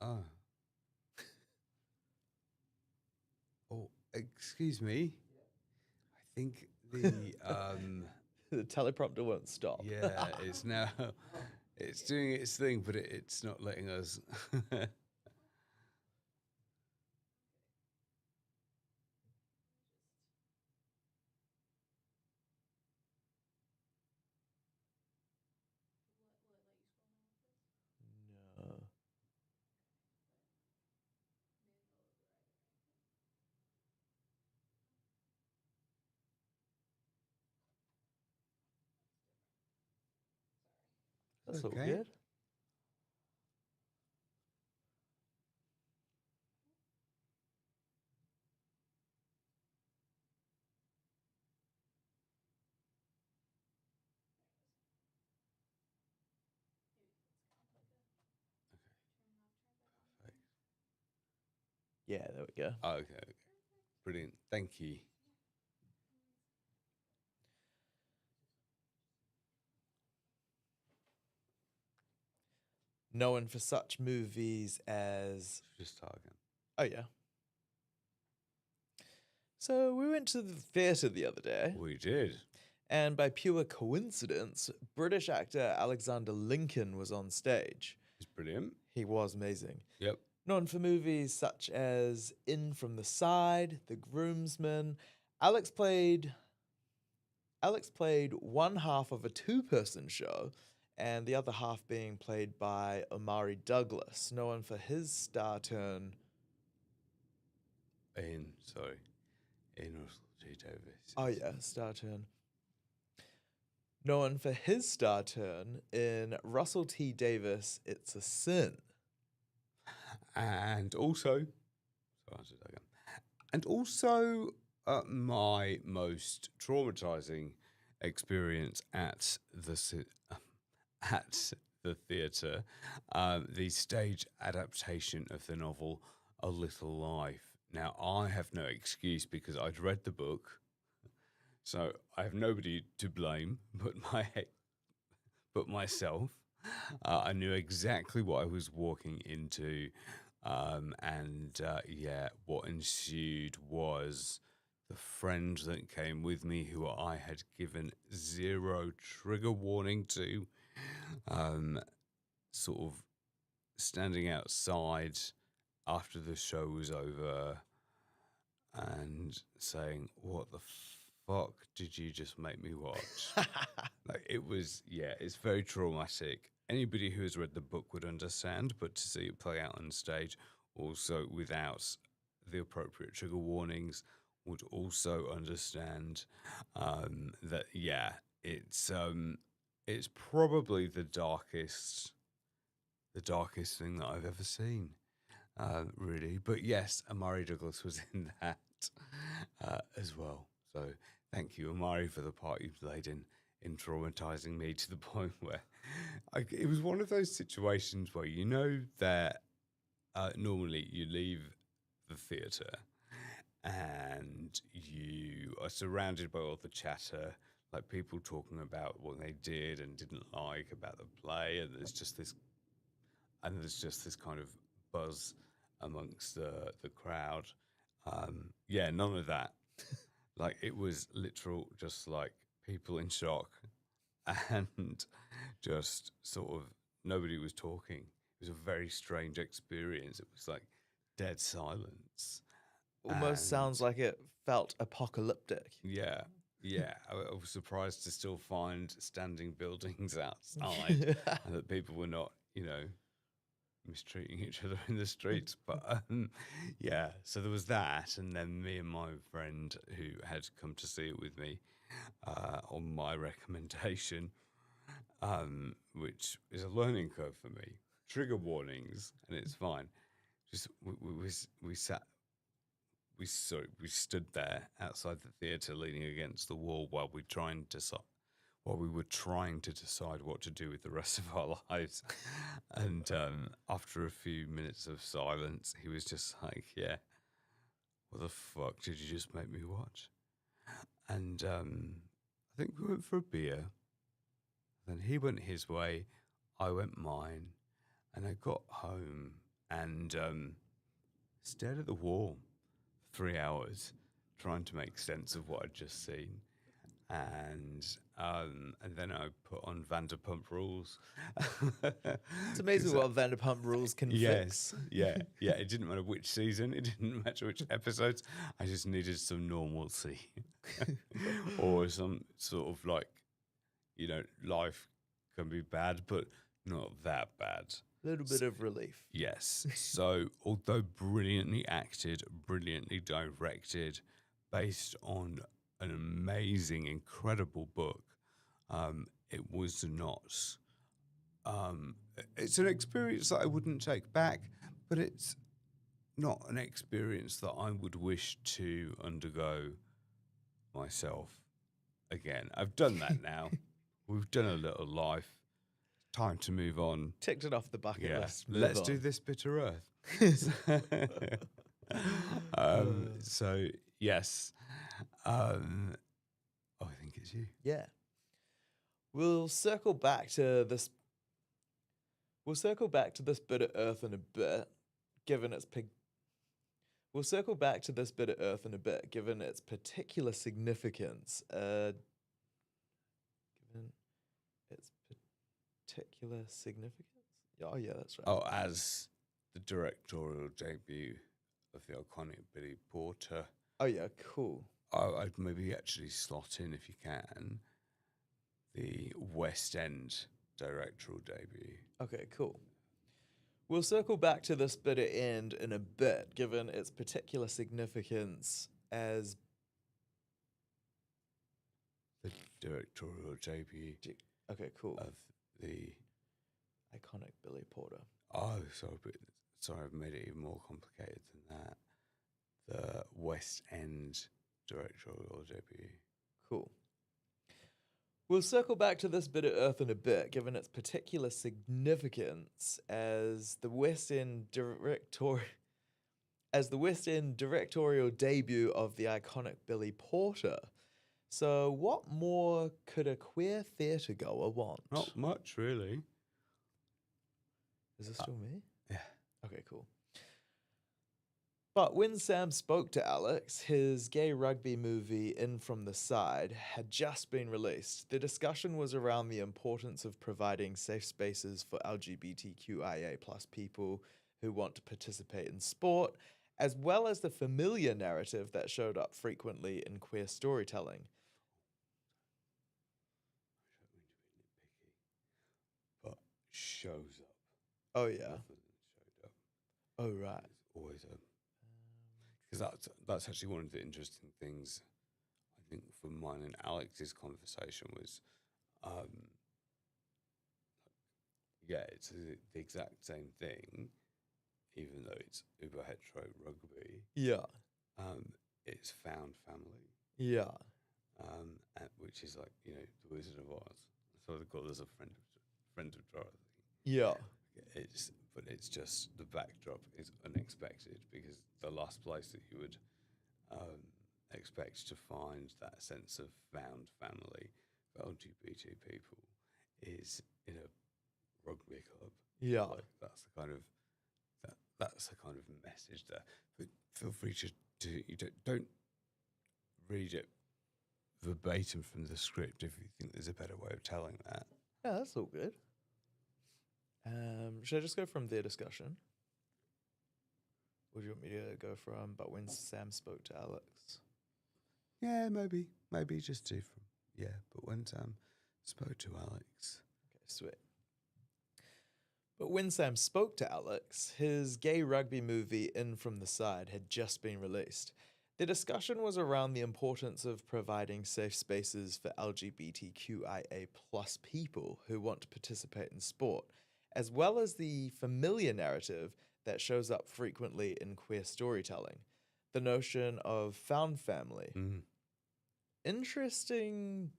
Ah. Oh, excuse me. I think the The teleprompter won't stop. yeah, it's now it's doing its thing, but it's not letting us. No. That's all Okay. good. Yeah, there we go. Oh, okay, okay, brilliant. Thank you. Known for such movies as. Just start again. Oh, yeah. So we went to the theatre the other day, We did. and by pure coincidence, British actor Alexander Lincoln was on stage. It's brilliant. He was amazing. Yep. Known for movies such as In From the Side, The Groomsman. Alex played one half of a two-person show, and the other half being played by Omari Douglas, known for his star turn. in Russell T Davies. Oh yeah, star turn. Known for his star turn in Russell T Davies, It's a Sin. And also, my most traumatizing experience at the theatre, the stage adaptation of the novel A Little Life. Now, I have no excuse because I'd read the book, so I have nobody to blame but myself. I knew exactly what I was walking into, what ensued was the friend that came with me, who I had given zero trigger warning to, sort of standing outside after the show was over and saying, "What the fuck did you just make me watch?" Like, it was, it's very traumatic. Anybody who has read the book would understand, but to see it play out on stage, also without the appropriate trigger warnings, would also understand that it's probably the darkest thing that I've ever seen, really. But yes, Amari Douglas was in that as well. So thank you, Amari, for the part you played in traumatizing me to the point where it was one of those situations where you know that normally you leave the theatre and you are surrounded by all the chatter, like people talking about what they did and didn't like about the play, and there's just this kind of buzz amongst the crowd. None of that. Like, it was literal, just like people in shock, and just sort of nobody was talking. It was a very strange experience. It was like dead silence. Almost sounds like it felt apocalyptic. Yeah. I was surprised to still find standing buildings outside and that people were not, mistreating each other in the streets. But so there was that. And then me and my friend who had come to see it with me on my recommendation, which is a learning curve for me. Trigger warnings, and it's fine. Just we stood there outside the theatre, leaning against the wall while we were trying to decide what to do with the rest of our lives. And after a few minutes of silence, he was just like, "Yeah, what the fuck did you just make me watch?" And I think we went for a beer. Then he went his way, I went mine, and I got home and stared at the wall for 3 hours, trying to make sense of what I'd just seen. And then I put on Vanderpump Rules. It's amazing what Vanderpump Rules can fix. Yeah. It didn't matter which season. It didn't matter which episodes. I just needed some normalcy, or some sort of like, life can be bad, but not that bad. A little bit of relief. Yes. So, although brilliantly acted, brilliantly directed, based on an amazing, incredible book, it was not. It's an experience that I wouldn't take back, but it's not an experience that I would wish to undergo myself again. I've done that now. We've done a little life. Time to move on. Ticked it off the bucket list. Move Let's on. do this bitter earth. So yes, I think it's you. Yeah. We'll circle back to this. We'll circle back to this bit of Earth in a bit, given its We'll circle back to this bit of Earth in a bit, given its particular significance. Given its particular significance. Oh yeah, that's right. Oh, as the directorial debut of the iconic Billy Porter. Oh yeah, cool. I'd maybe actually slot in, if you can, the West End directorial debut. Okay, cool. We'll circle back to this bit at end in a bit, given its particular significance as the directorial debut Okay, cool. of the. Iconic Billy Porter. Oh, sorry, I've made it even more complicated than that. The West End directorial debut. Cool. We'll circle back to this bit of Earth in a bit, given its particular significance as the West End directorial debut of the iconic Billy Porter. So, what more could a queer theatre goer want? Not much, really. Is this still me? Yeah. Okay, cool. But when Sam spoke to Alex, his gay rugby movie In From the Side had just been released. The discussion was around the importance of providing safe spaces for LGBTQIA+ people who want to participate in sport, as well as the familiar narrative that showed up frequently in queer storytelling. But shows up. Oh, yeah. Rather than showed up. Oh, right. It's always a. Because that's actually one of the interesting things, I think, for mine and Alex's conversation was, yeah, it's the exact same thing, even though it's uber hetero rugby. Yeah. It's found family, Yeah. which is like, you know, the Wizard of Oz. So they call us a friend of Dorothy. Yeah. But it's just the backdrop is unexpected because the last place that you would expect to find that sense of found family for LGBT people is in a rugby club. Yeah. Like that's the kind of message there. But feel free to you don't read it verbatim from the script if you think there's a better way of telling that. Yeah, that's all good. Should I just go from their discussion? Or do you want me to go from but when Sam spoke to Alex? Yeah, maybe just do from but when Sam spoke to Alex. Okay, sweet. But when Sam spoke to Alex, his gay rugby movie In From the Side had just been released. The discussion was around the importance of providing safe spaces for LGBTQIA+ people who want to participate in sport, as well as the familiar narrative that shows up frequently in queer storytelling, the notion of found family. Mm. Interesting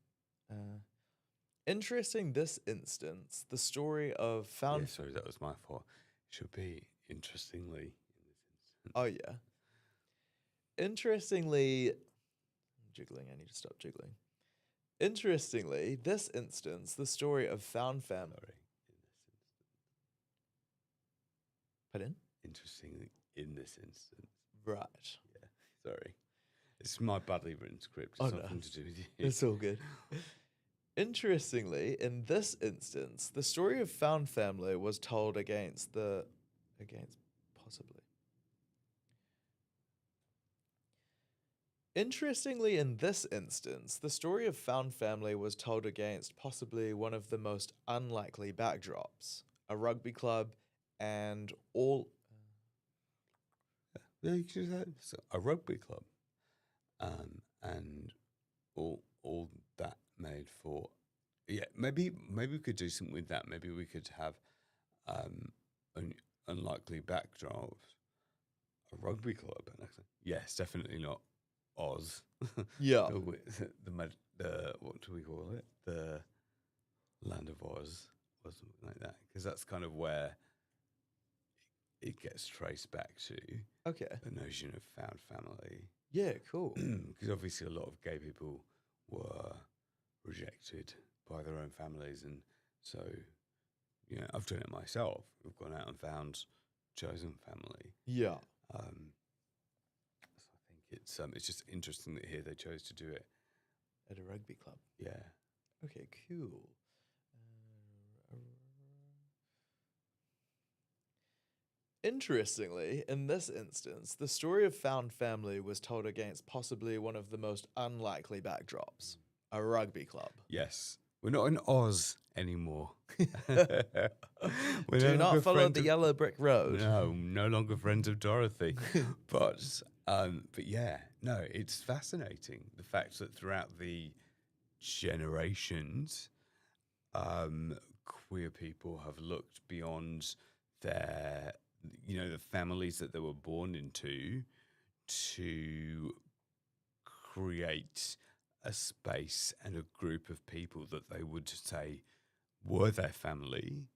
this instance, the story of found... Yeah, sorry, that was my fault. Should be interestingly in this instance. Oh, yeah. Interestingly... I'm jiggling, I need to stop jiggling. Interestingly, this instance, the story of found family... Sorry, in this instance. Pardon? Interestingly, in this instance. Right. Yeah, sorry. It's my badly written script. It's Oh, no. nothing to do with you. It's all good. Interestingly, in this instance, the story of found family was told against possibly. Interestingly, in this instance, the story of found family was told against possibly one of the most unlikely backdrops, a rugby club and all... Yeah, you could say it's a rugby club, and all that made for, maybe we could do something with that. Maybe we could have unlikely backdrops, a rugby club. And yes, definitely not Oz. Yeah. the what do we call it? The Land of Oz or something like that, because that's kind of where it gets traced back to. Okay. The notion of found family. Yeah, cool. Because obviously a lot of gay people were rejected by their own families, and so, you know, I've done it myself. We've gone out and found chosen family. Yeah. So I think it's just interesting that here they chose to do it. At a rugby club. Yeah. Okay, cool. Interestingly, in this instance, the story of found family was told against possibly one of the most unlikely backdrops, a rugby club. Yes. We're not in Oz anymore. Do not follow the yellow brick road. No, no longer friends of Dorothy. But yeah, no, it's fascinating the fact that throughout the generations, queer people have looked beyond their, the families that they were born into to create a space and a group of people that they would say were their family.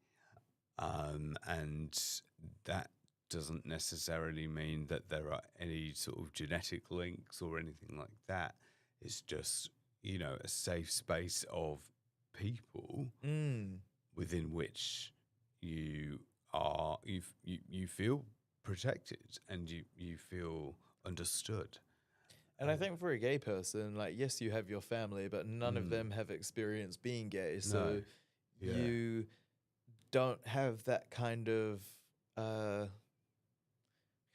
And that doesn't necessarily mean that there are any sort of genetic links or anything like that. It's just, a safe space of people within which you feel protected and you feel understood. And I think for a gay person, like, yes, you have your family, but none of them have experienced being gay. So Yeah. you don't have that kind of, I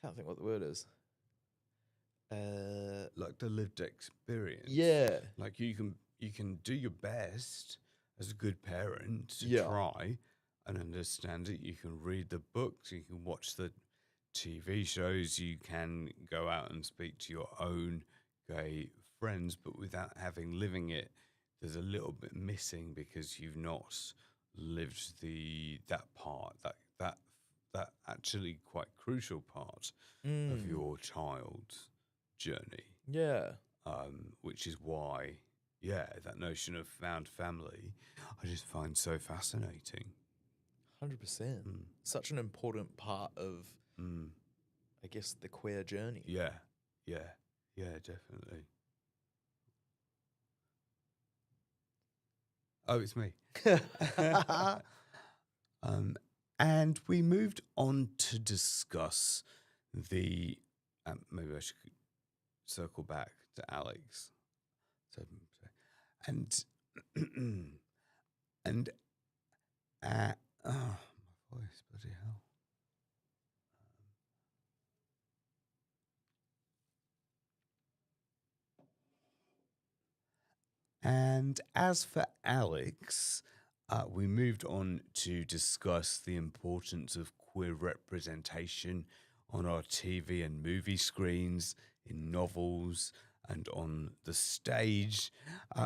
can't think what the word is. Like the lived experience. Yeah. Like you can do your best as a good parent to Yeah. try and understand it. You can read the books, you can watch the TV shows, you can go out and speak to your own gay friends, but without living it, there's a little bit missing because you've not lived that part, that actually quite crucial part of your child's journey. Yeah. Which is why, that notion of found family, I just find so fascinating. 100%. Such an important part of, I guess, the queer journey. Yeah, definitely. Oh, it's me. And we moved on to discuss the. Maybe I should circle back to Alex. And and my voice, bloody hell. And as for Alex, we moved on to discuss the importance of queer representation on our TV and movie screens, in novels, and on the stage,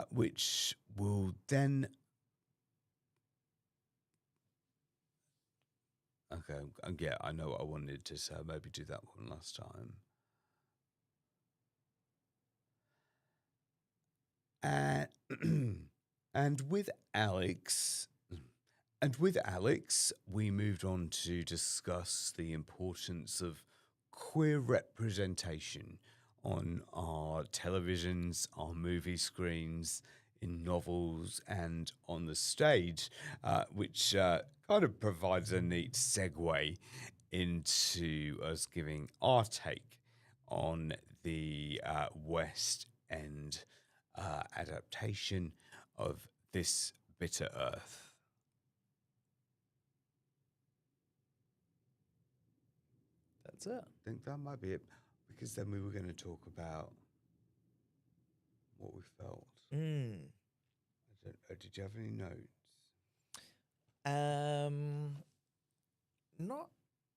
which will then. Okay, yeah, I know what I wanted to say. Maybe do that one last time. And with Alex, we moved on to discuss the importance of queer representation on our televisions, our movie screens, in novels, and on the stage, which kind of provides a neat segue into us giving our take on the West End adaptation of This Bitter Earth. That's it. I think that might be it, because then we were going to talk about what we felt. Did you have any notes? Not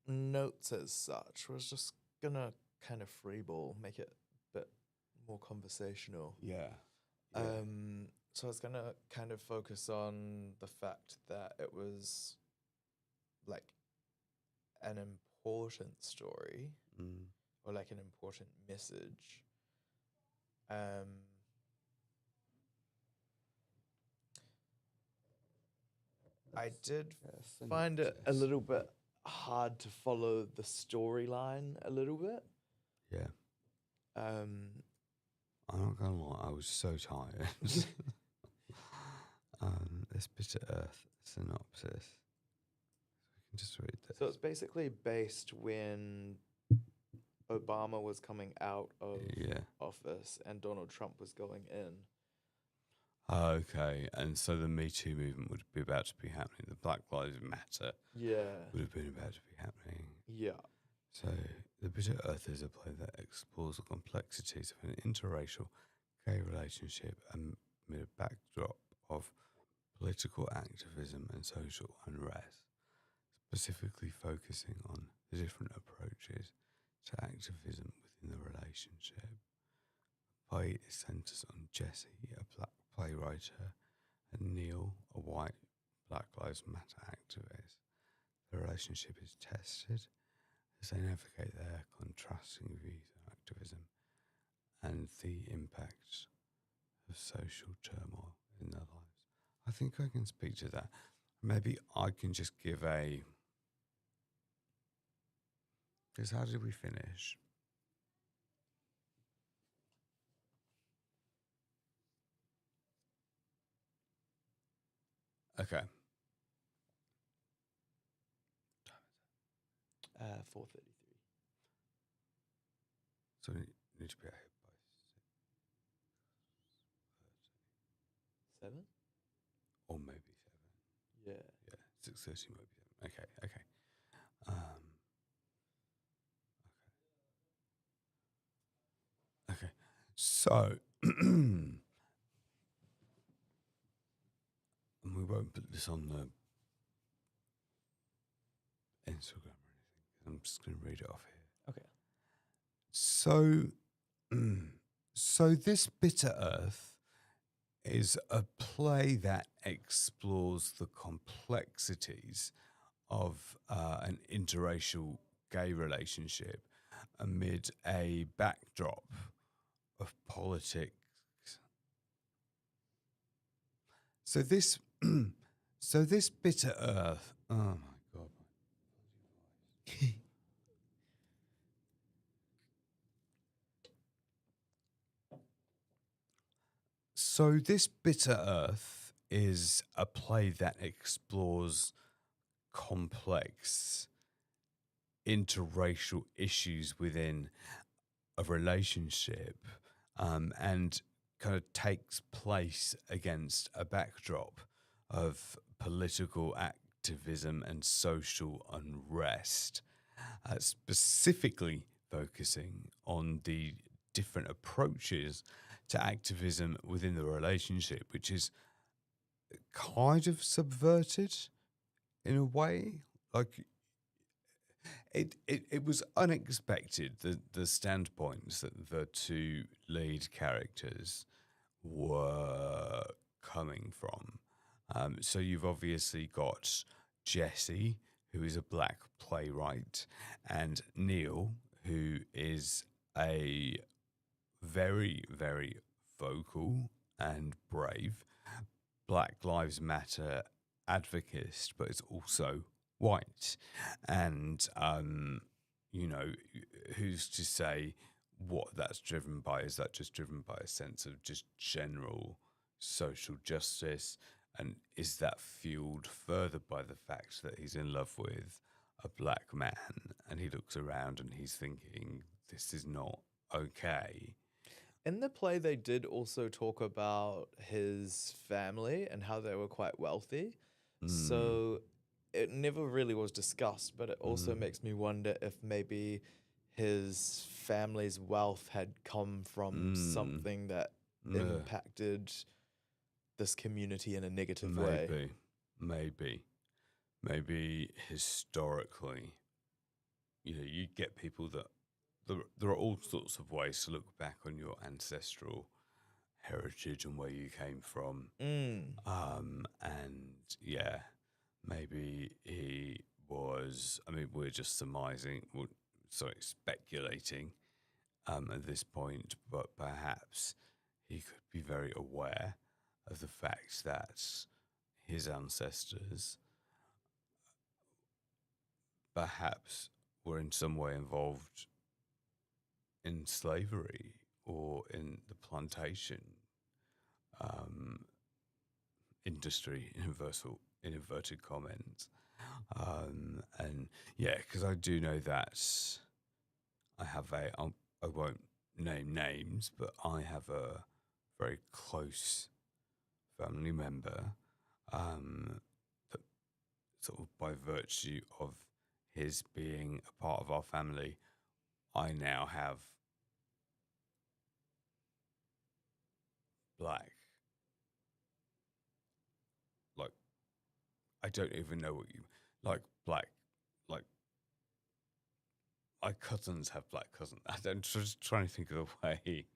notes as such. I was just gonna kind of freeball, make it a bit more conversational. Yeah. So I was gonna kind of focus on the fact that it was like an important story or like an important message. I did find it a little bit hard to follow the storyline a little bit. Yeah. I'm not gonna lie, I was so tired. This Bitter Earth synopsis. We can just read this. So it's basically based when Obama was coming out of office and Donald Trump was going in. Okay, and so the Me Too movement would be about to be happening. The Black Lives Matter would have been about to be happening. Yeah. So The Bitter Earth is a play that explores the complexities of an interracial gay relationship amid a backdrop of political activism and social unrest, specifically focusing on the different approaches to activism within the relationship. The play centers on Jessie, a black playwright, and Neil, a white Black Lives Matter activist. The relationship is tested as they navigate their contrasting views of activism and the impact of social turmoil in their lives. I think I can speak to that. Maybe I can just give a. Because how did we finish? Okay. 4:33. So we need to be ahead by 7? or maybe 7. Yeah. Yeah, 6:30 maybe 7. Okay. Okay. So, and we won't put this on the Instagram or anything. I'm just going to read it off here. Okay. So, so this Bitter Earth is a play that explores the complexities of an interracial gay relationship amid a backdrop of politics. So this, so this Bitter Earth. Oh my God. So this Bitter Earth is a play that explores complex interracial issues within a relationship, and kind of takes place against a backdrop of political activism and social unrest, specifically focusing on the different approaches to activism within the relationship, which is kind of subverted in a way. Like it was unexpected, the standpoints that the two lead characters were coming from. So you've obviously got Jesse, who is a black playwright, and Neil, who is a very, very vocal and brave Black Lives Matter advocate, but it's also white. And, you know, who's to say what that's driven by? Is that just driven by a sense of just general social justice? And is that fueled further by the fact that he's in love with a black man and he looks around and he's thinking, this is not okay? In the play, they did also talk about his family and how they were quite wealthy. So it never really was discussed, but it also makes me wonder if maybe his family's wealth had come from something that impacted this community in a negative way. Maybe historically, you know, you get people that there are all sorts of ways to look back on your ancestral heritage and where you came from. And yeah, maybe he was, I mean, we're just speculating at this point, but perhaps he could be very aware of the fact that his ancestors perhaps were in some way involved in slavery or in the plantation industry, in inverted comments. And yeah, because I do know that I have I won't name names, but I have a very close family member that sort of by virtue of his being a part of our family, I now have black. Like, I don't even know what you like. Black, like my cousins have black cousins. I'm just trying to think of a way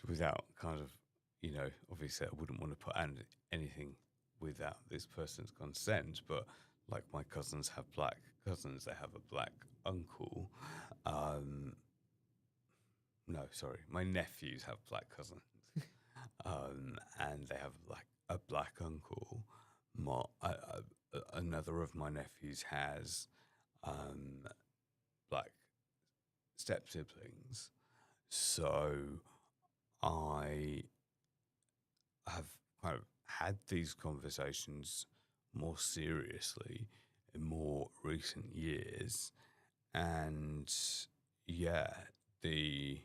without kind of, you know, obviously I wouldn't want to put anything without this person's consent, but like my cousins have black cousins, they have a black uncle. No, sorry, my nephews have black cousins, and they have like a black uncle. Another of my nephews has black step siblings, so I have kind of had these conversations more seriously in more recent years, and yeah, the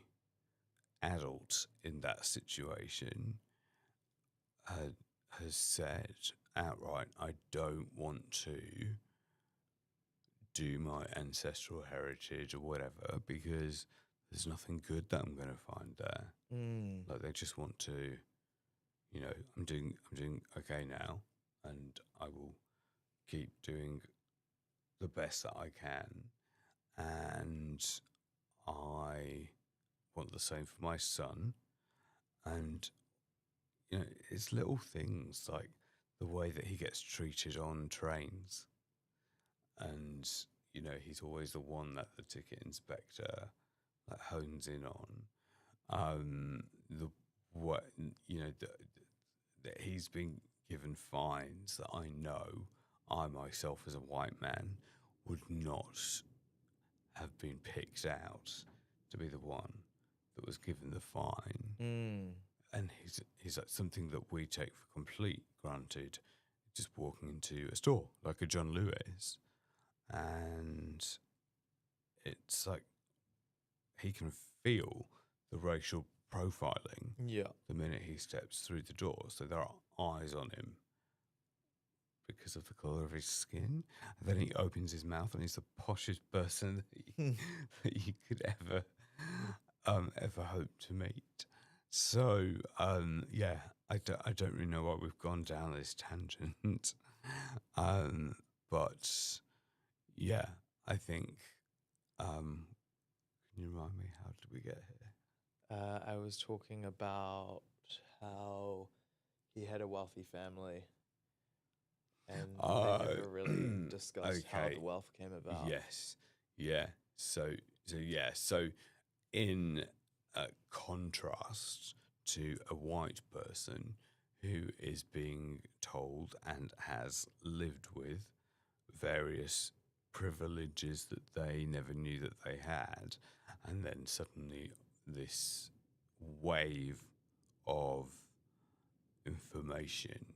adult in that situation has said outright, I don't want to do my ancestral heritage or whatever because there's nothing good that I'm going to find there. Like they just want to, you know, I'm doing okay now, and I will keep doing the best that I can, and I want the same for my son. And you know, it's little things like the way that he gets treated on trains, and you know, he's always the one that the ticket inspector like hones in on. The what you know that he's been given fines that I know I myself as a white man would not have been picked out to be the one that was given the fine. And he's like something that we take for complete granted, just walking into a store like a John Lewis, and it's like he can feel the racial profiling Yeah. the minute he steps through the door. So there are eyes on him because of the colour of his skin. And then he opens his mouth and he's the poshest person that you could ever hope to meet. So, yeah, I don't really know why we've gone down this tangent. But yeah, I think, can you remind me, how did we get here? I was talking about how he had a wealthy family, and they never really discussed how Okay. the wealth came about. Yes. Yeah. So in contrast to a white person who is being told and has lived with various privileges that they never knew that they had, and then suddenly this wave of information,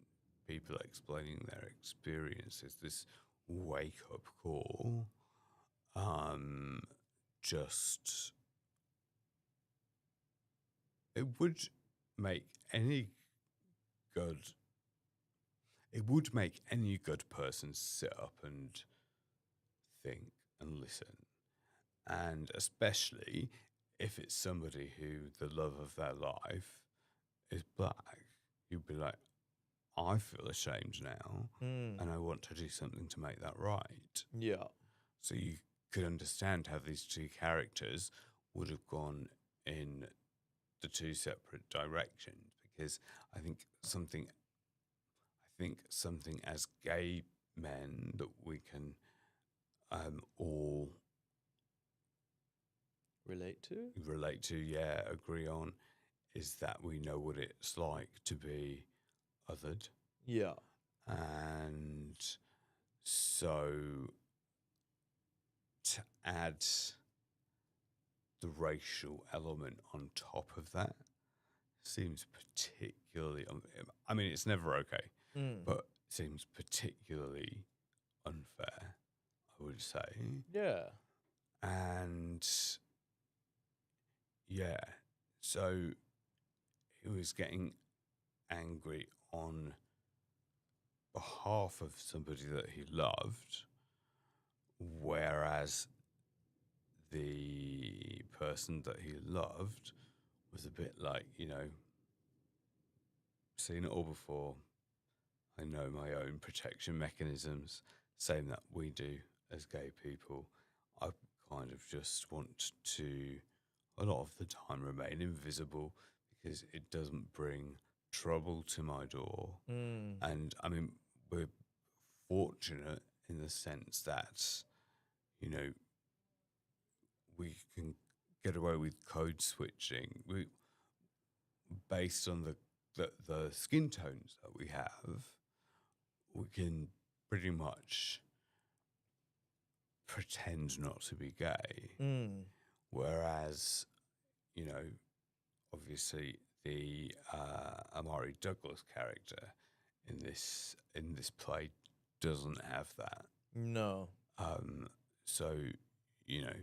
people explaining their experiences, this wake up call, just it would make any good person sit up and think and listen, and especially if it's somebody who the love of their life is black, you'd be like, I feel ashamed now, and I want to do something to make that right. Yeah. So you could understand how these two characters would have gone in the two separate directions, because I think something as gay men that we can all Relate to? yeah, agree on, is that we know what it's like to be othered. Yeah. And so to add the racial element on top of that seems particularly, I mean, it's never okay, but seems particularly unfair, I would say. Yeah. And yeah, so he was getting angry on behalf of somebody that he loved, whereas the person that he loved was a bit like, you know, seen it all before. I know my own protection mechanisms, same that we do as gay people. I kind of just want to, a lot of the time, remain invisible because it doesn't bring trouble to my door. Mm. And I mean, we're fortunate in the sense that, you know, we can get away with code switching. We, based on the skin tones that we have, we can pretty much pretend not to be gay. Mm. Whereas, you know, obviously the Amari Douglas character in this play doesn't have that. No. So, you know,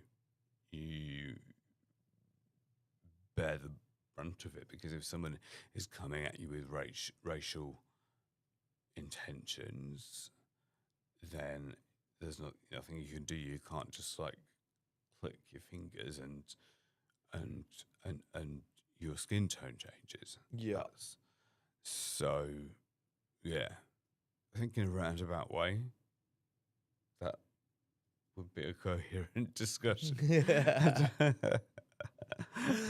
you bear the brunt of it, because if someone is coming at you with racial intentions, then there's nothing you can do. You can't just like click your fingers and your skin tone changes. Yeah. So, yeah, I think in a roundabout way, that would be a coherent discussion. Yeah.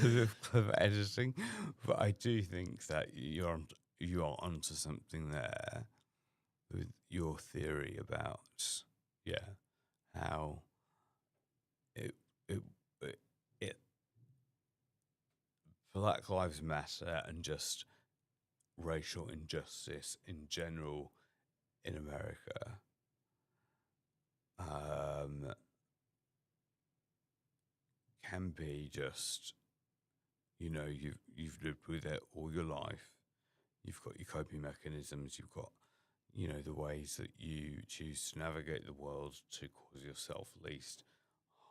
With clever editing, but I do think that you're onto something there with your theory about how it Black Lives Matter and just racial injustice in general in America can be just, you know, you've lived with it all your life. You've got your coping mechanisms. You've got, you know, the ways that you choose to navigate the world to cause yourself least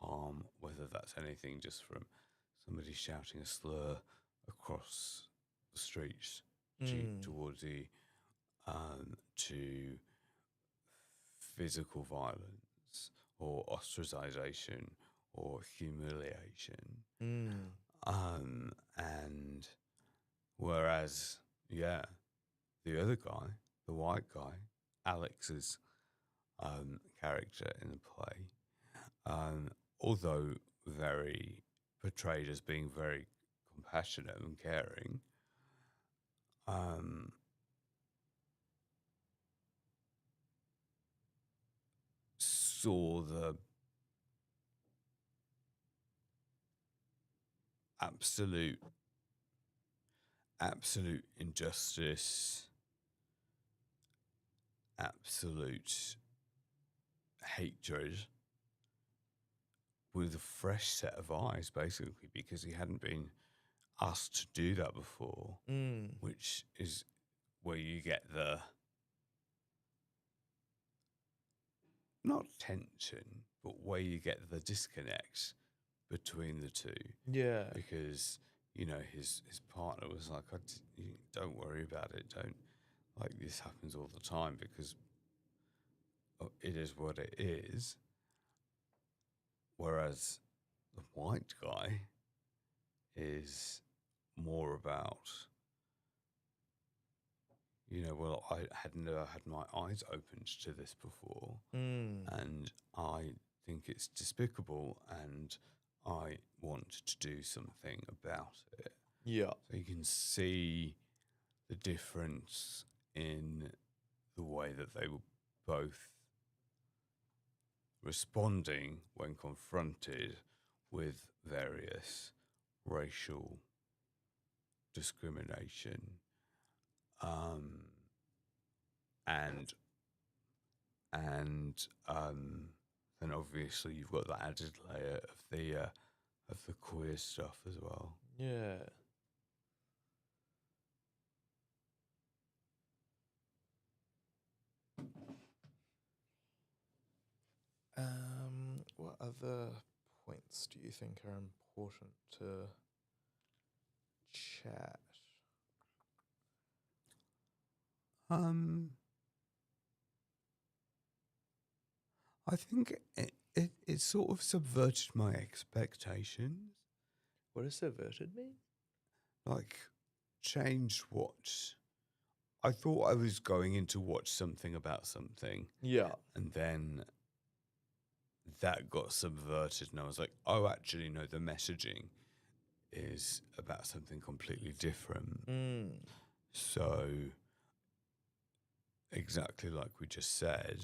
harm, whether that's anything just from somebody shouting a slur across the streets towards you, to physical violence or ostracization or humiliation. And whereas, the other guy, the white guy, Alex's character in the play, although very portrayed as being very compassionate and caring, saw the absolute injustice, absolute hatred with a fresh set of eyes, basically, because he hadn't been asked to do that before, which is where you get the, not tension, but where you get the disconnect between the two. Yeah. Because, you know, his partner was like, don't worry about it. Don't, like, this happens all the time because it is what it is. Whereas the white guy is more about, you know, well, I had never had my eyes opened to this before, and I think it's despicable, and I want to do something about it. Yeah. So you can see the difference in the way that they were both responding when confronted with various racial discrimination, and then obviously you've got that added layer of the queer stuff as well. Yeah. What other points do you think are important to chat? I think it sort of subverted my expectations. What does subverted mean? Like, changed what I thought I was going in to watch something about something, Yeah. and then that got subverted, and I was like, oh, actually, no, the messaging is about something completely different. So, exactly like we just said,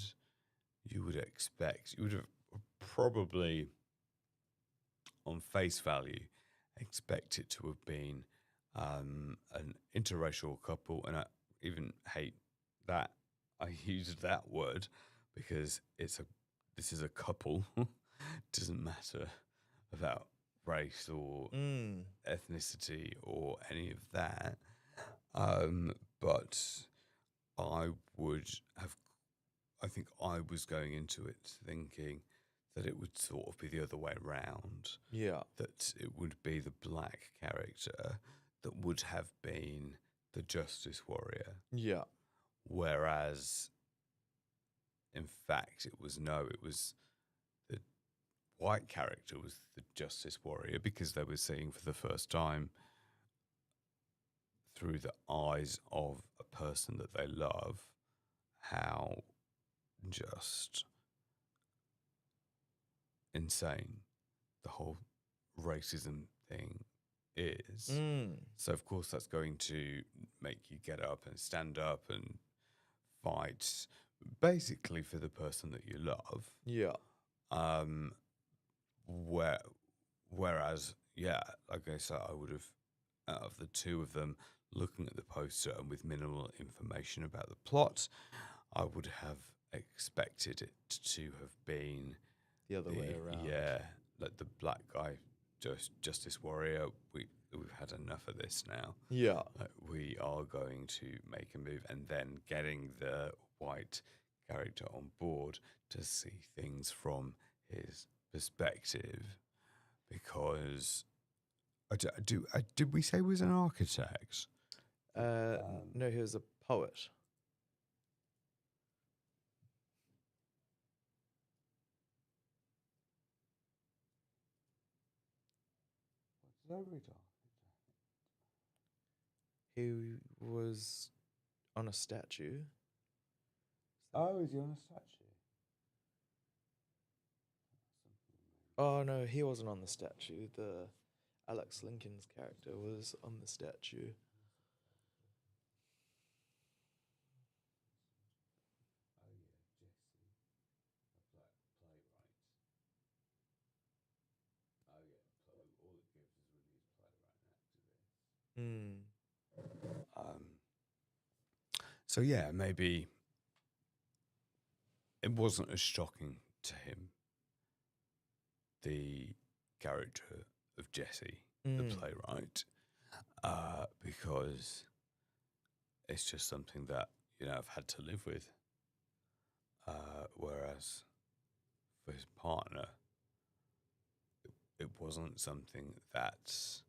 you would have probably, on face value, expect it to have been an interracial couple. And I even hate that I used that word because this is a couple. Doesn't matter about race or Mm. ethnicity or any of that. But I would have, I think I was going into it thinking that it would sort of be the other way around, Yeah. that it would be the black character that would have been the justice warrior, Yeah. whereas in fact it was the white character was the justice warrior because they were seeing for the first time through the eyes of a person that they love how just insane the whole racism thing is. Mm. So of course that's going to make you get up and stand up and fight basically for the person that you love. Yeah. Whereas, yeah, like I said, I would have, out of the two of them, looking at the poster and with minimal information about the plot, I would have expected it to have been The other way around. yeah, like the black guy, justice warrior. We've had enough of this now. Yeah. We are going to make a move, and then getting the white character on board to see things from his perspective, because did we say he was an architect? No, he was a poet. He was on a statue. Oh, is he on a statue? Oh no, he wasn't on the statue. The Alex Lincoln's character was on the statue. Mm. So yeah, maybe it wasn't as shocking to him, the character of Jesse, the Mm. playwright, because it's just something that I've had to live with. Whereas for his partner, it wasn't something that.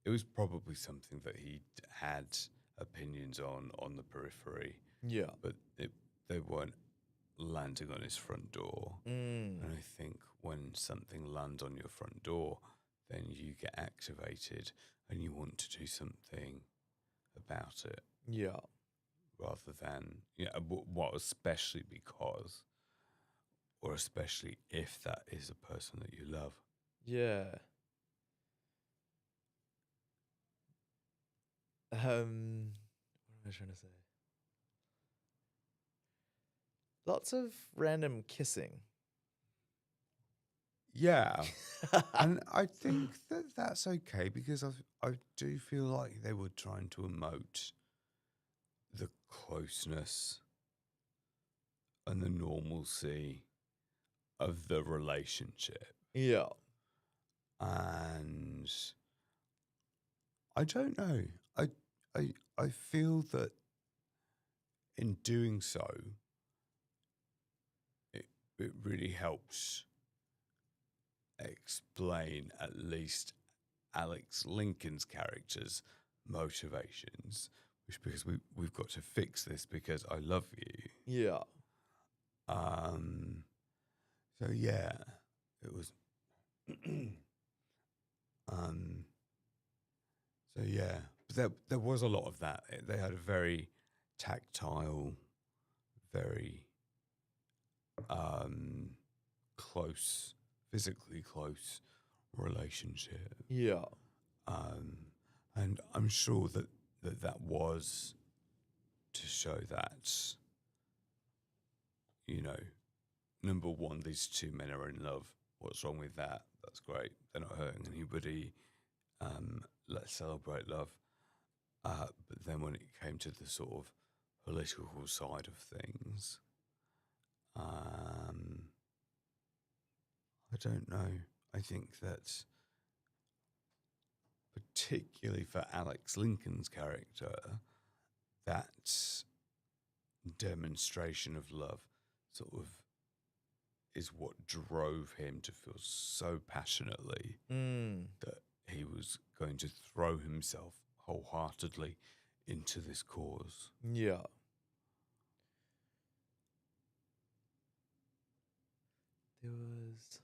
It was probably something that he had opinions on the periphery, Yeah. but they weren't landing on his front door. Mm. And I think when something lands on your front door, then you get activated and you want to do something about it, Yeah. rather than what, especially because, or especially if that is a person that you love. Yeah. What am I trying to say? Lots of random kissing. Yeah. And I think that that's okay, because I do feel like they were trying to emote the closeness and the normalcy of the relationship. Yeah. And I don't know. I feel that in doing so, it really helps explain at least Alex Lincoln's character's motivations, which, because we've got to fix this because I love you. Yeah. So yeah, it was. So yeah, but there was a lot of that. They had a very tactile, very close, physically close relationship. Yeah. And I'm sure that that was to show that, you know, number one, these two men are in love. What's wrong with that? That's great. They're not hurting anybody. Let's celebrate love. But then when it came to the sort of political side of things, I don't know. I think that particularly for Alex Lincoln's character, that demonstration of love sort of is what drove him to feel so passionately that he was going to throw himself wholeheartedly into this cause. Yeah. There was.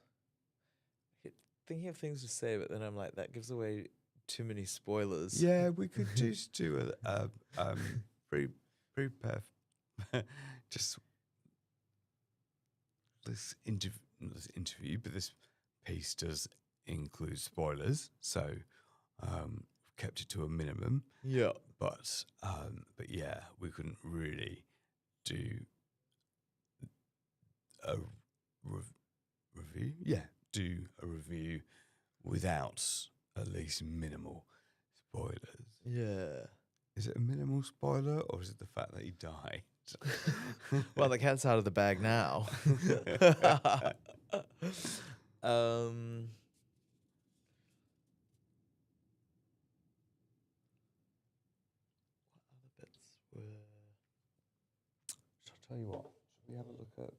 I kept thinking of things to say, but then I'm like, that gives away too many spoilers. Yeah, we could just do a pretty just this interview, but this piece does include spoilers, so kept it to a minimum. Yeah. But yeah, we couldn't really do a review. Yeah, do a review without at least minimal spoilers. Yeah. Is it a minimal spoiler, or is it the fact that he died? Well, the cat's out of the bag now. What other bits were? Shall I tell you what? Should we have a look at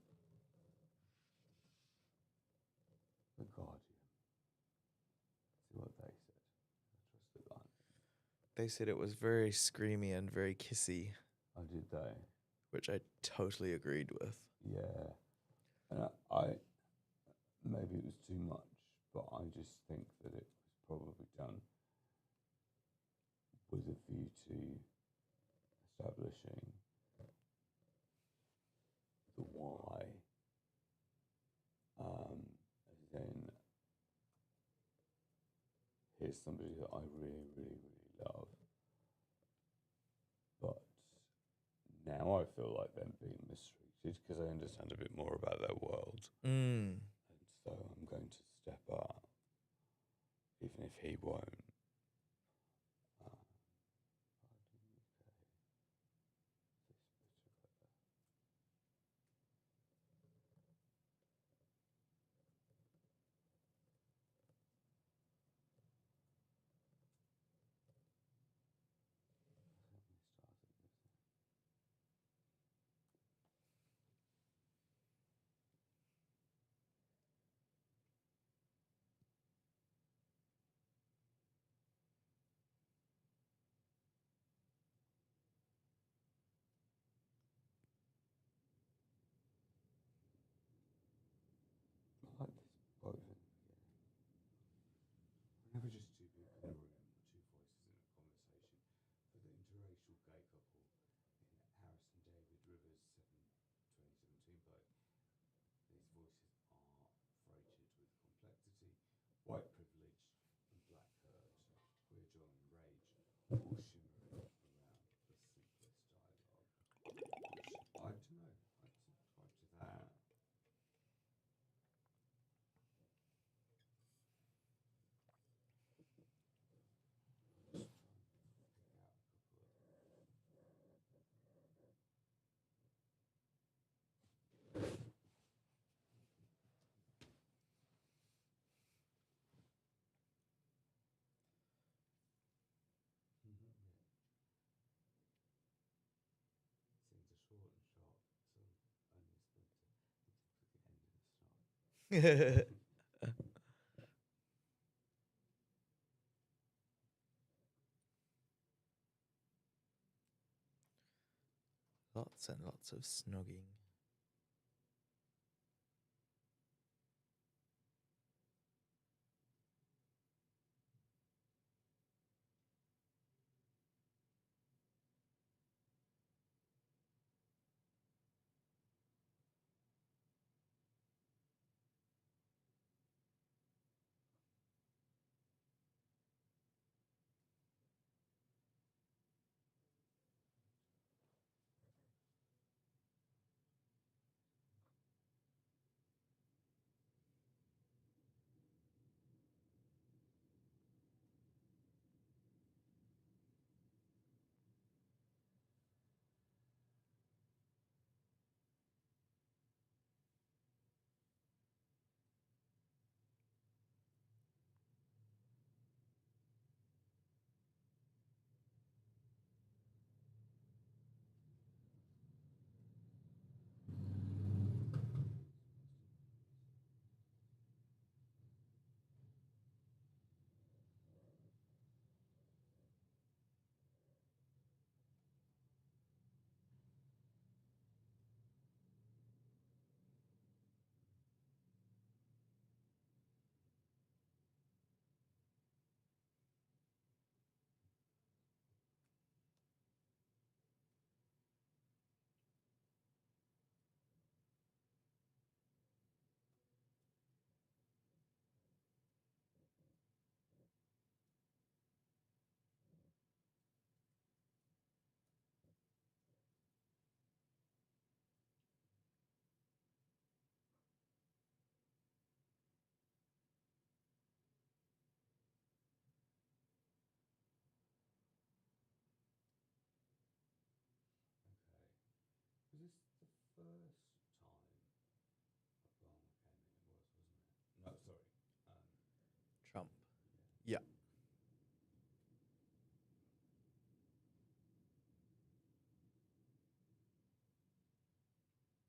The Guardian? See what they said. I trust The Guardian. They said it was very screamy and very kissy, Oh, did they? which I totally agreed with. Yeah. And I maybe it was too much, but I just think that it was probably done with a view to establishing the why. As in, here's somebody that I really, really, really love, but now I feel like them being mistreated because I understand a bit more about their world. And so I'm going to step up, even if he won't. I like this both of them together. Whenever just two people in a room, two voices in a conversation, for the interracial gay couple in Harrison David Rivers' 2017 play, these voices are freighted with complexity, white privilege, and black hurt, queer joy and rage, all shimmering around the simplest dialogue. I don't know, I subscribe to that. Scenes are short and sharp, so only a splinter. Looks like the end in a start. Lots and lots of snogging. first time Obama came in, it was, wasn't it? No, sorry. Trump. Yeah. This both lead actress received praise for their portrayals of the central characters. Would you agree?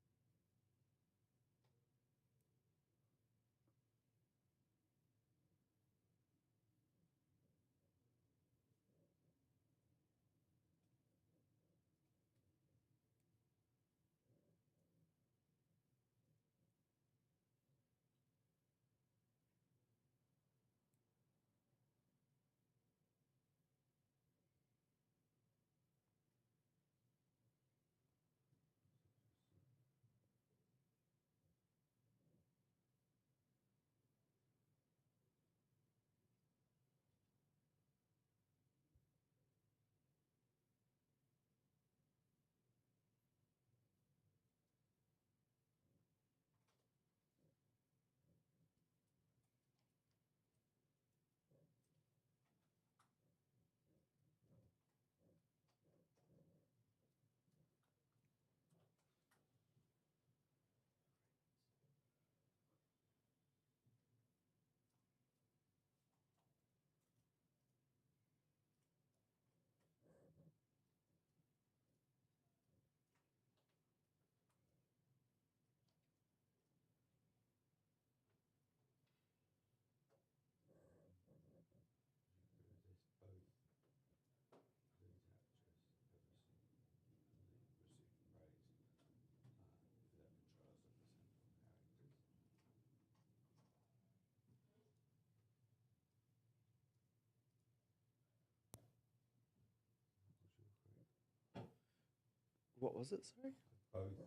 What was it? Sorry. Both Amari Douglas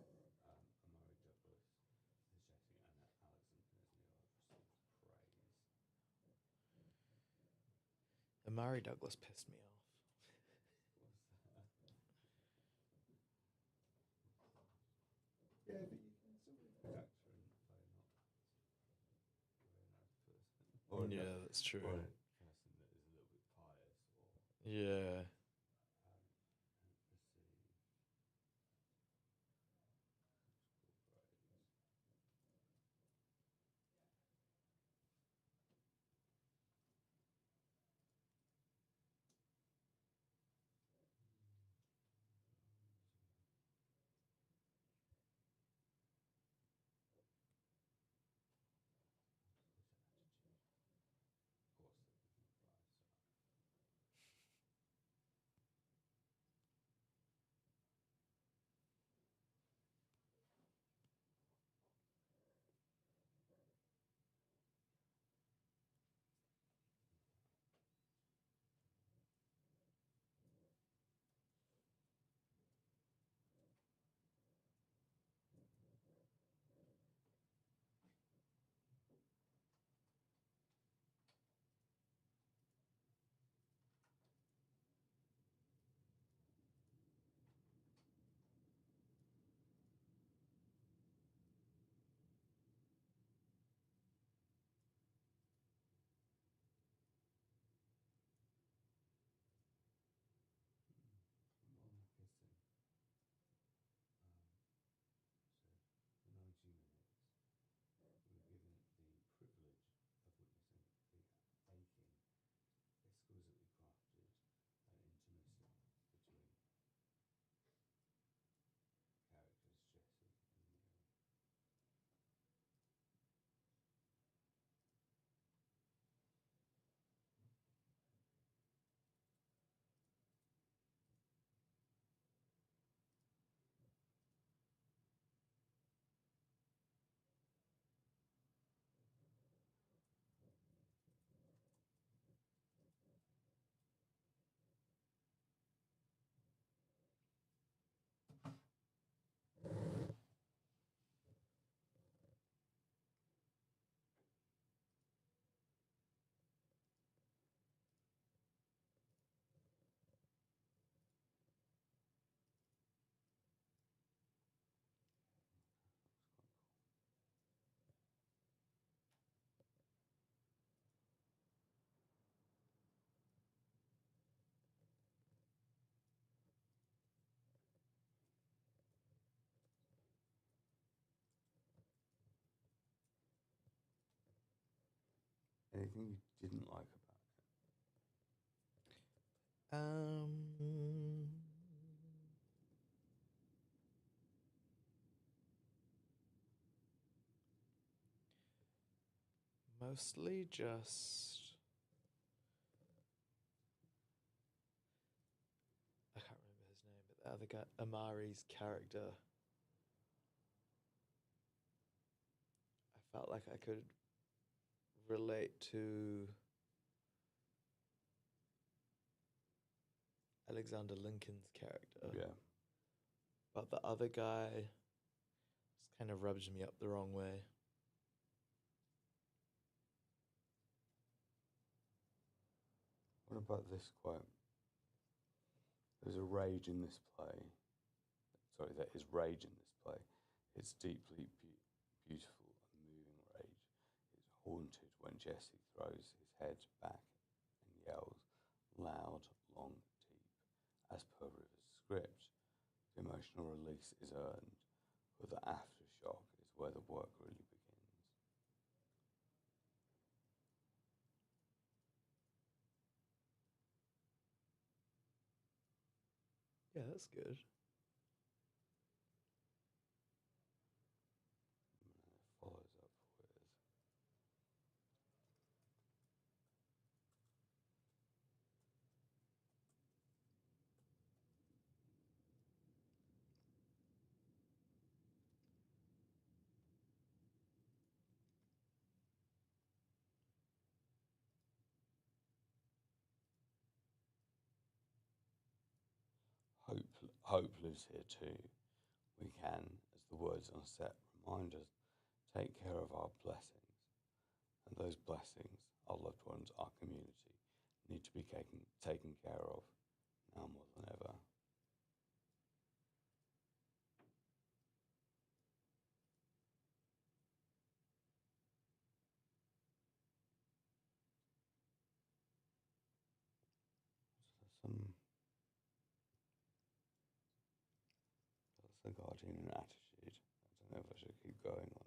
as Jesse and Alexander Pizznio have received praise. Amari Douglas pissed me off. Yeah, but you can still be a good actor and play not a very nice person. Or a Yeah, that's true. Or a person that is a little bit pious or Yeah. receive praise. What's his attitude? Of course, anything you didn't like about it? Mostly just. I can't remember his name, but the other guy, Amari's character. I felt like I could relate to Alexander Lincoln's character. Yeah. But the other guy just kind of rubs me up the wrong way. What about this quote? There's a rage in this play. Sorry, there is rage in this play. It's deeply beautiful and moving rage. It's haunted when Jesse throws his head back and yells, loud, long, deep. As per Rivers' script, the emotional release is earned, but the aftershock is where the work really begins. Yeah, that's good. And then it follows up with, hope lives here too. We can, as the words on set remind us, take care of our blessings. And those blessings, our loved ones, our community, need to be taken care of now more than ever. So that's the Guardian attitude. I don't know if I should keep going or not.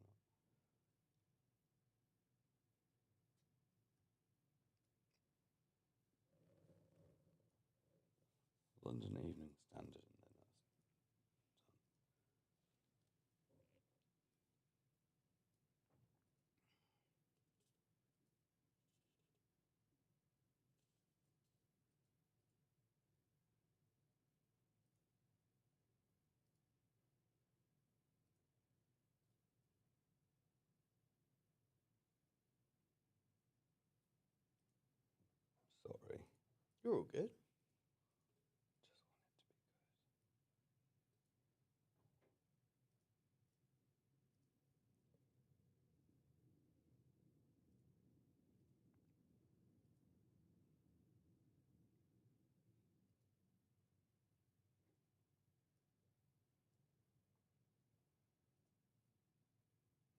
London Evening Standard, and then that's done. Sorry. You're all good.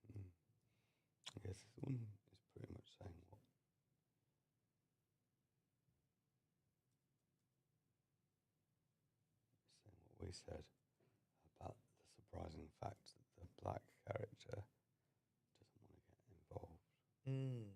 Just want it to be good. I guess this one is pretty much saying what we said about the surprising fact that the black character doesn't want to get involved. Mm.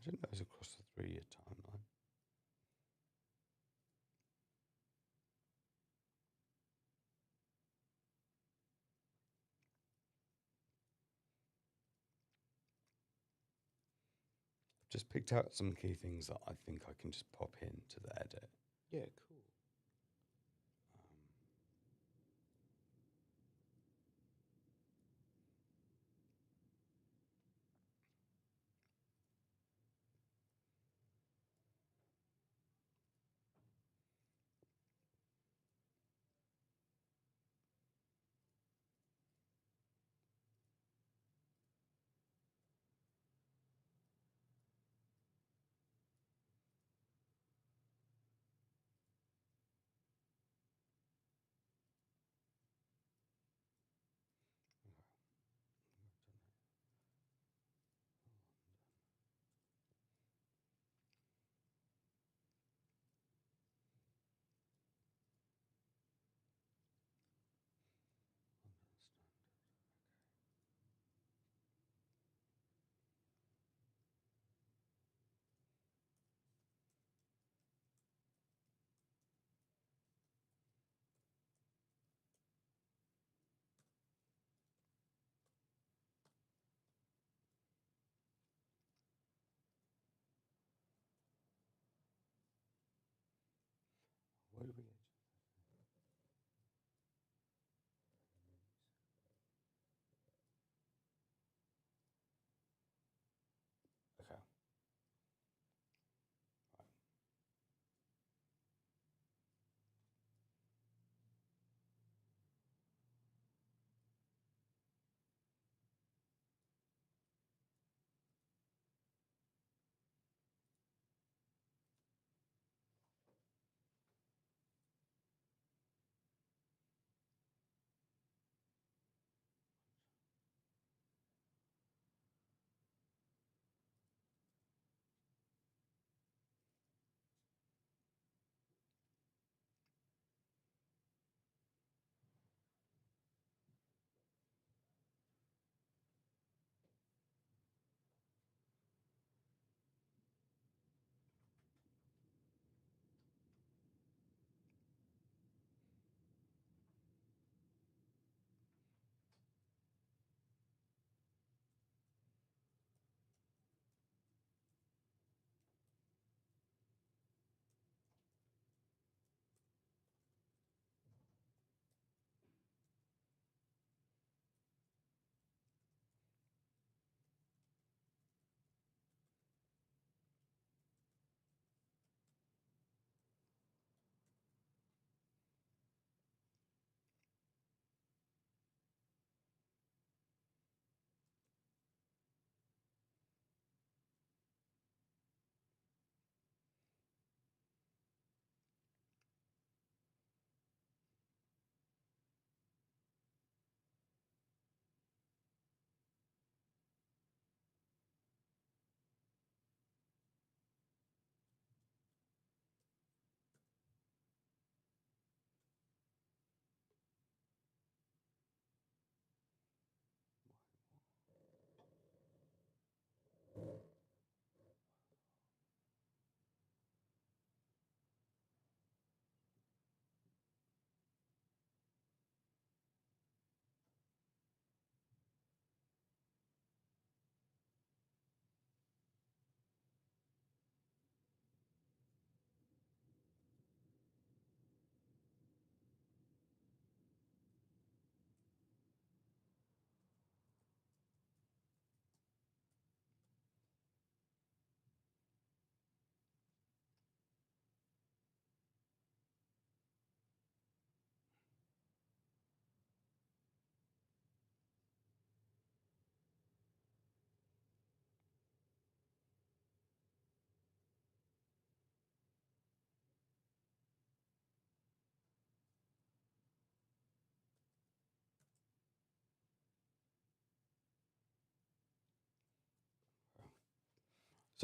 Imagine those across the 3-year timeline. Just picked out some key things that I think I can just pop into the edit. Yeah, cool. Um,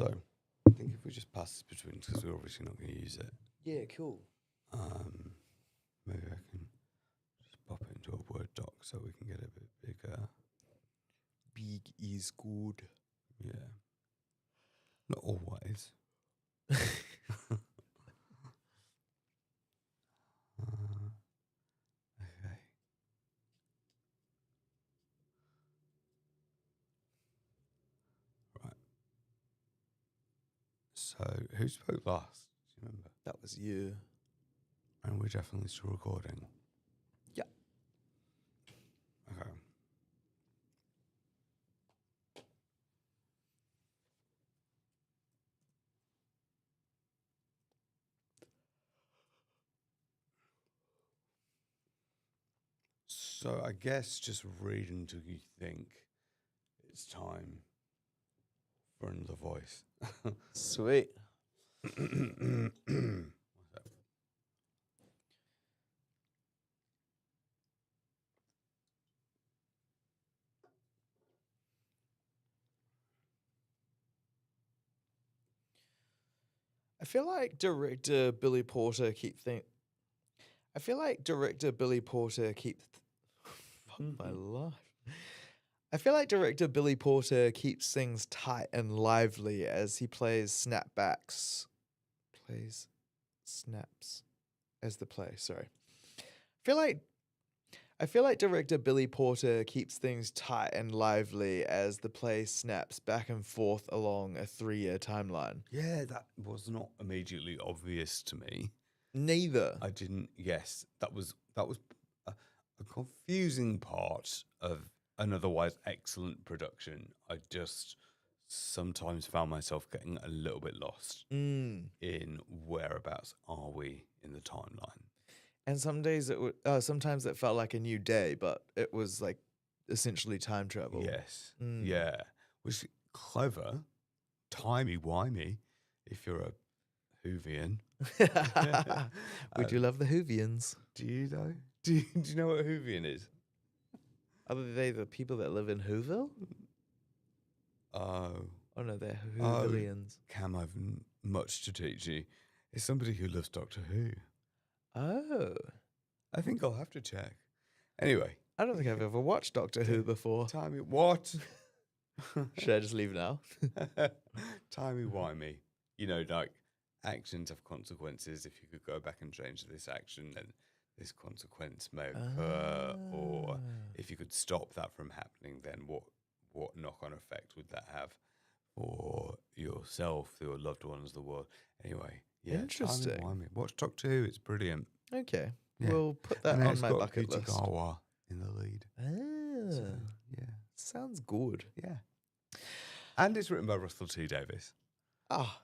So, I think if we just pass this between, because we're obviously not going to use it, Yeah, cool. maybe I can just pop it into a Word doc so we can get it a bit bigger. Big is good. Yeah. Not always. Okay. Right. So, who spoke last? Do you remember? That was you. And we're definitely still recording. Yeah. Okay. So I guess just read until you think it's time for another voice. Sweet. What's that? I feel like director Billy Porter fuck my life. I feel like director Billy Porter keeps things tight and lively as he plays snaps as the play. Sorry. I feel like director Billy Porter keeps things tight and lively as the play snaps back and forth along a 3-year timeline. Yeah, that was not immediately obvious to me. Neither. I didn't. Yes, that was a confusing part of an otherwise excellent production. I just sometimes found myself getting a little bit lost in whereabouts are we in the timeline. And some days sometimes it felt like a new day, but it was like essentially time travel. Yes, yeah, was clever, timey-wimey. If you're a Whovian, We do love the Whovians. do you though? Do you know what Whovian is? Are they the people that live in Whoville? Oh, Oh no, they're Whovillians. Cam, I've much to teach you. It's somebody who loves Doctor Who. Oh. I think I'll have to check. Anyway, I don't think I've ever watched Doctor Who before. timey what? Should I just leave now? Timey-wimey. You know, like actions have consequences. If you could go back and change this action, then this consequence may occur. Or if you could stop that from happening, then what knock-on effect would that have for yourself, your loved ones, the world? Anyway, yeah, Interesting. timey-wimey. Watch Doctor Who. It's brilliant. Okay. Yeah. We'll put that And on it's my got bucket Peter list. Gawa in the lead. Ah, So, yeah, sounds good. yeah. And it's written by Russell T Davies. Ah,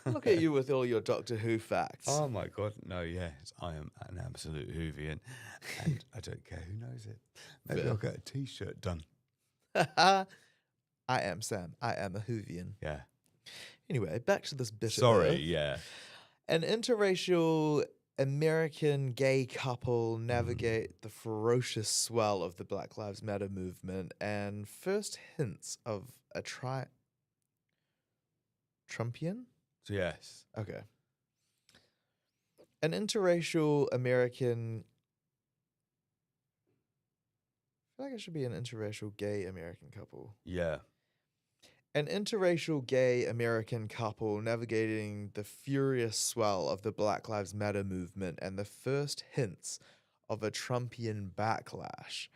look at you with all your Doctor Who facts. Oh my God, no, yes, I am an absolute Whovian, and I don't care who knows it. Maybe Fair. I'll get a T-shirt done. I am Sam. I am a Whovian. Yeah. Anyway, back to this bit. Sorry, yeah. An interracial American gay couple navigate the ferocious swell of the Black Lives Matter movement and first hints of a Trumpian? So yes. Okay. An interracial American. I feel like it should be an interracial gay American couple. Yeah. An interracial gay American couple navigating the furious swell of the Black Lives Matter movement and the first hints of a Trumpian backlash.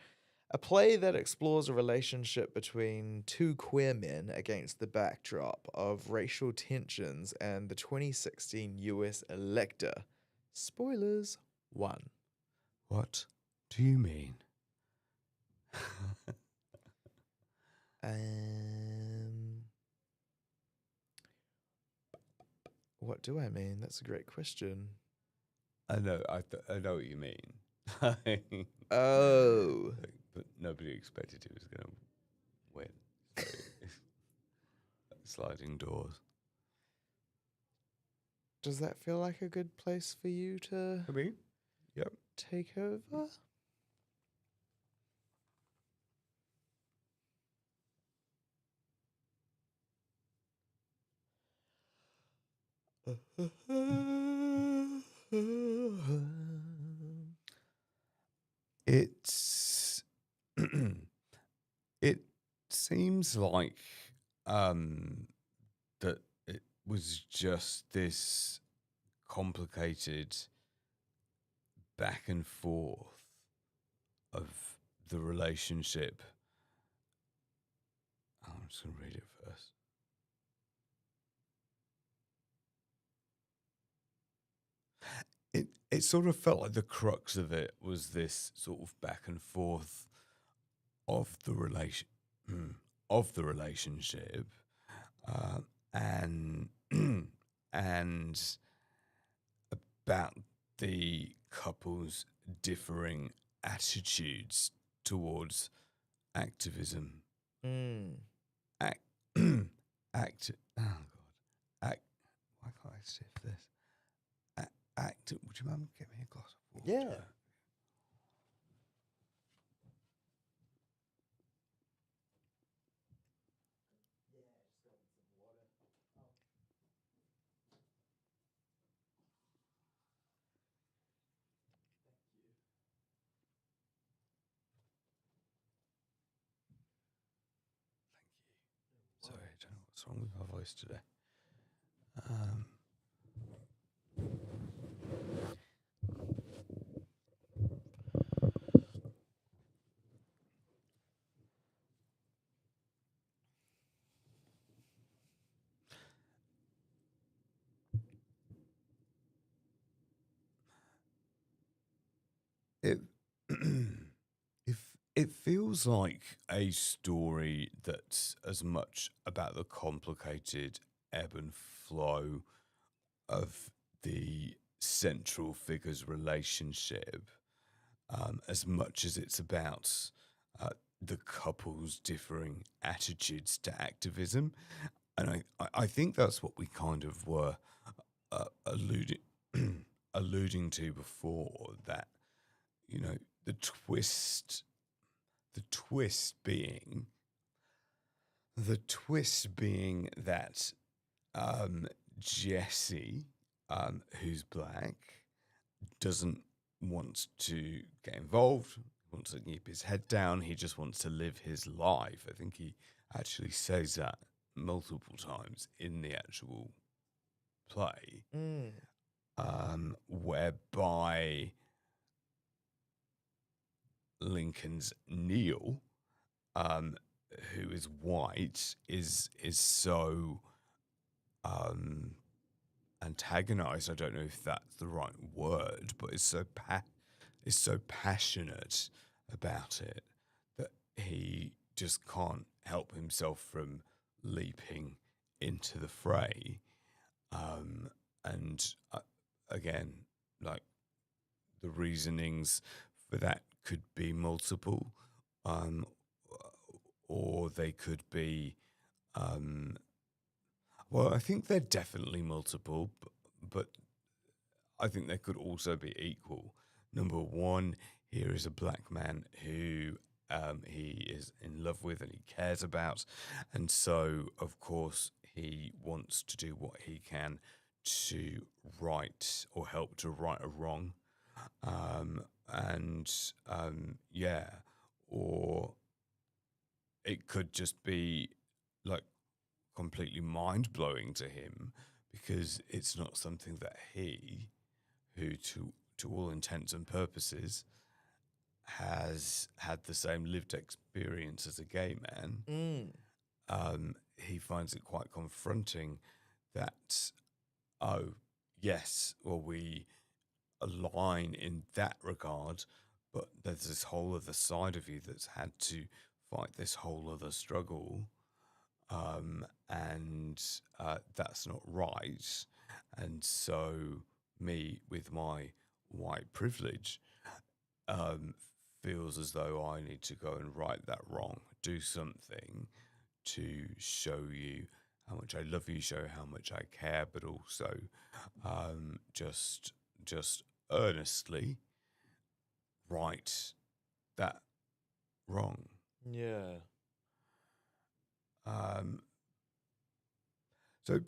A play that explores a relationship between two queer men against the backdrop of racial tensions and the 2016 US elector. Spoilers 1. What do you mean? What do I mean? That's a great question. I know. I know what you mean. Oh. But nobody expected he was going to win. So, sliding doors. Does that feel like a good place for you to I mean, yep. take over? It's it seems like that it was just this complicated back and forth of the relationship. I'm just going to read it first. It sort of felt like the crux of it was this sort of back and forth of the relationship, and and about the couple's differing attitudes towards activism. Mm. Act, act. Oh God, act. Why can't I sip this? Act. Would you mind get me a glass of water? Yeah. Sorry, I don't know what's wrong with my voice today. It if it feels like a story that's as much about the complicated ebb and flow of the central figure's relationship, as much as it's about the couple's differing attitudes to activism. And I think that's what we kind of were alluding alluding to before, that you know the twist being that Jesse, who's black, doesn't want to get involved, wants to keep his head down. He just wants to live his life. I think he actually says that multiple times in the actual play, Mm. whereby Lincoln's Neil, who is white, is so antagonized. I don't know if that's the right word, but is so passionate about it that he just can't help himself from leaping into the fray. And again, like, the reasonings for that could be multiple, or they could be, well, I think they're definitely multiple, but I think they could also be equal. Number one, here is a black man who he is in love with and he cares about. And so, of course, he wants to do what he can to right or help to right a wrong. Yeah, or it could just be like completely mind blowing to him, because it's not something that he, who to all intents and purposes has had the same lived experience as a gay man. Mm. He finds it quite confronting that, oh yes, well, we align in that regard, but there's this whole other side of you that's had to fight this whole other struggle, and that's not right. And so, me, with my white privilege, feels as though I need to go and right that wrong, do something to show you how much I love you, show how much I care, but also just earnestly right that wrong. Yeah. So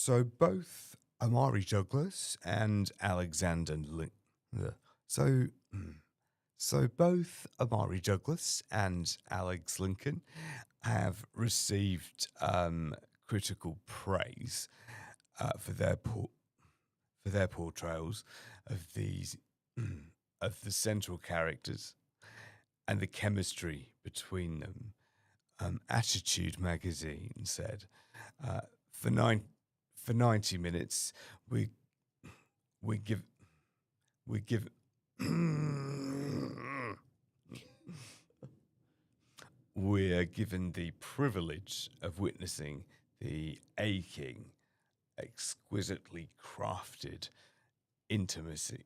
So both Amari Douglas and Alexander so both Amari Douglas and Alex Lincoln have received critical praise for their portrayals of these of the central characters and the chemistry between them. Attitude magazine said, for 90 minutes, we give we're given the privilege of witnessing the aching, exquisitely crafted intimacy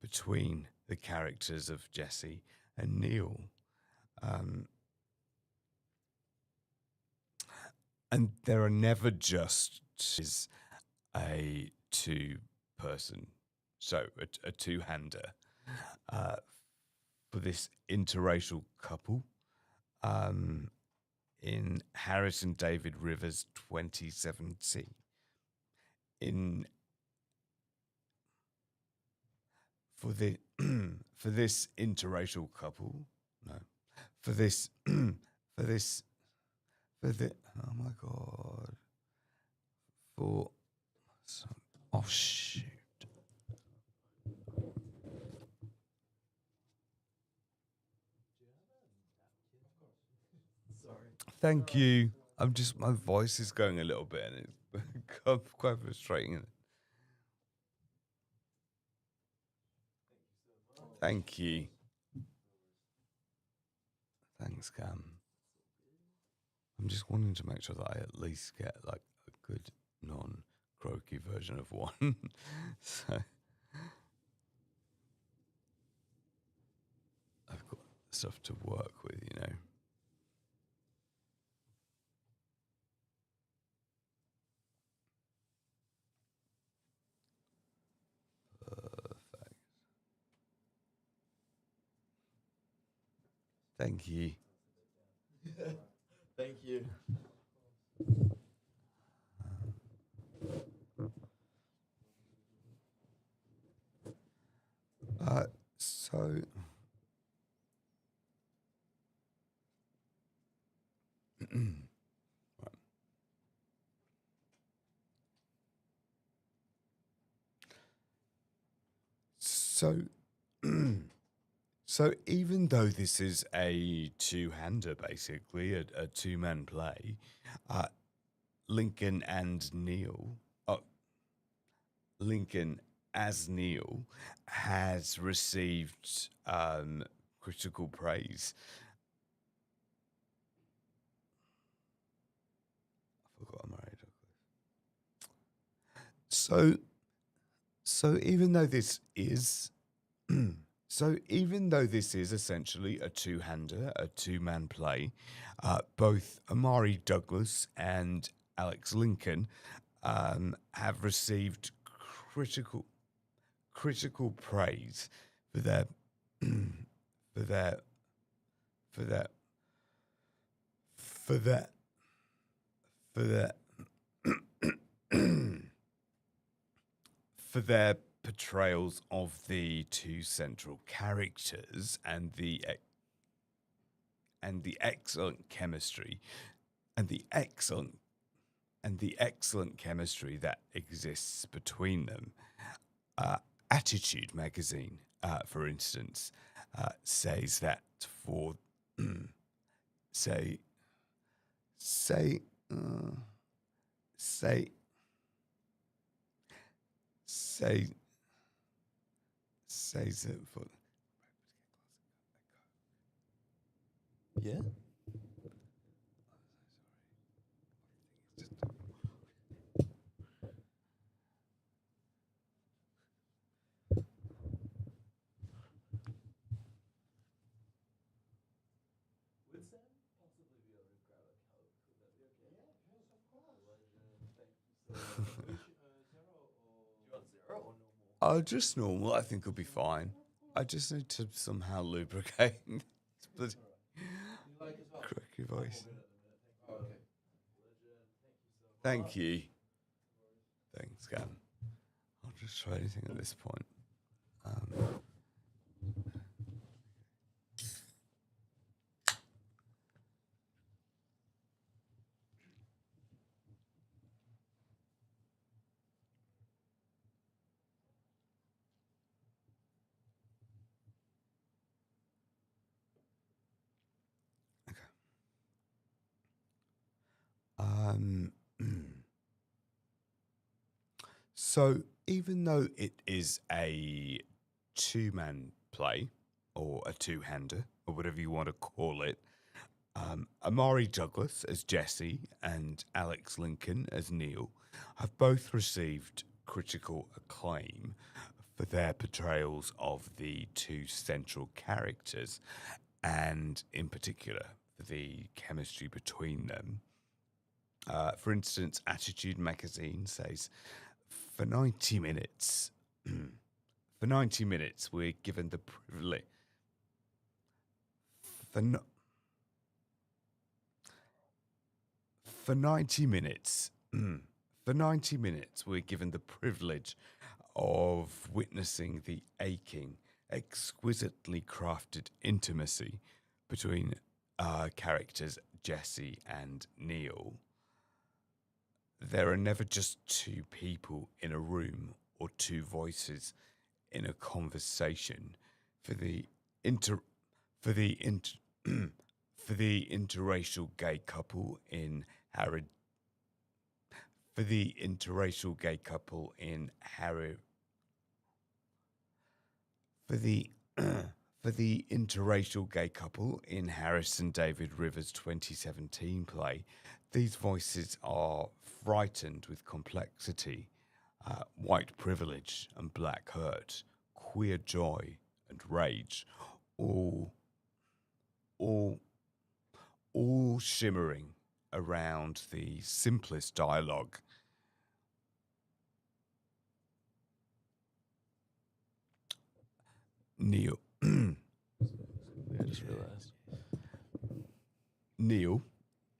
between the characters of Jesse and Neil. And there are never just is a two-person, so a two-hander for this interracial couple in Harrison David Rivers 2017. For this interracial couple, oh my god, oh shoot. Thank you. My voice is going a little bit and it's quite frustrating. Thank you. Thanks, Cam. I'm just wanting to make sure that I at least get like a good non-croaky version of one. So I've got stuff to work with, you know. Perfect. Thank you. Thank you. So so so even though this is a two-hander, basically a two-man play, Lincoln and Neil, Lincoln as Neil has received critical praise. I forgot I'm married. So even though this is essentially a two-hander, a two-man play, both Amari Douglas and Alex Lincoln have received critical praise for their for their portrayals of the two central characters and the excellent chemistry that exists between them. Attitude magazine, for instance, says that for says it for Yeah. just normal. I think it'll be fine. I just need to somehow lubricate this bloody cracky voice. Thank you. Thanks, Gavin. I'll just try anything at this point. Um, so even though it is a two-man play or a two-hander or whatever you want to call it, Amari Douglas as Jesse and Alex Lincoln as Neil have both received critical acclaim for their portrayals of the two central characters, and in particular for the chemistry between them. For instance, Attitude Magazine says, for 90 minutes, we're given the privilege. For 90 minutes, we're given the privilege of witnessing the aching, exquisitely crafted intimacy between characters Jesse and Neil. There are never just two people in a room or two voices in a conversation. For the interracial gay couple in Harry. For the interracial gay couple in Harry. For the interracial gay couple in Harrison David Rivers' 2017 play, these voices are frightened with complexity, white privilege and black hurt, queer joy and rage, all shimmering around the simplest dialogue. Neil. I just realized. Neil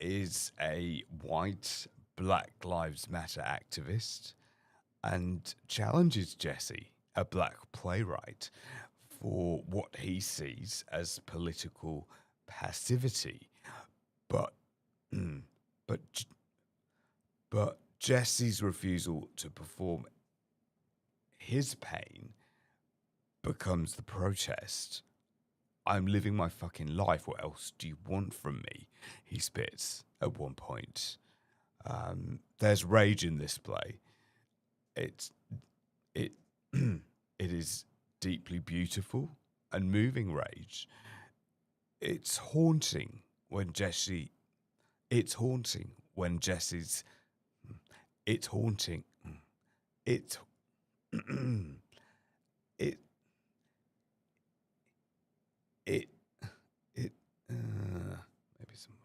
is a white Black Lives Matter activist and challenges Jesse, a black playwright, for what he sees as political passivity. But Jesse's refusal to perform his pain becomes the protest. I'm living my fucking life. What else do you want from me? He spits at one point. There's rage in this play. It is deeply beautiful and moving rage. It's haunting when Jesse's. It's haunting. It. Maybe some.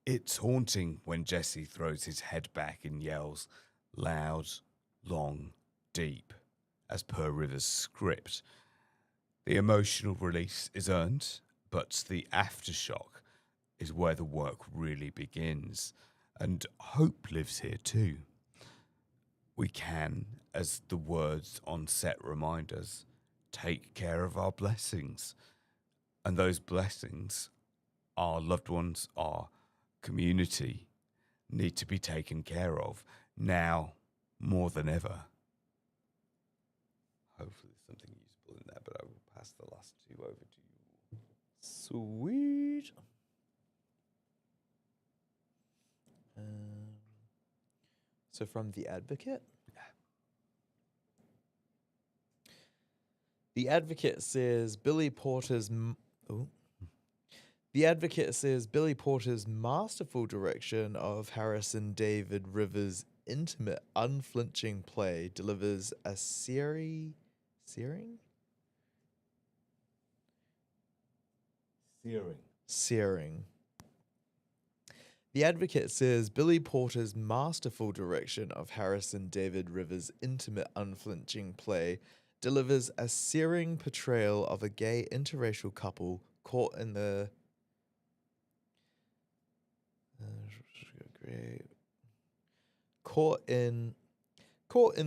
It's haunting when Jesse throws his head back and yells loud, long, deep, as per Rivers' script. The emotional release is earned, but the aftershock is where the work really begins, and hope lives here too. We can, as the words on set remind us, take care of our blessings. And those blessings, our loved ones, our community, need to be taken care of now more than ever. Hopefully there's something useful in there, but I will pass the last two over to you. Sweet. So from The Advocate? The Advocate says Billy Porter's masterful direction of Harrison David Rivers' intimate, unflinching play delivers a searing. The Advocate says Billy Porter's masterful direction of Harrison David Rivers' intimate, unflinching play delivers a searing portrayal of a gay interracial couple caught in the caught in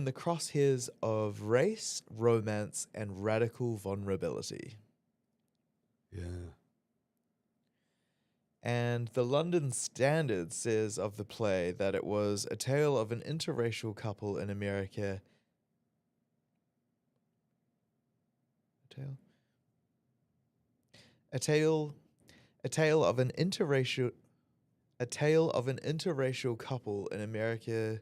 the crosshairs of race, romance, and radical vulnerability. Yeah. And the London Standard says of the play that it was a tale of an interracial couple in America. A tale of an interracial couple in America.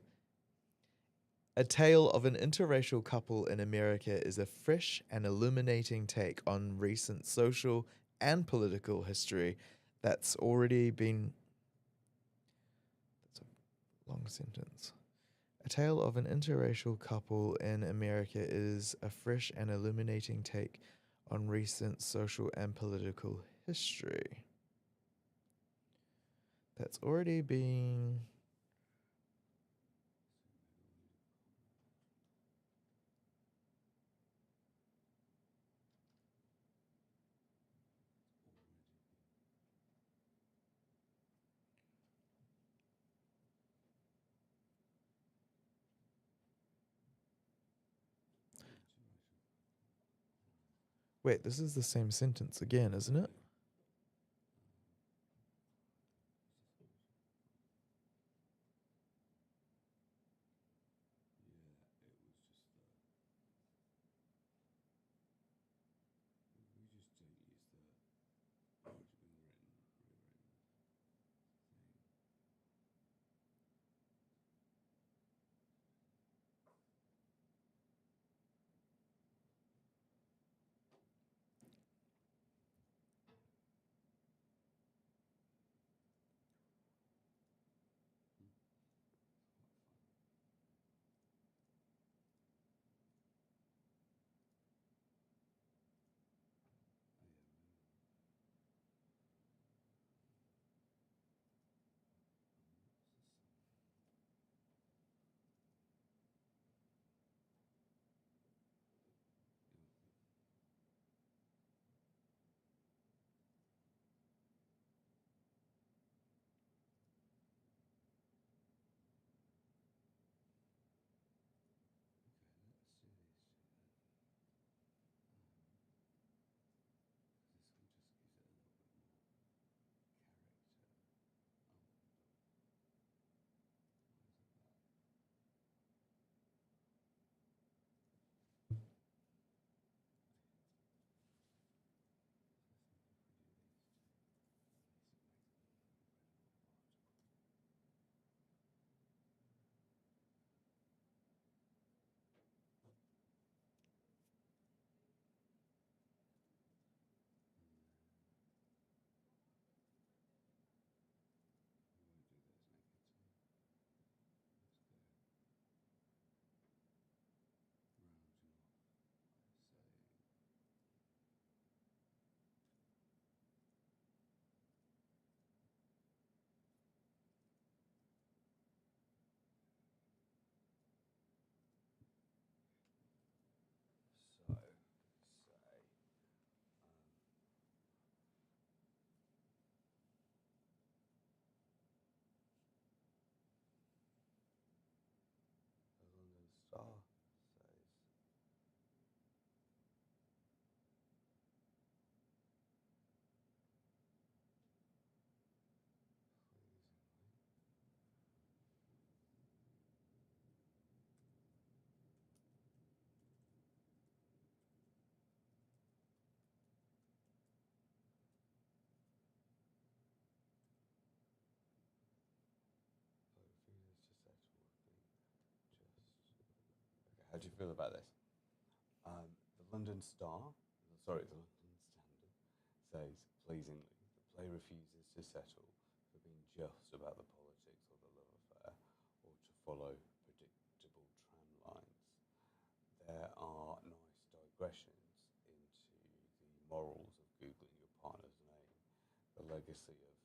A tale of an interracial couple in America is a fresh and illuminating take on recent social and political history that's already been. That's a long sentence. A tale of an interracial couple in America is a fresh and illuminating take on recent social and political history that's already been. Wait, this is the same sentence again, isn't it? How do you feel about this? The London Star, sorry, the London Standard, says pleasingly the play refuses to settle for being just about the politics or the love affair, or to follow predictable tram lines. There are nice digressions into the morals of Googling your partner's name, the legacy of